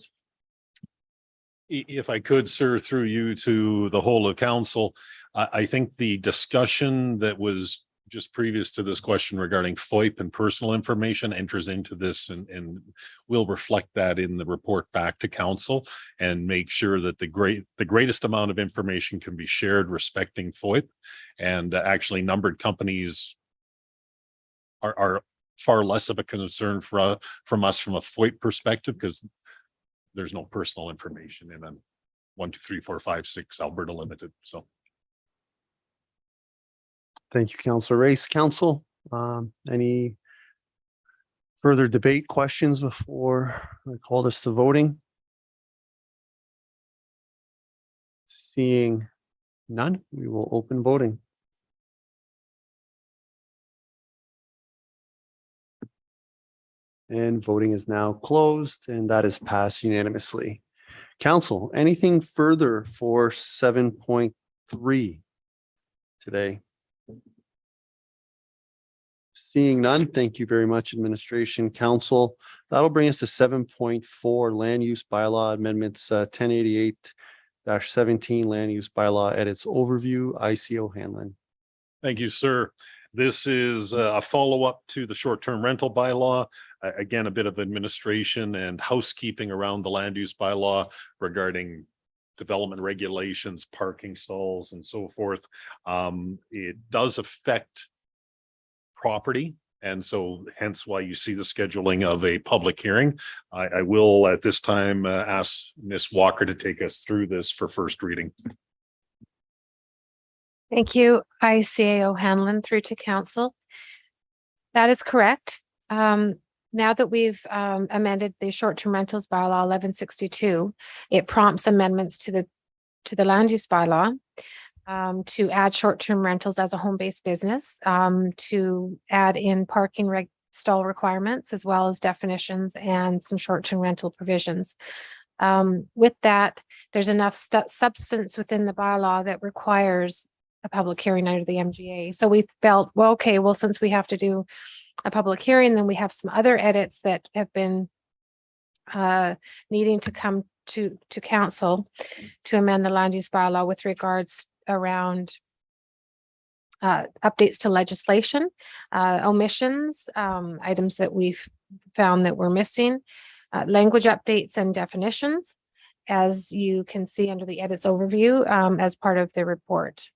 If I could, sir, through you to the whole of council, I think the discussion that was just previous to this question regarding FOIP and personal information enters into this, and we'll reflect that in the report back to council and make sure that the greatest amount of information can be shared respecting FOIP. And actually numbered companies are far less of a concern from us from a FOIP perspective, because there's no personal information in a 1, 2, 3, 4, 5, 6 Alberta Limited. So thank you, Councillor Race. Council, any further debate, questions before I call this to voting? Seeing none, we will open voting. And voting is now closed, and that is passed unanimously. Council, anything further for 7.3 today? Seeing none, thank you very much, Administration. Council. That'll bring us to 7.4 Land Use Bylaw Amendments 1088-17 Land Use Bylaw Edits Overview. ICO Hanlon. thank you, sir. This is a follow-up to the short-term rental bylaw. Again, a bit of administration and housekeeping around the land use bylaw regarding development regulations, parking stalls, and so forth. It does affect property, and so hence why you see the scheduling of a public hearing. I will at this time ask Ms. Walker to take us through this for first reading. Thank you, ICAO Hanlon, through to council. That is correct. Now that we've amended the short-term rentals bylaw 1162, it prompts amendments to the land use bylaw to add short-term rentals as a home-based business, to add in parking stall requirements, as well as definitions and some short-term rental provisions. With that, there's enough substance within the bylaw that requires a public hearing under the MGA. So we felt, well, okay, well, since we have to do a public hearing, then we have some other edits that have been needing to come to council to amend the land use bylaw with regards around updates to legislation, omissions, items that we've found that we're missing, language updates and definitions, as you can see under the edits overview as part of the report.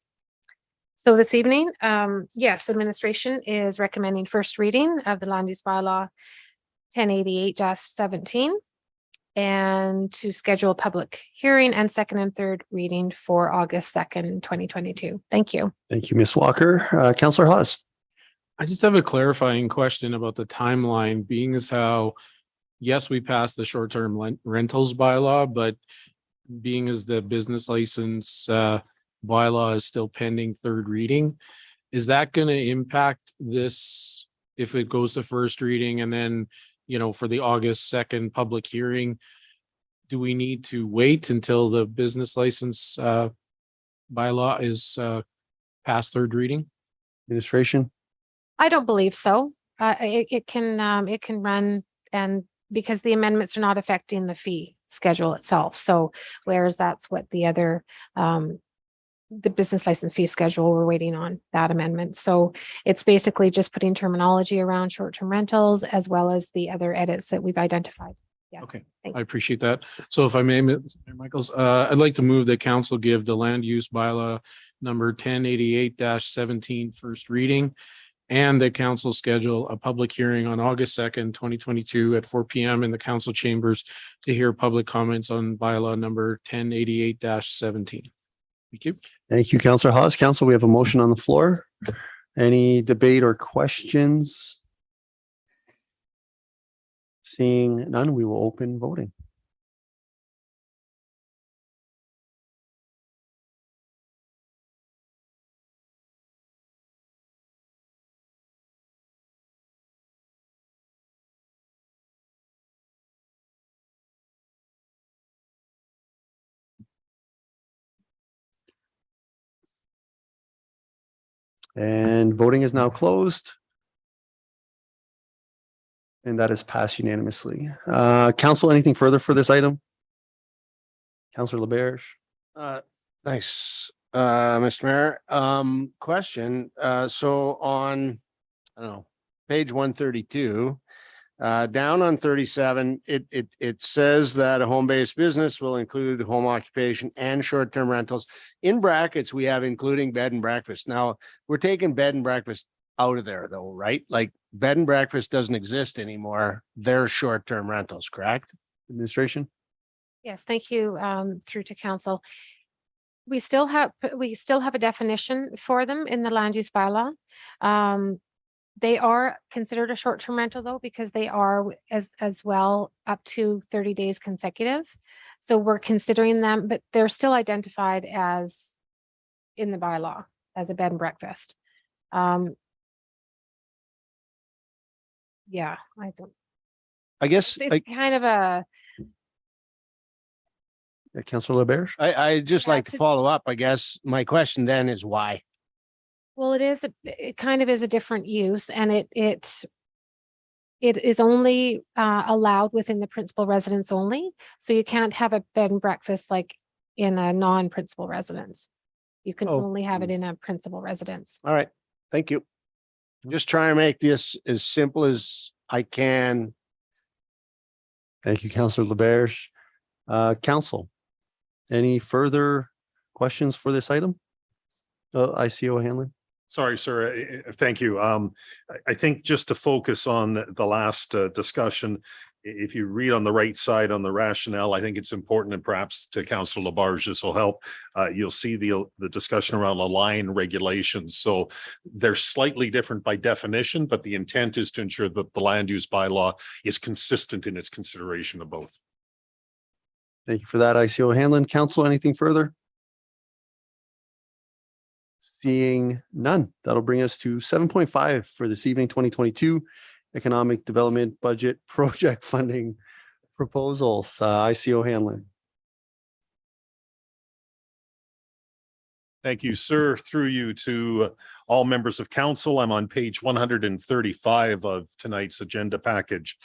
So this evening, yes, administration is recommending first reading of the land use bylaw 1088-17. and to schedule a public hearing and second and third reading for August 2nd, 2022. Thank you. Thank you, Ms. Walker. Councillor Hawes. I just have a clarifying question about the timeline, being as how, yes, we passed the short-term rentals bylaw, but being as the business license bylaw is still pending third reading, is that going to impact this if it goes to first reading and then, you know, for the August 2nd public hearing? Do we need to wait until the business license bylaw is past third reading? Administration. I don't believe so. It can run, and because the amendments are not affecting the fee schedule itself. So whereas that's what the other the business license fee schedule, we're waiting on that amendment. So it's basically just putting terminology around short-term rentals as well as the other edits that we've identified. Yes. Okay, thanks. I appreciate that. So if I may, Mayor Michaels, I'd like to move that council give the land use bylaw number 1088-17 first reading, and that council schedule a public hearing on August 2nd, 2022 at 4 p.m. in the council chambers to hear public comments on bylaw number 1088-17. Thank you. Thank you, Councillor Hawes. Council, we have a motion on the floor. Any debate or questions? Seeing none, we will open voting. And voting is now closed. And that is passed unanimously. Council, anything further for this item? Councillor LaBerge. Thanks, Mr. Mayor. Question, so on, I don't know, page 132, down on 37, it says that a home-based business will include home occupation and short-term rentals. In brackets, we have including bed and breakfast. Now, we're taking bed and breakfast out of there though, right? Like bed and breakfast doesn't exist anymore. They're short-term rentals, correct? Administration. Yes, thank you. Through to council. We still have a definition for them in the land use bylaw. They are considered a short-term rental though, because they are as well up to 30 days consecutive. So we're considering them, but they're still identified as in the bylaw as a bed and breakfast. Yeah, I guess it's kind of a. Councillor LaBerge. I just like to follow up. I guess my question then is why? Well, it kind of is a different use, and it is only allowed within the principal residence only. So you can't have a bed and breakfast like in a non-principal residence. You can only have it in a principal residence. All right, thank you. Just trying to make this as simple as I can. Thank you, Councillor LaBerge. Council, any further questions for this item? ICO Hanlon. Sorry, sir. Thank you. I think just to focus on the last discussion, if you read on the right side on the rationale, I think it's important, and perhaps to Councillor LaBarge, this will help. You'll see the discussion around align regulations. So they're slightly different by definition, but the intent is to ensure that the land use bylaw is consistent in its consideration of both. Thank you for that, ICO Hanlon. Council, anything further? Seeing none, that'll bring us to 7.5 for this evening, 2022 Economic Development Budget Project Funding Proposals. ICO Hanlon. Thank you, sir. Through you to all members of council. I'm on page 135 of tonight's agenda package.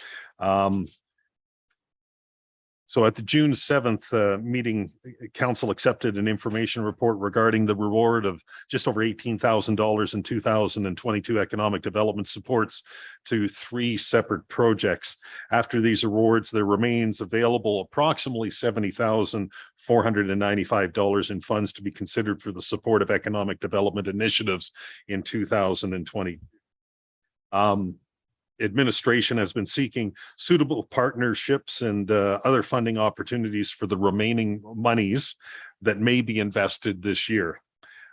So at the June 7th meeting, council accepted an information report regarding the reward of just over $18,000 in 2022 economic development supports to 3 separate projects. After these awards, there remains available approximately $70,495 in funds to be considered for the support of economic development initiatives in 2020. administration has been seeking suitable partnerships and other funding opportunities for the remaining monies that may be invested this year.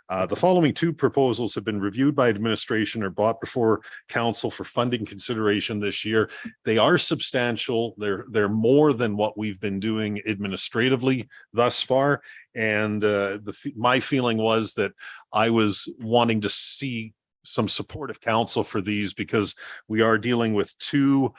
The following two proposals have been reviewed by administration or brought before council for funding consideration this year. They are substantial. They're more than what we've been doing administratively thus far. And my feeling was that I was wanting to see some supportive council for these, because we are dealing with two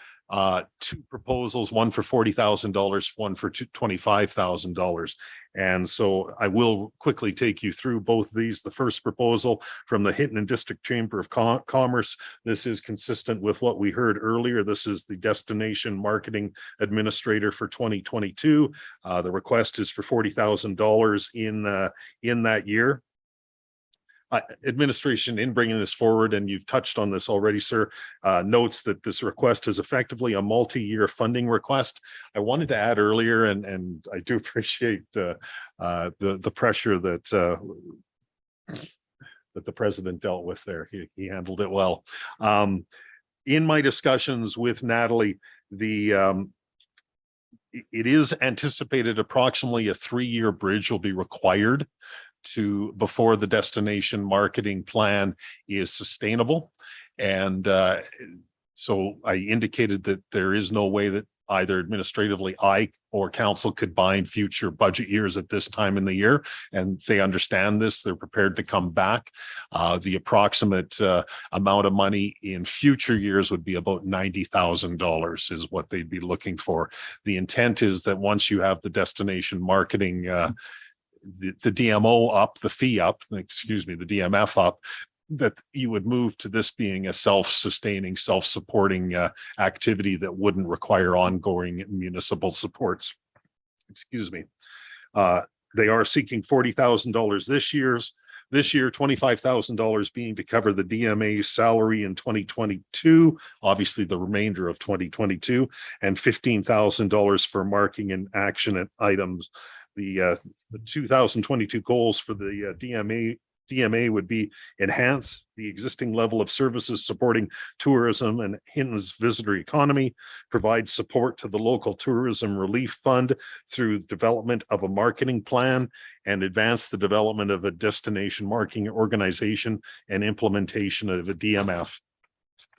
proposals, one for $40,000, one for $25,000. And so I will quickly take you through both these. The first proposal from the Hinton District Chamber of Commerce. This is consistent with what we heard earlier. This is the Destination Marketing Administrator for 2022. The request is for $40,000 in that year. Administration, in bringing this forward, and you've touched on this already, sir, notes that this request is effectively a multi-year funding request. I wanted to add earlier, and I do appreciate the pressure that the president dealt with there. He handled it well. In my discussions with Natalie, it is anticipated approximately a 3-year bridge will be required before the destination marketing plan is sustainable. And so I indicated that there is no way that either administratively I or council could bind future budget years at this time in the year. And they understand this. They're prepared to come back. The approximate amount of money in future years would be about $90,000 is what they'd be looking for. The intent is that once you have the destination marketing the DMO up, the fee up, the DMF up, that you would move to this being a self-sustaining, self-supporting activity that wouldn't require ongoing municipal supports. They are seeking $40,000 this year, $25,000 being to cover the DMA's salary in 2022, obviously the remainder of 2022, and $15,000 for marking and action items. The 2022 goals for the DMA would be enhance the existing level of services supporting tourism and Hinton's visitor economy, provide support to the local tourism relief fund through development of a marketing plan, and advance the development of a destination marketing organization and implementation of a DMF.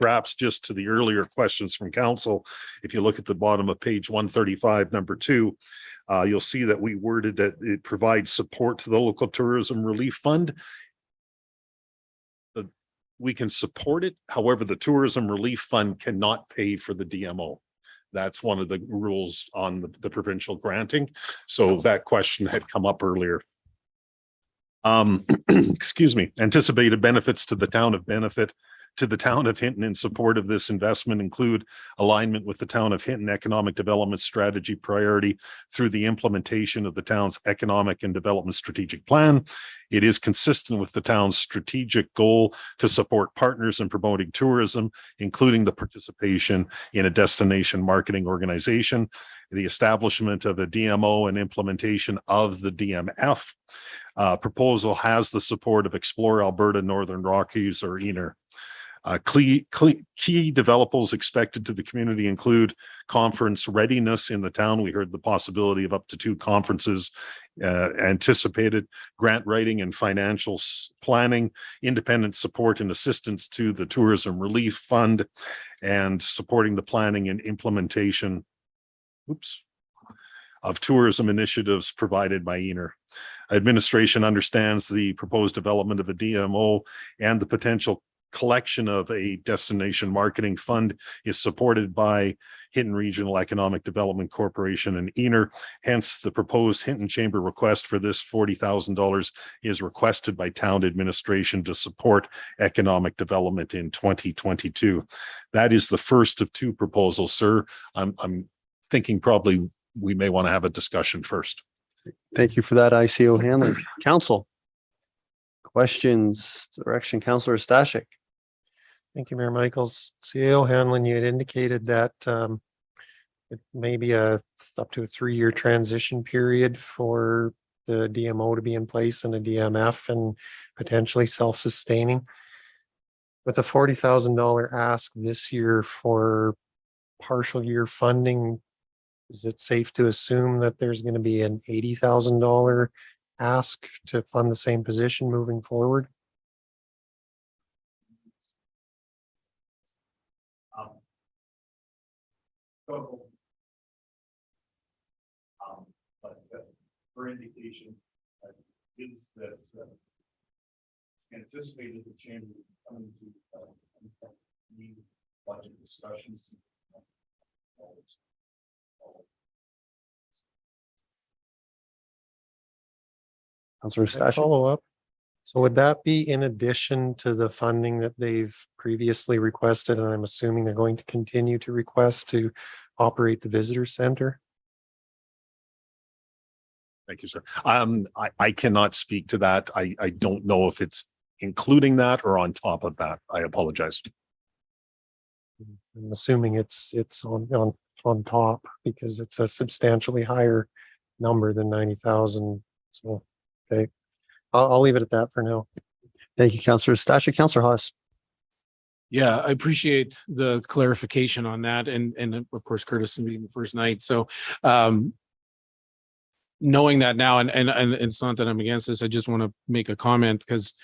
Perhaps just to the earlier questions from council, if you look at the bottom of page 135, number 2, you'll see that we worded that it provides support to the local tourism relief fund. We can support it. However, the tourism relief fund cannot pay for the DMO. That's one of the rules on the provincial granting. So that question had come up earlier. Anticipated benefits to the town of Hinton in support of this investment include alignment with the town of Hinton economic development strategy priority through the implementation of the town's economic and development strategic plan. It is consistent with the town's strategic goal to support partners in promoting tourism, including the participation in a destination marketing organization, the establishment of a DMO and implementation of the DMF. Proposal has the support of Explore Alberta Northern Rockies or ENR. Key deliverables expected to the community include conference readiness in the town. We heard the possibility of up to 2 conferences anticipated, grant writing and financial planning, independent support and assistance to the tourism relief fund, and supporting the planning and implementation of tourism initiatives provided by ENR. Administration understands the proposed development of a DMO and the potential collection of a destination marketing fund is supported by Hinton Regional Economic Development Corporation and ENR. Hence, the proposed Hinton Chamber request for this $40,000 is requested by town administration to support economic development in 2022. That is the first of 2 proposals, sir. I'm thinking probably we may want to have a discussion first. Thank you for that, ICO Hanlon. Council. Questions, direction, Councillor Stashik. Thank you, Mayor Michaels. CEO Hanlon, you had indicated that it may be up to a 3-year transition period for the DMO to be in place and a DMF and potentially self-sustaining. with a $40,000 ask this year for partial year funding, is it safe to assume that there's going to be an $80,000 ask to fund the same position moving forward? For indication is that anticipated the chamber coming to need budget discussions. Councillor Stashik. Follow up. So would that be in addition to the funding that they've previously requested? And I'm assuming they're going to continue to request to operate the visitor center? Thank you, sir. I cannot speak to that. I don't know if it's including that or on top of that. I apologize. I'm assuming it's on top because it's a substantially higher number than 90,000. So, okay, I'll leave it at that for now. Thank you, Councillor Stashik. Councillor Haas. Yeah, I appreciate the clarification on that, and of course, Curtis meeting the first night. So, knowing that now, and it's not that I'm against this, I just want to make a comment, because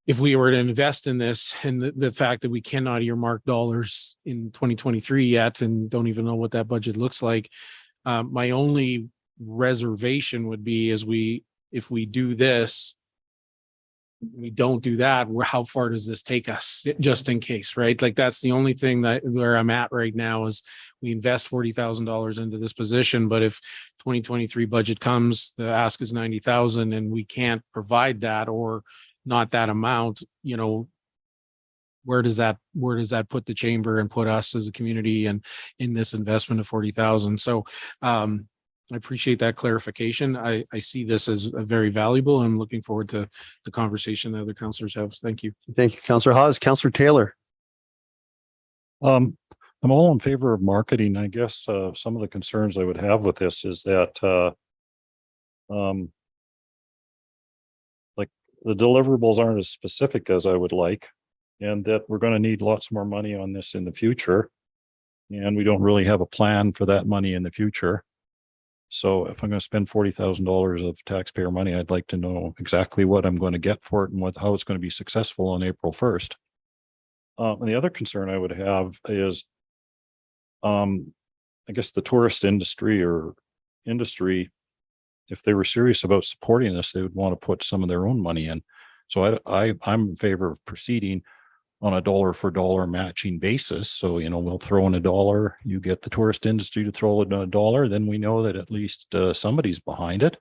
if we were to invest in this, and the fact that we cannot earmark dollars in 2023 yet, and don't even know what that budget looks like, my only reservation would be if we do this, we don't do that, how far does this take us, just in case, right? Like, that's the only thing where I'm at right now, is we invest $40,000 into this position, but if 2023 budget comes, the ask is 90,000 and we can't provide that, or not that amount, where does that put the chamber and put us as a community and in this investment of 40,000? So I appreciate that clarification. I see this as a very valuable. I'm looking forward to the conversation that other councillors have. Thank you. Thank you, Councillor Haas. Councillor Taylor. I'm all in favor of marketing. I guess some of the concerns I would have with this is that like the deliverables aren't as specific as I would like, and that we're going to need lots more money on this in the future. And we don't really have a plan for that money in the future. So if I'm going to spend $40,000 of taxpayer money, I'd like to know exactly what I'm going to get for it and how it's going to be successful on April 1st. And the other concern I would have is, I guess the tourist industry, if they were serious about supporting this, they would want to put some of their own money in. So I'm in favor of proceeding on a dollar for dollar matching basis. So, we'll throw in $1, you get the tourist industry to throw in $1, then we know that at least somebody's behind it.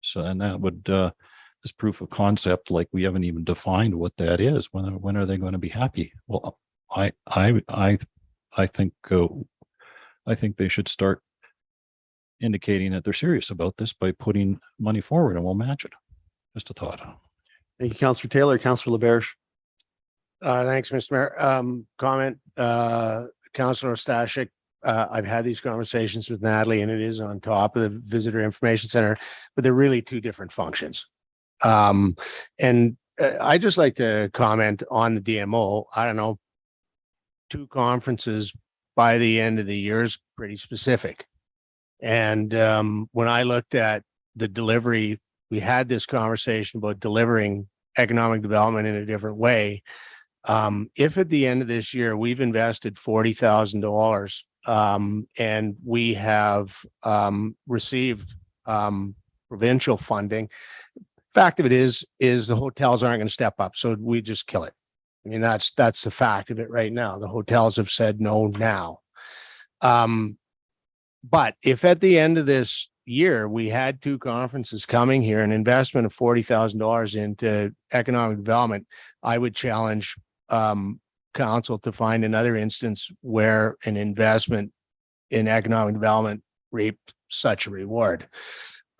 So, and that would, this proof of concept, like, we haven't even defined what that is. When are they going to be happy? Well, I think they should start indicating that they're serious about this by putting money forward, and we'll match it. Just a thought. Thank you, Councillor Taylor. Councillor LaBerge. Thanks, Mr. Mayor. Comment, Councillor Stashik. I've had these conversations with Natalie, and it is on top of the Visitor Information Center, but they're really two different functions. And I just like to comment on the DMO. I don't know, 2 conferences by the end of the year is pretty specific. And when I looked at the delivery, we had this conversation about delivering economic development in a different way. If at the end of this year we've invested $40,000 and we have received provincial funding, fact of it is the hotels aren't going to step up, so we just kill it. I mean, that's the fact of it right now. The hotels have said no now. But if at the end of this year we had 2 conferences coming here, an investment of $40,000 into economic development, I would challenge council to find another instance where an investment in economic development reaped such a reward.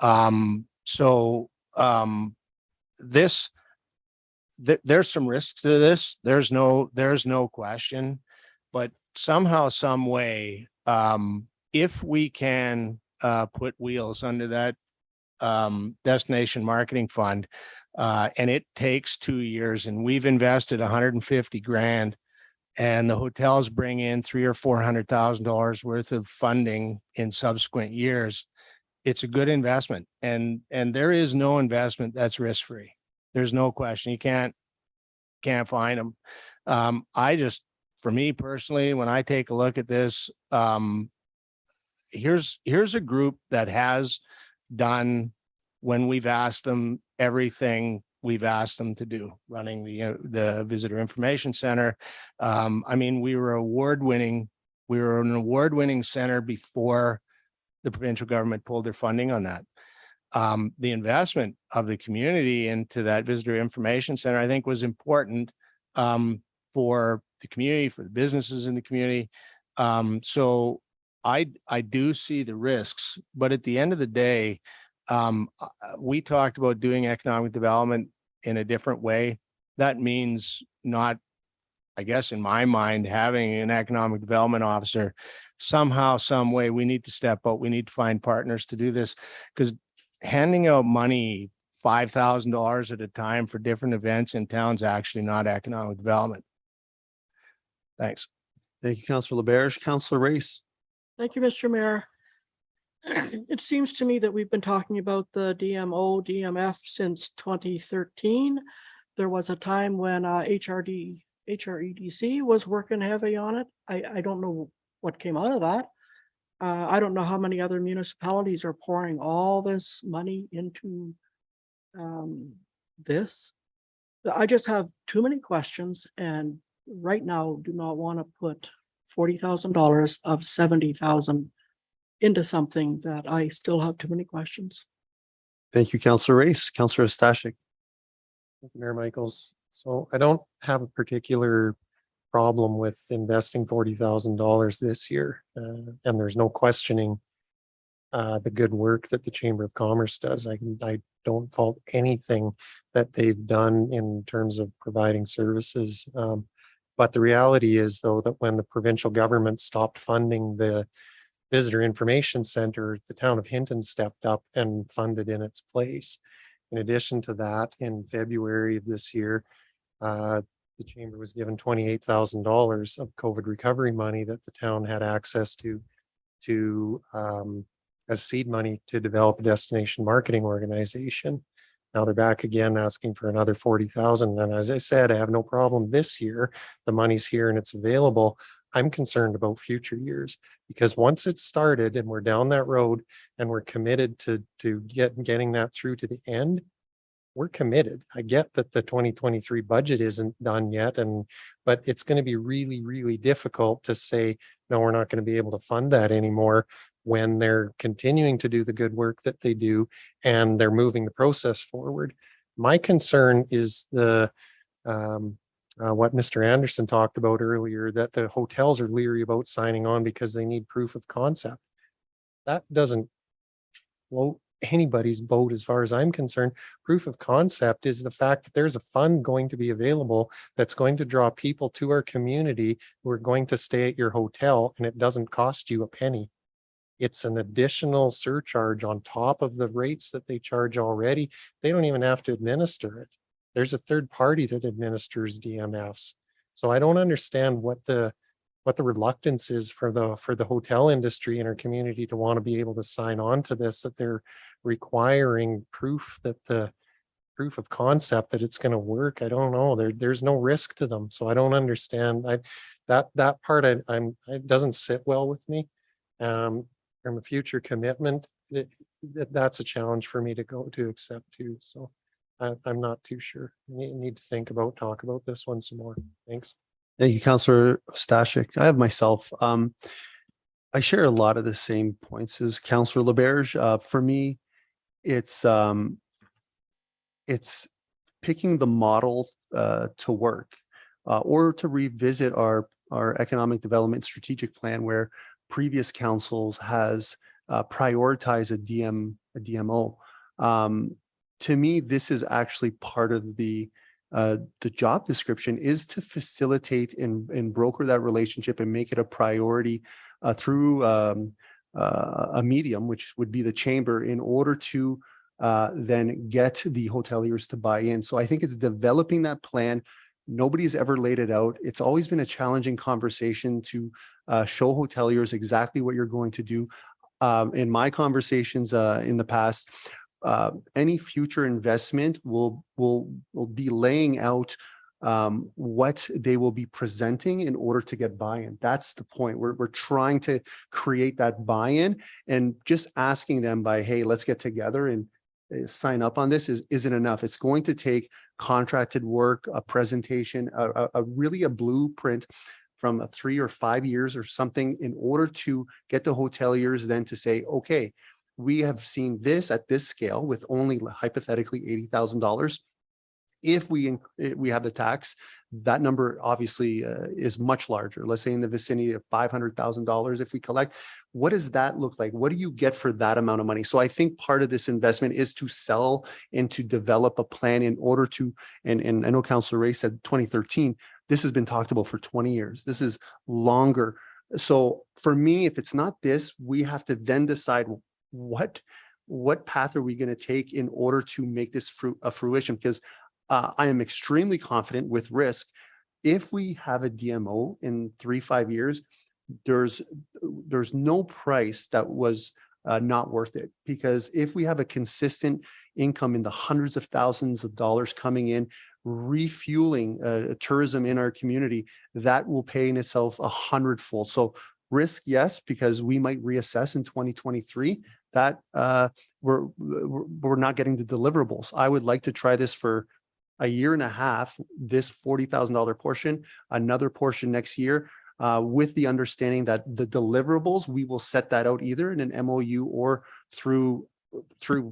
There's some risks to this. There's no question, but somehow, some way, if we can put wheels under that destination marketing fund. And it takes 2 years, and we've invested 150 grand. And the hotels bring in $300,000 or $400,000 worth of funding in subsequent years. It's a good investment, and there is no investment that's risk-free. There's no question. You can't find them. For me personally, when I take a look at this, here's a group that has done, when we've asked them, everything we've asked them to do, running the visitor information center. I mean, we were an award-winning center before the provincial government pulled their funding on that. The investment of the community into that visitor information center, I think, was important for the community, for the businesses in the community. So I do see the risks, but at the end of the day, we talked about doing economic development in a different way. That means not, I guess, in my mind, having an economic development officer. Somehow, some way, we need to step out. We need to find partners to do this, because handing out money, $5,000 at a time for different events in town is actually not economic development. Thanks. Thank you, Councillor LaBerge. Councillor Race. Thank you, Mr. Mayor. It seems to me that we've been talking about the DMO, DMF since 2013. There was a time when HREDC was working heavy on it. I don't know what came out of that. I don't know how many other municipalities are pouring all this money into this. I just have too many questions, and right now do not want to put $40,000 of $70,000 into something that I still have too many questions. Thank you, Councillor Race. Councillor Stashik. Thank you, Mayor Michaels. So I don't have a particular problem with investing $40,000 this year. And there's no questioning the good work that the Chamber of Commerce does. I don't fault anything that they've done in terms of providing services. But the reality is, though, that when the provincial government stopped funding the Visitor Information Center, the town of Hinton stepped up and funded in its place. In addition to that, in February of this year, the Chamber was given $28,000 of COVID recovery money that the town had access to as seed money to develop a destination marketing organization. Now they're back again asking for another 40,000. And as I said, I have no problem this year. The money's here and it's available. I'm concerned about future years, because once it's started and we're down that road and we're committed to getting that through to the end, we're committed. I get that the 2023 budget isn't done yet, but it's going to be really, really difficult to say, no, we're not going to be able to fund that anymore when they're continuing to do the good work that they do and they're moving the process forward. My concern is what Mr. Anderson talked about earlier, that the hotels are leery about signing on because they need proof of concept. That doesn't float anybody's boat as far as I'm concerned. Proof of concept is the fact that there's a fund going to be available that's going to draw people to our community who are going to stay at your hotel, and it doesn't cost you a penny. It's an additional surcharge on top of the rates that they charge already. They don't even have to administer it. There's a third party that administers DMFs. So I don't understand what the reluctance is for the hotel industry in our community to want to be able to sign on to this, that they're requiring proof of concept that it's going to work. I don't know. There's no risk to them. So I don't understand that part. It doesn't sit well with me. From a future commitment, that's a challenge for me to accept too. So I'm not too sure. We need to talk about this one some more. Thanks. Thank you, Councillor Stashik. I have myself. I share a lot of the same points as Councillor LaBerge. For me, it's picking the model to work or to revisit our economic development strategic plan, where previous councils has prioritized a DMO. To me, this is actually part of the job description, is to facilitate and broker that relationship and make it a priority through a medium, which would be the chamber, in order to then get the hoteliers to buy in. So I think it's developing that plan. Nobody's ever laid it out. It's always been a challenging conversation to show hoteliers exactly what you're going to do. In my conversations in the past, any future investment will be laying out what they will be presenting in order to get buy-in. That's the point. We're trying to create that buy-in, and just asking them by, hey, let's get together and sign up on this isn't enough. It's going to take contracted work, a presentation, a really a blueprint from 3 or 5 years or something in order to get the hoteliers then to say, okay, we have seen this at this scale with only hypothetically $80,000. If we have the tax, that number obviously is much larger. Let's say in the vicinity of $500,000 if we collect. What does that look like? What do you get for that amount of money? So I think part of this investment is to sell and to develop a plan in order to, and I know Councillor Ray said 2013, this has been talked about for 20 years. This is longer. So for me, if it's not this, we have to then decide what path are we going to take in order to make this a fruition? Because I am extremely confident with risk. If we have a DMO in 3-5 years, there's no price that was not worth it. Because if we have a consistent income in the hundreds of thousands of dollars coming in, refueling tourism in our community, that will pay in itself 100-fold. So risk, yes, because we might reassess in 2023 that we're not getting the deliverables. I would like to try this for a year and a half, this $40,000 portion, another portion next year, with the understanding that the deliverables, we will set that out either in an MOU or through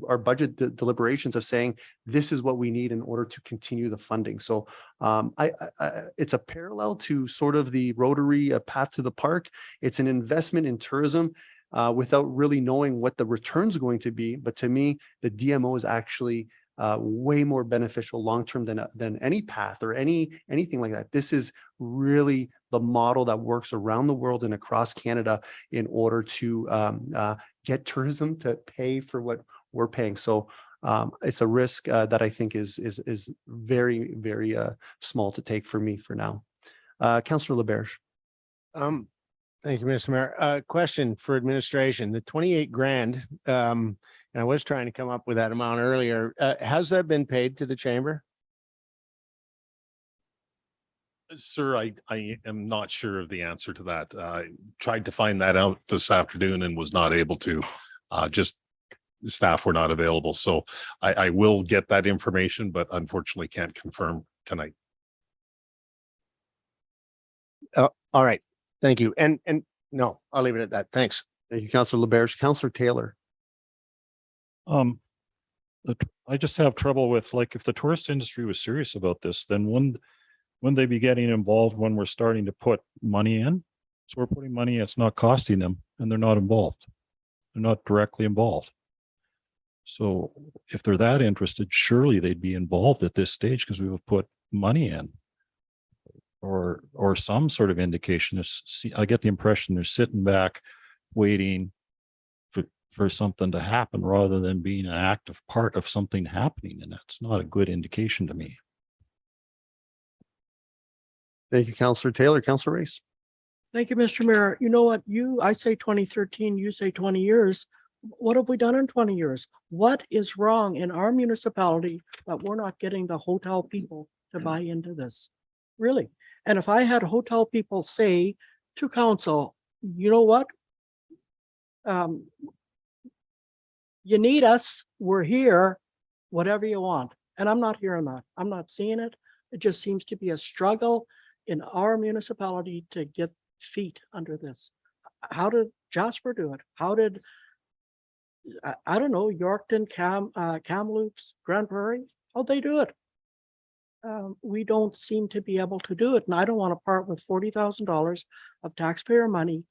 our budget deliberations of saying, this is what we need in order to continue the funding. So it's a parallel to sort of the Rotary path to the park. It's an investment in tourism without really knowing what the return's going to be. But to me, the DMO is actually way more beneficial long-term than any path or anything like that. This is really the model that works around the world and across Canada in order to get tourism to pay for what we're paying. So it's a risk that I think is very, very small to take for me for now. Councillor LaBerge. Thank you, Mr. Mayor. Question for administration, the 28 grand, and I was trying to come up with that amount earlier. Has that been paid to the chamber? Sir, I am not sure of the answer to that. I tried to find that out this afternoon and was not able to. Just staff were not available. So I will get that information, but unfortunately can't confirm tonight. All right. Thank you. And no, I'll leave it at that. Thanks. Thank you, Councillor LaBerge. Councillor Taylor. I just have trouble with, like, if the tourist industry was serious about this, then wouldn't they be getting involved when we're starting to put money in? So we're putting money, it's not costing them, and they're not involved. They're not directly involved. So if they're that interested, surely they'd be involved at this stage because we have put money in. Or some sort of indication. I get the impression they're sitting back waiting for something to happen rather than being an active part of something happening, and that's not a good indication to me. Thank you, Councillor Taylor. Councillor Race. Thank you, Mr. Mayor. You know what? I say 2013, you say 20 years. What have we done in 20 years? What is wrong in our municipality that we're not getting the hotel people to buy into this? Really? And if I had hotel people say to council, you know what? You need us, we're here, whatever you want. And I'm not hearing that. I'm not seeing it. It just seems to be a struggle in our municipality to get feet under this. How did Jasper do it? How did, I don't know, Yorkton, Kamloops, Grand Prairie, how'd they do it? We don't seem to be able to do it. And I don't want to part with $40,000 of taxpayer money.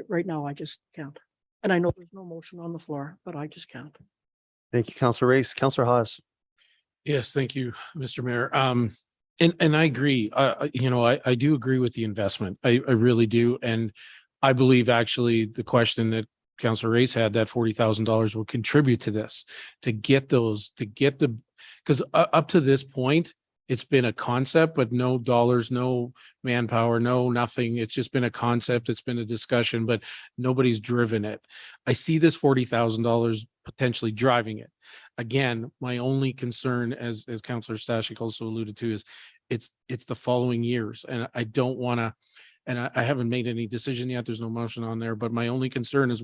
Right now, I just can't. And I know there's no motion on the floor, but I just can't. Thank you, Councillor Race. Councillor Haas. Yes, thank you, Mr. Mayor. And I agree. I do agree with the investment. I really do. And I believe actually the question that Councillor Race had, that $40,000 will contribute to this, to get the, because up to this point, it's been a concept, but no dollars, no manpower, no nothing. It's just been a concept. It's been a discussion, but nobody's driven it. I see this $40,000 potentially driving it. Again, my only concern, as Councillor Stashik also alluded to, is it's the following years, and I don't want to. And I haven't made any decision yet. There's no motion on there, but my only concern is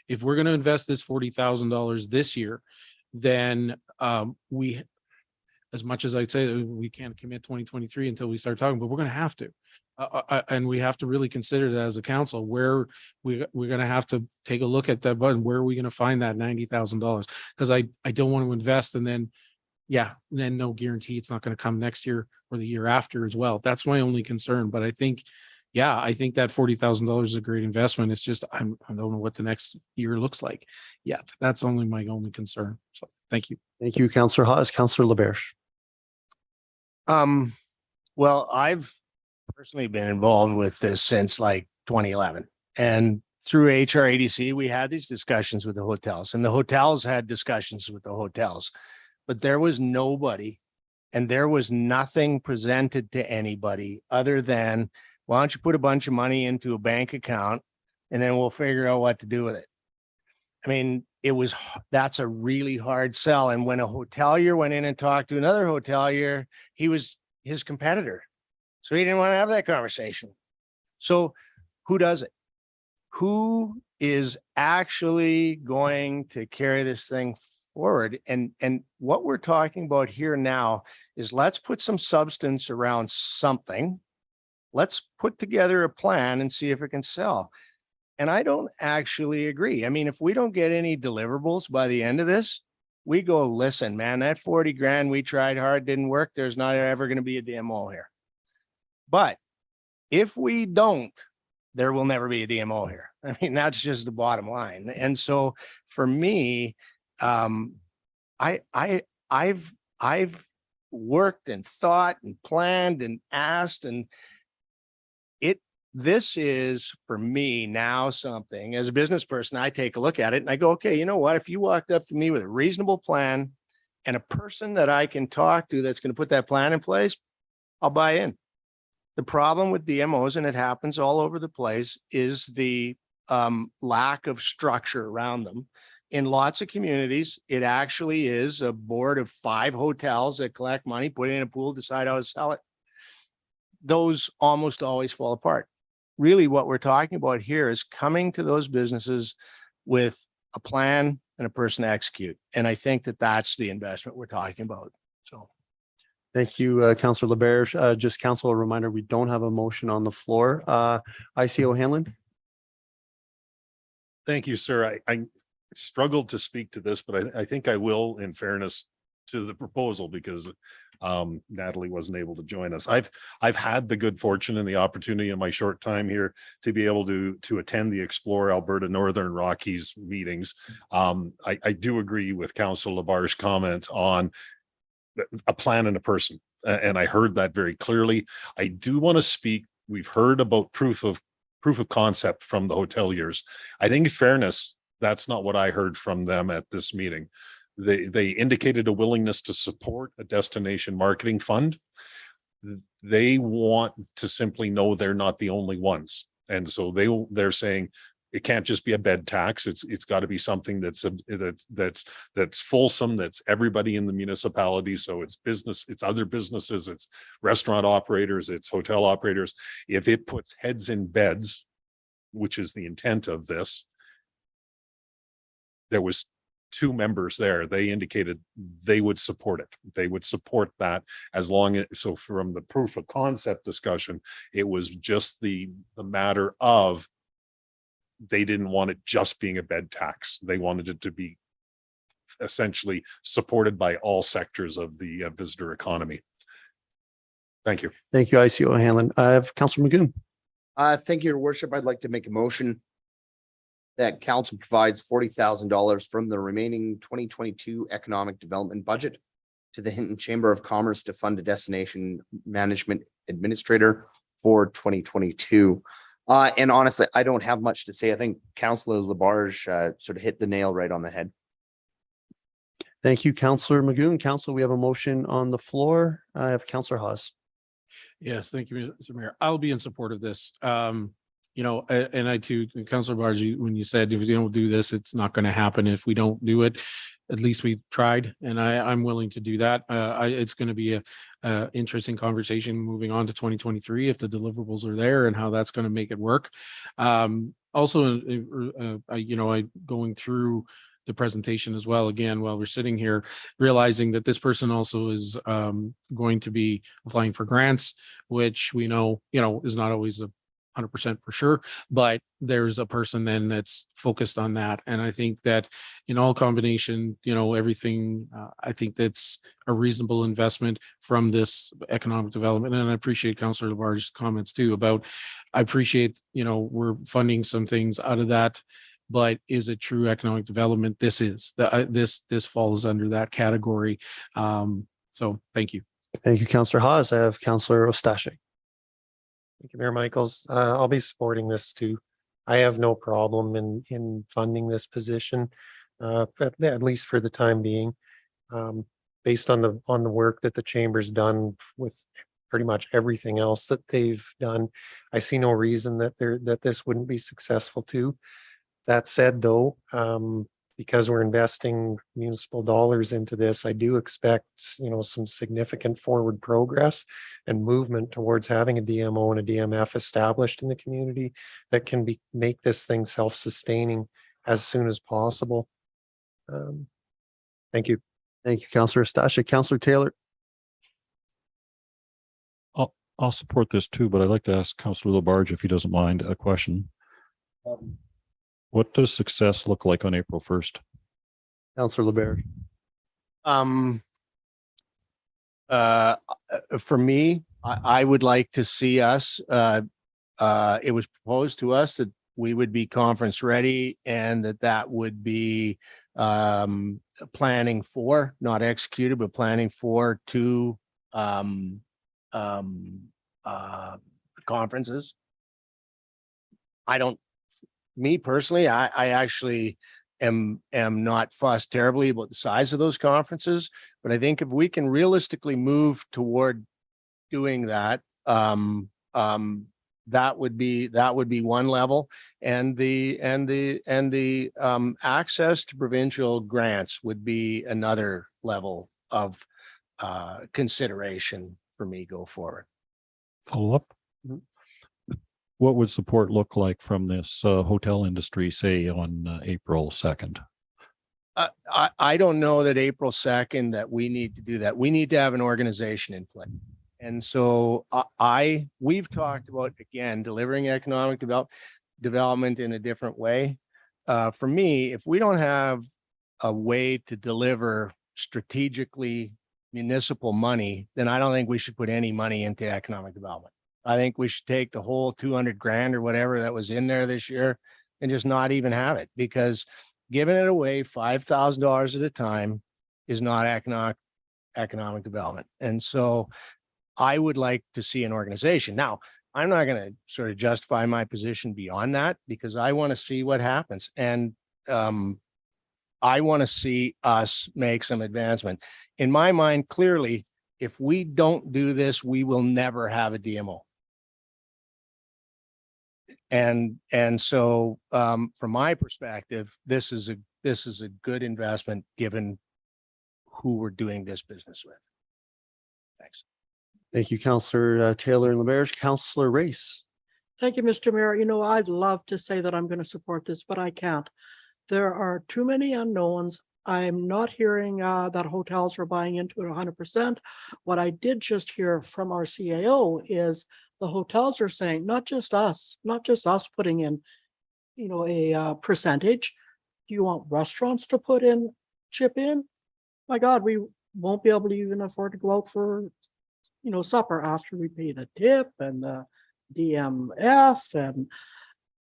if we're going to invest this $40,000 this year, then we, as much as I'd say we can't commit 2023 until we start talking, but we're going to have to. And we have to really consider that as a council, where we're going to have to take a look at that button. Where are we going to find that $90,000? Because I don't want to invest and then, then no guarantee it's not going to come next year or the year after as well. That's my only concern. But I think that $40,000 is a great investment. It's just, I don't know what the next year looks like yet. That's only my only concern. So thank you. Thank you, Councillor Haas. Councillor LaBerge. Well, I've personally been involved with this since like 2011. And through HRADC, we had these discussions with the hotels, and the hotels had discussions with the hotels, but there was nobody and there was nothing presented to anybody other than, why don't you put a bunch of money into a bank account and then we'll figure out what to do with it. I mean, that's a really hard sell. And when a hotelier went in and talked to another hotelier, he was his competitor. So he didn't want to have that conversation. So who does it? Who is actually going to carry this thing forward? And what we're talking about here now is, let's put some substance around something. Let's put together a plan and see if it can sell. And I don't actually agree. I mean, if we don't get any deliverables by the end of this, we go, listen, man, that 40 grand, we tried hard, didn't work. There's not ever going to be a DMO here. But if we don't, there will never be a DMO here. I mean, that's just the bottom line. And so for me, I've worked and thought and planned and asked, and this is for me now something, as a business person, I take a look at it and I go, okay, you know what? If you walked up to me with a reasonable plan and a person that I can talk to that's going to put that plan in place, I'll buy in. The problem with DMOs, and it happens all over the place, is the lack of structure around them. In lots of communities, it actually is a board of 5 hotels that collect money, put it in a pool, decide how to sell it. Those almost always fall apart. Really, what we're talking about here is coming to those businesses with a plan and a person to execute. And I think that that's the investment we're talking about. So. Thank you, Councillor LaBerge. Just council, a reminder, we don't have a motion on the floor. ICO Hanlon. Thank you, sir. I struggled to speak to this, but I think I will, in fairness to the proposal, because Natalie wasn't able to join us. I've had the good fortune and the opportunity in my short time here to be able to attend the Explore Alberta Northern Rockies meetings. I do agree with Councillor LaBarge's comment on a plan and a person, and I heard that very clearly. I do want to speak. We've heard about proof of concept from the hoteliers. I think, in fairness, that's not what I heard from them at this meeting. They indicated a willingness to support a destination marketing fund. They want to simply know they're not the only ones, and so they're saying it can't just be a bed tax. It's got to be something that's fulsome. That's everybody in the municipality. So it's business, it's other businesses, it's restaurant operators, it's hotel operators. If it puts heads in beds, which is the intent of this, there was 2 members there. They indicated they would support it. They would support that as long as, so from the proof of concept discussion, it was just the matter of, they didn't want it just being a bed tax. They wanted it to be essentially supported by all sectors of the visitor economy. Thank you. Thank you, ICO Hanlon. I have Councillor Magoon. Thank you, Your Worship. I'd like to make a motion that council provides $40,000 from the remaining 2022 economic development budget to the Hinton Chamber of Commerce to fund a destination management administrator for 2022. And honestly, I don't have much to say. I think Councillor Labarge sort of hit the nail right on the head. Thank you, Councillor Magoon. Council, we have a motion on the floor. I have Councillor Haas. Yes, thank you, Mr. Mayor. I'll be in support of this. You know, and I too, Councillor Bargy, when you said if you don't do this, it's not going to happen. If we don't do it, at least we tried, and I'm willing to do that. It's going to be a interesting conversation moving on to 2023 if the deliverables are there and how that's going to make it work. Also, you know, I going through the presentation as well, again, while we're sitting here, realizing that this person also is going to be applying for grants, which we know, you know, is not always 100% for sure, but there's a person then that's focused on that. And I think that in all combination, you know, everything, I think that's a reasonable investment from this economic development. And I appreciate Councillor Labarge's comments too about, I appreciate, you know, we're funding some things out of that, but is it true economic development? This is this falls under that category. So thank you. Thank you, Councillor Haas. I have Councillor Ostashik. Thank you, Mayor Michaels. I'll be supporting this too. I have no problem in funding this position, at least for the time being. Based on the work that the chamber's done with pretty much everything else that they've done, I see no reason that this wouldn't be successful too. That said, though, because we're investing municipal dollars into this, I do expect, you know, some significant forward progress and movement towards having a DMO and a DMF established in the community that can make this thing self-sustaining as soon as possible. Thank you. Thank you, Councillor Ostashik. Councillor Taylor. I'll support this too, but I'd like to ask Councillor Labarge, if he doesn't mind, a question. What does success look like on April 1st? Councillor LeBaron. For me, I would like to see us, it was proposed to us that we would be conference ready and that would be planning for, not executed, but planning for 2 conferences. Me personally, I actually am not fussed terribly about the size of those conferences, but I think if we can realistically move toward doing that, that would be one level, and the access to provincial grants would be another level of consideration for me go forward. Follow up. What would support look like from this hotel industry, say on April 2nd? I don't know that April 2nd that we need to do that. We need to have an organization in place. And so we've talked about, again, delivering economic development in a different way. For me, if we don't have a way to deliver strategically municipal money, then I don't think we should put any money into economic development. I think we should take the whole 200 grand or whatever that was in there this year and just not even have it, because giving it away $5,000 at a time is not economic development. And so I would like to see an organization. Now, I'm not going to sort of justify my position beyond that, because I want to see what happens. And I want to see us make some advancement. In my mind, clearly, if we don't do this, we will never have a DMO. And so from my perspective, this is a good investment given who we're doing this business with. Thanks. Thank you, Councillor Taylor and LeBaron. Councillor Race. Thank you, Mr. Mayor. You know, I'd love to say that I'm going to support this, but I can't. There are too many unknowns. I'm not hearing that hotels are buying into it 100%. What I did just hear from our CAO is the hotels are saying, not just us putting in, you know, a percentage. Do you want restaurants to chip in? My God, we won't be able to even afford to go out for, you know, supper after we pay the tip and the DMF, and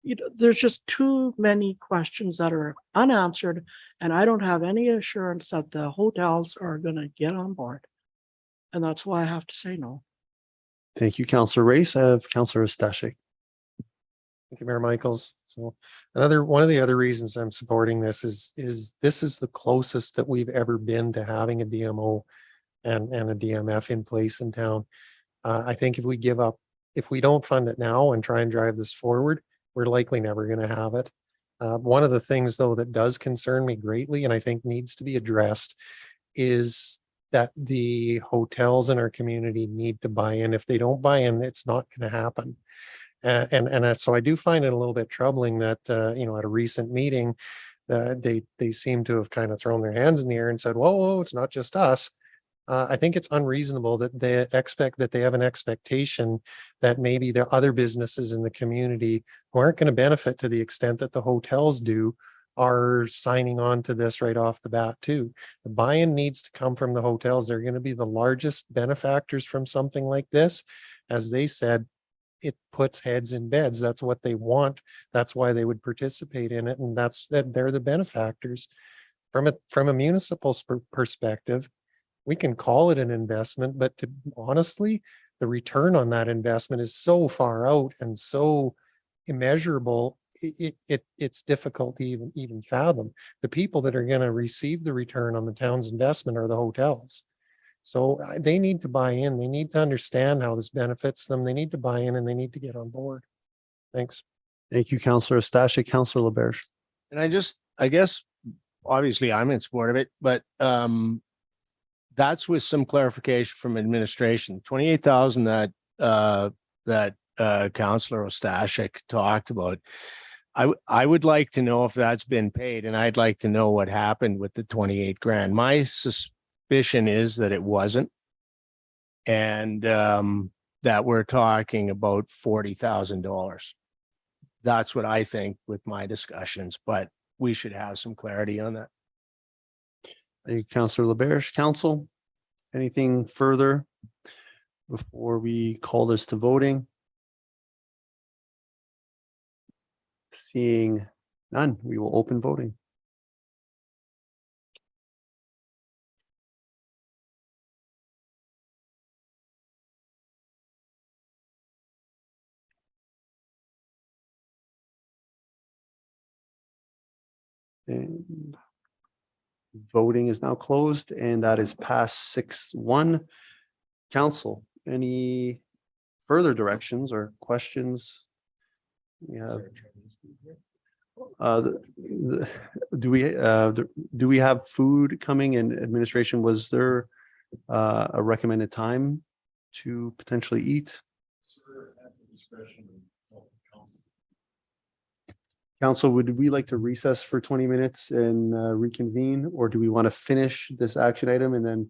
you know, there's just too many questions that are unanswered, and I don't have any assurance that the hotels are going to get on board, and that's why I have to say no. Thank you, Councillor Race. I have Councillor Ostashik. Thank you, Mayor Michaels. So one of the other reasons I'm supporting this is this is the closest that we've ever been to having a DMO and a DMF in place in town. I think if we don't fund it now and try and drive this forward, we're likely never going to have it. One of the things though that does concern me greatly and I think needs to be addressed is that the hotels in our community need to buy in. If they don't buy in, it's not going to happen. So I do find it a little bit troubling that, at a recent meeting, they seem to have kind of thrown their hands in the air and said, whoa, it's not just us. I think it's unreasonable that they have an expectation that maybe the other businesses in the community who aren't going to benefit to the extent that the hotels do are signing on to this right off the bat too. The buy-in needs to come from the hotels. They're going to be the largest benefactors from something like this. As they said, it puts heads in beds. That's what they want. That's why they would participate in it. And they're the benefactors. From a municipal perspective, we can call it an investment, but honestly, the return on that investment is so far out and so immeasurable. It's difficult to even fathom. The people that are going to receive the return on the town's investment are the hotels. So they need to buy in. They need to understand how this benefits them. They need to buy in and they need to get on board. Thanks. Thank you, Councillor Stashik. Councillor LaBerge. And I guess, obviously I'm in support of it, but that's with some clarification from administration. 28,000 that Councillor Stashik talked about. I would like to know if that's been paid, and I'd like to know what happened with the 28 grand. My suspicion is that it wasn't, and that we're talking about $40,000. That's what I think with my discussions, but we should have some clarity on that. Thank you, Councillor LaBerge. Council, anything further before we call this to voting? Seeing none, we will open voting. And voting is now closed, and that is passed 6-1. Council, any further directions or questions? We have. Do we have food coming in administration? Was there a recommended time to potentially eat? Council, would we like to recess for 20 minutes and reconvene, or do we want to finish this action item and then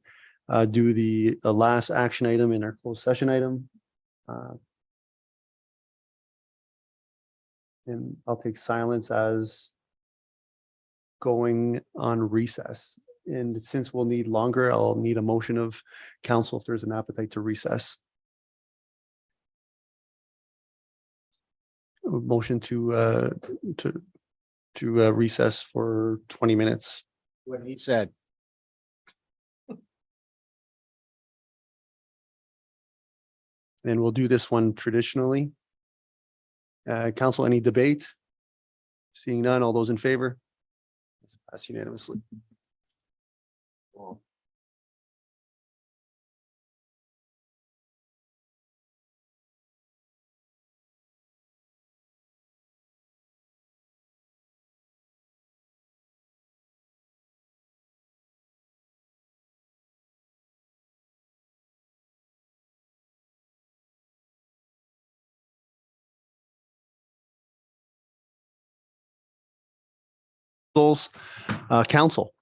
do the last action item in our closed session item? And I'll take silence as going on recess. And since we'll need longer, I'll need a motion of council if there's an appetite to recess. A motion to recess for 20 minutes. What he said. And we'll do this one traditionally. Council, any debate? Seeing none, all those in favor? It's passed unanimously. Council.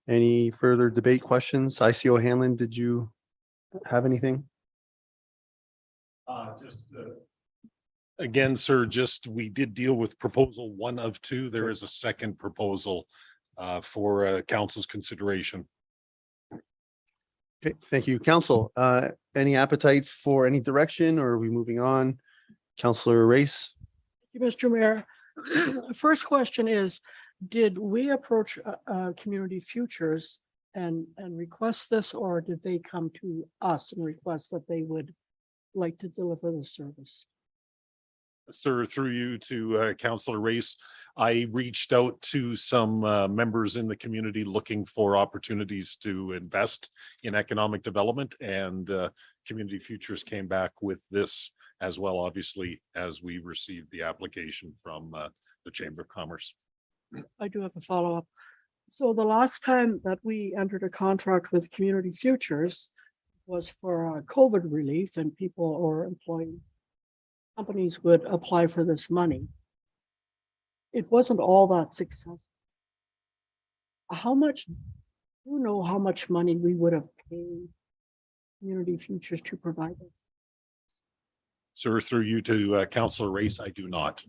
Any further debate questions? ICO Hanlon, did you have anything? Again, sir, we did deal with proposal 1 of 2. There is a second proposal for council's consideration. Okay, thank you. Council, any appetites for any direction, or are we moving on? Councillor Race. Thank you, Mr. Mayor. First question is, did we approach Community Futures and request this, or did they come to us and request that they would like to deliver the service? Sir, through you to Councillor Race, I reached out to some members in the community looking for opportunities to invest in economic development, and Community Futures came back with this as well, obviously, as we received the application from the Chamber of Commerce. I do have a follow-up. So the last time that we entered a contract with Community Futures was for COVID relief, and people or employee companies would apply for this money. It wasn't all that successful. How much, do you know how much money we would have paid Community Futures to provide it? Sir, through you to Councillor Race, I do not.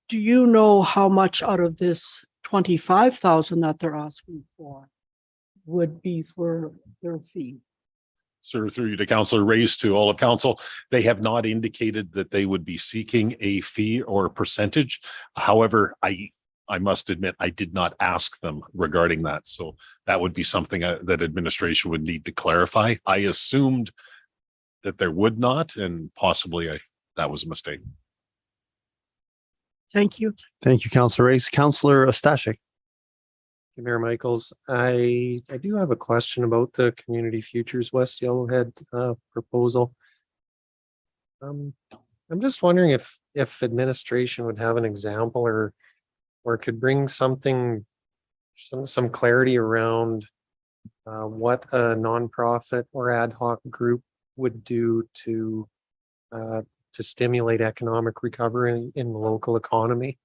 Do you know how much out of this 25,000 that they're asking for would be for their fee? Sir, through you to Councillor Race, to all of council, they have not indicated that they would be seeking a fee or a percentage. However, I must admit, I did not ask them regarding that. So that would be something that administration would need to clarify. I assumed that there would not, and possibly that was a mistake. Thank you. Thank you, Councillor Race. Councillor Ostashik. Mayor Michaels, I do have a question about the Community Futures West Yellowhead proposal. I'm just wondering if administration would have an example or could bring something, some clarity around what a nonprofit or ad hoc group would do to stimulate economic recovery in the local economy.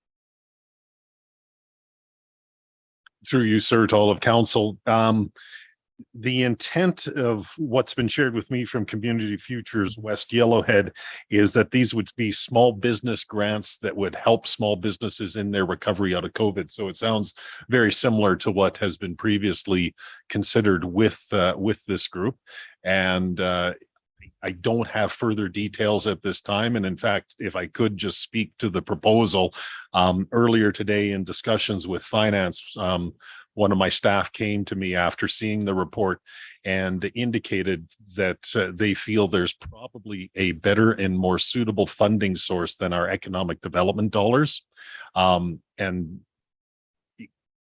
Through you, sir, to all of council, the intent of what's been shared with me from Community Futures West Yellowhead is that these would be small business grants that would help small businesses in their recovery out of COVID. So it sounds very similar to what has been previously considered with this group. And I don't have further details at this time. And in fact, if I could just speak to the proposal, earlier today in discussions with finance, one of my staff came to me after seeing the report and indicated that they feel there's probably a better and more suitable funding source than our economic development dollars. And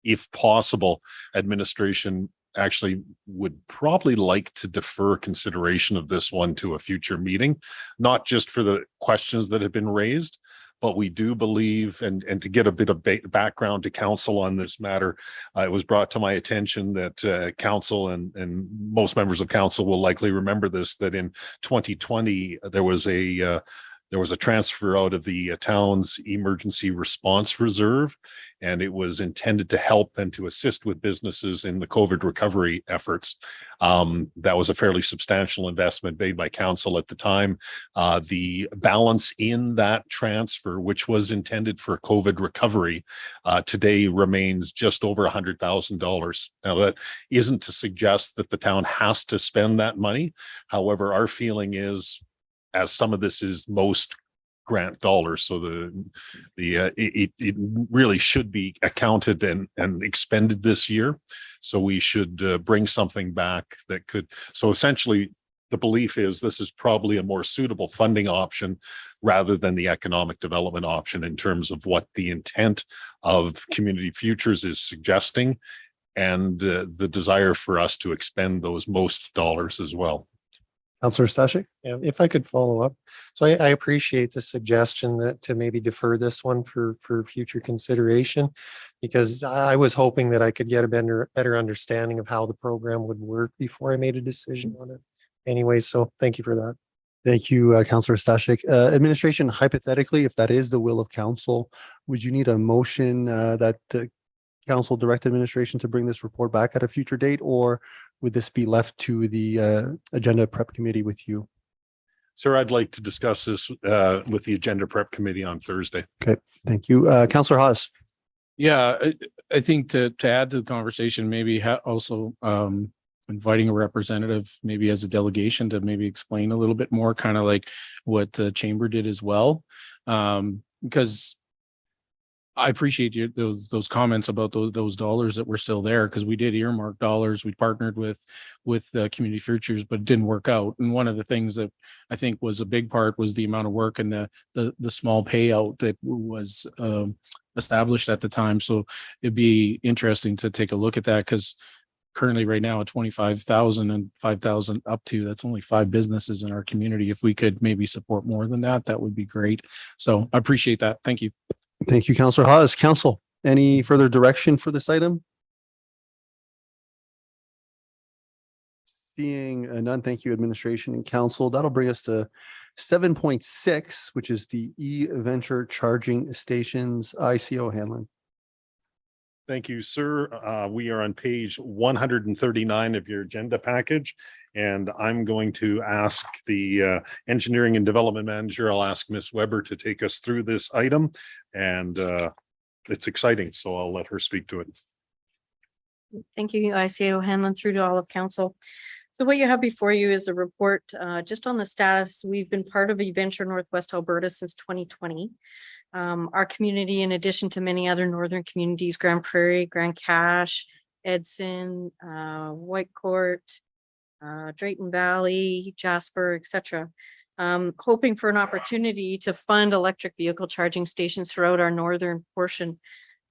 if possible, administration actually would probably like to defer consideration of this one to a future meeting, not just for the questions that have been raised, but we do believe, and to get a bit of background to council on this matter, it was brought to my attention that council and most members of council will likely remember this, that in 2020, there was a transfer out of the town's emergency response reserve, and it was intended to help and to assist with businesses in the COVID recovery efforts. That was a fairly substantial investment made by council at the time. The balance in that transfer, which was intended for COVID recovery, today remains just over $100,000. Now, that isn't to suggest that the town has to spend that money. However, our feeling is, as some of this is most grant dollars, so it really should be accounted and expended this year. So we should bring something back that could. So essentially, the belief is this is probably a more suitable funding option rather than the economic development option in terms of what the intent of Community Futures is suggesting, and the desire for us to expend those most dollars as well. Councillor Stashik. Yeah, if I could follow up. So I appreciate the suggestion that to maybe defer this one for future consideration, because I was hoping that I could get a better understanding of how the program would work before I made a decision on it. Anyway, so thank you for that. Thank you, Councillor Stashik. Administration, hypothetically, if that is the will of council, would you need a motion that council direct administration to bring this report back at a future date, or would this be left to the agenda prep committee with you? Sir, I'd like to discuss this with the agenda prep committee on Thursday. Okay, thank you. Councillor Haas. Yeah, I think to add to the conversation, maybe also inviting a representative, maybe as a delegation, to maybe explain a little bit more, kind of like what the chamber did as well. Because I appreciate those comments about those dollars that were still there, because we did earmark dollars. We partnered with Community Futures, but it didn't work out. And one of the things that I think was a big part was the amount of work and the small payout that was established at the time. So it'd be interesting to take a look at that, because currently right now at 25,000 and 5,000 up to, that's only 5 businesses in our community. If we could maybe support more than that, that would be great. So I appreciate that. Thank you. Thank you, Councillor Hawes. Council, any further direction for this item? Seeing none, thank you, administration and council. That'll bring us to 7.6, which is the EVenture charging stations. ICO Hanlon. Thank you, sir. We are on page 139 of your agenda package, and I'm going to ask the engineering and development manager. I'll ask Ms. Weber to take us through this item, and it's exciting, so I'll let her speak to it. Thank you, ICO Hanlon, through to all of council. So what you have before you is a report just on the status. We've been part of EVenture Northwest Alberta since 2020. Our community, in addition to many other northern communities, Grand Prairie, Grand Cache, Edson, Whitecourt, Drayton Valley, Jasper, etc., hoping for an opportunity to fund electric vehicle charging stations throughout our northern portion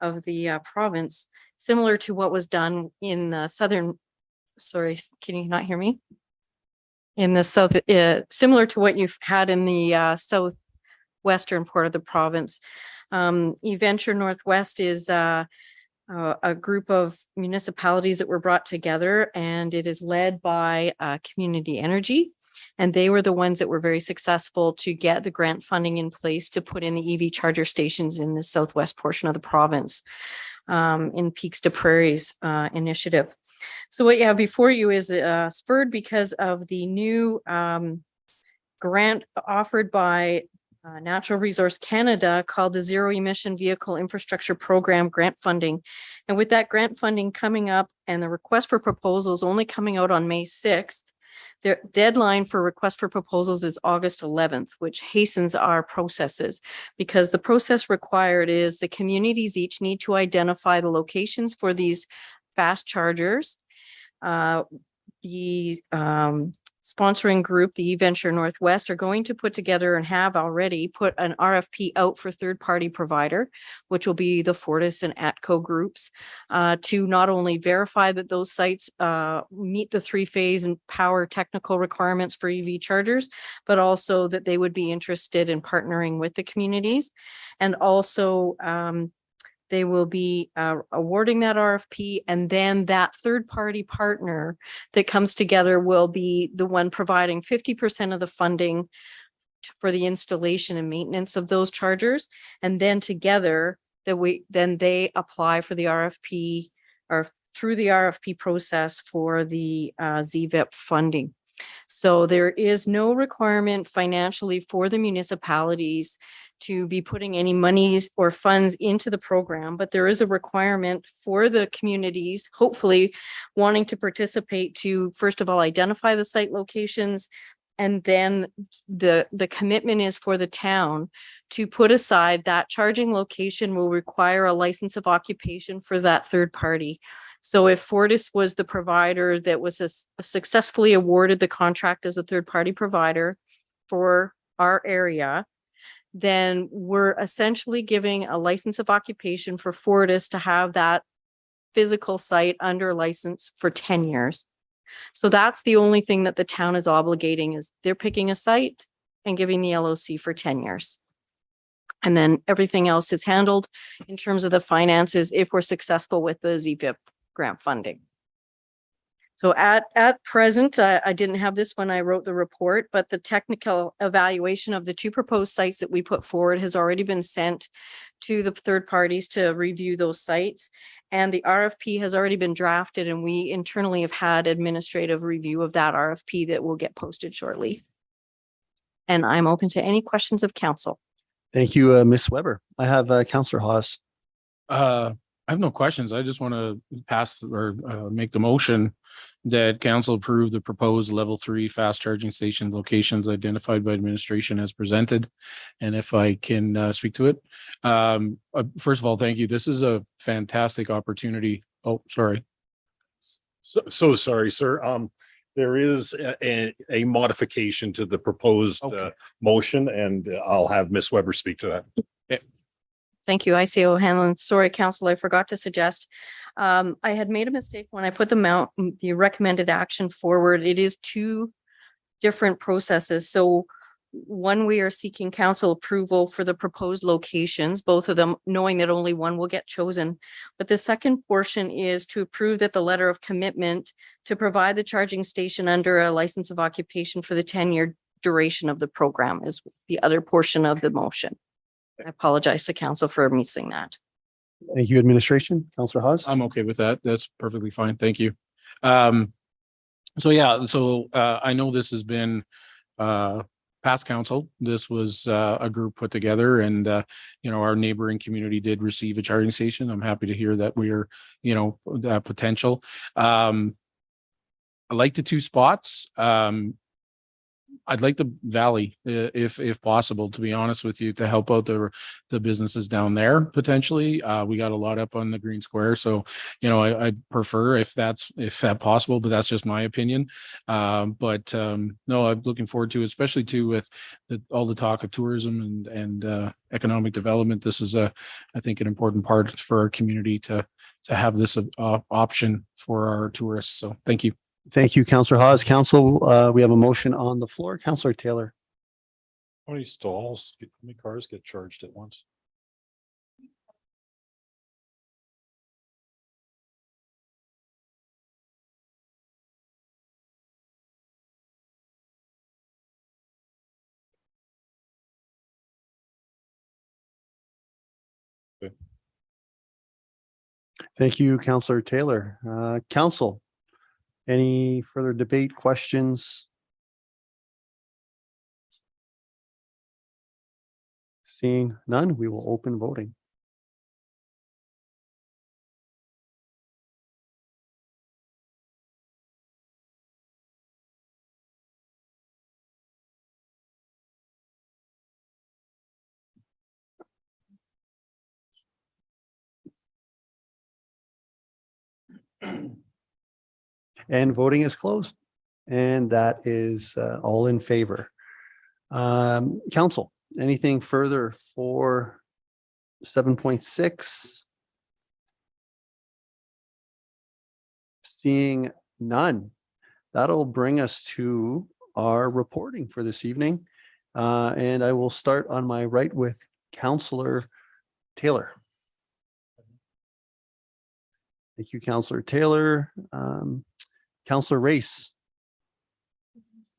of the province, similar to what was done in the southern. Sorry, can you not hear me? In the south, similar to what you've had in the southwestern part of the province. EVenture Northwest is a group of municipalities that were brought together, and it is led by Community Energy. And they were the ones that were very successful to get the grant funding in place to put in the EV charger stations in the southwest portion of the province in Peaks to Prairies initiative. So what you have before you is spurred because of the new grant offered by Natural Resource Canada called the Zero Emission Vehicle Infrastructure Program grant funding. And with that grant funding coming up and the request for proposals only coming out on May 6th, the deadline for request for proposals is August 11th, which hastens our processes, because the process required is the communities each need to identify the locations for these fast chargers. The sponsoring group, the EVenture Northwest, are going to put together and have already put an RFP out for third-party provider, which will be the Fortis and ATCO groups, to not only verify that those sites meet the 3-phase and power technical requirements for EV chargers, but also that they would be interested in partnering with the communities. And also, they will be awarding that RFP, and then that third-party partner that comes together will be the one providing 50% of the funding for the installation and maintenance of those chargers. And then together, then they apply for the RFP, or through the RFP process for the ZVIP funding. So there is no requirement financially for the municipalities to be putting any monies or funds into the program, but there is a requirement for the communities, hopefully wanting to participate, to first of all identify the site locations, and then the commitment is for the town to put aside that charging location will require a license of occupation for that third party. So if Fortis was the provider that was successfully awarded the contract as a third party provider for our area, then we're essentially giving a license of occupation for Fortis to have that physical site under license for 10 years. So that's the only thing that the town is obligating, is they're picking a site and giving the LOC for 10 years. And then everything else is handled in terms of the finances if we're successful with the ZVIP grant funding. So at present, I didn't have this when I wrote the report, but the technical evaluation of the 2 proposed sites that we put forward has already been sent to the third parties to review those sites. And the RFP has already been drafted, and we internally have had administrative review of that RFP that will get posted shortly. And I'm open to any questions of council. Thank you, Ms. Weber. I have Councillor Hawes. I have no questions. I just want to pass or make the motion that council approve the proposed level 3 fast charging station locations identified by administration as presented. And if I can speak to it, first of all, thank you. This is a fantastic opportunity. Oh, sorry. So sorry, sir. There is a modification to the proposed motion, and I'll have Ms. Weber speak to that. Thank you, ICO Hanlon. Sorry, council, I forgot to suggest. I had made a mistake when I put the recommended action forward. It is 2 different processes. So one, we are seeking council approval for the proposed locations, both of them knowing that only one will get chosen. But the second portion is to approve that the letter of commitment to provide the charging station under a license of occupation for the 10-year duration of the program is the other portion of the motion. I apologize to council for missing that. Thank you, administration. Councillor Hawes. I'm okay with that. That's perfectly fine. Thank you. So I know this has been past council. This was a group put together, and our neighboring community did receive a charging station. I'm happy to hear that we're potential. I like the 2 spots. I'd like the valley, if possible, to be honest with you, to help out the businesses down there potentially. We got a lot up on the Green Square, so I prefer if that's possible, but that's just my opinion. No, I'm looking forward to it, especially too with all the talk of tourism and economic development. This is I think an important part for our community to have this option for our tourists. So thank you. Thank you, Councillor Hawes. Council, we have a motion on the floor. Councillor Taylor. How many stalls, how many cars get charged at once? Thank you, Councillor Taylor. Council, any further debate, questions? Seeing none, we will open voting. And voting is closed. And that is all in favor. Council, anything further for 7.6? Seeing none, that'll bring us to our reporting for this evening. And I will start on my right with Councillor Taylor. Thank you, Councillor Taylor. Councillor Race.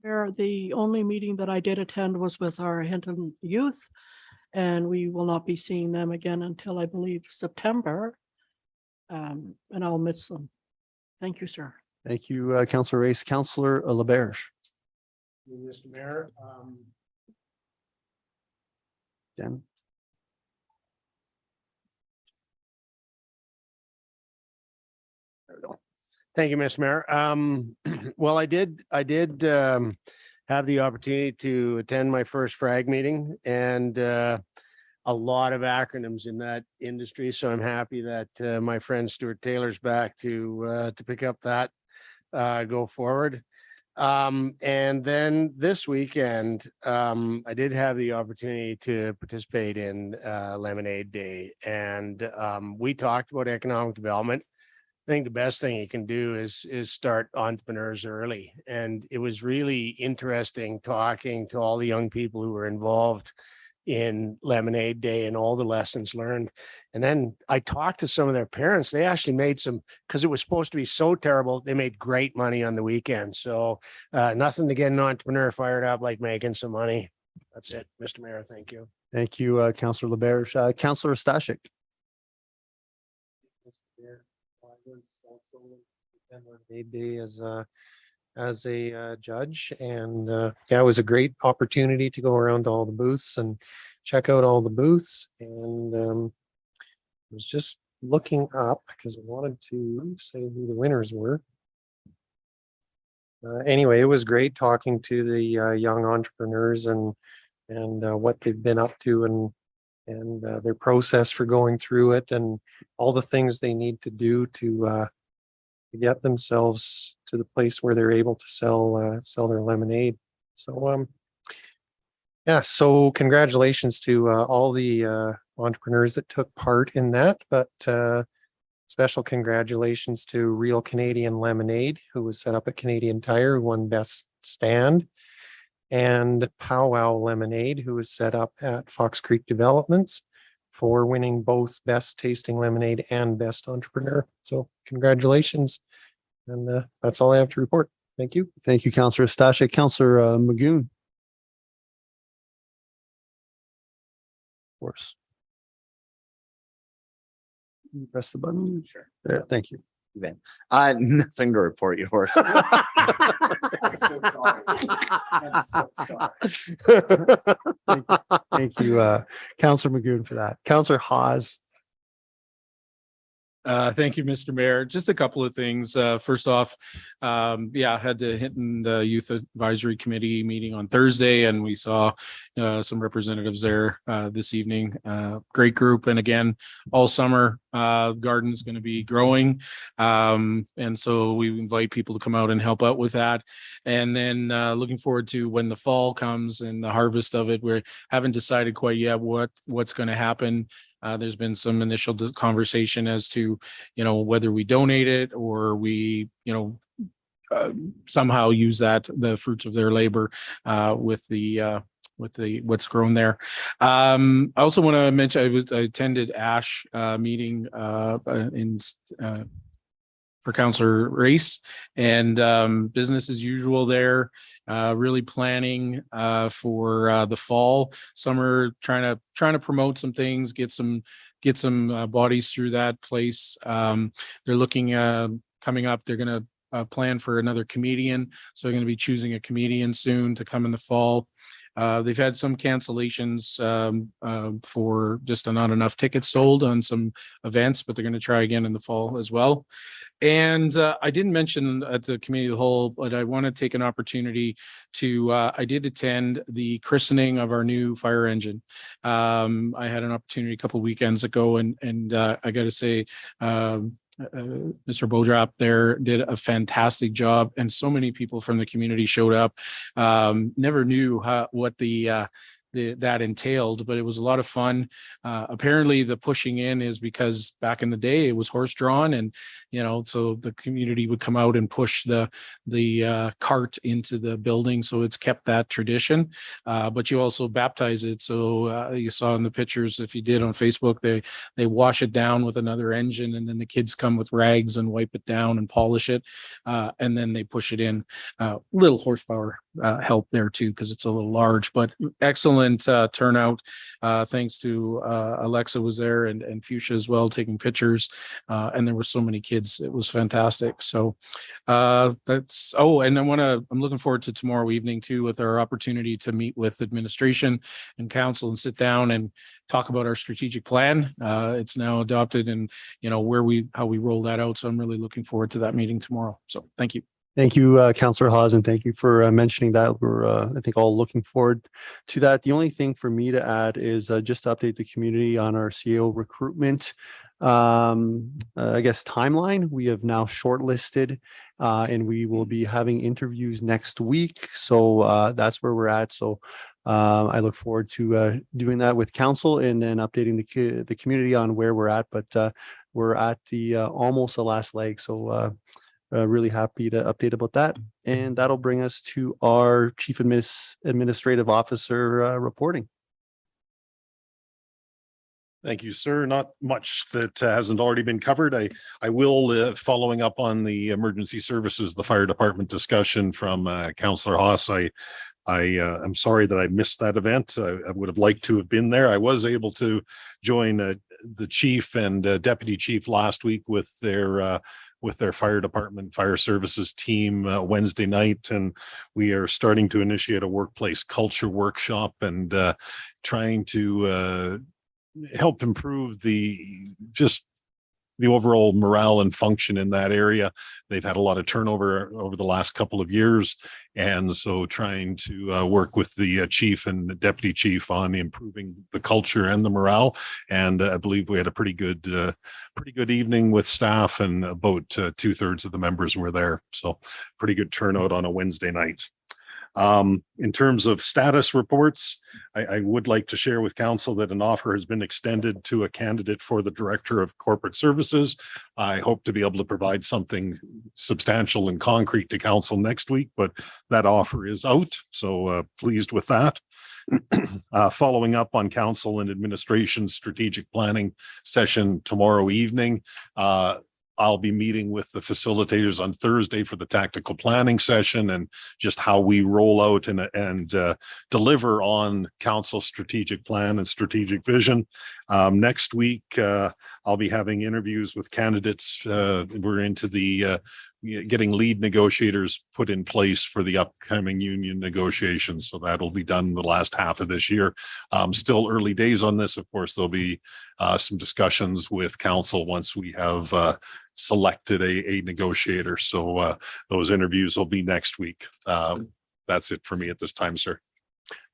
The only meeting that I did attend was with our Hinton youth, and we will not be seeing them again until I believe September. And I'll miss them. Thank you, sir. Thank you, Councillor Race. Councillor LaBerge. Mr. Mayor. Jen. There we go. Thank you, Mr. Mayor. Well, I did have the opportunity to attend my first FRAG meeting, and a lot of acronyms in that industry. So I'm happy that my friend Stuart Taylor's back to pick up that go forward. And then this weekend, I did have the opportunity to participate in Lemonade Day, and we talked about economic development. I think the best thing you can do is start entrepreneurs early. And it was really interesting talking to all the young people who were involved in Lemonade Day and all the lessons learned. And then I talked to some of their parents. They actually made some, because it was supposed to be so terrible, they made great money on the weekend. So nothing to get an entrepreneur fired up like making some money. That's it, Mr. Mayor. Thank you. Thank you, Councillor LaBerge. Councillor Stashik. Day as a judge, and yeah, it was a great opportunity to go around to all the booths and check out all the booths. And I was just looking up because I wanted to say who the winners were. Anyway, it was great talking to the young entrepreneurs and what they've been up to and their process for going through it and all the things they need to do to get themselves to the place where they're able to sell their lemonade. So yeah, so congratulations to all the entrepreneurs that took part in that, but special congratulations to Real Canadian Lemonade, who was set up at Canadian Tire, who won Best Stand, and Powwow Lemonade, who was set up at Fox Creek Developments for winning both Best Tasting Lemonade and Best Entrepreneur. So congratulations. And that's all I have to report. Thank you. Thank you, Councillor Stashik. Councillor Magoon. Of course. You press the button. Sure. There, thank you. Nothing to report, your horse. I'm so sorry. I'm so sorry. Thank you, Councillor Magoon, for that. Councillor Hawes. Thank you, Mr. Mayor. Just a couple of things. First off, I had the Hinton Youth Advisory Committee meeting on Thursday, and we saw some representatives there this evening. Great group, and again, all summer, garden's going to be growing, and so we invite people to come out and help out with that. And then looking forward to when the fall comes and the harvest of it. We haven't decided quite yet what's going to happen. There's been some initial conversation as to, whether we donate it or we, somehow use the fruits of their labor with the what's grown there. I also want to mention I attended ASH meeting for Councillor Race, and business as usual there. Really planning for the fall, summer, trying to promote some things, get some bodies through that place. They're looking coming up. They're going to plan for another comedian, so they're going to be choosing a comedian soon to come in the fall. They've had some cancellations for just not enough tickets sold on some events, but they're going to try again in the fall as well. And I didn't mention at the committee of the whole, but I want to take an opportunity to, I did attend the christening of our new fire engine. I had an opportunity a couple of weekends ago, and I got to say, Mr. Beaudrop there did a fantastic job, and so many people from the community showed up. Never knew what that entailed, but it was a lot of fun. Apparently the pushing in is because back in the day it was horse drawn, and so the community would come out and push the cart into the building, so it's kept that tradition. But you also baptize it, so you saw in the pictures, if you did on Facebook, they wash it down with another engine, and then the kids come with rags and wipe it down and polish it, and then they push it in. Little horsepower help there too, because it's a little large, but excellent turnout. Thanks to Alexa was there, and Fuchsia as well, taking pictures, and there were so many kids. It was fantastic. So that's and I'm looking forward to tomorrow evening too, with our opportunity to meet with administration and council and sit down and talk about our strategic plan. It's now adopted, and how we roll that out. So I'm really looking forward to that meeting tomorrow. So thank you. Thank you, Councillor Hawes, and thank you for mentioning that. We're, I think, all looking forward to that. The only thing for me to add is just to update the community on our CEO recruitment, I guess, timeline. We have now shortlisted, and we will be having interviews next week. So that's where we're at. So I look forward to doing that with council and then updating the community on where we're at. But we're at the almost the last leg. So really happy to update about that. And that'll bring us to our Chief Administrative Officer reporting. Thank you, sir. Not much that hasn't already been covered. I will, following up on the emergency services, the fire department discussion from Councillor Haas. I'm sorry that I missed that event. I would have liked to have been there. I was able to join the chief and deputy chief last week with their fire department, fire services team Wednesday night, and we are starting to initiate a workplace culture workshop and trying to help improve the just the overall morale and function in that area. They've had a lot of turnover over the last couple of years. And so trying to work with the chief and the deputy chief on improving the culture and the morale. And I believe we had a pretty good evening with staff, and about 2/3 of the members were there. So pretty good turnout on a Wednesday night. In terms of status reports, I would like to share with council that an offer has been extended to a candidate for the Director of Corporate Services. I hope to be able to provide something substantial and concrete to council next week, but that offer is out. So pleased with that. Following up on council and administration strategic planning session tomorrow evening. I'll be meeting with the facilitators on Thursday for the tactical planning session and just how we roll out and deliver on council strategic plan and strategic vision. Next week, I'll be having interviews with candidates. We're into the getting lead negotiators put in place for the upcoming union negotiations. So that'll be done the last half of this year. Still early days on this. Of course, there'll be some discussions with council once we have selected a negotiator. So those interviews will be next week. That's it for me at this time, sir.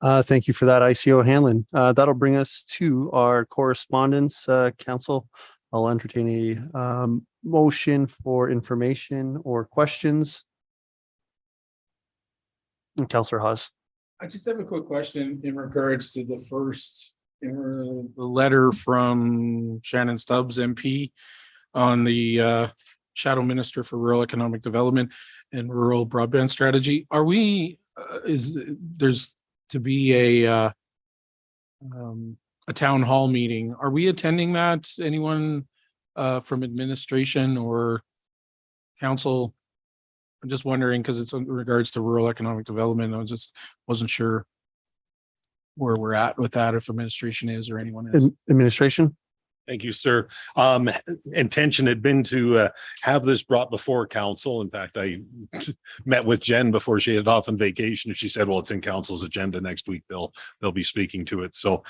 Thank you for that, ICO Hanlon. That'll bring us to our correspondence. Council, I'll entertain a motion for information or questions. And Councillor Haas. I just have a quick question in regards to the first, the letter from Shannon Stubbs, MP, on the Shadow Minister for Rural Economic Development and Rural Broadband Strategy. Are we, there's to be a town hall meeting. Are we attending that? Anyone from administration or council? I'm just wondering, because it's in regards to rural economic development. I wasn't sure where we're at with that, if administration is or anyone else. Administration? Thank you, sir. Intention had been to have this brought before council. In fact, I met with Jen before she had off on vacation, and she said, well, it's in council's agenda next week. They'll be speaking to it. So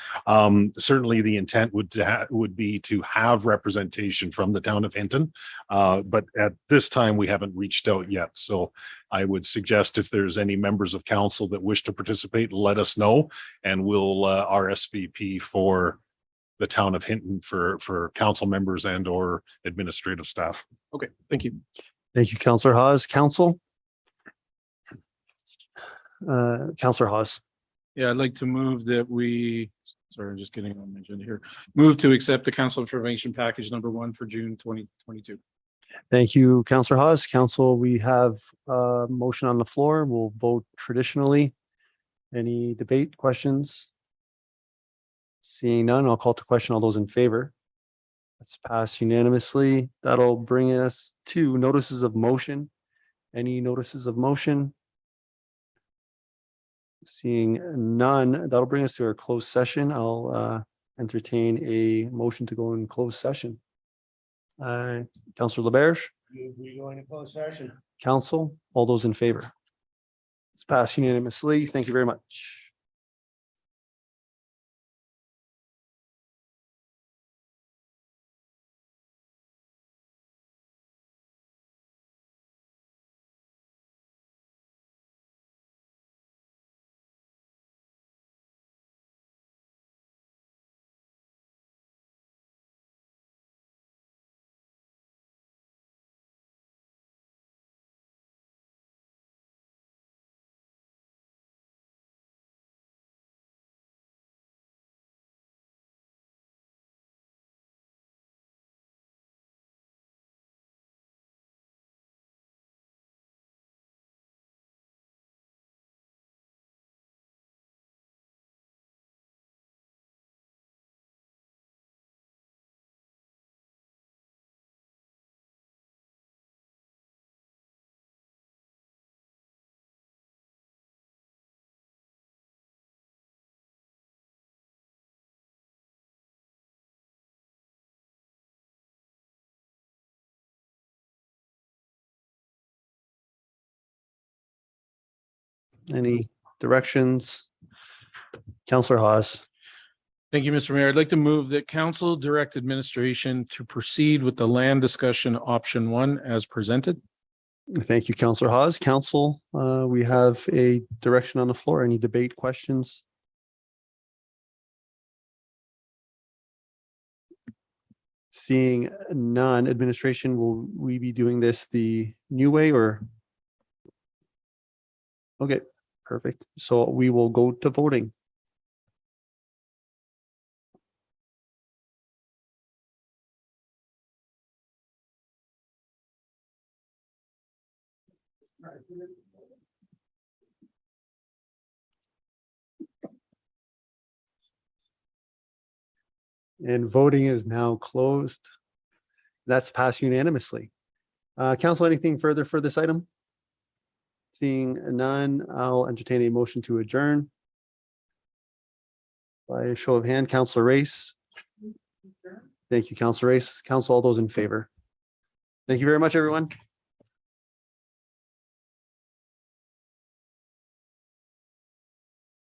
certainly the intent would be to have representation from the town of Hinton. But at this time, we haven't reached out yet. So I would suggest if there's any members of council that wish to participate, let us know, and we'll RSVP for the town of Hinton for council members and or administrative staff. Okay, thank you. Thank you, Councillor Haas. Council? Councillor Haas. Yeah, I'd like to move that we, sorry, I'm just getting on my agenda here. Move to accept the council information package number 1 for June 2022. Thank you, Councillor Haas. Council, we have a motion on the floor. We'll vote traditionally. Any debate, questions? Seeing none, I'll call to question. All those in favor? Let's pass unanimously. That'll bring us to notices of motion. Any notices of motion? Seeing none, that'll bring us to our closed session. I'll entertain a motion to go in closed session. Councillor LaBerge? We go into closed session. Council, all those in favor? Let's pass unanimously. Thank you very much. Any directions? Councillor Haas. Thank you, Mr. Mayor. I'd like to move that council direct administration to proceed with the land discussion option 1 as presented. Thank you, Councillor Hawes. Council, we have a direction on the floor. Any debate, questions? Seeing none, administration, will we be doing this the new way or? Okay, perfect. So we will go to voting. And voting is now closed. That's passed unanimously. Council, anything further for this item? Seeing none, I'll entertain a motion to adjourn. By a show of hand, Councillor Race. Thank you, Councillor Race. Council, all those in favor. Thank you very much, everyone.